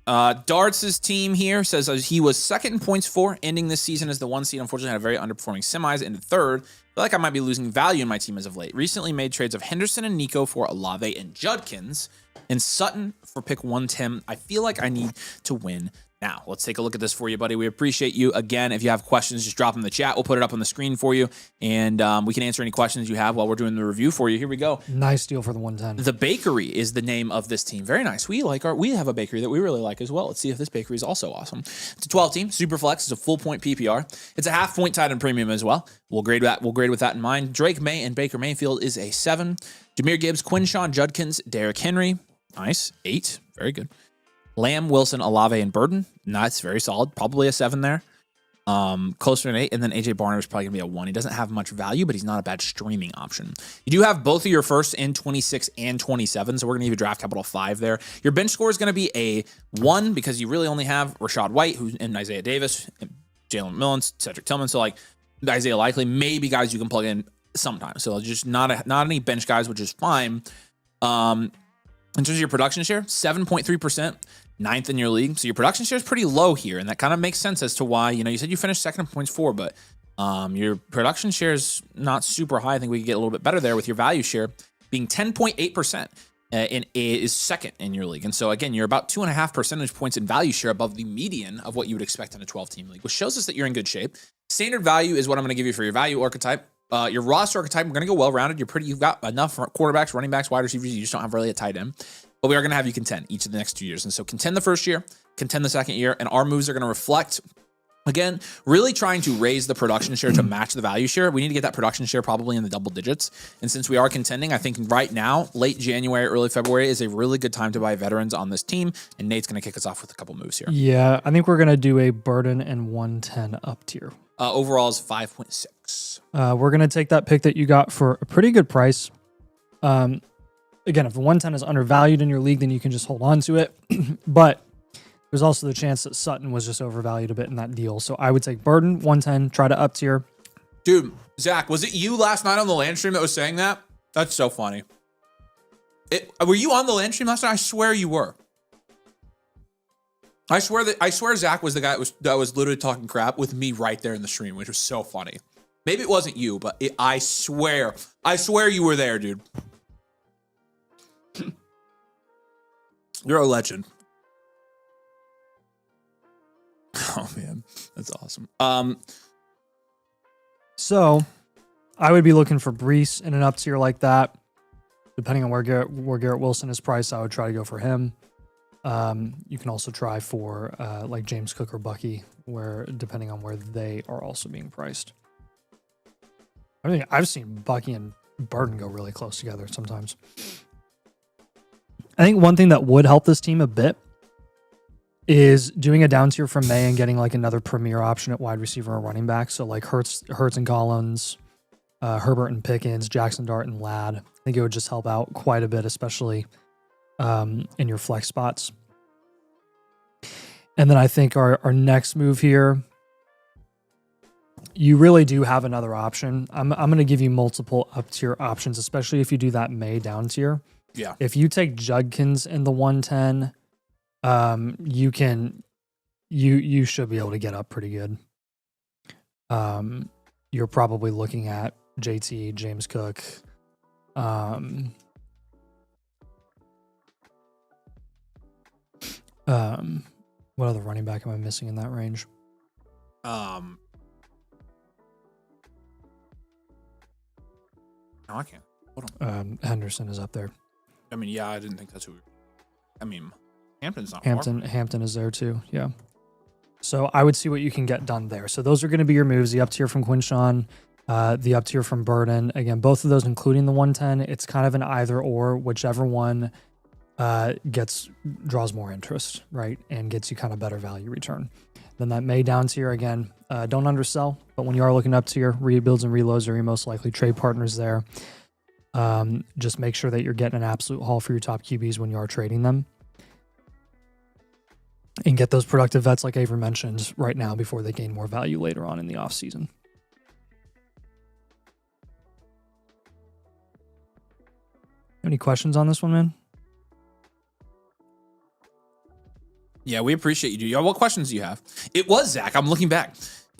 right. Darts' team here says he was second in points for, ending this season as the 1 seed. Unfortunately, had a very underperforming semis, and third. I feel like I might be losing value in my team as of late. Recently made trades of Henderson and Nico for Olave and Judkins, and Sutton for pick 110. I feel like I need to win now. Let's take a look at this for you, buddy. We appreciate you. Again, if you have questions, just drop them in the chat. We'll put it up on the screen for you, and we can answer any questions you have while we're doing the review for you. Here we go. Nice deal for the 110. The Bakery is the name of this team. Very nice. We have a bakery that we really like as well. Let's see if this bakery is also awesome. It's a 12 team, super flex. It's a full point PPR. It's a half point tight end premium as well. We'll grade with that in mind. Drake May and Baker Mayfield is a 7. Jameer Gibbs, Quinshawn Judkins, Derrick Henry. Nice. 8. Very good. Lamb, Wilson, Olave, and Burden. That's very solid. Probably a 7 there. Closer to an 8. And then AJ Barner is probably going to be a 1. He doesn't have much value, but he's not a bad streaming option. You do have both of your first in 26 and 27, so we're going to give you draft capital 5 there. Your bench score is going to be a 1 because you really only have Rashad White and Isaiah Davis, and Jalen Millens, Cedric Tillman. So like Isaiah Likely, maybe guys you can plug in sometimes. So just not any bench guys, which is fine. In terms of your production share, 7.3%, 9th in your league. So your production share is pretty low here, and that kind of makes sense as to why, you said you finished second in points for, but your production share is not super high. I think we could get a little bit better there with your value share being 10.8%. And is second in your league. And so, again, you're about 2.5 percentage points in value share above the median of what you would expect in a 12-team league, which shows us that you're in good shape. Standard value is what I'm going to give you for your value archetype. Your roster archetype, we're going to go well-rounded. You've got enough quarterbacks, running backs, wide receivers. You just don't have really a tight end. But we are going to have you contend each of the next 2 years. And so contend the first year, contend the second year, and our moves are going to reflect Again, really trying to raise the production share to match the value share. We need to get that production share probably in the double digits. And since we are contending, I think right now, late January, early February is a really good time to buy veterans on this team. And Nate's going to kick us off with a couple moves here. Yeah, I think we're going to do a Burden and 110 up tier. Overall is 5.6. We're going to take that pick that you got for a pretty good price. Again, if the 110 is undervalued in your league, then you can just hold on to it. But there's also the chance that Sutton was just overvalued a bit in that deal. So I would take Burden, 110, try to up tier. Dude, Zach, was it you last night on the land stream that was saying that? That's so funny. Were you on the land stream last night? I swear you were. I swear Zach was the guy that was literally talking crap with me right there in the stream, which was so funny. Maybe it wasn't you, but I swear you were there, dude. You're a legend. Oh man, that's awesome. So I would be looking for Brees in an up tier like that. Depending on where Garrett Wilson is priced, I would try to go for him. You can also try for like James Cook or Bucky, where depending on where they are also being priced. I mean, I've seen Bucky and Burden go really close together sometimes. I think one thing that would help this team a bit is doing a down tier from May and getting like another premier option at wide receiver or running back. So like Hurts and Collins, Herbert and Pickens, Jackson Dart and Ladd. I think it would just help out quite a bit, especially in your flex spots. And then I think our next move here, you really do have another option. I'm going to give you multiple up tier options, especially if you do that May down tier. Yeah. If you take Judkins in the 110, you should be able to get up pretty good. You're probably looking at JT, James Cook, what other running back am I missing in that range? No, I can't. Hold on. Henderson is up there. I mean, yeah, I didn't think that's who. I mean, Hampton's not Hampton is there too. Yeah. So I would see what you can get done there. So those are going to be your moves. The up tier from Quinshawn, the up tier from Burden. Again, both of those, including the 110, it's kind of an either or, whichever one draws more interest, right? And gets you kind of better value return. Then that May down tier, again, don't undersell, but when you are looking up tier, rebuilds and reloads are your most likely trade partners there. Just make sure that you're getting an absolute haul for your top QBs when you are trading them. And get those productive vets like Avery mentioned right now before they gain more value later on in the offseason. Any questions on this one, man? Yeah, we appreciate you, dude. What questions do you have? It was Zach. I'm looking back.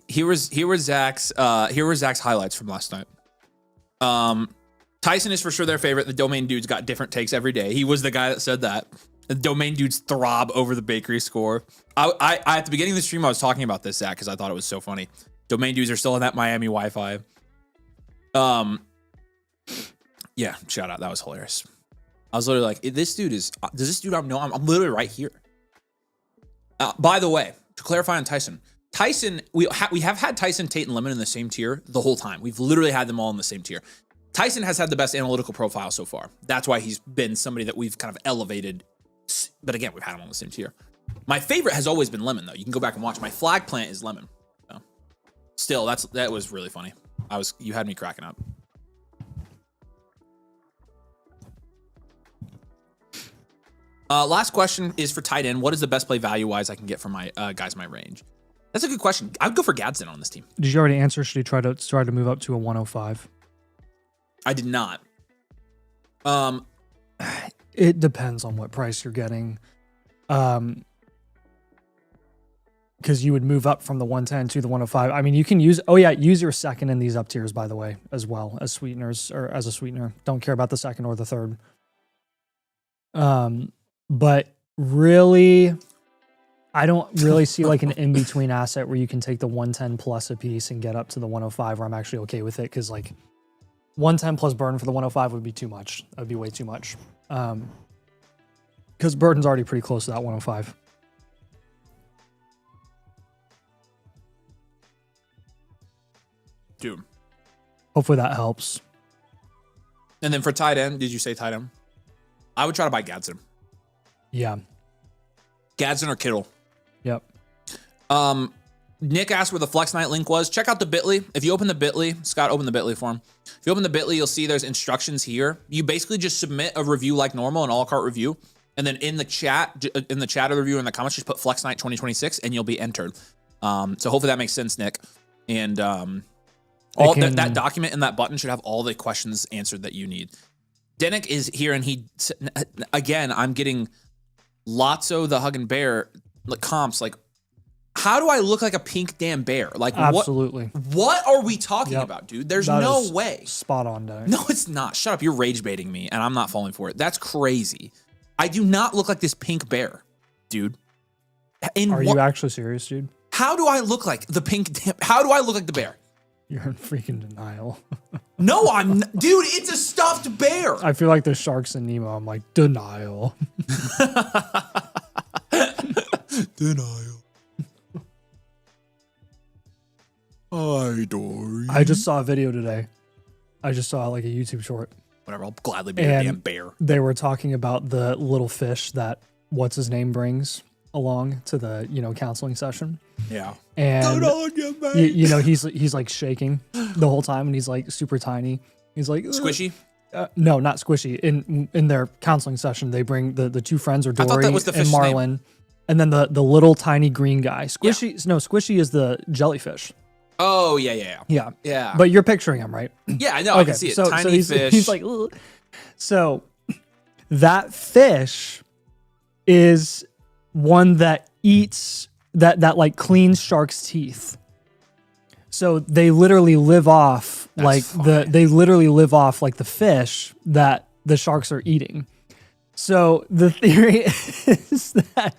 Here were Zach's highlights from last night. Tyson is for sure their favorite. The domain dude's got different takes every day. He was the guy that said that. The domain dudes throb over the bakery score. I at the beginning of the stream, I was talking about this, Zach, because I thought it was so funny. Domain dudes are still on that Miami Wi-Fi. Yeah, shout out. That was hilarious. I was literally like, does this dude know? I'm literally right here. By the way, to clarify on Tyson, we have had Tyson, Tate, and Lemon in the same tier the whole time. We've literally had them all in the same tier. Tyson has had the best analytical profile so far. That's why he's been somebody that we've kind of elevated. But again, we've had him on the same tier. My favorite has always been Lemon, though. You can go back and watch. My flag plant is Lemon. So, still, that was really funny. You had me cracking up. Last question is for tight end. What is the best play value-wise I can get from my guys my range? That's a good question. I'd go for Gadsden on this team. Did you already answer? Should he try to move up to a 105? I did not. It depends on what price you're getting. Because you would move up from the 110 to the 105. I mean, you can use your second in these up tiers, by the way, as well as sweeteners or as a sweetener. Don't care about the second or the third. But really, I don't really see like an in-between asset where you can take the 110 plus a piece and get up to the 105 where I'm actually okay with it. Because like 110 plus burn for the 105 would be too much. That would be way too much. Because Burton's already pretty close to that 105. Dude. Hopefully that helps. And then for tight end, did you say tight end? I would try to buy Gadsden. Yeah. Gadsden or Kittle. Yep. Nick asked where the Flex Night link was. Check out the Bitly. If you open the Bitly, Scott, open the Bitly for him. If you open the Bitly, you'll see there's instructions here. You basically just submit a review like normal, an a la carte review. And then in the chat of the review in the comments, just put Flex Night 2026 and you'll be entered. So hopefully that makes sense, Nick. And all that document and that button should have all the questions answered that you need. Denick is here, and again, I'm getting Lotso the Huggin' Bear comps. Like, how do I look like a pink damn bear? Like, absolutely. What are we talking about, dude? There's no way. Spot on, Denick. No, it's not. Shut up. You're rage baiting me, and I'm not falling for it. That's crazy. I do not look like this pink bear, dude. Are you actually serious, dude? How do I look like the pink? How do I look like the bear? You're in freaking denial. No, I'm not. Dude, it's a stuffed bear. I feel like the sharks in Nemo. I'm like, denial. Denial. I just saw a video today. I just saw like a YouTube short. Whatever, I'll gladly be a damn bear. They were talking about the little fish that what's his name brings along to the counseling session. Yeah. And he's like shaking the whole time, and he's like super tiny. He's like squishy. No, not squishy. In their counseling session, they bring the two friends are Dory and Marlin, name. And then the little tiny green guy. Squishy. Yeah. No, Squishy is the jellyfish. Oh yeah. But you're picturing him, right? Yeah, I know. Okay. I can see it. Tiny fish. He's like, ugh. So that fish is one that eats that like cleans sharks' teeth. So they literally live off they literally live off like the fish that the sharks are eating. So the theory is that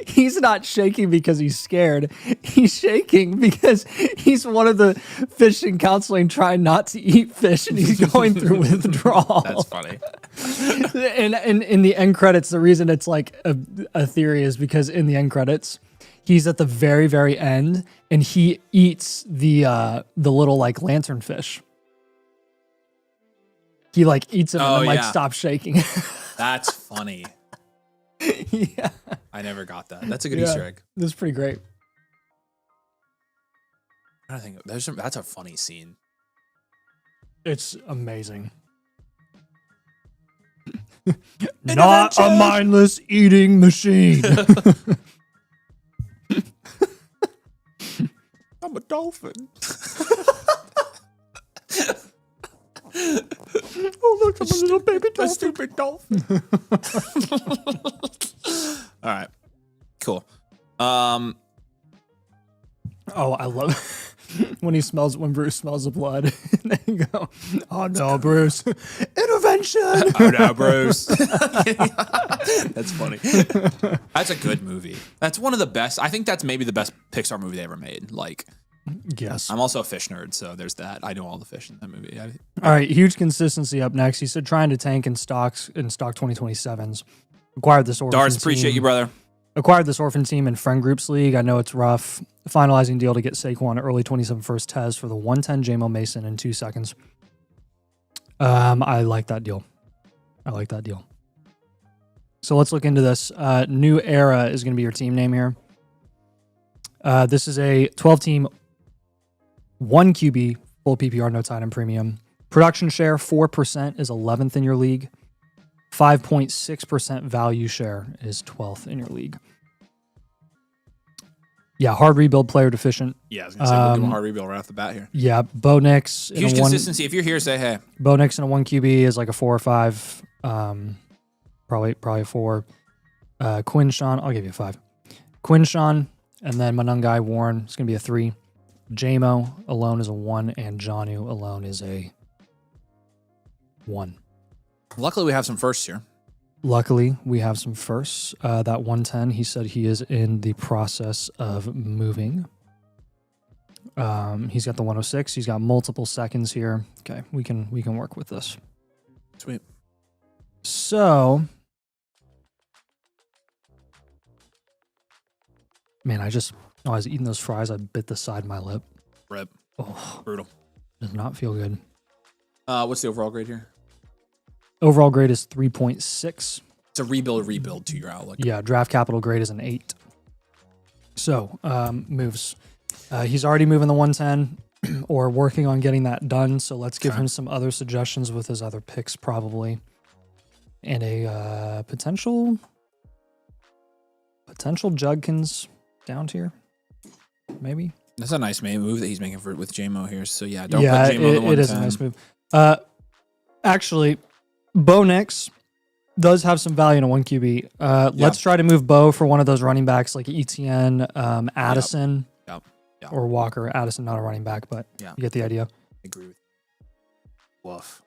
he's not shaking because he's scared. He's shaking because he's one of the fish in counseling trying not to eat fish, and he's going through withdrawal. That's funny. And in the end credits, the reason it's like a theory is because in the end credits, he's at the very, very end, and he eats the little like lanternfish. He like eats him and then stops shaking. That's funny. Yeah. I never got that. That's a good Easter egg. That's pretty great. I think that's a funny scene. It's amazing. Not a mindless eating machine. I'm a dolphin. Oh, look, I'm a little baby dolphin. A stupid dolphin. All right. Cool. Oh, I love when Bruce smells the blood. And they go, oh no, Bruce. Intervention. Oh no, Bruce. That's funny. That's a good movie. That's one of the best. I think that's maybe the best Pixar movie they ever made. Like, yes. I'm also a fish nerd, so there's that. I know all the fish in that movie. All right, huge consistency up next. He said trying to tank in stock 2027s. Acquired this orphan Darts, appreciate team. you, brother. Acquired this orphan team in Friend Groups League. I know it's rough. Finalizing deal to get Saquon early 27 first Tez for the 110 JMO Mason in 2 seconds. I like that deal. So let's look into this. New Era is going to be your team name here. This is a 12-team, 1 QB, full PPR, no tight end premium. Production share, 4% is 11th in your league. 5.6% value share is 12th in your league. Yeah, hard rebuild, player deficient. Yeah, I was going to say, we're doing hard rebuild right off the bat here. Yeah, Bo Nix. Huge consistency. If you're here, say hey. Bo Nix in a 1 QB is like a 4 or 5. Probably a 4. Quinshawn, I'll give you a 5. Quinshawn, and then Manungai Warren is going to be a 3. JMO alone is a 1, and Jonnu alone is a 1. Luckily, we have some firsts here. Luckily, we have some firsts. That 110, he said he is in the process of moving. He's got the 106. He's got multiple seconds here. Okay, we can work with this. Sweet. So, man, I was eating those fries. I bit the side of my lip. Rip. Oh, brutal. Does not feel good. What's the overall grade here? Overall grade is 3.6. It's a rebuild to your outlook. Yeah, draft capital grade is an 8. So, moves. He's already moving the 110 or working on getting that done. So let's give him some other suggestions with his other picks probably. And a potential Judkins down tier, maybe. That's a nice move that he's making with JMO here. So yeah, don't put JMO on the 110. It is a nice move. Actually, Bo Nix does have some value in a 1 QB. Let's try to move Bo for one of those running backs like ETN, Addison, or Walker. Addison, not a running back, but you get the idea. I agree with you. Woof.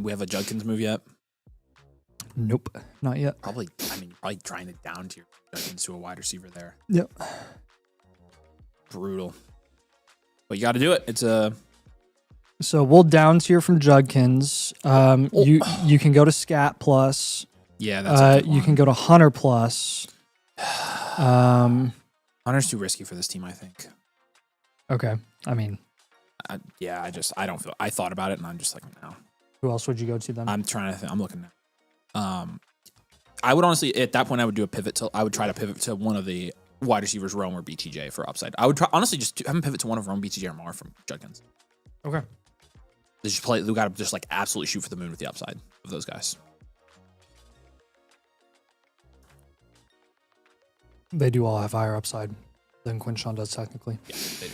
We have a Judkins move yet? Nope, not yet. Probably trying to down tier Judkins to a wide receiver there. Yep. Brutal. But you got to do it. It's a... So we'll down tier from Judkins. You can go to Scat Plus. Yeah, that's a good one. You can go to Hunter Plus. Hunter's too risky for this team, I think. Okay. I mean... I don't feel... I thought about it, and I'm just like, no. Who else would you go to then? I'm trying to think. I'm looking at... I would honestly, at that point, I would do a pivot I would try to pivot to one of the wide receivers, Rome or BTJ for upside. I would try, honestly, just have him pivot to one of Rome, BTJ, or Mar from Judkins. Okay. They just play. We got to just like absolutely shoot for the moon with the upside of those guys. They do all have higher upside than Quinshawn does technically. Yeah, they do.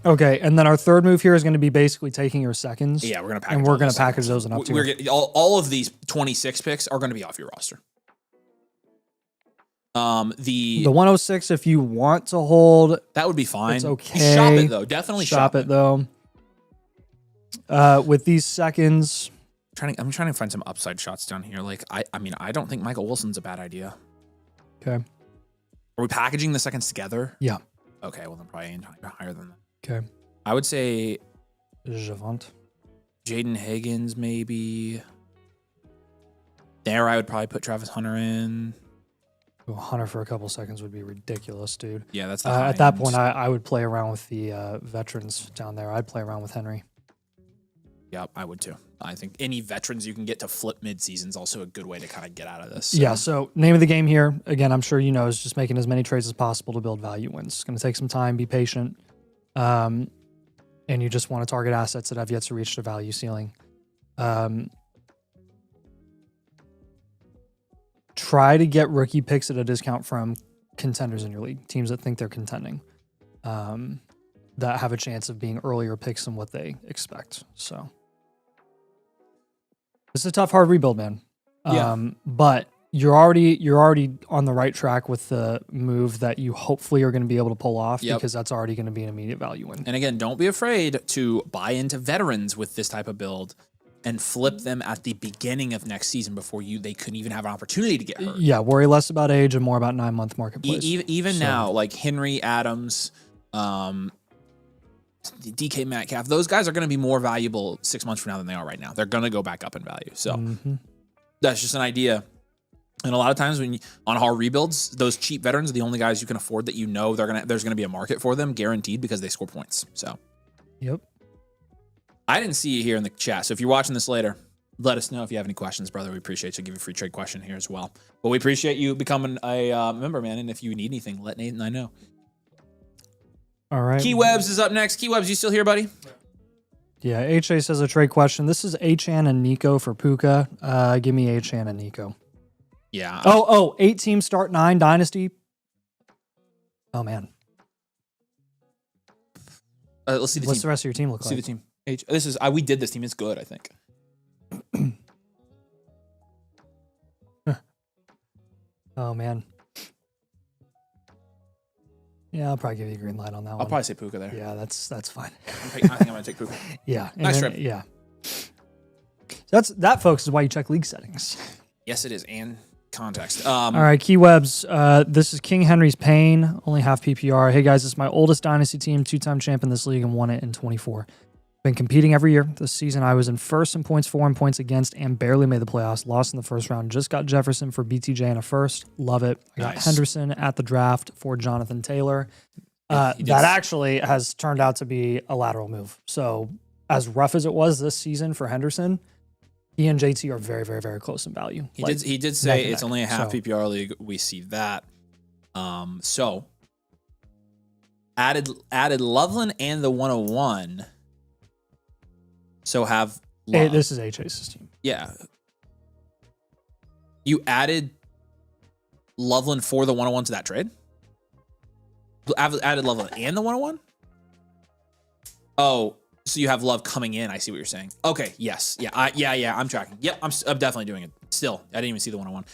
Okay, and then our third move here is going to be basically taking your seconds. Yeah, we're gonna package those in up tier. All of these 26 picks are going to be off your roster. The 106, if you want to hold, that would be fine. It's okay. Shop it though. Definitely shop it though. With these seconds, I'm trying to find some upside shots down here. Like I don't think Michael Wilson's a bad idea. Okay. Are we packaging the seconds together? Yeah. Okay, well then probably higher than that. Okay. I would say Javant. Jaden Higgins maybe. There I would probably put Travis Hunter in. Well, Hunter for a couple seconds would be ridiculous, dude. Yeah, that's the at that point I would play around with the veterans down there. I'd play around with Henry. Yeah, I would too. I think any veterans you can get to flip mid-season is also a good way to kind of get out of this. So. Yeah, so name of the game here, again, I'm sure you know, is just making as many trades as possible to build value wins. It's going to take some time, be patient, and you just want to target assets that have yet to reach their value ceiling. Try to get rookie picks at a discount from contenders in your league, teams that think they're contending, that have a chance of being earlier picks than what they expect. So it's a tough, hard rebuild, man. But you're already on the right track with the move that you hopefully are going to be able to pull off because that's already going to be an immediate value win. And again, don't be afraid to buy into veterans with this type of build and flip them at the beginning of next season before they couldn't even have an opportunity to get hurt. Yeah, worry less about age and more about 9-month marketplace. Even now, like Henry, Adams, DK Metcalf, those guys are going to be more valuable 6 months from now than they are right now. They're going to go back up in value. So that's just an idea. And a lot of times on hard rebuilds, those cheap veterans are the only guys you can afford that there's going to be a market for them guaranteed because they score points. So, yep. I didn't see you here in the chat. So if you're watching this later, let us know if you have any questions, brother. We appreciate you. Give you a free trade question here as well. But we appreciate you becoming a member, man. And if you need anything, let Nate and I know. All right. Key Webs is up next. Key Webs, you still here, buddy? Yeah, HA says a trade question. This is H-An and Nico for Puka. Give me H-An and Nico. Yeah. 8 teams start 9 Dynasty. Oh, man. Let's see the team. What's the rest of your team look like? See the team. We did this team. It's good, I think. Oh, man. Yeah, I'll probably give you a green light on that one. I'll probably say Puka there. Yeah, that's fine. I think I'm going to take Puka. Yeah. Nice trip. Yeah. That, folks, is why you check league settings. Yes, it is. And context. All right, Key Webs. This is King Henry's Pain, only half PPR. Hey, guys, this is my oldest Dynasty team, 2-time champ in this league, and won it in 24. Been competing every year. This season, I was in first in points for and points against and barely made the playoffs. Lost in the first round. Just got Jefferson for BTJ in a first. Love it. I got Henderson at the draft for Jonathan Taylor. That actually has turned out to be a lateral move. So as rough as it was this season for Henderson, he and JT are very, very, very close in value. He did say it's only a half PPR league. We see that. So added Loveland and the 101. So have Love. This is HA's team. Yeah. You added Loveland for the 101 to that trade? Added Loveland and the 101? Oh, so you have Love coming in. I see what you're saying. Okay, yes. Yeah, I'm tracking. Yep, I'm definitely doing it. Still, I didn't even see the 101.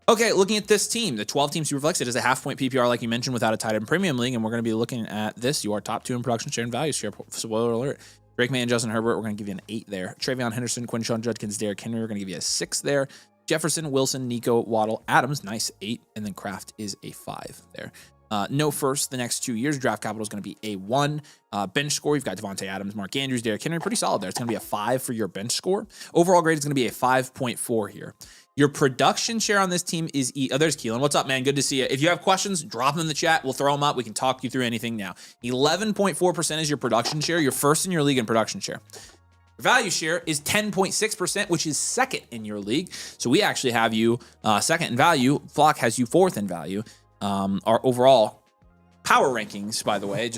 Okay, looking at this team, the 12 team Superflex, it is a half-point PPR, like you mentioned, without a tight end premium league, and we're going to be looking at this. You are top 2 in production share and value share. Spoiler alert. Drake May and Justin Herbert, we're going to give you an 8 there. Travion Henderson, Quinshon Judkins, Derrick Henry, we're going to give you a 6 there. Jefferson, Wilson, Nico, Waddle, Adams, nice 8, and then Kraft is a 5 there. No first the next 2 years. Draft capital is going to be a 1. Bench score, you've got Devontae Adams, Mark Andrews, Derrick Henry, pretty solid there. It's going to be a 5 for your bench score. Overall grade is going to be a 5.4 here. Your production share on this team is there's Keelan. What's up, man? Good to see you. If you have questions, drop them in the chat. We'll throw them up. We can talk you through anything now. 11.4% is your production share. You're first in your league in production share. Your value share is 10.6%, which is second in your league. So we actually have you second in value. Flock has you fourth in value. Our overall power rankings, by the way,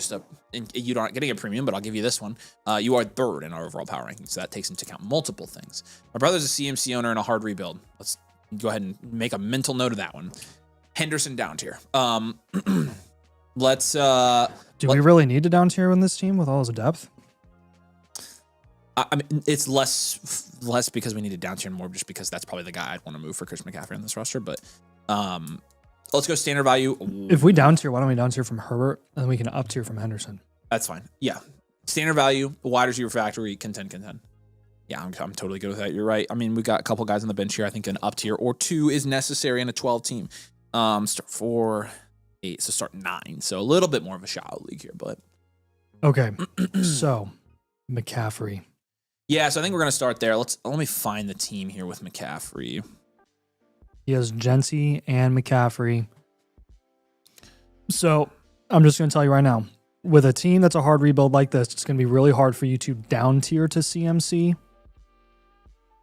you aren't getting a premium, but I'll give you this one. You are third in our overall power rankings, so that takes into account multiple things. My brother's a CMC owner in a hard rebuild. Let's go ahead and make a mental note of that one. Henderson down tier. Do we really need to down tier in this team with all his depth? I mean, it's less because we need to down tier, more just because that's probably the guy I'd want to move for Chris McCaffrey on this roster. But let's go standard value. If we down tier, why don't we down tier from Herbert and then we can up tier from Henderson? That's fine. Yeah. Standard value, wide receiver factory, contend. Yeah, I'm totally good with that. You're right. I mean, we got a couple guys on the bench here. I think an up tier or 2 is necessary in a 12 team. Start 4, 8, so start 9. So a little bit more of a shallow league here, but okay. So McCaffrey. Yeah, so I think we're gonna start there. Let me find the team here with McCaffrey. He has Jency and McCaffrey. So I'm just going to tell you right now, with a team that's a hard rebuild like this, it's going to be really hard for you to down tier to CMC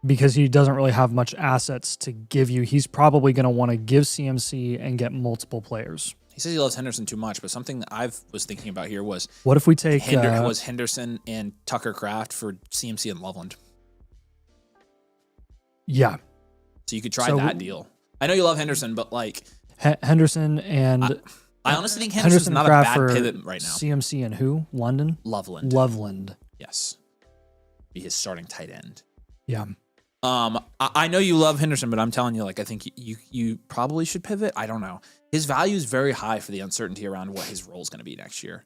because he doesn't really have much assets to give you. He's probably going to want to give CMC and get multiple players. He says he loves Henderson too much, but something that I was thinking about here was what if we take Henderson and Tucker Kraft for CMC and Loveland? Yeah. So you could try that deal. I know you love Henderson, but like Henderson and I honestly think Henderson's not a bad pivot right now. CMC and who? London? Loveland. Yes. Be his starting tight end. Yeah. I know you love Henderson, but I'm telling you, like, I think you probably should pivot. I don't know. His value is very high for the uncertainty around what his role is going to be next year.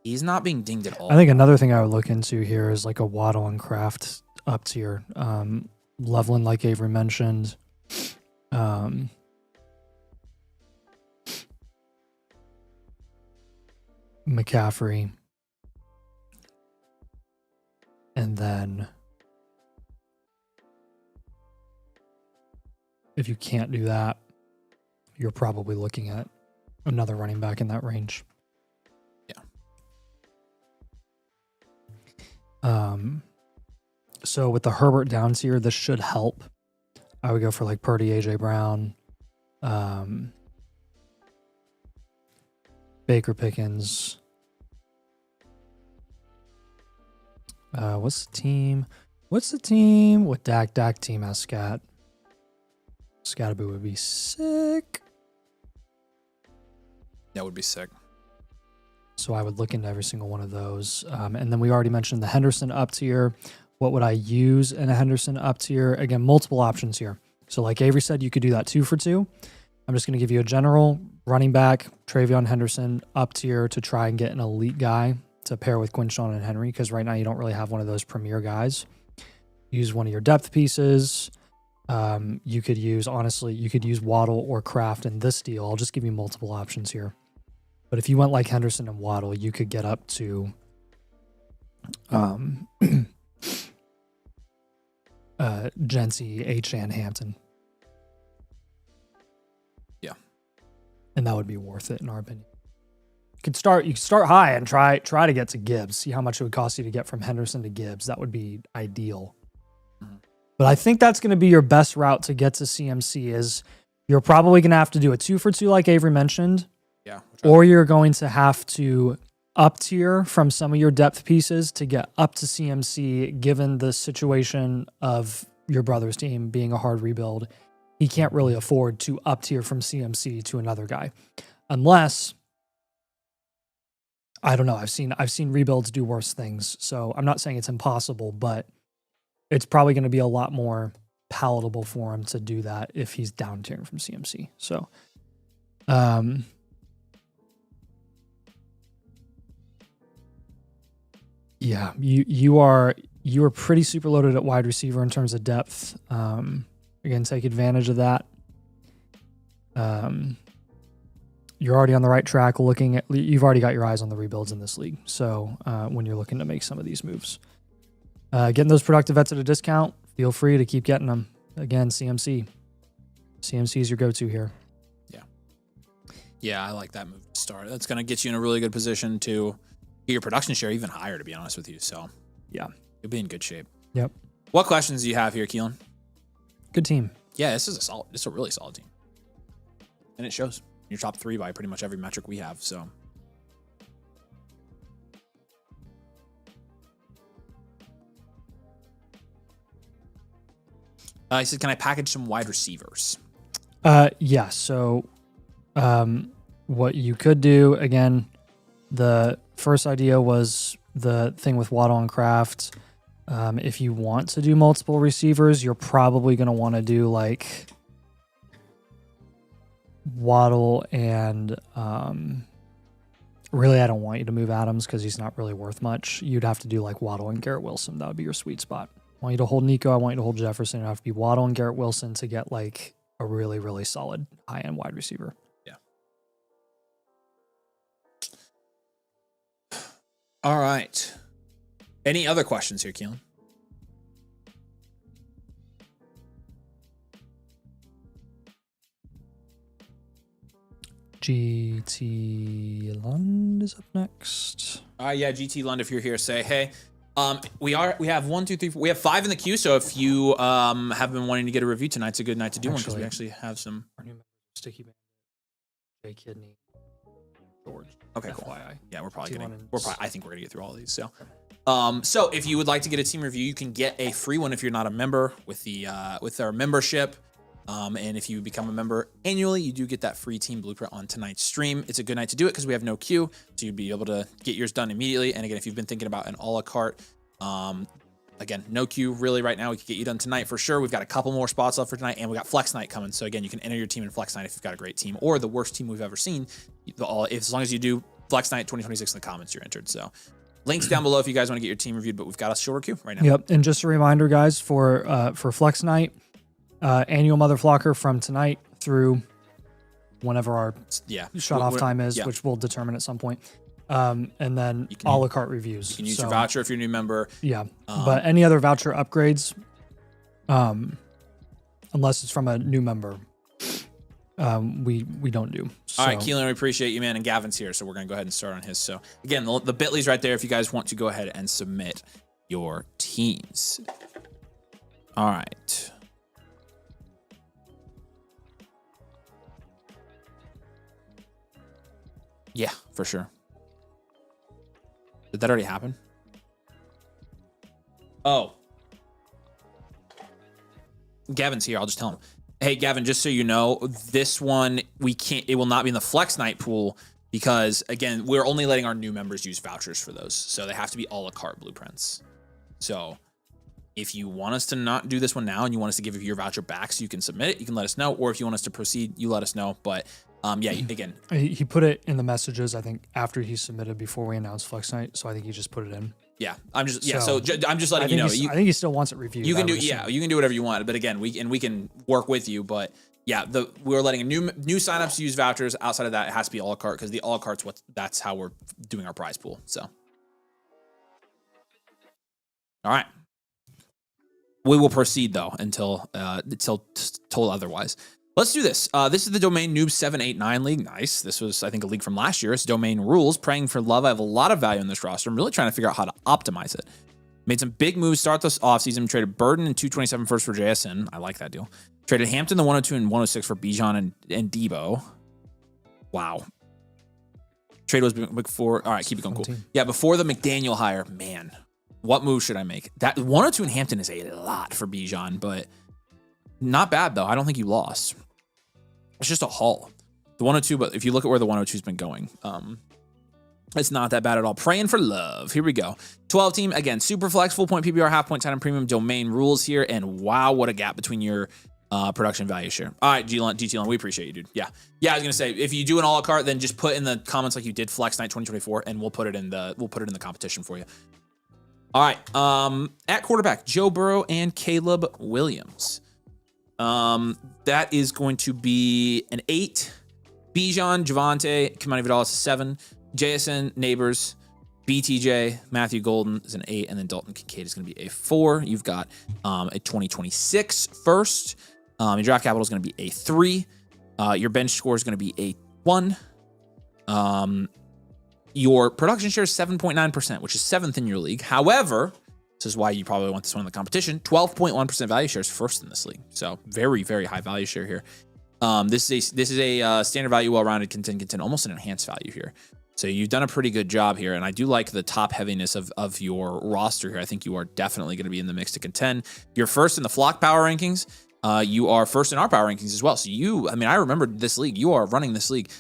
He's not being dinged at all. I think another thing I would look into here is like a Waddle and Kraft up tier. Loveland, like Avery mentioned. McCaffrey. And then if you can't do that, you're probably looking at another running back in that range. Yeah. So with the Herbert down tier, this should help. I would go for like Purdy, AJ Brown, Baker Pickens. What's the team? What's the team with Dak? Dak team has Scat. Scataboo would be sick. That would be sick. So I would look into every single one of those. And then we already mentioned the Henderson up tier. What would I use in a Henderson up tier? Again, multiple options here. So like Avery said, you could do that 2 for 2. I'm just going to give you a general running back, Travion Henderson up tier to try and get an elite guy to pair with Quinshon and Henry, because right now you don't really have one of those premier guys. Use one of your depth pieces. You could use Waddle or Kraft in this deal. I'll just give you multiple options here. But if you went like Henderson and Waddle, you could get up to Jency, and Hampton. Yeah. And that would be worth it in our opinion. You could start high and try to get to Gibbs. See how much it would cost you to get from Henderson to Gibbs. That would be ideal. But I think that's going to be your best route to get to CMC. Is you're probably going to have to do a 2-for-2 like Avery mentioned. Yeah. Or you're going to have to up tier from some of your depth pieces to get up to CMC, given the situation of your brother's team being a hard rebuild. He can't really afford to up tier from CMC to another guy. Unless, I don't know, I've seen rebuilds do worse things. So I'm not saying it's impossible, but it's probably going to be a lot more palatable for him to do that if he's down tiering from CMC. So, yeah, you are pretty super loaded at wide receiver in terms of depth. Again, take advantage of that. You're already on the right track. You've already got your eyes on the rebuilds in this league. So when you're looking to make some of these moves, getting those productive vets at a discount, feel free to keep getting them. Again, CMC is your go-to here. Yeah, I like that move to start. That's going to get you in a really good position to get your production share even higher, to be honest with you. So, yeah, you'll be in good shape. Yep. What questions do you have here, Keelan? Good team. Yeah, this is a really solid team. And it shows. You're top 3 by pretty much every metric we have, so. He said, can I package some wide receivers? Yeah, so what you could do, again, the first idea was the thing with Waddle and Kraft. If you want to do multiple receivers, you're probably going to want to do like Waddle and really, I don't want you to move Adams because he's not really worth much. You'd have to do like Waddle and Garrett Wilson. That would be your sweet spot. I want you to hold Nico. I want you to hold Jefferson. It'd have to be Waddle and Garrett Wilson to get like a really, really solid high-end wide receiver. Yeah. All right. Any other questions here, Keelan? GT Lund is up next. Yeah, GT Lund, if you're here, say hey. We have 1, 2, 3, 4. We have 5 in the queue. So if you have been wanting to get a review tonight, it's a good night to do one because we actually have some. Our new Sticky Band, Jay Kidney, George. Okay, cool. FYI. Yeah, I think we're gonna get through all of these. So, so if you would like to get a team review, you can get a free one if you're not a member with our membership. And if you become a member annually, you do get that free team blueprint on tonight's stream. It's a good night to do it because we have no queue, so you'd be able to get yours done immediately. And again, if you've been thinking about an a la carte, again, no queue really right now. We could get you done tonight for sure. We've got a couple more spots left for tonight, and we got Flex Night coming. So again, you can enter your team in Flex Night if you've got a great team or the worst team we've ever seen. As long as you do Flex Night 2026 in the comments, you're entered. So links down below if you guys want to get your team reviewed, but we've got a shorter queue right now. Yep. And just a reminder, guys, for Flex Night, annual Mother Flocker from tonight through whenever our shut off time is, which we'll determine at some point. And then a la carte reviews. You can use your voucher if you're a new member. Yeah. But any other voucher upgrades, unless it's from a new member, we don't do. So. All right, Keelan, we appreciate you, man. And Gavin's here, so we're going to go ahead and start on his. So again, the Bitly's right there if you guys want to go ahead and submit your teams. All right. Yeah, for sure. Did that already happen? Oh. Gavin's here. I'll just tell him. Hey, Gavin, just so you know, this one, it will not be in the Flex Night pool because, again, we're only letting our new members use vouchers for those. So they have to be a la carte blueprints. So if you want us to not do this one now and you want us to give you your voucher back so you can submit it, you can let us know. Or if you want us to proceed, you let us know. But yeah, again. He put it in the messages, I think, after he submitted before we announced Flex Night. So I think he just put it in. Yeah, I'm just letting you know. I think he still wants it reviewed. You can do you can do whatever you want, but again, we can work with you. But yeah, we're letting new signups use vouchers. Outside of that, it has to be a la carte because the a la carte's that's how we're doing our prize pool. So, all right, we will proceed though until told otherwise. Let's do this. This is the Domain Noob 789 League. Nice. This was, I think, a league from last year. It's Domain Rules. Praying for love. I have a lot of value in this roster. I'm really trying to figure out how to optimize it. Made some big moves start this offseason. Traded Burden and 227 first for JSN. I like that deal. Traded Hampton the 102 and 106 for Bijan and Debo. Wow. Trade was before. All right, keep it going. Cool. Yeah, before the McDaniel hire, man, what move should I make? That 102 in Hampton is a lot for Bijan, but not bad though. I don't think you lost. It's just a haul. The 102, but if you look at where the 102's been going, it's not that bad at all. Praying for love. Here we go. 12 team again. Super flex, full point PPR, half point, 10 and premium Domain Rules here, and wow, what a gap between your production value share. All right, GTLN, we appreciate you, dude. Yeah, I was gonna say if you do an a la carte, then just put in the comments like you did Flex Night 2024, and we'll put it in the competition for you. All right, at quarterback, Joe Burrow and Caleb Williams. That is going to be an 8. Bijan, Javonte, Kamani Vidal is a 7. JSN, Neighbors, BTJ, Matthew Golden is an 8, and then Dalton Kincaid is going to be a 4. You've got a 2026 first. Your draft capital is going to be a 3. Your bench score is going to be a 1. Your production share is 7.9%, which is 7th in your league. However, this is why you probably want this one in the competition. 12.1% value share is first in this league. So very, very high value share here. This is a standard value, well-rounded, contend, almost an enhanced value here. So you've done a pretty good job here, and I do like the top heaviness of your roster here. I think you are definitely going to be in the mix to contend. You're first in the Flock Power Rankings. You are first in our Power Rankings as well. So I remember this league. You are running this league.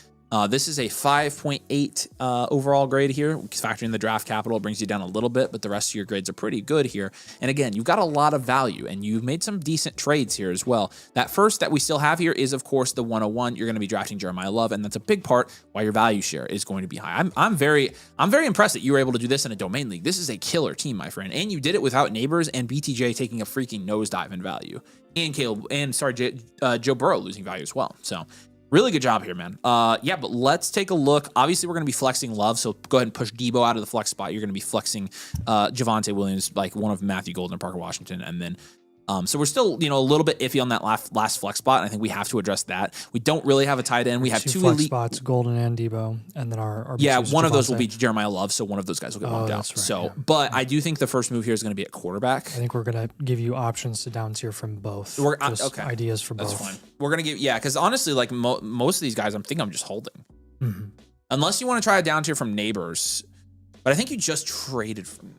This is a 5.8 overall grade here. Factoring the draft capital brings you down a little bit, but the rest of your grades are pretty good here. And again, you've got a lot of value, and you've made some decent trades here as well. That first that we still have here is, of course, the 101. You're going to be drafting Jeremiah Love, and that's a big part why your value share is going to be high. I'm very impressed that you were able to do this in a domain league. This is a killer team, my friend, and you did it without Neighbors and BTJ taking a freaking nosedive in value, and Joe Burrow losing value as well. So. Really good job here, man. Yeah, but let's take a look. Obviously, we're going to be flexing Love, so go ahead and push Debo out of the flex spot. You're going to be flexing Javonte Williams, like one of Matthew Golden and Parker Washington, and then so we're still, a little bit iffy on that last flex spot, and I think we have to address that. We don't really have a tight end. We have two flex elite spots, Golden and Debo, and then our one of those will be Jeremiah Love, so one of those guys will get bumped out. Right, so, yeah. But I do think the first move here is going to be at quarterback. I think we're going to give you options to down tier from both. Okay, ideas for both. That's fine. We're going to give because honestly, like most of these guys, I'm just holding, unless you want to try a down tier from Neighbors, but I think you just traded from.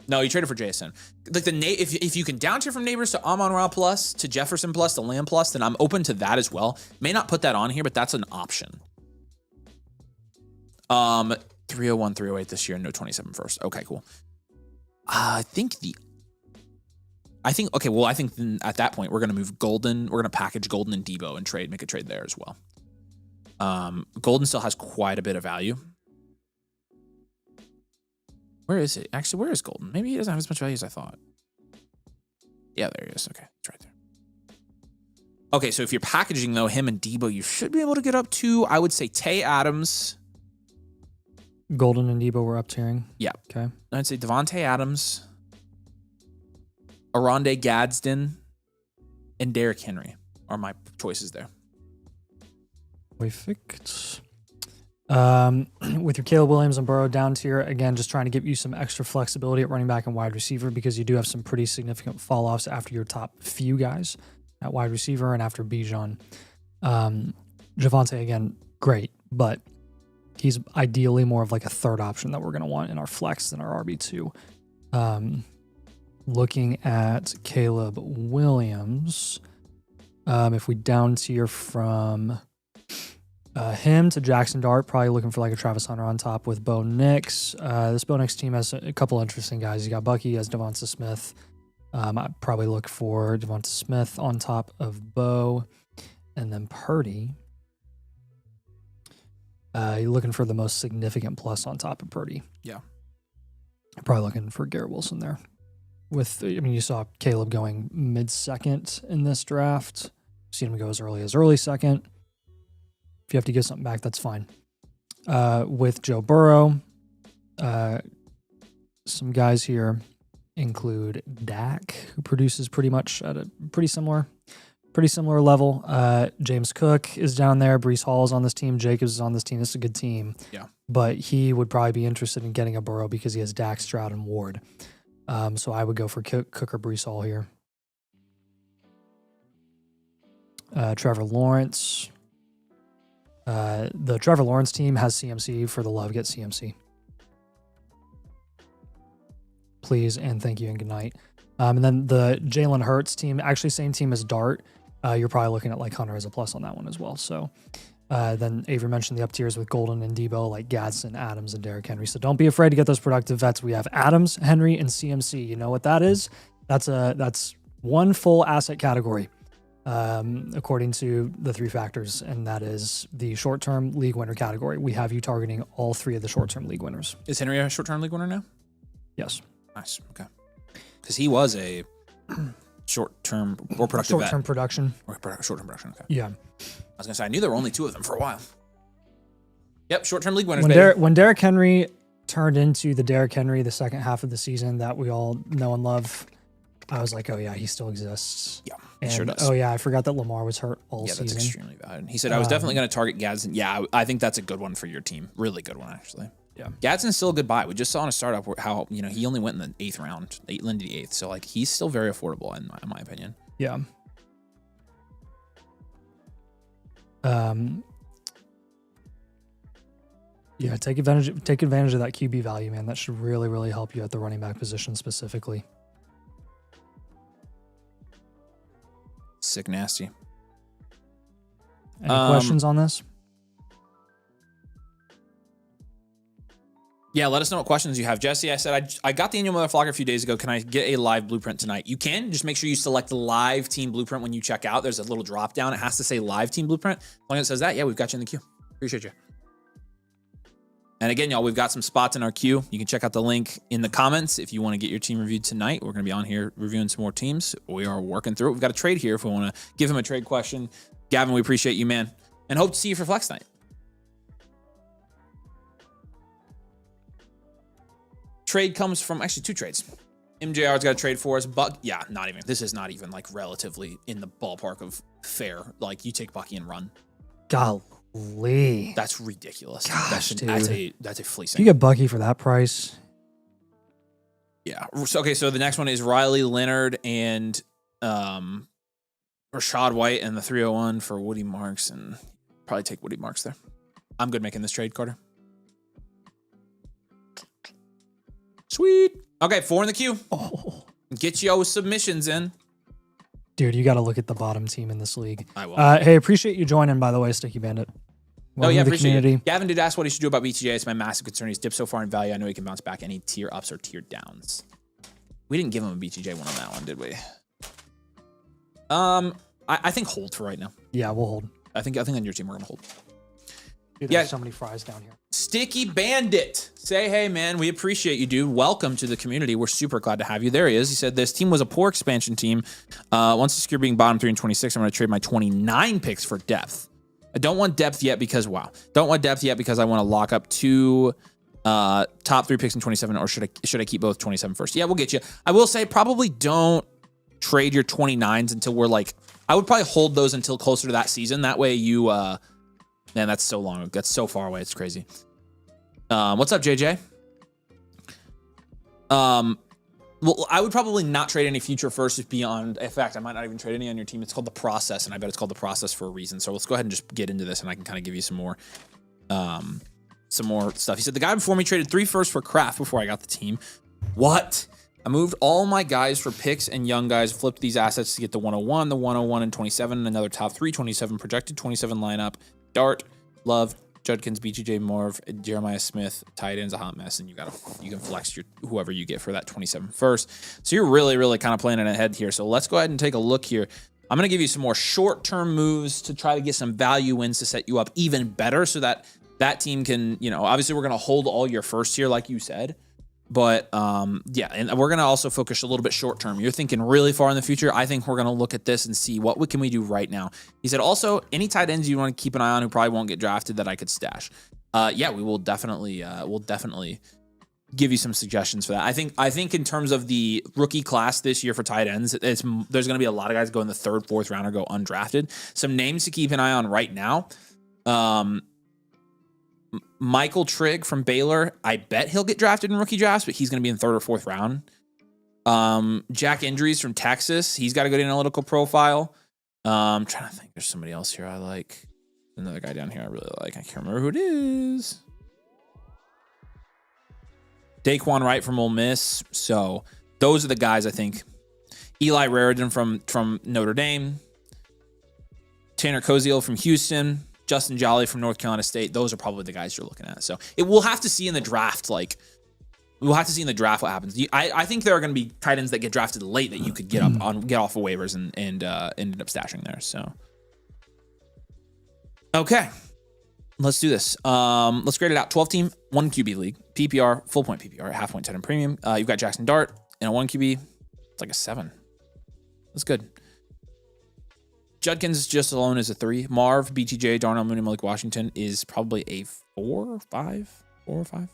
No, you traded for JSN. Like if you can down tier from Neighbors to Amon-Ra Plus to Jefferson Plus to Lamb Plus, then I'm open to that as well. May not put that on here, but that's an option. 301, 308 this year, no 27 first. Okay, cool. I think at that point we're gonna move Golden. We're gonna package Golden and Debo and make a trade there as well. Golden still has quite a bit of value. Where is it? Actually, where is Golden? Maybe he doesn't have as much value as I thought. Yeah, there he is. Okay, it's right there. Okay, so if you're packaging, though, him and Debo, you should be able to get up to, I would say, Tay Adams. Golden and Debo were up tiering. Yeah. Okay. I'd say Devontae Adams, Aronde Gadsden, and Derrick Henry are my choices there. Perfect. With your Caleb Williams and Burrow down tier, again, just trying to give you some extra flexibility at running back and wide receiver because you do have some pretty significant fall-offs after your top few guys at wide receiver and after Bijan. Javonte, again, great, but he's ideally more of like a third option that we're going to want in our flex than our RB2. Looking at Caleb Williams, if we down tier from him to Jackson Dart, probably looking for like a Travis Hunter on top with Bo Nix. This Bo Nix team has a couple interesting guys. You got Bucky, you has Devonta Smith. I'd probably look for Devonta Smith on top of Bo. And then Purdy. You're looking for the most significant plus on top of Purdy. Yeah. Probably looking for Garrett Wilson there. You saw Caleb going mid-second in this draft. Seen him go as early second. If you have to give something back, that's fine. With Joe Burrow, some guys here include Dak, who produces pretty much at a pretty similar pretty similar level. James Cook is down there. Breece Hall is on this team. Jacobs is on this team. This is a good team. Yeah. But he would probably be interested in getting a Burrow because he has Dak, Stroud, and Ward. So I would go for Cook or Breece Hall here. Trevor Lawrence. The Trevor Lawrence team has CMC. For the love, get CMC. Please and thank you and good night. And then the Jalen Hurts team, actually same team as Dart. You're probably looking at like Hunter as a plus on that one as well. So then Avery mentioned the up tiers with Golden and Debo, like Gadsden, Adams, and Derrick Henry. So don't be afraid to get those productive vets. We have Adams, Henry, and CMC. You know what that is? That's one full asset category, according to the 3 factors, and that is the short-term league winner category. We have you targeting all 3 of the short-term league winners. Is Henry a short-term league winner now? Yes. Nice. Okay. Because he was a short-term or productive short-term vet. production. Or short-term production. Okay. Yeah. I was gonna say I knew there were only 2 of them for a while. Yep. Short-term league winners. When Derrick Henry turned into the Derrick Henry the second half of the season that we all know and love, I was like, oh yeah, he still exists. Yeah, and, sure does. Oh yeah, I forgot that Lamar was hurt all season. Yeah, that's extremely valid. He said I was definitely going to target Gadsden. Yeah, I think that's a good one for your team. Really good one actually. Yeah, Gadsden's still a good buy. We just saw in a startup how he only went in the 8th round, into the 8th. So like he's still very affordable in my opinion. Yeah. Yeah, take advantage of that QB value, man. That should really, really help you at the running back position specifically. Sick nasty. Any questions on this? Yeah, let us know what questions you have. Jesse, I said, I got the annual Mother Flocker a few days ago. Can I get a live blueprint tonight? You can. Just make sure you select live team blueprint when you check out. There's a little drop down. It has to say live team blueprint. As long as it says that, yeah, we've got you in the queue. Appreciate you. And again, y'all, we've got some spots in our queue. You can check out the link in the comments if you want to get your team reviewed tonight. We're going to be on here reviewing some more teams. We are working through it. We've got a trade here if we want to give him a trade question. Gavin, we appreciate you, man. And hope to see you for Flex Night. Trade comes from actually 2 trades. MJR's got a trade for us. This is not even like relatively in the ballpark of fair. Like you take Bucky and run. Golly. That's ridiculous. Gosh, that's a fleecing. You get Bucky for that price. Yeah. So the next one is Riley Leonard and Rashad White and the 301 for Woody Marks, and probably take Woody Marks there. I'm good making this trade, Carter. Sweet. Okay, 4 in the queue. Oh. Get your submissions in. Dude, you got to look at the bottom team in this league. I will. Hey, appreciate you joining, by the way, Sticky Bandit. Welcome to the community. Gavin did ask what he should do about BTJ. It's my massive concern. He's dipped so far in value. I know he can bounce back any tier ups or tier downs. We didn't give him a BTJ one on that one, did we? I think hold for right now. Yeah, we'll hold. I think on your team we're gonna hold. Dude, there's so many fries down here. Sticky Bandit. Say, hey, man, we appreciate you, dude. Welcome to the community. We're super glad to have you. There he is. He said, this team was a poor expansion team. Once the secure being bottom 3 and 26, I'm going to trade my 29 picks for depth. I don't want depth yet because, Don't want depth yet because I want to lock up 2 top 3 picks in 27, or should I keep both 27 first? Yeah, we'll get you. I will say probably don't trade your 29s until we're like, I would probably hold those until closer to that season. That way you, man, that's so long. That's so far away. It's crazy. What's up, JJ? Well, I would probably not trade any future first beyond. In fact, I might not even trade any on your team. It's called the process, and I bet it's called the process for a reason. So let's go ahead and just get into this, and I can kind of give you some more stuff. He said the guy before me traded 3 firsts for Kraft before I got the team. What? I moved all my guys for picks and young guys, flipped these assets to get the 101, the 101 and 27, and another top 3, 27 projected 27 lineup. Dart, Love, Judkins, BTJ, Marv, Jeremiah Smith, tight ends, a hot mess, and you can flex your whoever you get for that 27 first. So you're really, really kind of planning ahead here. So let's go ahead and take a look here. I'm going to give you some more short-term moves to try to get some value wins to set you up even better so that that team can, obviously we're going to hold all your first here, like you said. But yeah, and we're going to also focus a little bit short term. You're thinking really far in the future. I think we're going to look at this and see what can we do right now. He said also any tight ends you want to keep an eye on who probably won't get drafted that I could stash. Yeah, we will definitely give you some suggestions for that. I think in terms of the rookie class this year for tight ends, there's going to be a lot of guys go in the 3rd, 4th round or go undrafted. Some names to keep an eye on right now. Michael Trigg from Baylor. I bet he'll get drafted in rookie drafts, but he's going to be in 3rd or 4th round. Jack Indries from Texas. He's got a good analytical profile. I'm trying to think. There's somebody else here I like. Another guy down here I really like. I can't remember who it is. Daquan Wright from Ole Miss. So those are the guys I think. Eli Raridan from Notre Dame. Tanner Koziel from Houston. Justin Jolly from North Carolina State. Those are probably the guys you're looking at. So we'll have to see in the draft, what happens. I think there are going to be tight ends that get drafted late that you could get off of waivers and ended up stashing there. So okay, let's do this. Let's grade it out. 12-team, 1 QB league, PPR, full point PPR, half point tight end premium. You've got Jackson Dart and a 1 QB. It's like a 7. That's good. Judkins just alone is a 3. Marv, BTJ, Darnell Mooney, Malik Washington is probably a 4 or 5.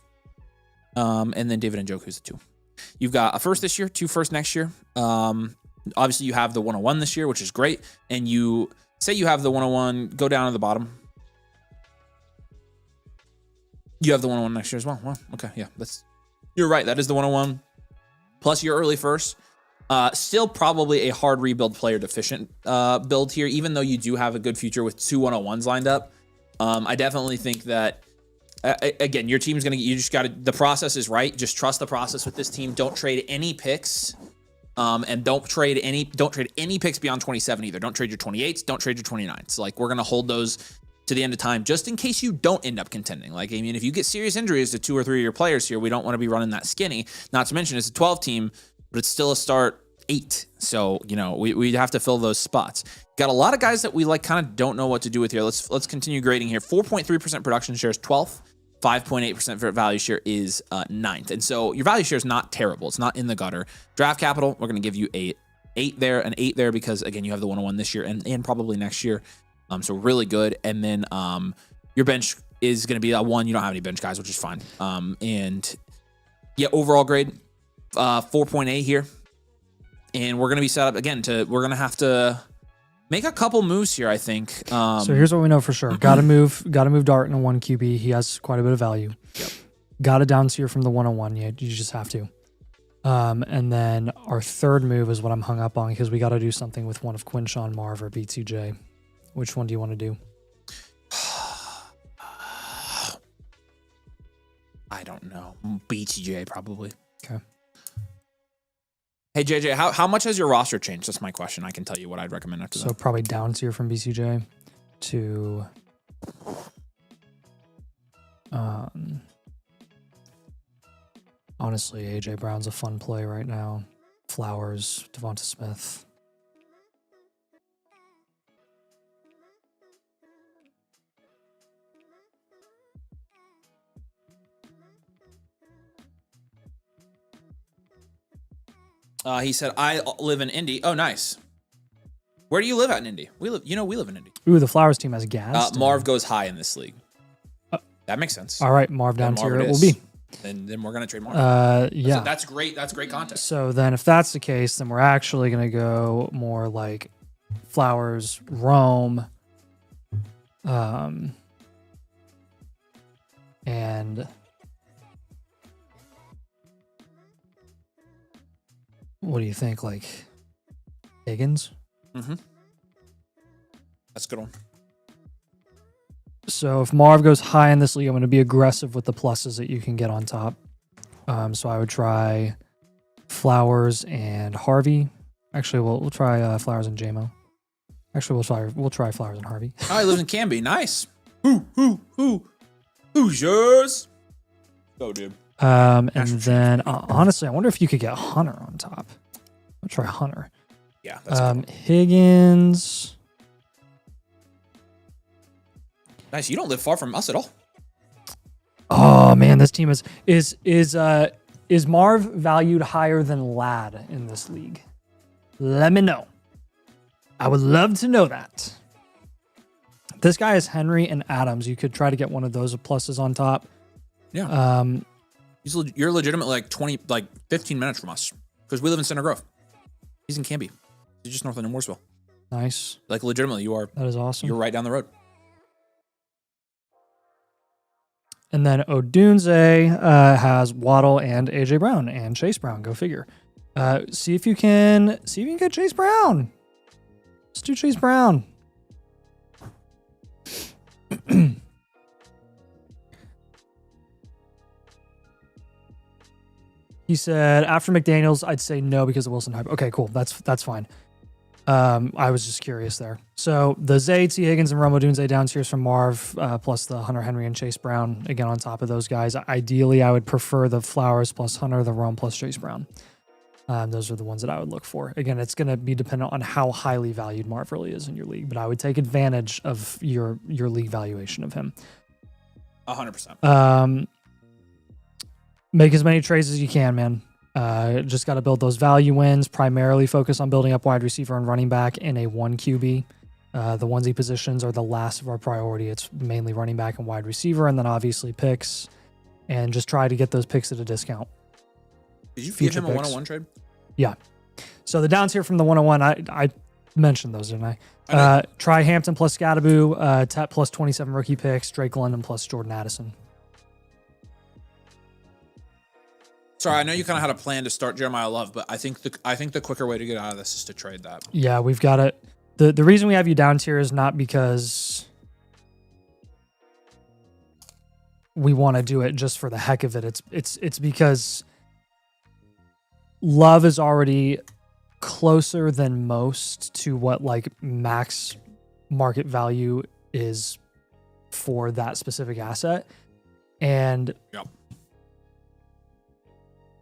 And then David Njoku's a 2. You've got a 1st this year, 2 firsts next year. Obviously, you have the 101 this year, which is great. And you say you have the 101, go down to the bottom. You have the 101 next year as well. Well, okay, yeah, you're right. That is the 101 plus your early first. Still probably a hard rebuild player deficient build here, even though you do have a good future with 2 101s lined up. I definitely think that, again, your team's going to, you just got to, the process is right. Just trust the process with this team. Don't trade any picks. And don't trade any picks beyond 27 either. Don't trade your 28s. Don't trade your 29s. Like, we're going to hold those to the end of time just in case you don't end up contending. Like, I mean, if you get serious injuries to 2 or 3 of your players here, we don't want to be running that skinny. Not to mention it's a 12 team, but it's still a start 8. So, we have to fill those spots. Got a lot of guys that we kind of don't know what to do with here. Let's continue grading here. 4.3% production share is 12th. 5.8% value share is 9th. And so your value share is not terrible. It's not in the gutter. Draft capital, we're going to give you an 8 there because, again, you have the 101 this year and probably next year. So really good. And then your bench is going to be a 1. You don't have any bench guys, which is fine. And yeah, overall grade, 4.8 here. And we're going to be set up again we're going to have to make a couple moves here, I think. So here's what we know for sure. Gotta move Dart in a 1 QB. He has quite a bit of value. Yep. Gotta down tier from the 101. Yeah, you just have to. And then our 3rd move is what I'm hung up on because we got to do something with one of Quinshawn, Marv, or BTJ. Which one do you want to do? I don't know. BTJ probably. Okay. Hey, JJ, how much has your roster changed? That's my question. I can tell you what I'd recommend after that. So probably down tier from BCJ to honestly, AJ Brown's a fun play right now. Flowers, Devonta Smith. He said, I live in Indy. Oh, nice. Where do you live at in Indy? We live in Indy. Ooh, the Flowers team has gas. Marv goes high in this league. That makes sense. All right, Marv down tier it will be. Then we're going to trade Marv. Yeah. That's great. That's great context. So then if that's the case, then we're actually going to go more like Flowers, Rome, and what do you think? Like Higgins? Mm-hmm. That's a good one. So if Marv goes high in this league, I'm going to be aggressive with the pluses that you can get on top. So I would try Flowers and Harvey. Actually, we'll try Flowers and JMO. Actually, we'll try Flowers and Harvey. Oh, he lives in Canby. Nice. Who's yours? Go, dude. And then honestly, I wonder if you could get Hunter on top. I'll try Hunter. Yeah. That's Higgins. Nice. You don't live far from us at all. Oh man, this team is Marv valued higher than Ladd in this league? Let me know. I would love to know that. This guy is Henry and Adams. You could try to get one of those pluses on top. Yeah. You're legitimately like 15 minutes from us because we live in Center Grove. He's in Canby. He's just north of Mooresville. Nice. Like legitimately, you are. That is awesome. You're right down the road. And then Odunze has Waddle and AJ Brown and Chase Brown. Go figure. See if you can get Chase Brown. Let's do Chase Brown. He said after McDaniels, I'd say no because of Wilson hype. Okay, cool. That's fine. I was just curious there. So the Zay, T. Higgins, and Rome Odunze down tiers from Marv, plus the Hunter Henry and Chase Brown, again, on top of those guys. Ideally, I would prefer the Flowers plus Hunter, the Rome plus Chase Brown. Those are the ones that I would look for. Again, it's going to be dependent on how highly valued Marv really is in your league, but I would take advantage of your league valuation of him. 100%. Make as many trades as you can, man. Just got to build those value wins. Primarily focus on building up wide receiver and running back in a 1 QB. The onesie positions are the last of our priority. It's mainly running back and wide receiver, and then obviously picks. And just try to get those picks at a discount. Did you feed him a 101 trade? Yeah. So the downs here from the 101, I mentioned those, didn't I? Try Hampton plus Scadaboo, Tet plus 27 rookie picks, Drake London plus Jordan Addison. Sorry, I know you kind of had a plan to start Jeremiah Love, but I think the quicker way to get out of this is to trade that. Yeah, we've got it. The reason we have you down tier is not because we want to do it just for the heck of it. It's because Love is already closer than most to what like max market value is for that specific asset. And yep.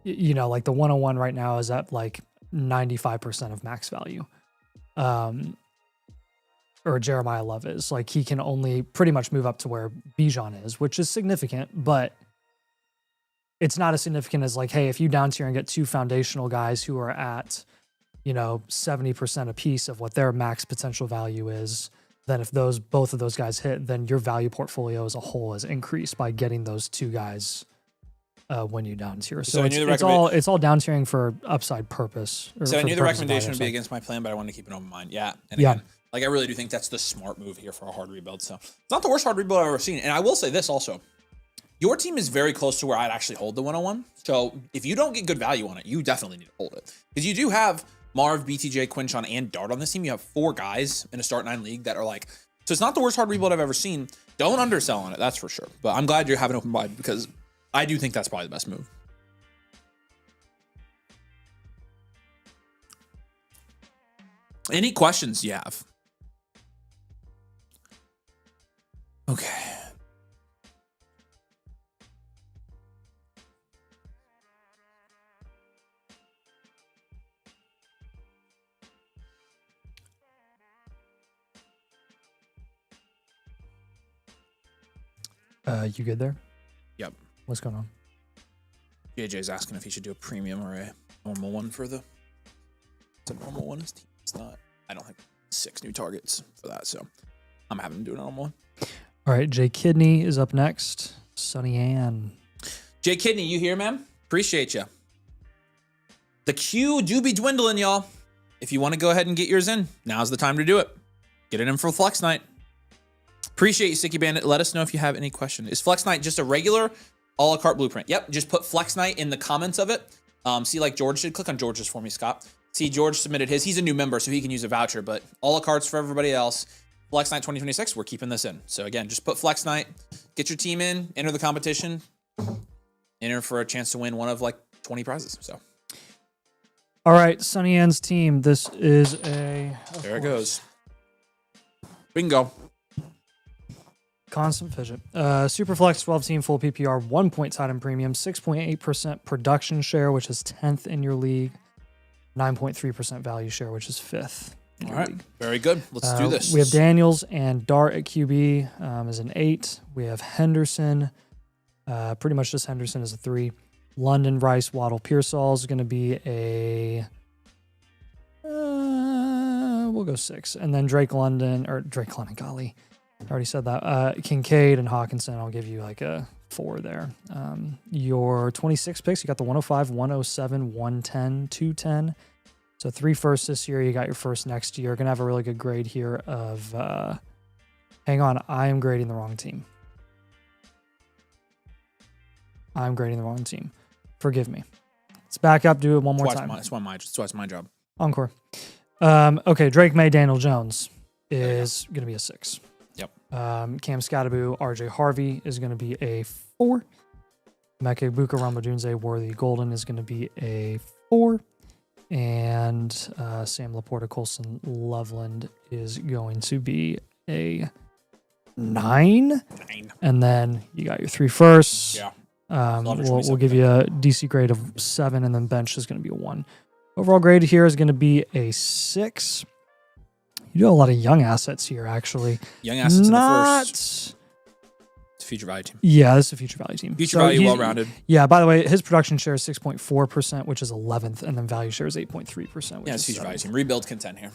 You know, like the 101 right now is at like 95% of max value. Or Jeremiah Love is. Like he can only pretty much move up to where Bijan is, which is significant, but it's not as significant as like, hey, if you down tier and get 2 foundational guys who are at, 70% a piece of what their max potential value is, then if both of those guys hit, then your value portfolio as a whole is increased by getting those 2 guys when you down tier. So it's all down tiering for upside purpose. So I knew the recommendation would be against my plan, but I wanted to keep an open mind. Yeah. And again, like I really do think that's the smart move here for a hard rebuild. So it's not the worst hard rebuild I've ever seen. And I will say this also. Your team is very close to where I'd actually hold the 101. So if you don't get good value on it, you definitely need to hold it. Because you do have Marv, BTJ, Quinshon, and Dart on this team. You have 4 guys in a start 9 league that are like, so it's not the worst hard rebuild I've ever seen. Don't undersell on it, that's for sure. But I'm glad you have an open mind because I do think that's probably the best move. Any questions you have? Okay. You good there? Yep. What's going on? JJ's asking if he should do a premium or a normal one for the. It's a normal one. It's not. I don't think 6 new targets for that, so I'm having to do a normal one. All right, Jay Kidney is up next. Sonny Ann. Jay Kidney, you here, man? Appreciate you. The queue do be dwindling, y'all. If you want to go ahead and get yours in, now's the time to do it. Get it in for Flex Night. Appreciate you, Sticky Bandit. Let us know if you have any question. Is Flex Night just a regular a la carte blueprint? Yep, just put Flex Night in the comments of it. See, like George did. Click on George's for me, Scott. See, George submitted his. He's a new member, so he can use a voucher, but a la cartes for everybody else. Flex Night 2026, we're keeping this in. So again, just put Flex Night, get your team in, enter the competition, enter for a chance to win one of like 20 prizes. So. All right, Sonny Ann's team. This is a... There it goes. Bingo. Constant fidget. Superflex 12 team full PPR, 1 point tight end premium, 6.8% production share, which is 10th in your league, 9.3% value share, which is 5th. All right. Very good. Let's do this. We have Daniels and Dart at QB as an 8. We have Henderson, pretty much just Henderson as a 3. London, Rice, Waddle, Pearsall is going to be a... we'll go 6. And then Drake London, golly. I already said that. Kincaid and Hawkinson, I'll give you like a 4 there. Your 26 picks, you got the 105, 107, 110, 210. So 3 firsts this year. You got your first next year. Going to have a really good grade here of, hang on, I am grading the wrong team. I'm grading the wrong team. Forgive me. Let's back up, do it one more time. That's why it's my job. Encore. Okay, Drake May, Daniel Jones is going to be a 6. Yep. Cam Scattaboo, RJ Harvey is going to be a 4. Meke Buka Ramadunze Worthy Golden is going to be a 4. And Sam Laporta Colson Loveland is going to be a 9. And then you got your 3 firsts. Yeah. We'll give you a DC grade of 7, and then bench is going to be a 1. Overall grade here is going to be a 6. You do have a lot of young assets here, actually. Young assets in the first. It's a future value team. Yeah, this is a future value team. Future value, well-rounded. Yeah, by the way, his production share is 6.4%, which is 11th, and then value share is 8.3%. Yeah, it's future value team. Rebuild content here.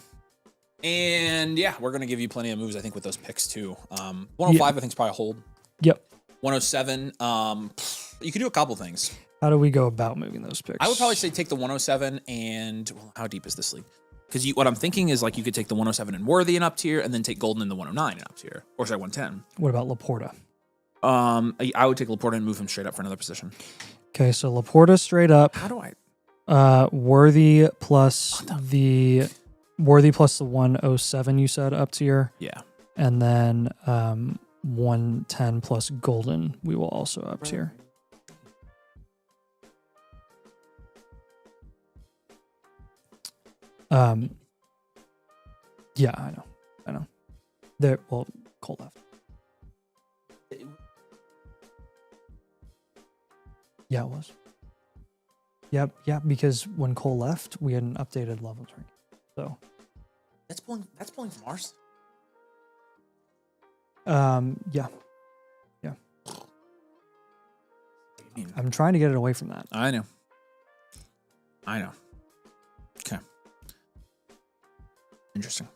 And yeah, we're going to give you plenty of moves, I think, with those picks, too. 105, I think, is probably a hold. Yep. 107, you could do a couple things. How do we go about moving those picks? I would probably say take the 107 and, well, how deep is this league? Because what I'm thinking is like you could take the 107 and Worthy and up tier, and then take Golden and the 109 and up tier, or sorry, 110. What about Laporta? I would take Laporta and move him straight up for another position. Okay, so Laporta straight up. How do I? Worthy plus the 107 you said up tier. Yeah, and then 110 plus Golden we will also up tier. Yeah, I know. There, well, Cole left. Yeah, it was. Yep, yeah, because when Cole left, we had an updated level rank. So that's pulling from ours. Yeah. I'm trying to get it away from that. I know. Okay. Interesting.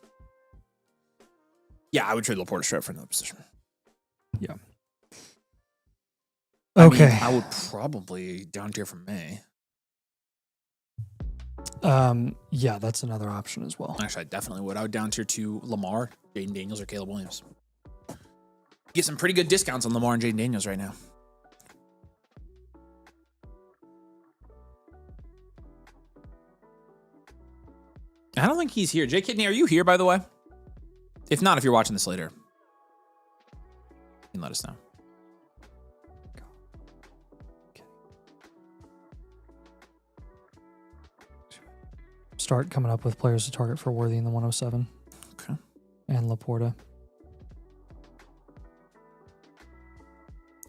Yeah, I would trade Laporta straight for another position. Yeah. Okay. I would probably down tier from May. Yeah, that's another option as well. Actually, I definitely would. I would down tier to Lamar, Jaden Daniels, or Caleb Williams. Get some pretty good discounts on Lamar and Jaden Daniels right now. I don't think he's here. Jay Kidney, are you here, by the way? If not, if you're watching this later, you can let us know. Start coming up with players to target for Worthy in the 107. Okay. And Laporta.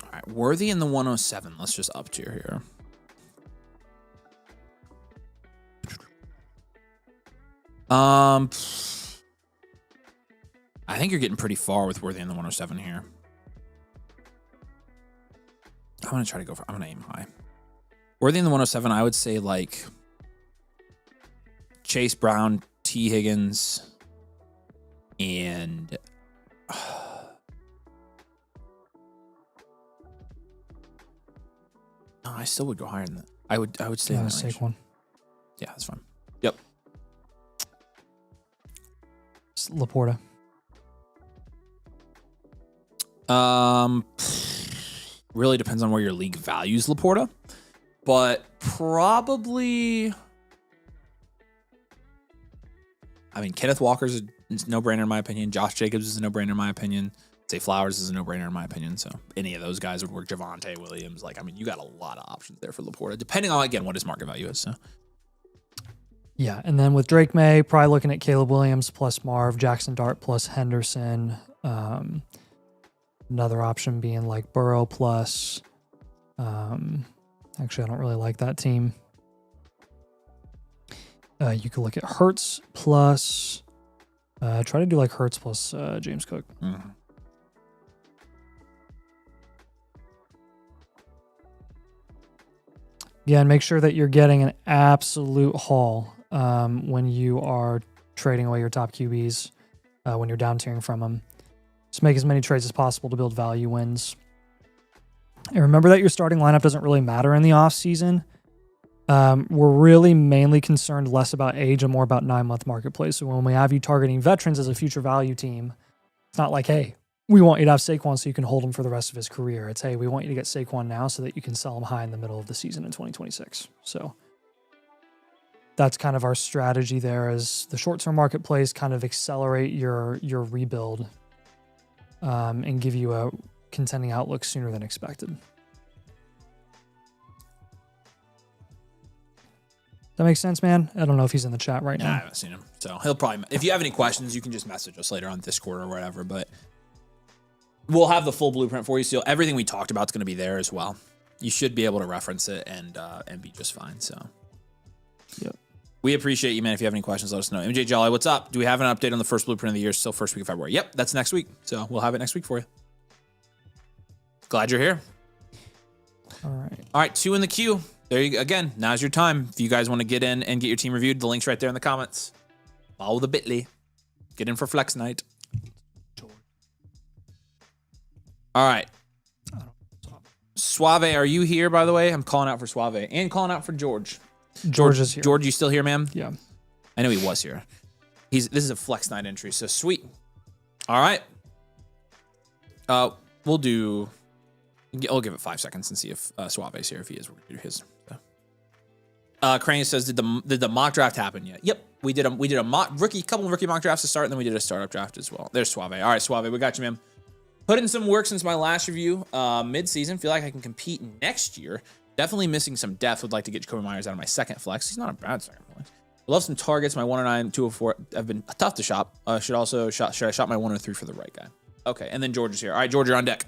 All right, Worthy in the 107. Let's just up tier here. I think you're getting pretty far with Worthy in the 107 here. I'm going to try to I'm going to aim high. Worthy in the 107, I would say like Chase Brown, T. Higgins, and no, I still would go higher than that. I would stay in that range. Take one. Yeah, that's fine. Yep. Laporta. Really depends on where your league values Laporta, but probably. I mean, Kenneth Walker's a no-brainer in my opinion. Josh Jacobs is a no-brainer in my opinion. Zay Flowers is a no-brainer in my opinion. So any of those guys would work. Javonte Williams, you got a lot of options there for Laporta, depending on again what his market value is. So. Yeah, and then with Drake May, probably looking at Caleb Williams plus Marv, Jackson Dart plus Henderson. Another option being like Burrow plus. Actually, I don't really like that team. You could look at Hurts plus. Try to do like Hurts plus James Cook. Mm-hmm. Yeah, and make sure that you're getting an absolute haul when you are trading away your top QBs, when you're down tiering from them. Just make as many trades as possible to build value wins. And remember that your starting lineup doesn't really matter in the offseason. We're really mainly concerned less about age and more about 9-month marketplace. So when we have you targeting veterans as a future value team, it's not like, hey, we want you to have Saquon so you can hold him for the rest of his career. It's, hey, we want you to get Saquon now so that you can sell him high in the middle of the season in 2026. So that's kind of our strategy there, is the short-term marketplace kind of accelerate your rebuild and give you a contending outlook sooner than expected. That makes sense, man? I don't know if he's in the chat right now. I haven't seen him. So he'll probably, if you have any questions, you can just message us later on Discord or whatever, but we'll have the full blueprint for you. So everything we talked about is going to be there as well. You should be able to reference it and be just fine. So yep. We appreciate you, man. If you have any questions, let us know. MJ Jolly, what's up? Do we have an update on the first blueprint of the year? Still first week of February. Yep, that's next week. So we'll have it next week for you. Glad you're here. All right. All right, 2 in the queue. There you go. Again, now's your time. If you guys want to get in and get your team reviewed, the link's right there in the comments. Follow the bit.ly. Get in for flex night. All right. Suave, are you here, by the way? I'm calling out for Suave and calling out for George. George is here. George, you still here, ma'am? Yeah. I know he was here. This is a flex night entry, so sweet. All right. We'll give it 5 seconds and see if Suave's here. If he is, we're gonna do his. Crane says, did the mock draft happen yet? Yep, we did a couple of rookie mock drafts to start, and then we did a startup draft as well. There's Suave. All right, Suave, we got you, man. Put in some work since my last review mid-season. Feel like I can compete next year. Definitely missing some depth. Would like to get Jacoby Myers out of my second flex. He's not a bad second flex. Love some targets. My 109, 204 have been tough to shop. Should I shop my 103 for the right guy? Okay, and then George is here. All right, George, you're on deck.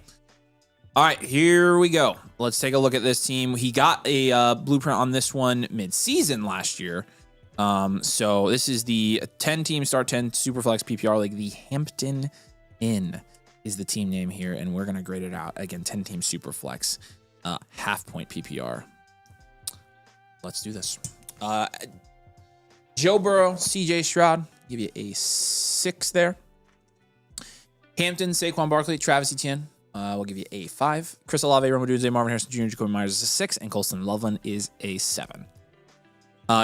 All right, here we go. Let's take a look at this team. He got a blueprint on this one mid-season last year. So this is the 10-team Star 10 Superflex PPR League. The Hampton Inn is the team name here, and we're going to grade it out. Again, 10-team Superflex, half-point PPR. Let's do this. Joe Burrow, CJ Stroud, give you a 6 there. Hampton, Saquon Barkley, Travis Etienne. We'll give you a 5. Chris Olave, Roma Odunze, Marvin Harrison Jr., Jacoby Myers is a 6, and Colston Loveland is a 7.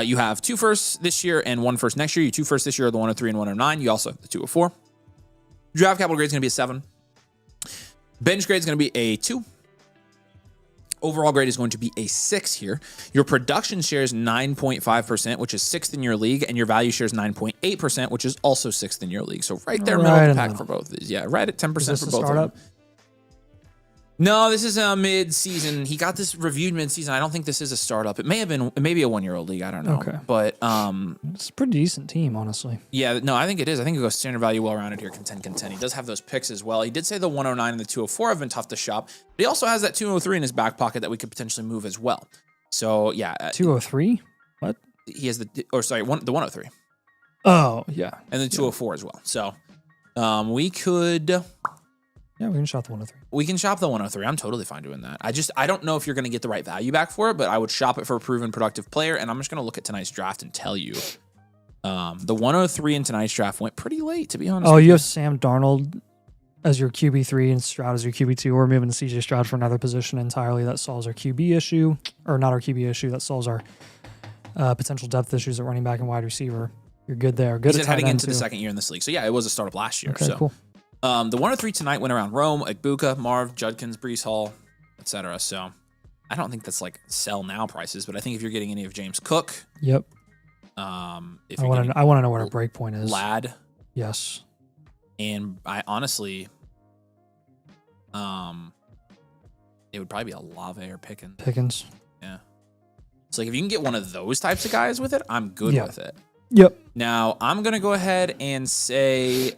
You have 2 firsts this year and 1 first next year. You 2 firsts this year are the 103 and 109. You also have the 204. Draft capital grade is going to be a 7. Bench grade is going to be a 2. Overall grade is going to be a 6 here. Your production share is 9.5%, which is 6th in your league, and your value share is 9.8%, which is also 6th in your league. So right there, middle of the pack for both of these. Yeah, right at 10% for both of them. No, this is a mid-season. He got this reviewed mid-season. I don't think this is a startup. It may be a 1-year-old league. I don't know. Okay. But it's a pretty decent team, honestly. Yeah, no, I think it is. I think it goes standard value, well-rounded here, contend. He does have those picks as well. He did say the 109 and the 204 have been tough to shop. But he also has that 203 in his back pocket that we could potentially move as well. So, yeah. 203? What? He has the 103. Oh, yeah. And the 204 as well. So, we could... Yeah, we can shop the 103. We can shop the 103. I'm totally fine doing that. I don't know if you're going to get the right value back for it, but I would shop it for a proven productive player. And I'm just going to look at tonight's draft and tell you, the 103 in tonight's draft went pretty late, to be honest. Oh, you have Sam Darnold as your QB3 and Stroud as your QB2. We're moving to CJ Stroud for another position entirely. That solves our QB issue, or not our QB issue. That solves our potential depth issues at running back and wide receiver. You're good there. Good. He's heading into the second year in this league. So yeah, it was a startup last year. Okay, so cool. The 103 tonight went around Rome, Igbuka, Marv, Judkins, Brees Hall, etc. So I don't think that's like sell now prices, but I think if you're getting any of James Cook, yep. If I want to know what our break point is. Lad, yes. And I honestly, it would probably be a Olave or Pickens. Yeah. So like if you can get one of those types of guys with it, I'm good with it. Yep. Now I'm gonna go ahead and say.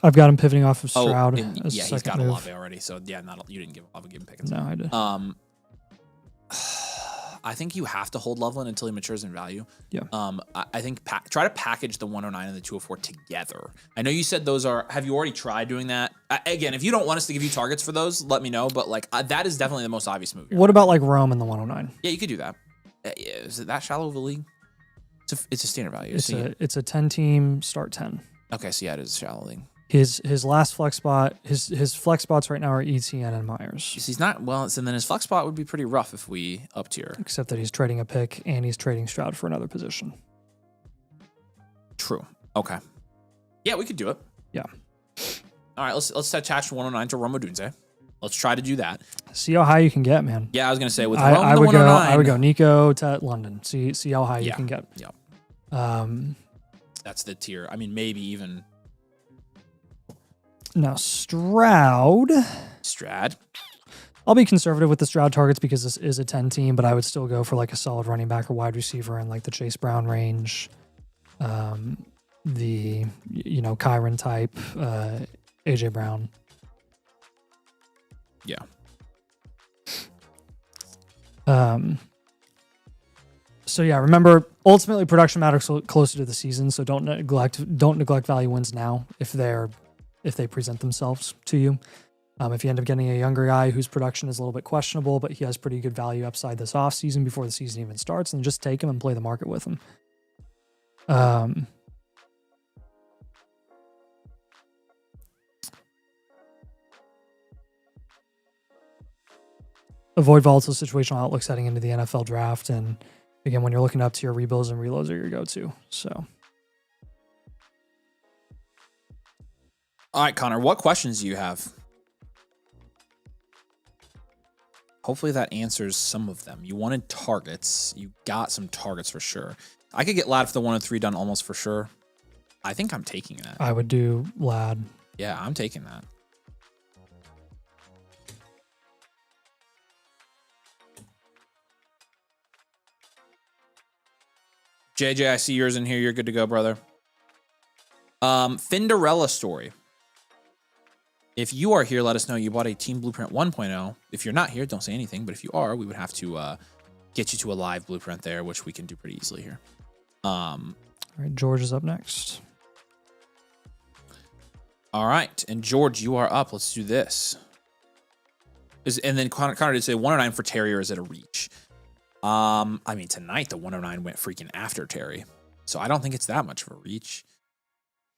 I've got him pivoting off of Stroud. Yeah, he's got Olave already. So yeah, you didn't give Olave, give him Pickens. No, I did. I think you have to hold Loveland until he matures in value. Yeah. I think try to package the 109 and the 204 together. I know you said those are. Have you already tried doing that? Again, if you don't want us to give you targets for those, let me know. But like that is definitely the most obvious move. What about like Rome and the 109? Yeah, you could do that. Is it that shallow of a league? It's a standard value. It's a 10-team start 10. Okay, so yeah, it is a shallow league. His last flex spot, his flex spots right now are ETN and Myers. He's not well, so then his flex spot would be pretty rough if we up tier. Except that he's trading a pick and he's trading Stroud for another position. True. Okay. Yeah, we could do it. Yeah. All right, let's attach 109 to Roma Dunze. Let's try to do that. See how high you can get, man. Yeah, I was gonna say with I would go. 109, I would go Nico to London. See how high you can get. Yeah. That's the tier. I mean, maybe even now Stroud. Strad. I'll be conservative with the Stroud targets because this is a 10 team, but I would still go for like a solid running back or wide receiver in like the Chase Brown range. The Kyron type, AJ Brown. Yeah. So yeah, remember ultimately production matters closer to the season, so don't neglect value wins now if they present themselves to you. If you end up getting a younger guy whose production is a little bit questionable, but he has pretty good value upside this offseason before the season even starts, then just take him and play the market with him. Avoid volatile situational outlooks heading into the NFL draft. And again, when you're looking up to your rebuilds and reloads are your go-to. So, All right, Connor, what questions do you have? Hopefully that answers some of them. You wanted targets. You got some targets for sure. I could get Lad for the 103 done almost for sure. I think I'm taking that. I would do Lad. Yeah, I'm taking that. JJ, I see yours in here. You're good to go, brother. Finderella story. If you are here, let us know you bought a Team Blueprint 1.0. If you're not here, don't say anything. But if you are, we would have to get you to a live blueprint there, which we can do pretty easily here. All right, George is up next. All right, and George, you are up. Let's do this. And then Connor did say 109 for Terry, or is it a reach? I mean, tonight the 109 went freaking after Terry, so I don't think it's that much of a reach.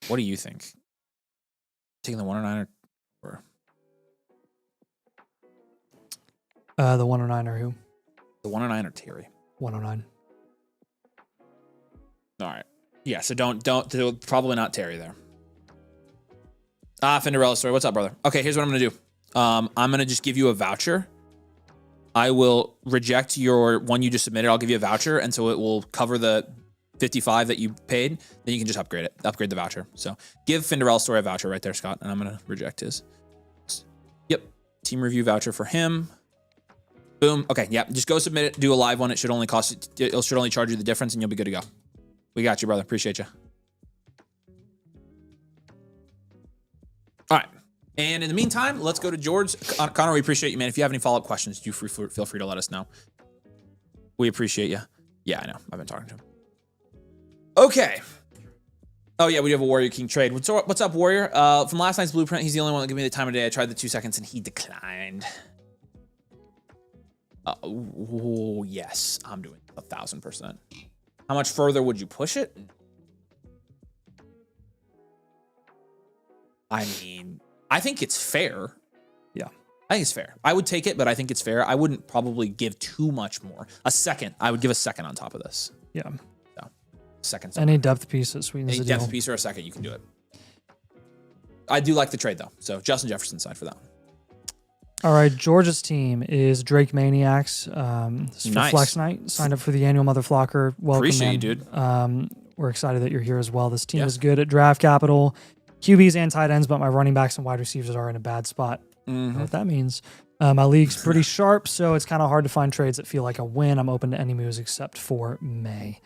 What do you think? Taking the 109 or the 109 or who? the 109 or Terry? 109. All right. Yeah, so don't probably not Terry there. Finderella story. What's up, brother? Okay, here's what I'm gonna do. I'm gonna just give you a voucher. I will reject your one you just submitted. I'll give you a voucher, and so it will cover the 55 that you paid. Then you can just upgrade the voucher. So give Finderella story a voucher right there, Scott, and I'm gonna reject his. Yep, team review voucher for him. Boom. Okay, yeah, just go submit it. Do a live one. It should only cost. It should only charge you the difference, and you'll be good to go. We got you, brother. Appreciate you. All right. And in the meantime, let's go to George. Connor, we appreciate you, man. If you have any follow-up questions, feel free to let us know. We appreciate you. Yeah, I know. I've been talking to him. Okay. Oh, yeah, we do have a Warrior King trade. What's up, Warrior? From last night's blueprint, he's the only one that gave me the time of day. I tried the 2 seconds, and he declined. Oh, yes. I'm doing 1,000%. How much further would you push it? I mean, I think it's fair. Yeah. I think it's fair. I would take it, but I think it's fair. I wouldn't probably give too much more. A second. I would give a second on top of this. Yeah. So, second. Any depth piece that sweetens the deal. Any depth piece or a second, you can do it. I do like the trade, though. So, Justin Jefferson side for that one. All right, Georgia's team is Drake Maniacs. This is for Nice. Flex Night. Signed up for the annual Mother Flocker. Welcome, Appreciate you, man. dude. We're excited that you're here as well. This team is good at draft capital, QBs and tight ends, but my running backs and wide receivers are in a bad spot. I don't know what that means. My league's pretty sharp, so it's kind of hard to find trades that feel like a win. I'm open to any moves except for May.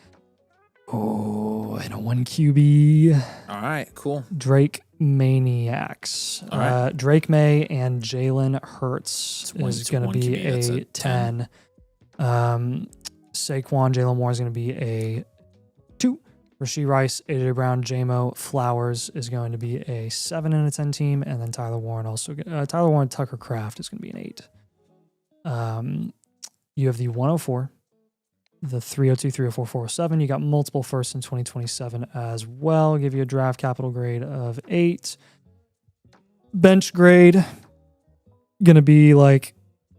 Oh, and a 1 QB. All right, cool. Drake Maniacs. All right. Drake May and Jalen Hurts is going to one be QB. That's a 10. Saquon, Jalen Moore is going to be a 2. Rashee Rice, AJ Brown, JMO, Flowers is going to be a 7 and a 10 team. And then Tyler Warren Tucker Craft is going to be an 8. You have the 104. The 302, 304, 407. You got multiple firsts in 2027 as well. Give you a draft capital grade of 8. bench grade, going to be like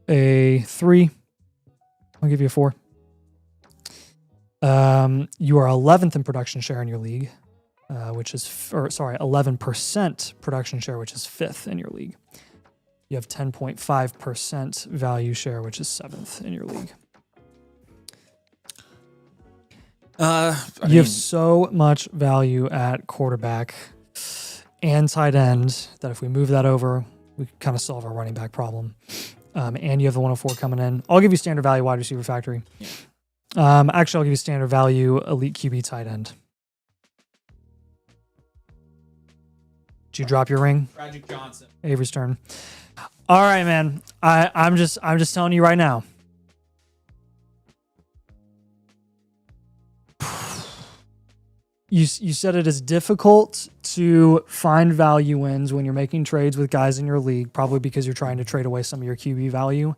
a 3. I'll give you a 4. You are 11th in production share in your league, which is, 11% production share, which is 5th in your league. You have 10.5% value share, which is 7th in your league. You have so much value at quarterback and tight end that if we move that over, we kind of solve our running back problem. And you have the 104 coming in. I'll give you standard value wide receiver factory. Yeah. Actually, I'll give you standard value elite QB tight end. Did you drop your ring? Tragic Johnson. Avery's turn. All right, man. I'm just telling you right now. You said it is difficult to find value wins when you're making trades with guys in your league, probably because you're trying to trade away some of your QB value.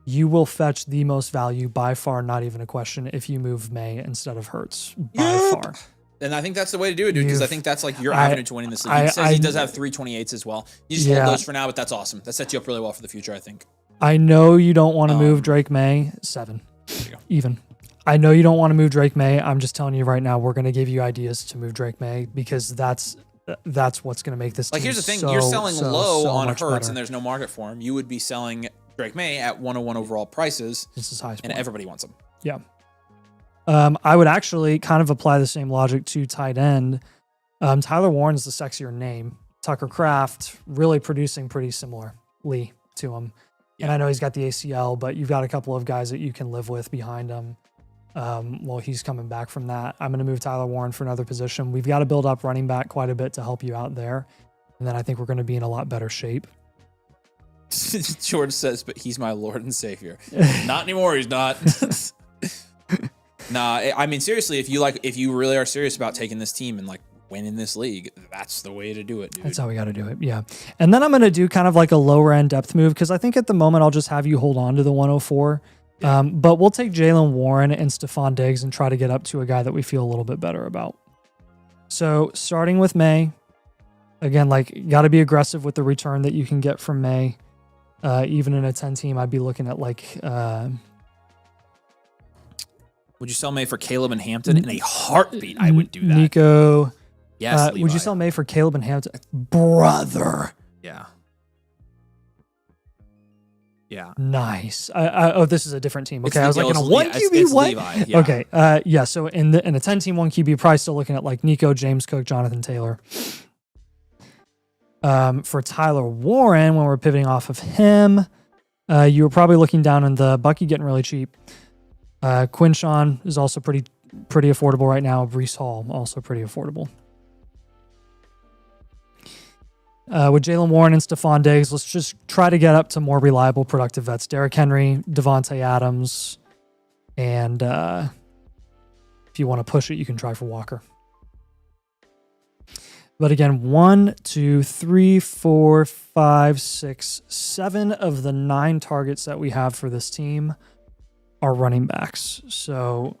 You will fetch the most value by far, not even a question, if you move May instead of Hurts by far. And I think that's the way to do it, dude, because I think that's like your avenue to winning this league. He says he does have 328s as well. You just hold those for now, but that's awesome. That sets you up really well for the future, I think. I know you don't want to move Drake May. 7. There you go. Even. I know you don't want to move Drake May. I'm just telling you right now, we're going to give you ideas to move Drake May because that's what's going to make this team here's the thing. So, you're selling low on much Hurts better. and there's no market for him. You would be selling Drake May at 101 overall prices. This is highest and point. everybody wants him. Yeah. I would actually kind of apply the same logic to tight end. Tyler Warren's the sexier name. Tucker Kraft really producing pretty similarly to him. Yeah. And I know he's got the ACL, but you've got a couple of guys that you can live with behind him. While he's coming back from that, I'm going to move Tyler Warren for another position. We've got to build up running back quite a bit to help you out there. And then I think we're going to be in a lot better shape. George says, but he's my Lord and Savior. Not anymore. He's not. Nah, I mean, seriously, if you really are serious about taking this team and like winning this league, that's the way to do it, dude. That's how we got to do it. Yeah. And then I'm going to do kind of like a lower end depth move because I think at the moment I'll just have you hold on to the 104. Yeah. But we'll take Jalen Warren and Stephon Diggs and try to get up to a guy that we feel a little bit better about. So starting with May, again, like got to be aggressive with the return that you can get from May. Even in a 10 team, I'd be looking at like. Would you sell May for Caleb and Hampton in a heartbeat? I would do that. Nico. Yes. Would you sell May for Caleb and Hampton? Brother. Yeah. Yeah. Nice. Oh, this is a different team. Okay, I was like, in a 1 QB, it's what? Levi, yeah. Okay. Yeah. So in a 10 team 1 QB, probably still looking at like Nico, James Cook, Jonathan Taylor. For Tyler Warren, when we're pivoting off of him, you were probably looking down in the Bucky getting really cheap. Quinshawn is also pretty affordable right now. Breece Hall also pretty affordable. With Jalen Warren and Stephon Diggs, let's just try to get up to more reliable, productive vets. Derrick Henry, Devontae Adams, and if you want to push it, you can try for Walker. But again, 1, 2, 3, 4, 5, 6, 7 of the 9 targets that we have for this team are running backs. So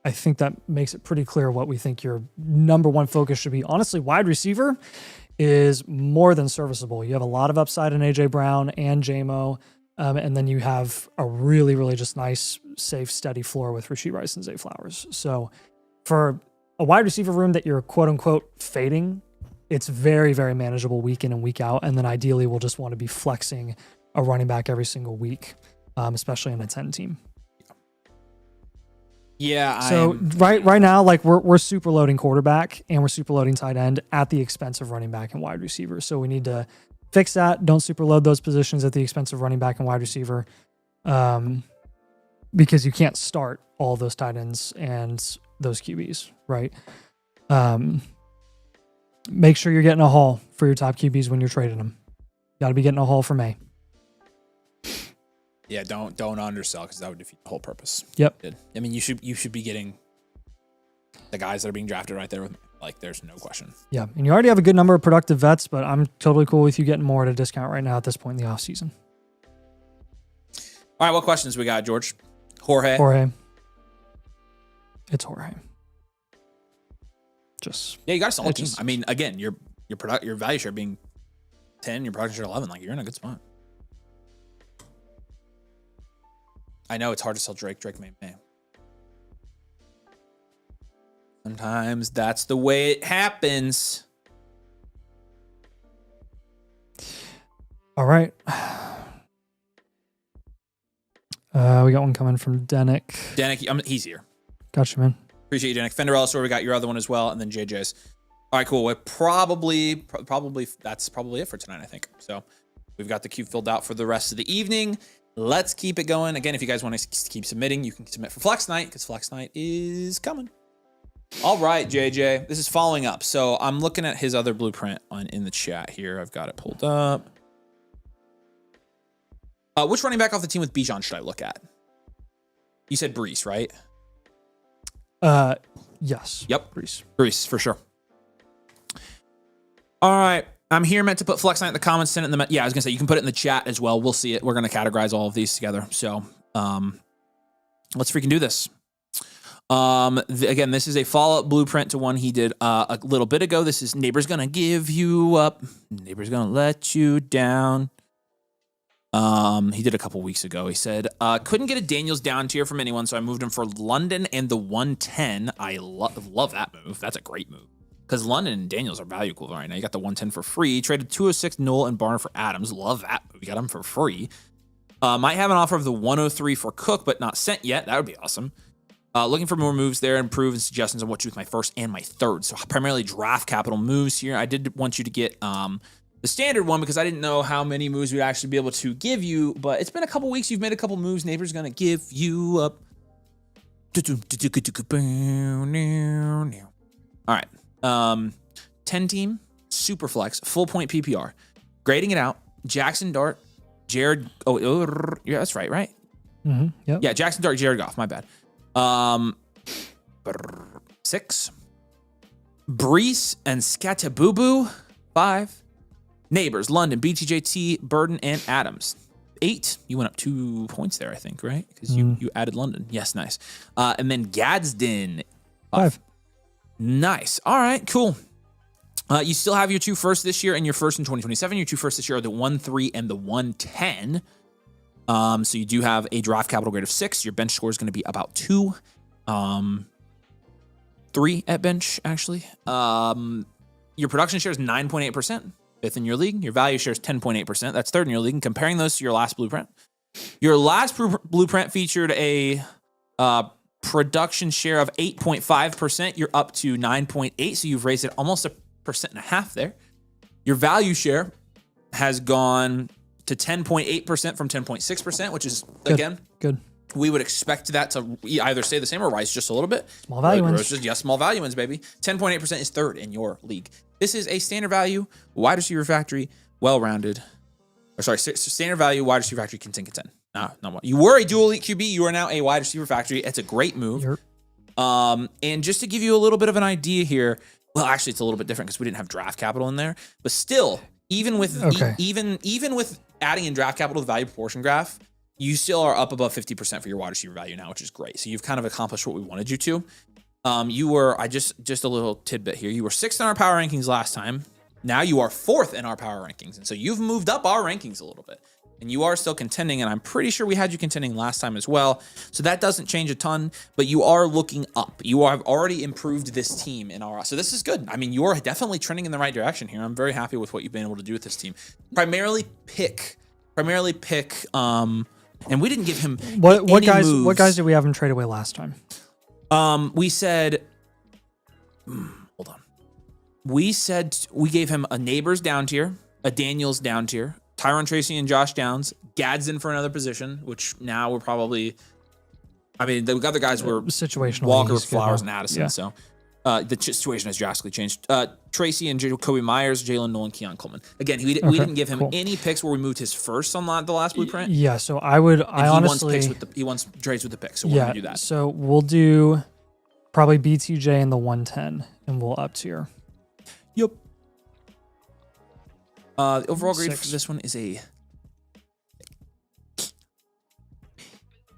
I think that makes it pretty clear what we think your number one focus should be. Honestly, wide receiver is more than serviceable. You have a lot of upside in AJ Brown and JMO, and then you have a really, really just nice, safe, steady floor with Rashee Rice and Zay Flowers. So for a wide receiver room that you're quote unquote fading, it's very, very manageable week in and week out. And then ideally we'll just want to be flexing a running back every single week, especially in a 10 team. Yeah. So right now, like we're super loading quarterback and we're super loading tight end at the expense of running back and wide receiver. So we need to fix that. Don't super load those positions at the expense of running back and wide receiver, because you can't start all those tight ends and those QBs, right? Make sure you're getting a haul for your top QBs when you're trading them. Got to be getting a haul for May. Yeah, don't undersell because that would defeat the whole purpose. Yep. I mean, you should be getting the guys that are being drafted right there with me. Like, there's no question. Yeah, and you already have a good number of productive vets, but I'm totally cool with you getting more at a discount right now at this point in the offseason. All right, what questions we got, George? Jorge. It's Jorge. Just yeah, you got to sell a team. I mean, again, your value share being 10, your production share 11. Like, you're in a good spot. I know it's hard to sell Drake. Drake may. Sometimes that's the way it happens. All right. We got one coming from Denick. Denick, he's here. Gotcha, man. Appreciate you, Denick. Fenderella store, we got your other one as well, and then JJ's. All right, cool. We're probably that's probably it for tonight, I think. So we've got the queue filled out for the rest of the evening. Let's keep it going. Again, if you guys want to keep submitting, you can submit for Flex Night because Flex Night is coming. All right, JJ. This is following up. So I'm looking at his other blueprint in the chat here. I've got it pulled up. Which running back off the team with Bijan should I look at? You said Brees, right? Yes. Yep. Brees, for sure. All right. I'm here meant to put Flex Night in the comments. Send it in the... Yeah, I was going to say, you can put it in the chat as well. We'll see it. We're going to categorize all of these together. So let's freaking do this. Again, this is a follow-up blueprint to one he did a little bit ago. This is Neighbor's going to give you up. Neighbor's going to let you down. He did a couple weeks ago. He said, couldn't get a Daniels down tier from anyone, so I moved him for London and the 110. I love that move. That's a great move. Because London and Daniels are value equal right now. You got the 110 for free. Traded 206 Knoll and Barner for Adams. Love that move. You got him for free. Might have an offer of the 103 for Cook, but not sent yet. That would be awesome. Looking for more moves there, improve and suggestions on what to do with my first and my third. So primarily draft capital moves here. I did want you to get the standard one because I didn't know how many moves we'd actually be able to give you, but it's been a couple weeks. You've made a couple moves. Neighbor's going to give you up. All right. 10 team, super flex, full point PPR. Grading it out. Jackson Dart, Jared. Oh, yeah, that's right? Mm-hmm. Yep. Yeah, Jackson Dart, Jared Goff. My bad. 6. Brees and Scatabubu. 5. Neighbors, London, BTJT, Burden, and Adams. 8. You went up 2 points there, I think, right? Because you added London. Yes, nice. And then Gadsden. 5. Nice. All right, cool. You still have your 2 firsts this year and your first in 2027. Your 2 firsts this year are the 1-3 and the 110. So you do have a draft capital grade of 6. Your bench score is going to be about 2. 3 at bench, actually. Your production share is 9.8%. 5th in your league. Your value share is 10.8%. That's 3rd in your league. And comparing those to your last blueprint. Your last blueprint featured a production share of 8.5%. You're up to 9.8. So you've raised it almost 1.5% there. Your value share has gone to 10.8% from 10.6%, which is, again, good. We would expect that to either stay the same or rise just a little bit. Small value wins. Just small value wins, baby. 10.8% is 3rd in your league. This is a standard value, wide receiver factory, well-rounded. Standard value, wide receiver factory, can 10. No, not one. You were a dual elite QB. You are now a wide receiver factory. It's a great move. Yep. And just to give you a little bit of an idea here, well, actually, it's a little bit different because we didn't have draft capital in there. But still, even with even with adding in draft capital to the value proportion graph, you still are up above 50% for your wide receiver value now, which is great. So you've kind of accomplished what we wanted you to. You were, just a little tidbit here. You were 6th in our power rankings last time. Now you are 4th in our power rankings. And so you've moved up our rankings a little bit. And you are still contending, and I'm pretty sure we had you contending last time as well. So that doesn't change a ton, but you are looking up. You have already improved this team in our... So this is good. I mean, you are definitely trending in the right direction here. I'm very happy with what you've been able to do with this team. Primarily pick, and we didn't give him what any guys moves. What guys did we have him trade away last time? We said... hold on. We said we gave him a Neighbors down tier, a Daniels down tier, Tyron Tracy and Josh Downs, Gadsden for another position, which now we're probably... I mean, the other guys were situational Walker, Flowers, and Addison. Yeah. So the situation has drastically changed. Tracy and Kobe Myers, Jalen Nolan, Keon Coleman. Again, we didn't give him any picks where we moved his first on the last blueprint. Yeah, so I honestly... He wants trades with the picks, so we're going to do that. So we'll do probably BTJ in the 110, and we'll up tier. Yep. The overall grade 6. for this one is a...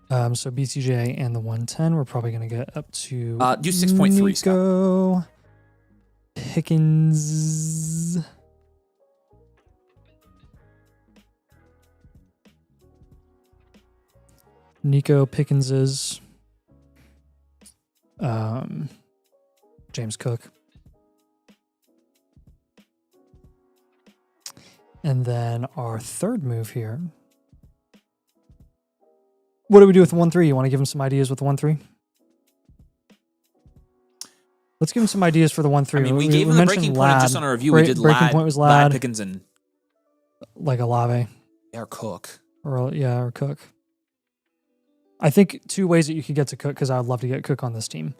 So BTJ and the 110, we're probably going to get up to... do 6.3, Scott. Nico Pickens. Nico Pickenses, James Cook. And then our third move here. What do we do with the 1-3? You want to give him some ideas with the 1-3? Let's give him some ideas for the 1-3. I mean, we gave him the breaking point just on a review. We did breaking Ladd, point was Ladd, Pickens, and like Olave. or Cook. Or Cook. I think two ways that you could get to Cook, because I would love to get Cook on this team.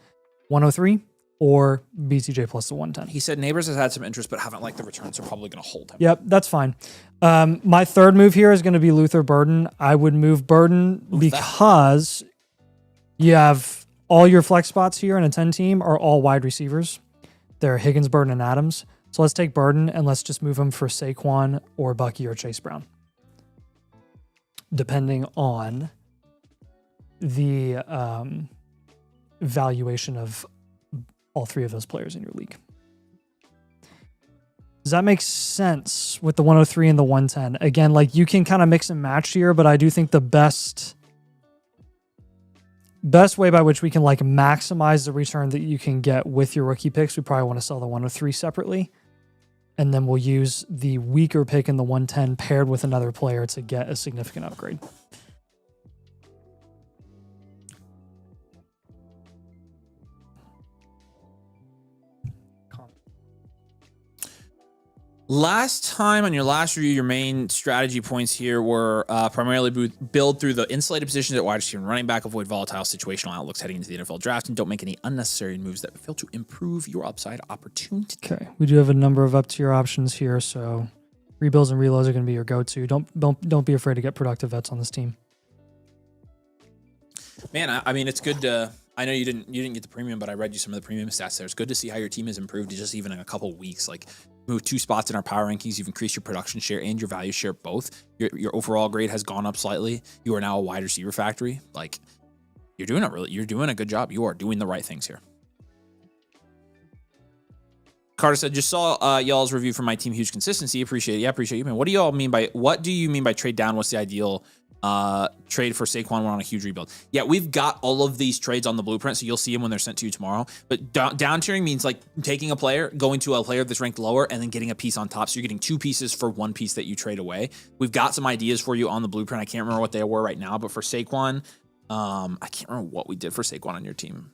103 or BTJ plus the 110. He said Neighbors has had some interest, but haven't liked the returns, so probably going to hold him. Yep, that's fine. My third move here is going to be Luther Burden. I would move Burden because you have all your flex spots here in a 10 team are all wide receivers. They're Higgins, Burden, and Adams. So let's take Burden and let's just move him for Saquon or Bucky or Chase Brown, depending on the valuation of all three of those players in your league. Does that make sense with the 103 and the 110? Again, like you can kind of mix and match here, but I do think the best way by which we can like maximize the return that you can get with your rookie picks, we probably want to sell the 103 separately. And then we'll use the weaker pick in the 110 paired with another player to get a significant upgrade. Last time on your last review, your main strategy points here were primarily build through the insulated positions at wide receiver and running back, avoid volatile situational outlooks heading into the NFL draft, and don't make any unnecessary moves that fail to improve your upside opportunity. Okay, we do have a number of up-tier options here, so rebuilds and reloads are going to be your go-to. Don't be afraid to get productive vets on this team. Man, I mean, it's good to. I know you didn't get the premium, but I read you some of the premium stats there. It's good to see how your team has improved just even in a couple weeks. Like, moved 2 spots in our power rankings. You've increased your production share and your value share both. Your overall grade has gone up slightly. You are now a wide receiver factory. Like, you're doing a good job. You are doing the right things here. Carter said, just saw y'all's review from my team. Huge consistency. Appreciate it. Yeah, appreciate you, man. What do you mean by trade down? What's the ideal trade for Saquon? We're on a huge rebuild. Yeah, we've got all of these trades on the blueprint, so you'll see them when they're sent to you tomorrow. But down tiering means like taking a player, going to a player that's ranked lower, and then getting a piece on top. So you're getting 2 pieces for 1 piece that you trade away. We've got some ideas for you on the blueprint. I can't remember what they were right now, but for Saquon, I can't remember what we did for Saquon on your team.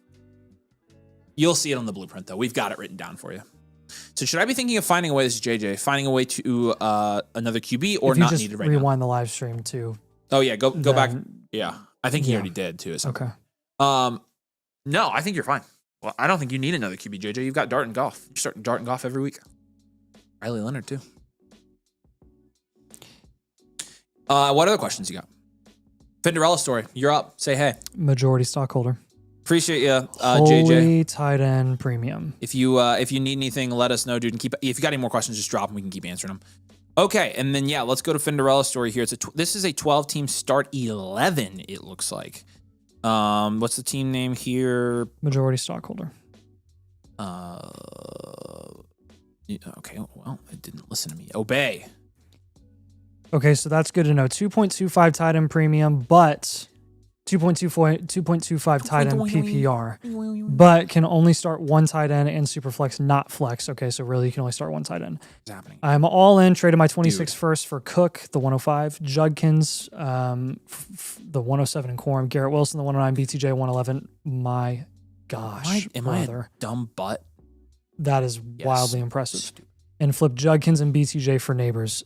You'll see it on the blueprint though. We've got it written down for you. So should I be thinking of finding a way? This is JJ, finding a way to another QB or not needed right now? Rewind the live stream too. Oh yeah, go back. Yeah, I think he already did too. Okay. No, I think you're fine. Well, I don't think you need another QB, JJ. You've got Dart and Goff. You're starting Dart and Goff every week. Riley Leonard too. What other questions you got? Finderella story. You're up. Say hey. Majority stockholder. Appreciate you, Holy JJ. Tight end premium. If you need anything, let us know, dude. And if you got any more questions, just drop them. We can keep answering them. Okay, and then yeah, let's go to Finderella's story here. This is a 12-team start 11. It looks like. What's the team name here? Majority stockholder. Okay. Well, it didn't listen to me. Obey. Okay, so that's good to know. 2.25 tight end premium, but 2.25 tight end PPR, but can only start 1 tight end and super flex, not flex. Okay, so really you can only start 1 tight end. What's happening? I'm all in. Traded my 26 first for Cook, the 105, Judkins, the 107 in Quorum, Garrett Wilson, the 109, BTJ 111. My gosh, am I a dumb butt? That is wildly impressive. Stupid. And flip Judkins and BTJ for Neighbors.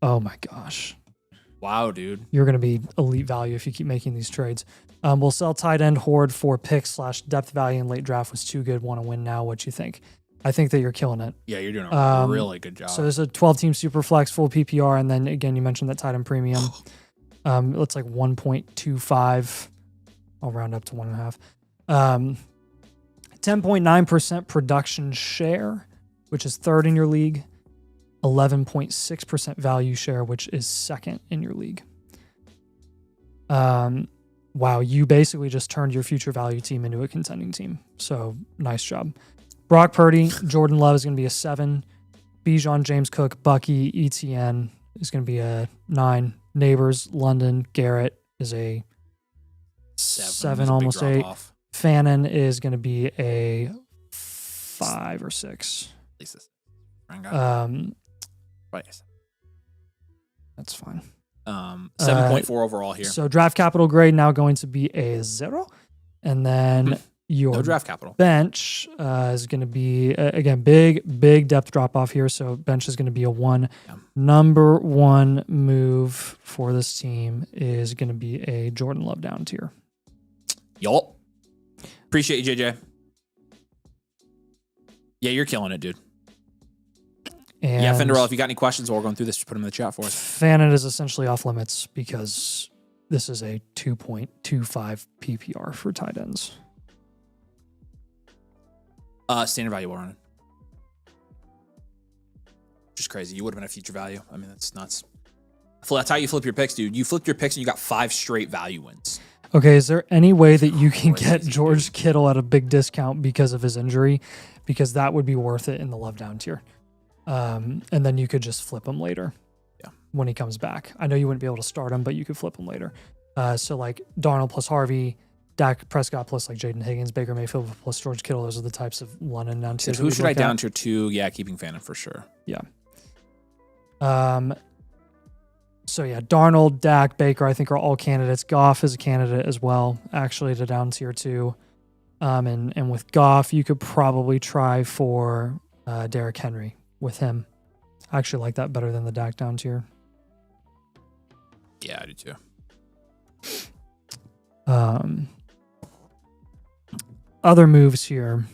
Oh my gosh. Wow, dude. You're going to be elite value if you keep making these trades. We'll sell tight end Horde for picks / depth value in late draft was too good. Want to win now. What you think? I think that you're killing it. Yeah, you're doing a really good job. So there's a 12-team super flex, full PPR, and then again, you mentioned that tight end premium. It looks like 1.25. I'll round up to 1.5. 10.9% production share, which is 3rd in your league. 11.6% value share, which is 2nd in your league. Wow, you basically just turned your future value team into a contending team. So nice job. Brock Purdy, Jordan Love is going to be a 7. Bijan, James Cook, Bucky, ETN is going to be a 9. Neighbors, London, Garrett is a 7, is a big almost 8. drop-off. Fannin is going to be a 5 or 6. At least this. Right. That's fine. 7.4 overall here. So draft capital grade now going to be a 0. And then your No draft capital. bench is going to be, again, big depth drop off here. So bench is going to be a 1. Yeah. Number 1 move for this team is going to be a Jordan Love down tier. Yup. Appreciate you, JJ. Yeah, you're killing it, dude. And yeah, Fenderell, if you got any questions while we're going through this, just put them in the chat for us. Fannin is essentially off limits because this is a 2.25 PPR for tight ends. Standard value we're running. Just crazy. You would have been a future value. I mean, that's nuts. That's how you flip your picks, dude. You flipped your picks and you got 5 straight value wins. Okay, is there any way that you can get George Kittle at a big discount because of his injury? Because that would be worth it in the Love down tier. And then you could just flip him later. Yeah. When he comes back. I know you wouldn't be able to start him, but you could flip him later. So like Darnold plus Harvey, Dak Prescott plus like Jaden Higgins, Baker Mayfield plus George Kittle. Those are the types of London down tiers. Who should I down tier to? Yeah, keeping Fannin for sure. Yeah. So yeah, Darnold, Dak, Baker, I think are all candidates. Goff is a candidate as well, actually, to down tier 2. And with Goff, you could probably try for Derrick Henry with him. I actually like that better than the Dak down tier. Yeah, I do too. Other moves here.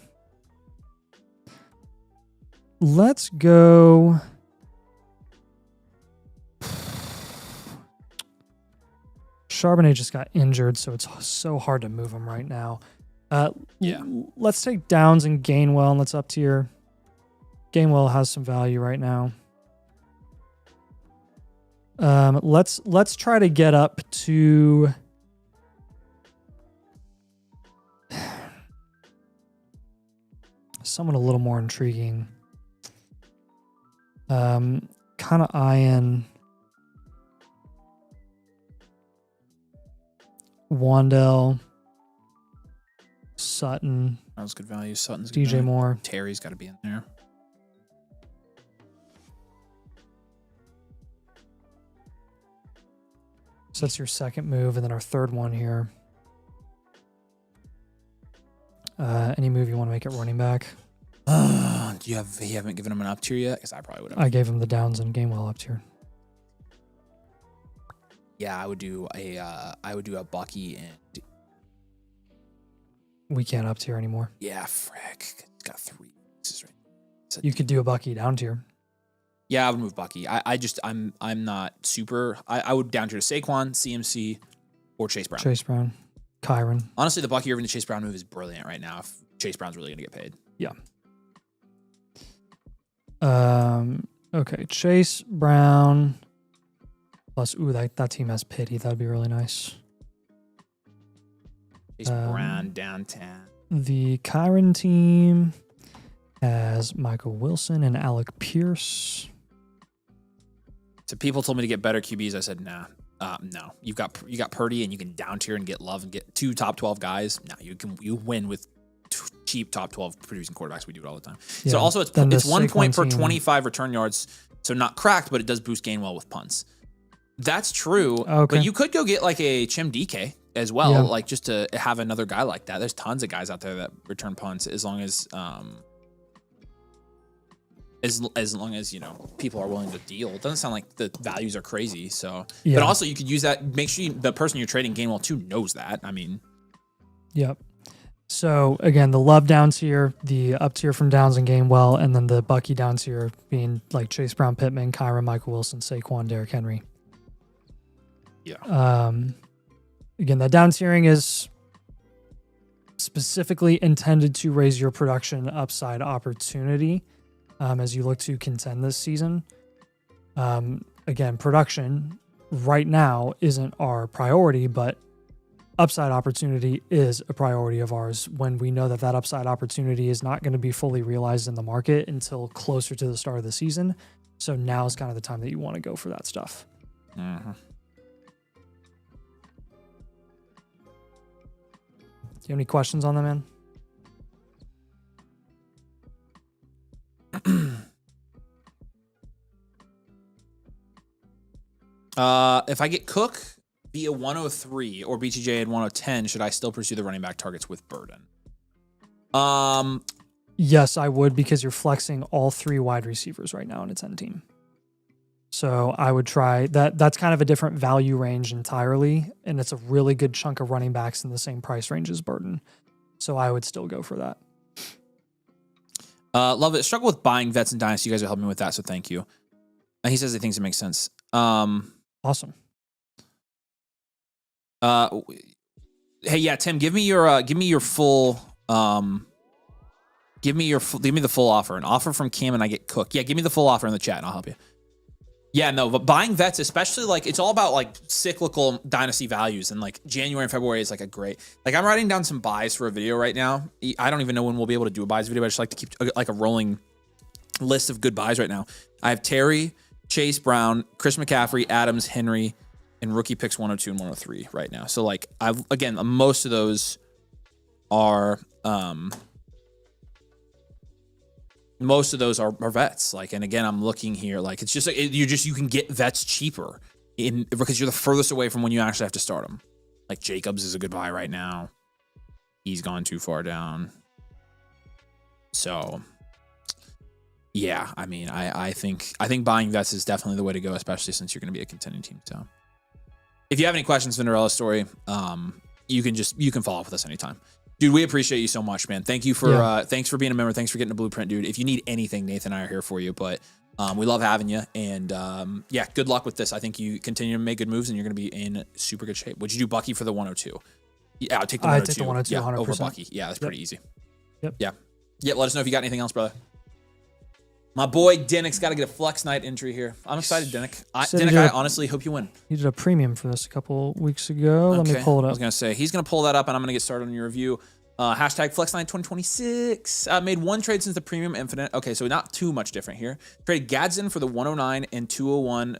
Let's go. Charbonnet just got injured, so it's so hard to move him right now. Yeah. Let's take Downs and Gainwell, and let's up tier. Gainwell has some value right now. Let's try to get up to someone a little more intriguing. Kind of eyeing Wandell, Sutton. That was good value. Sutton's good DJ value. Moore. Terry's got to be in there. So that's your second move, and then our third one here. Any move you want to make at running back? You haven't given him an up tier yet? Because I probably would have. I gave him the Downs and Gainwell up tier. Yeah, I would do a Bucky and We can't up tier anymore. yeah, frick. It's got 3 pieces right. You could do a Bucky down tier. Yeah, I would move Bucky. I'm not super. I would down tier to Saquon, CMC, or Chase Brown. Chase Brown, Kyron. Honestly, the Bucky Irvin to Chase Brown move is brilliant right now. If Chase Brown's really going to get paid. Yeah. Okay, Chase Brown plus that team has pity. That'd be really nice. Chase Brown downtown. The Kyron team has Michael Wilson and Alec Pierce. So people told me to get better QBs. I said, nah. No. You got Purdy and you can down tier and get Love and get 2 top 12 guys. No, you win with cheap top 12 producing quarterbacks. We do it all the time. Yeah, so also it's 1 point per 25 return yards. So not cracked, but it does boost Gainwell with punts. That's true. Okay. But you could go get like a Chim DK as well, Yeah. like just to have another guy like that. There's tons of guys out there that return punts as long as long as, you know, people are willing to deal. It doesn't sound like the values are crazy. So, Yeah. but also you could use that. Make sure the person you're trading Gainwell to knows that. I mean, Yep. So again, the Love down tier, the up tier from Downs and Gainwell, and then the Bucky down tier being like Chase Brown, Pittman, Kyron, Michael Wilson, Saquon, Derrick Henry. yeah. Again, that down tiering is specifically intended to raise your production upside opportunity as you look to contend this season. Again, production right now isn't our priority, but upside opportunity is a priority of ours when we know that that upside opportunity is not going to be fully realized in the market until closer to the start of the season. So now is kind of the time that you want to go for that stuff. Mm-hmm. you have any questions on that, man? If I get Cook via 103 or BTJ at 110, should I still pursue the running back targets with Burden? Yes, I would, because you're flexing all 3 wide receivers right now in a 10 team. So I would try that. That's kind of a different value range entirely, and it's a really good chunk of running backs in the same price range as Burden. So I would still go for that. Love it. Struggle with buying vets in Dynasty. You guys are helping me with that, so thank you. And he says he thinks it makes sense. Awesome. Hey, yeah, Tim, give me the full offer. An offer from Cam and I get Cook. Yeah, give me the full offer in the chat and I'll help you. Yeah, no, but buying vets, especially like it's all about like cyclical Dynasty values, and like January and February is like a great, like I'm writing down some buys for a video right now. I don't even know when we'll be able to do a buys video, but I just like to keep like a rolling list of good buys right now. I have Terry, Chase Brown, Chris McCaffrey, Adams, Henry, and rookie picks 102 and 103 right now. So like most of those are vets. Like, and again, I'm looking here, like it's just like you can get vets cheaper because you're the furthest away from when you actually have to start them. Like Jacobs is a good buy right now. He's gone too far down. So yeah, I mean, I think buying vets is definitely the way to go, especially since you're going to be a contending team. So if you have any questions, Cinderella story, you can follow up with us anytime. Dude, we appreciate you so much, man. Thank you for thanks for being a member. Thanks for getting a blueprint, dude. If you need anything, Nathan and I are here for you. But we love having you. And yeah, good luck with this. I think you continue to make good moves and you're going to be in super good shape. Would you do Bucky for the 102? Yeah, I'll take the 102. I take the 102 yeah, 100%. over Bucky. Yeah, that's pretty easy. Yep. Yeah. Yeah, let us know if you got anything else, brother. My boy Dinnick's got to get a flex night entry here. I'm excited, Dinnick. I honestly hope you win. He did a premium for this a couple weeks ago. Okay. Let me pull it up. I was going to say, he's going to pull that up, and I'm going to get started on your review. Hashtag FlexNight 2026. Made one trade since the Premium Infinite. Okay, so not too much different here. Traded Gadsden for the 109 and 201.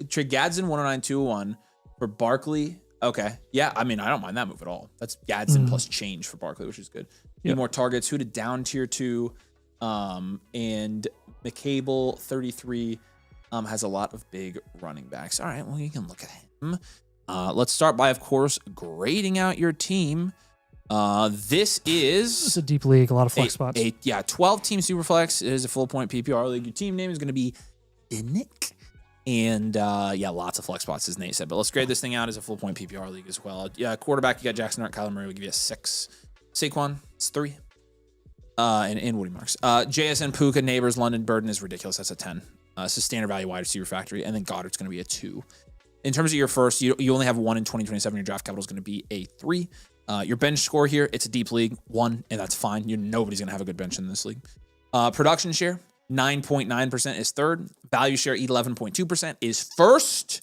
Trade Gadsden 109, 201 for Barkley. Okay. Yeah, I mean, I don't mind that move at all. That's Gadsden plus change for Barkley, which is good. Need more targets. Who to down tier 2. And McCable 33 has a lot of big running backs. All right, well, you can look at him. Let's start by, of course, grading out your team. This is a deep league, a lot of flex spots. 12-team Superflex. It is a full point PPR league. Your team name is going to be Nick. And lots of flex spots, as Nate said. But let's grade this thing out as a full point PPR league as well. Yeah, quarterback, you got Jackson Hart, Kyler Murray. We'll give you a 6. Saquon, it's 3. And Woody Marks. JSN, Puka, Neighbors, London, Burden is ridiculous. That's a 10. It's a standard value wide receiver factory. And then Goddard's going to be a 2. In terms of your first, you only have 1 in 2027. Your draft capital is going to be a 3. Your bench score here, it's a deep league, 1, and that's fine. Nobody's going to have a good bench in this league. Production share, 9.9% is third. Value share, 11.2% is first.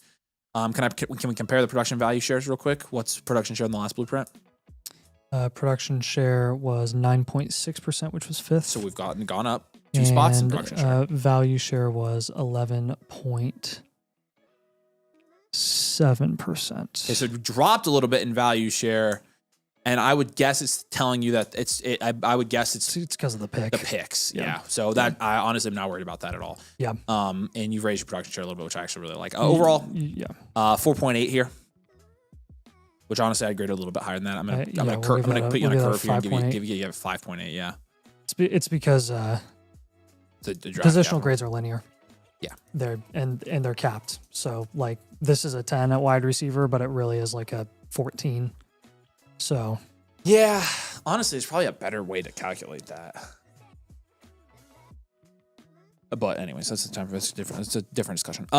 Can we compare the production value shares real quick? What's production share in the last blueprint? Production share was 9.6%, which was 5th. So we've gone up 2 spots in production share. Value share was 11.7%. Okay, so it dropped a little bit in value share. And I would guess it's telling you that I would guess it's because of the pick. The picks, yeah. So that I honestly am not worried about that at all. Yeah. And you've raised your production share a little bit, which I actually really like. Overall, 4.8 here. Which honestly, I'd grade it a little bit higher than that. I'm gonna put you on a curve here and give you a 5.8. Yeah. It's because the positional grades are linear. Yeah. They're capped. So like this is a 10 at wide receiver, but it really is like a 14. So, yeah, honestly, it's probably a better way to calculate that. But anyways, that's the time for this. It's a different discussion.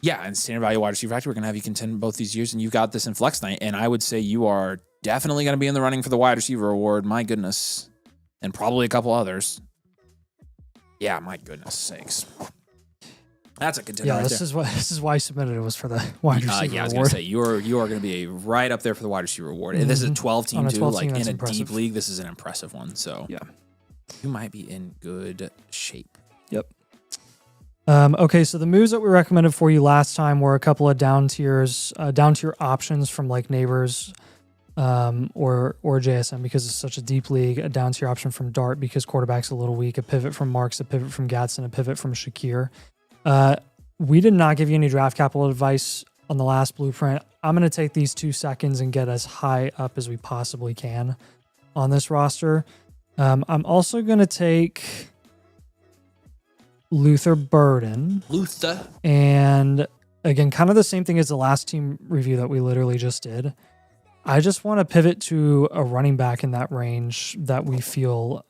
Yeah, and standard value wide receiver factor, we're gonna have you contend both these years, and you got this in Flex Night, and I would say you are definitely gonna be in the running for the wide receiver award. My goodness, and probably a couple others. Yeah, my goodness sakes. That's a contender. Yeah, this is why I submitted it, was for the wide receiver award. Yeah, I was gonna say you are going to be right up there for the wide receiver award. And this is a 12-team too. Like in a deep league, this is an impressive one. So yeah, you might be in good shape. Yep. Okay, so the moves that we recommended for you last time were a couple of down tier options from like Neighbors. or JSN because it's such a deep league, a down tier option from Dart because quarterback's a little weak, a pivot from Marks, a pivot from Gadsden, a pivot from Shakir. We did not give you any draft capital advice on the last blueprint. I'm going to take these 2 seconds and get as high up as we possibly can on this roster. I'm also going to take Luther Burden. Luther. And again, kind of the same thing as the last team review that we literally just did. I just want to pivot to a running back in that range that we feel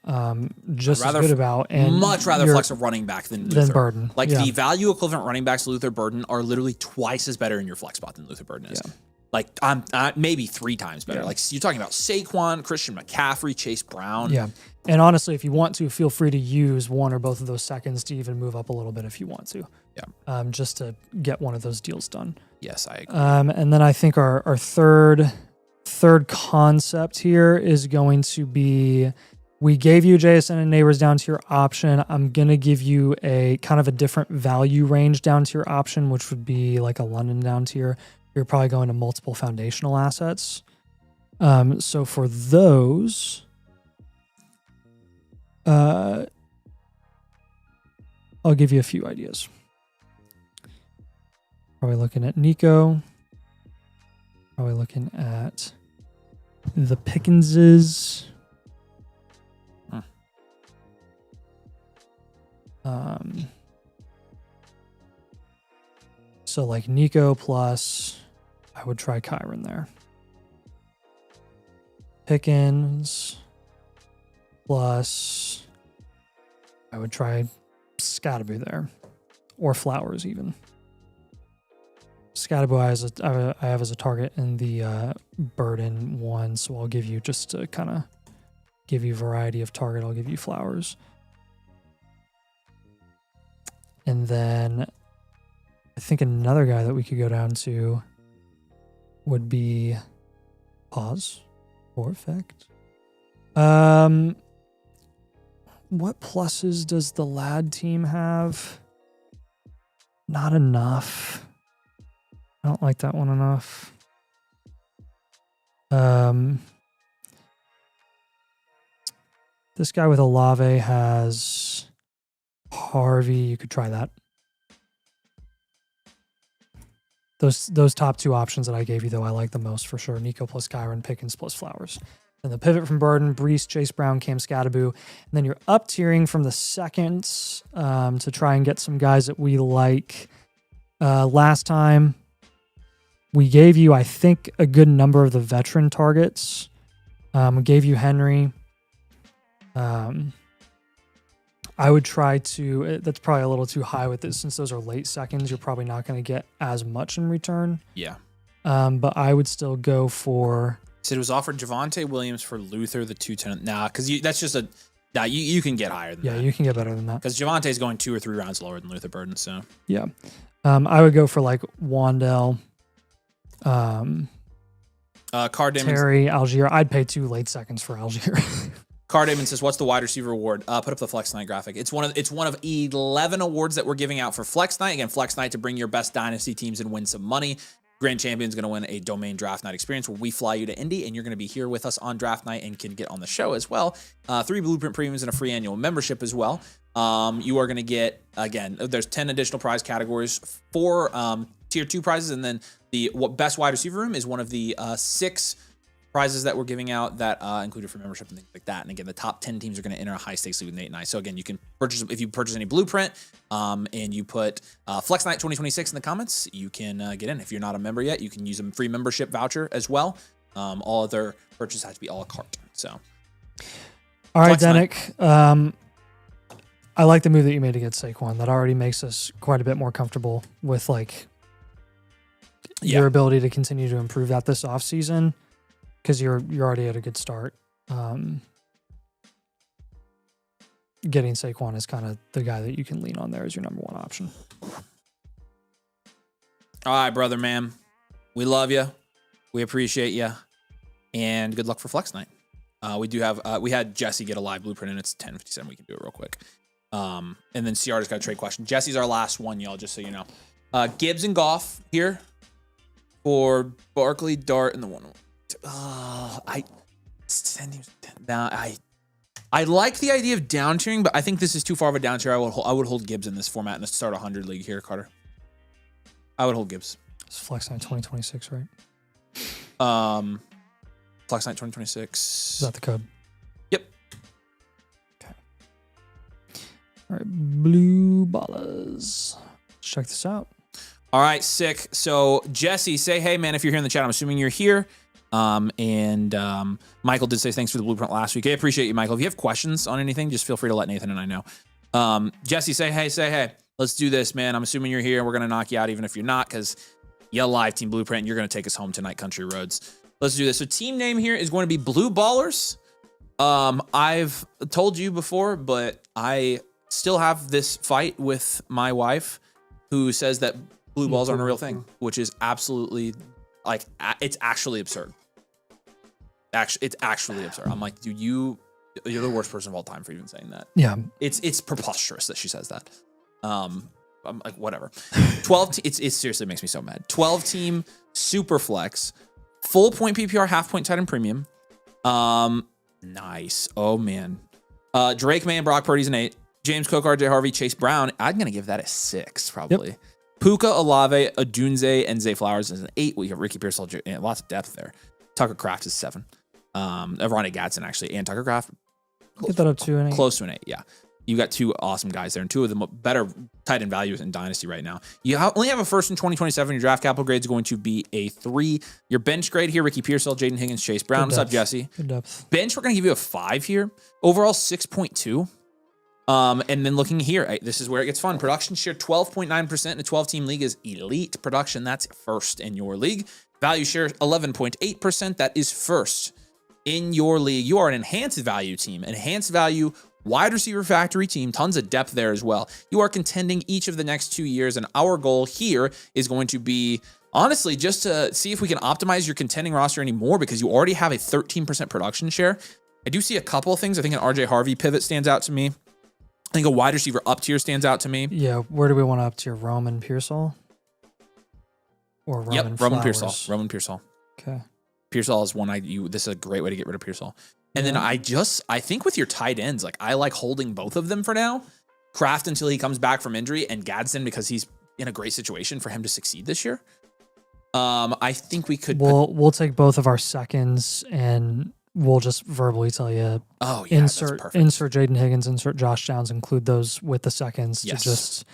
just as good about. And much rather flex a running back than Luther. Burden. Like the value equivalent running backs, Luther Burden, are literally twice as better in your flex spot than Luther Burden is. Yeah. Like I'm maybe 3 times better. Yeah. Like you're talking about Saquon, Christian McCaffrey, Chase Brown. Yeah. And honestly, if you want to, feel free to use one or both of those seconds to even move up a little bit if you want to. Yeah. Just to get one of those deals done. Yes, I agree. And then I think our third concept here is going to be, we gave you JSN and Neighbors down tier option. I'm going to give you a kind of a different value range down tier option, which would be like a London down tier. You're probably going to multiple foundational assets. So for those, I'll give you a few ideas. Probably looking at Nico. Probably looking at the Pickenses. So like Nico plus, I would try Kyron there. Pickens plus, I would try Scottaboo there, or Flowers even. Scottaboo I have as a target in the Burden one, so I'll give you, just to kind of give you variety of target, I'll give you Flowers. And then I think another guy that we could go down to would be Pause or Effect. What pluses does the Lad team have? Not enough. I don't like that one enough. This guy with Olave has Harvey. You could try that. Those top 2 options that I gave you, though, I like the most for sure. Nico plus Kyron, Pickens plus Flowers. And the pivot from Burden, Brees, Chase Brown, Cam Scottaboo. And then you're up tiering from the seconds to try and get some guys that we like. Last time, we gave you, I think, a good number of the veteran targets. We gave you Henry. I would try to, that's probably a little too high with it since those are late seconds. You're probably not going to get as much in return. Yeah. But I would still go for. So it was offered Javonte Williams for Luther, the 210. Nah, because that's just a. Nah, you can get higher than that. Yeah, you can get better than that. Because Javonte's going 2 or 3 rounds lower than Luther Burden. So yeah, I would go for like Wandell, Terry, Algier. I'd pay 2 late seconds for Algier. Cardamon says, "What's the wide receiver award?" Put up the Flex Night graphic. It's one of 11 awards that we're giving out for Flex Night. Again, Flex Night to bring your best dynasty teams and win some money. Grand Champion's going to win a domain draft night experience where we fly you to Indy, and you're going to be here with us on draft night and can get on the show as well. 3 Blueprint premiums and a free annual membership as well. You are going to get, again, there's 10 additional prize categories, 4 tier 2 prizes, and then the best wide receiver room is one of the 6 prizes that we're giving out that included for membership and things like that. And again, the top 10 teams are going to enter a high stakes league with Nate and I. So again, you can purchase, if you purchase any Blueprint and you put Flex Night 2026 in the comments, you can get in. If you're not a member yet, you can use a free membership voucher as well. All other purchases have to be a la carte. So, all right, Denick. I like the move that you made to get Saquon. That already makes us quite a bit more comfortable with like your ability to continue to improve that this offseason. Because you're already at a good start. Getting Saquon is kind of the guy that you can lean on there as your number 1 option. All right, brother, man. We love you. We appreciate you. And good luck for Flex Night. We had Jesse get a live blueprint, and it's 10:57. We can do it real quick. And then CR just got a trade question. Jesse's our last one, y'all, just so you know. Gibbs and Goff here for Barkley, Dart, and the 1 I like the idea of down tiering, but I think this is too far of a down tier. I would hold Gibbs in this format in a start 100 league here, Carter. I would hold Gibbs. It's Flex Night 2026, right? Flex Night 2026. Is that the code? Yep. Okay. All right, blue ballas. Let's check this out. All right, sick. So Jesse, say hey, man, if you're here in the chat. I'm assuming you're here. Michael did say thanks for the blueprint last week. I appreciate you, Michael. If you have questions on anything, just feel free to let Nathan and I know. Jesse, say hey. Let's do this, man. I'm assuming you're here. We're going to knock you out even if you're not, because you live Team Blueprint and you're going to take us home tonight, Country Roads. Let's do this. So team name here is going to be Blue Ballers. I've told you before, but I still have this fight with my wife who says that blue balls aren't a real thing, which is absolutely, like, it's actually absurd. It's actually absurd. I'm like, dude, you're the worst person of all time for even saying that. Yeah. It's preposterous that she says that. I'm like, whatever. 12. It seriously makes me so mad. 12 team super flex, full point PPR, half point tight end premium. Nice. Oh man. Drake May and Brock Purdy's an 8. James Cook, RJ Harvey, Chase Brown. I'm gonna give that a 6 probably. Yep. Puka, Olave, Adunze, and Zay Flowers is an 8. We have Ricky Pearsall, lots of depth there. Tucker Kraft is 7. Ronnie Gadsden actually, and Tucker Kraft. Get that up to an 8. Close to an 8, yeah. You got two awesome guys there, and two of the better tight end values in Dynasty right now. You only have a first in 2027. Your draft capital grade is going to be a 3. Your bench grade here, Ricky Pearsall, Jaden Higgins, Chase Brown. What's up, Jesse? Good depth. Bench, we're going to give you a 5 here. Overall, 6.2. And then looking here, this is where it gets fun. Production share, 12.9% in a 12-team league is elite production. That's first in your league. Value share, 11.8%. That is first in your league. You are an enhanced value team. Enhanced value wide receiver factory team, tons of depth there as well. You are contending each of the next 2 years, and our goal here is going to be, honestly, just to see if we can optimize your contending roster anymore, because you already have a 13% production share. I do see a couple of things. I think an RJ Harvey pivot stands out to me. I think a wide receiver up tier stands out to me. Yeah, where do we want to up tier? Roman Pearsall? Or Roman Flowers? Roman Pearsall. Okay. Pearsall is one this is a great way to get rid of Pearsall. And then I think with your tight ends, like, I like holding both of them for now. Kraft until he comes back from injury, and Gadsden because he's in a great situation for him to succeed this year. I think we could. We'll take both of our seconds and we'll just verbally tell you. Oh yeah, insert Jaden Higgins, insert Josh Downs, include those with the seconds to just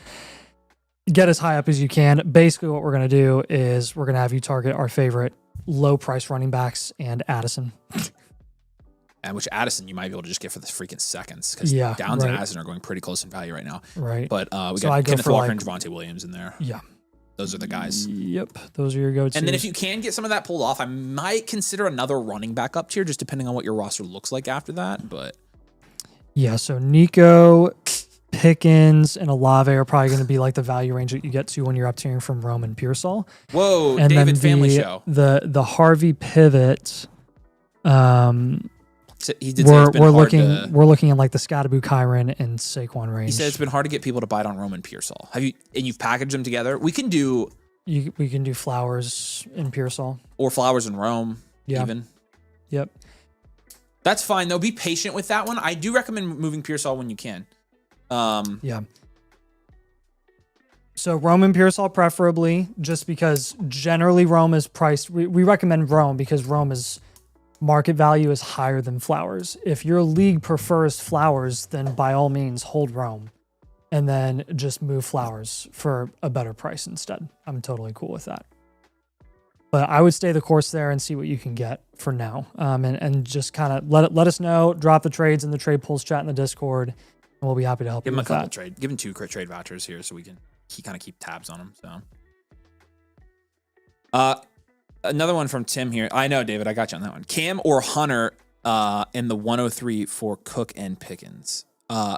get as high up as you can. Basically, what we're gonna do is we're gonna have you target our favorite low price running backs and Addison. And which Addison you might be able to just get for the freaking seconds, because Downs and Addison are going pretty close in value right now. Right. But we got Kenneth Walker and Javonte Williams in there. Yeah. Those are the guys. Yep. Those are your go-tos. And then if you can get some of that pulled off, I might consider another running back up tier, just depending on what your roster looks like after that. But yeah, so Nico, Pickens, and Olave are probably going to be like the value range that you get to when you're up tiering from Roman Pearsall. Whoa, and David then Family Show. The Harvey pivot. He did say it's been we're looking at like the Scottaboo Kyron and Saquon range. He said it's been hard to get people to bite on Roman Pearsall. You've packaged them together? We can do Flowers and Pearsall. Or Flowers and Rome, even. Yep. That's fine though. Be patient with that one. I do recommend moving Pearsall when you can. Yeah. So Rome and Pearsall preferably, just because generally Rome is priced. We recommend Rome because Rome is market value is higher than Flowers. If your league prefers Flowers, then by all means hold Rome and then just move Flowers for a better price instead. I'm totally cool with that. But I would stay the course there and see what you can get for now. And just kind of let us know, drop the trades in the trade pulls chat in the Discord, and we'll be happy to help you with that. Give him 2 trade vouchers here so we can kind of keep tabs on them. So another one from Tim here. I know, David, I got you on that one. Cam or Hunter in the 103 for Cook and Pickens. Hunter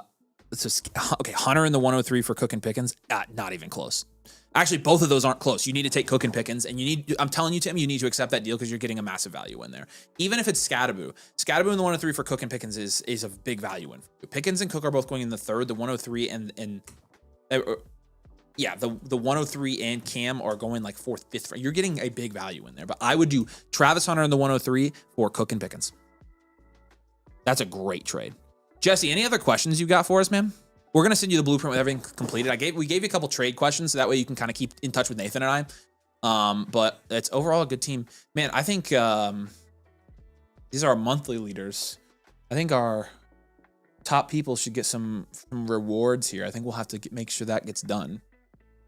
in the 103 for Cook and Pickens. Not even close. Actually, both of those aren't close. You need to take Cook and Pickens, and I'm telling you, Tim, you need to accept that deal because you're getting a massive value in there. Even if it's Scattaboo. Scattaboo in the 103 for Cook and Pickens is a big value in. Pickens and Cook are both going in the 3rd, the 103 and yeah, the 103 and Cam are going like 4th, 5th. You're getting a big value in there. But I would do Travis Hunter in the 103 for Cook and Pickens. That's a great trade. Jesse, any other questions you got for us, man? We're gonna send you the blueprint with everything completed. We gave you a couple trade questions, so that way you can kind of keep in touch with Nathan and I. But it's overall a good team, man. I think these are our monthly leaders. I think our top people should get some rewards here. I think we'll have to make sure that gets done.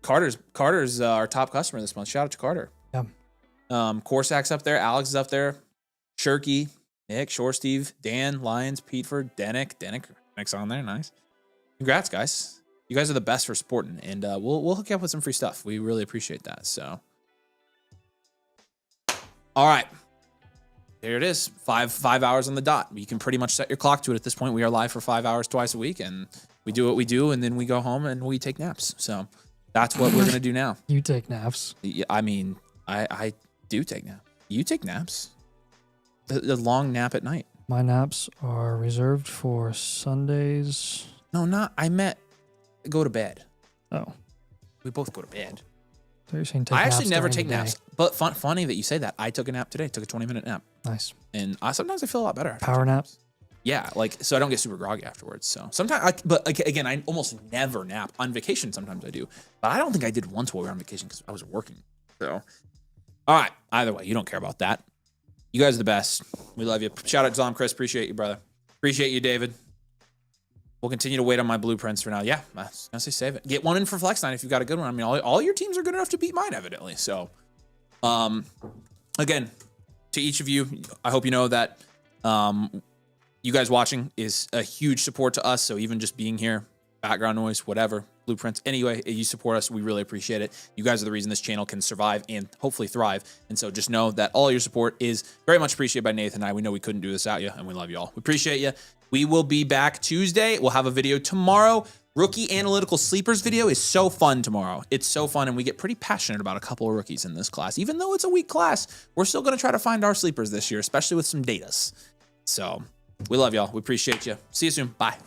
Carter's our top customer this month. Shout out to Carter. Yeah. Corsak's up there. Alex is up there. Shirky, Nick, Shore Steve, Dan, Lyons, Peteford, Dennick's on there. Nice. Congrats, guys. You guys are the best for sporting, and we'll hook you up with some free stuff. We really appreciate that. So, all right. There it is. Five hours on the dot. You can pretty much set your clock to it at this point. We are live for 5 hours twice a week, and we do what we do, and then we go home and we take naps. So that's what we're going to do now. You take naps. I mean, I do take naps. You take naps. The long nap at night. My naps are reserved for Sundays. No, I meant go to bed. Oh. We both go to bed. So you're saying take I naps actually never during take the day. naps. But funny that you say that. I took a nap today. Took a 20-minute nap. Nice. And sometimes I feel a lot better after Power naps? Yeah, so I don't get super groggy afterwards. So sometimes, but again, I almost never nap. On vacation, sometimes I do. But I don't think I did once while we were on vacation because I was working. So, all right. Either way, you don't care about that. You guys are the best. We love you. Shout out to Zom Chris. Appreciate you, brother. Appreciate you, David. We'll continue to wait on my blueprints for now. Yeah, I was gonna say save it. Get one in for Flex 9 if you've got a good one. I mean, all your teams are good enough to beat mine, evidently. So, again, to each of you, I hope you know that you guys watching is a huge support to us. So even just being here, background noise, whatever, blueprints, anyway, you support us. We really appreciate it. You guys are the reason this channel can survive and hopefully thrive. And so just know that all your support is very much appreciated by Nathan and I. We know we couldn't do this without you, and we love you all. We appreciate you. We will be back Tuesday. We'll have a video tomorrow. Rookie Analytical Sleepers video is so fun tomorrow. It's so fun, and we get pretty passionate about a couple of rookies in this class. Even though it's a weak class, we're still going to try to find our sleepers this year, especially with some datas. So we love y'all. We appreciate you. See you soon. Bye.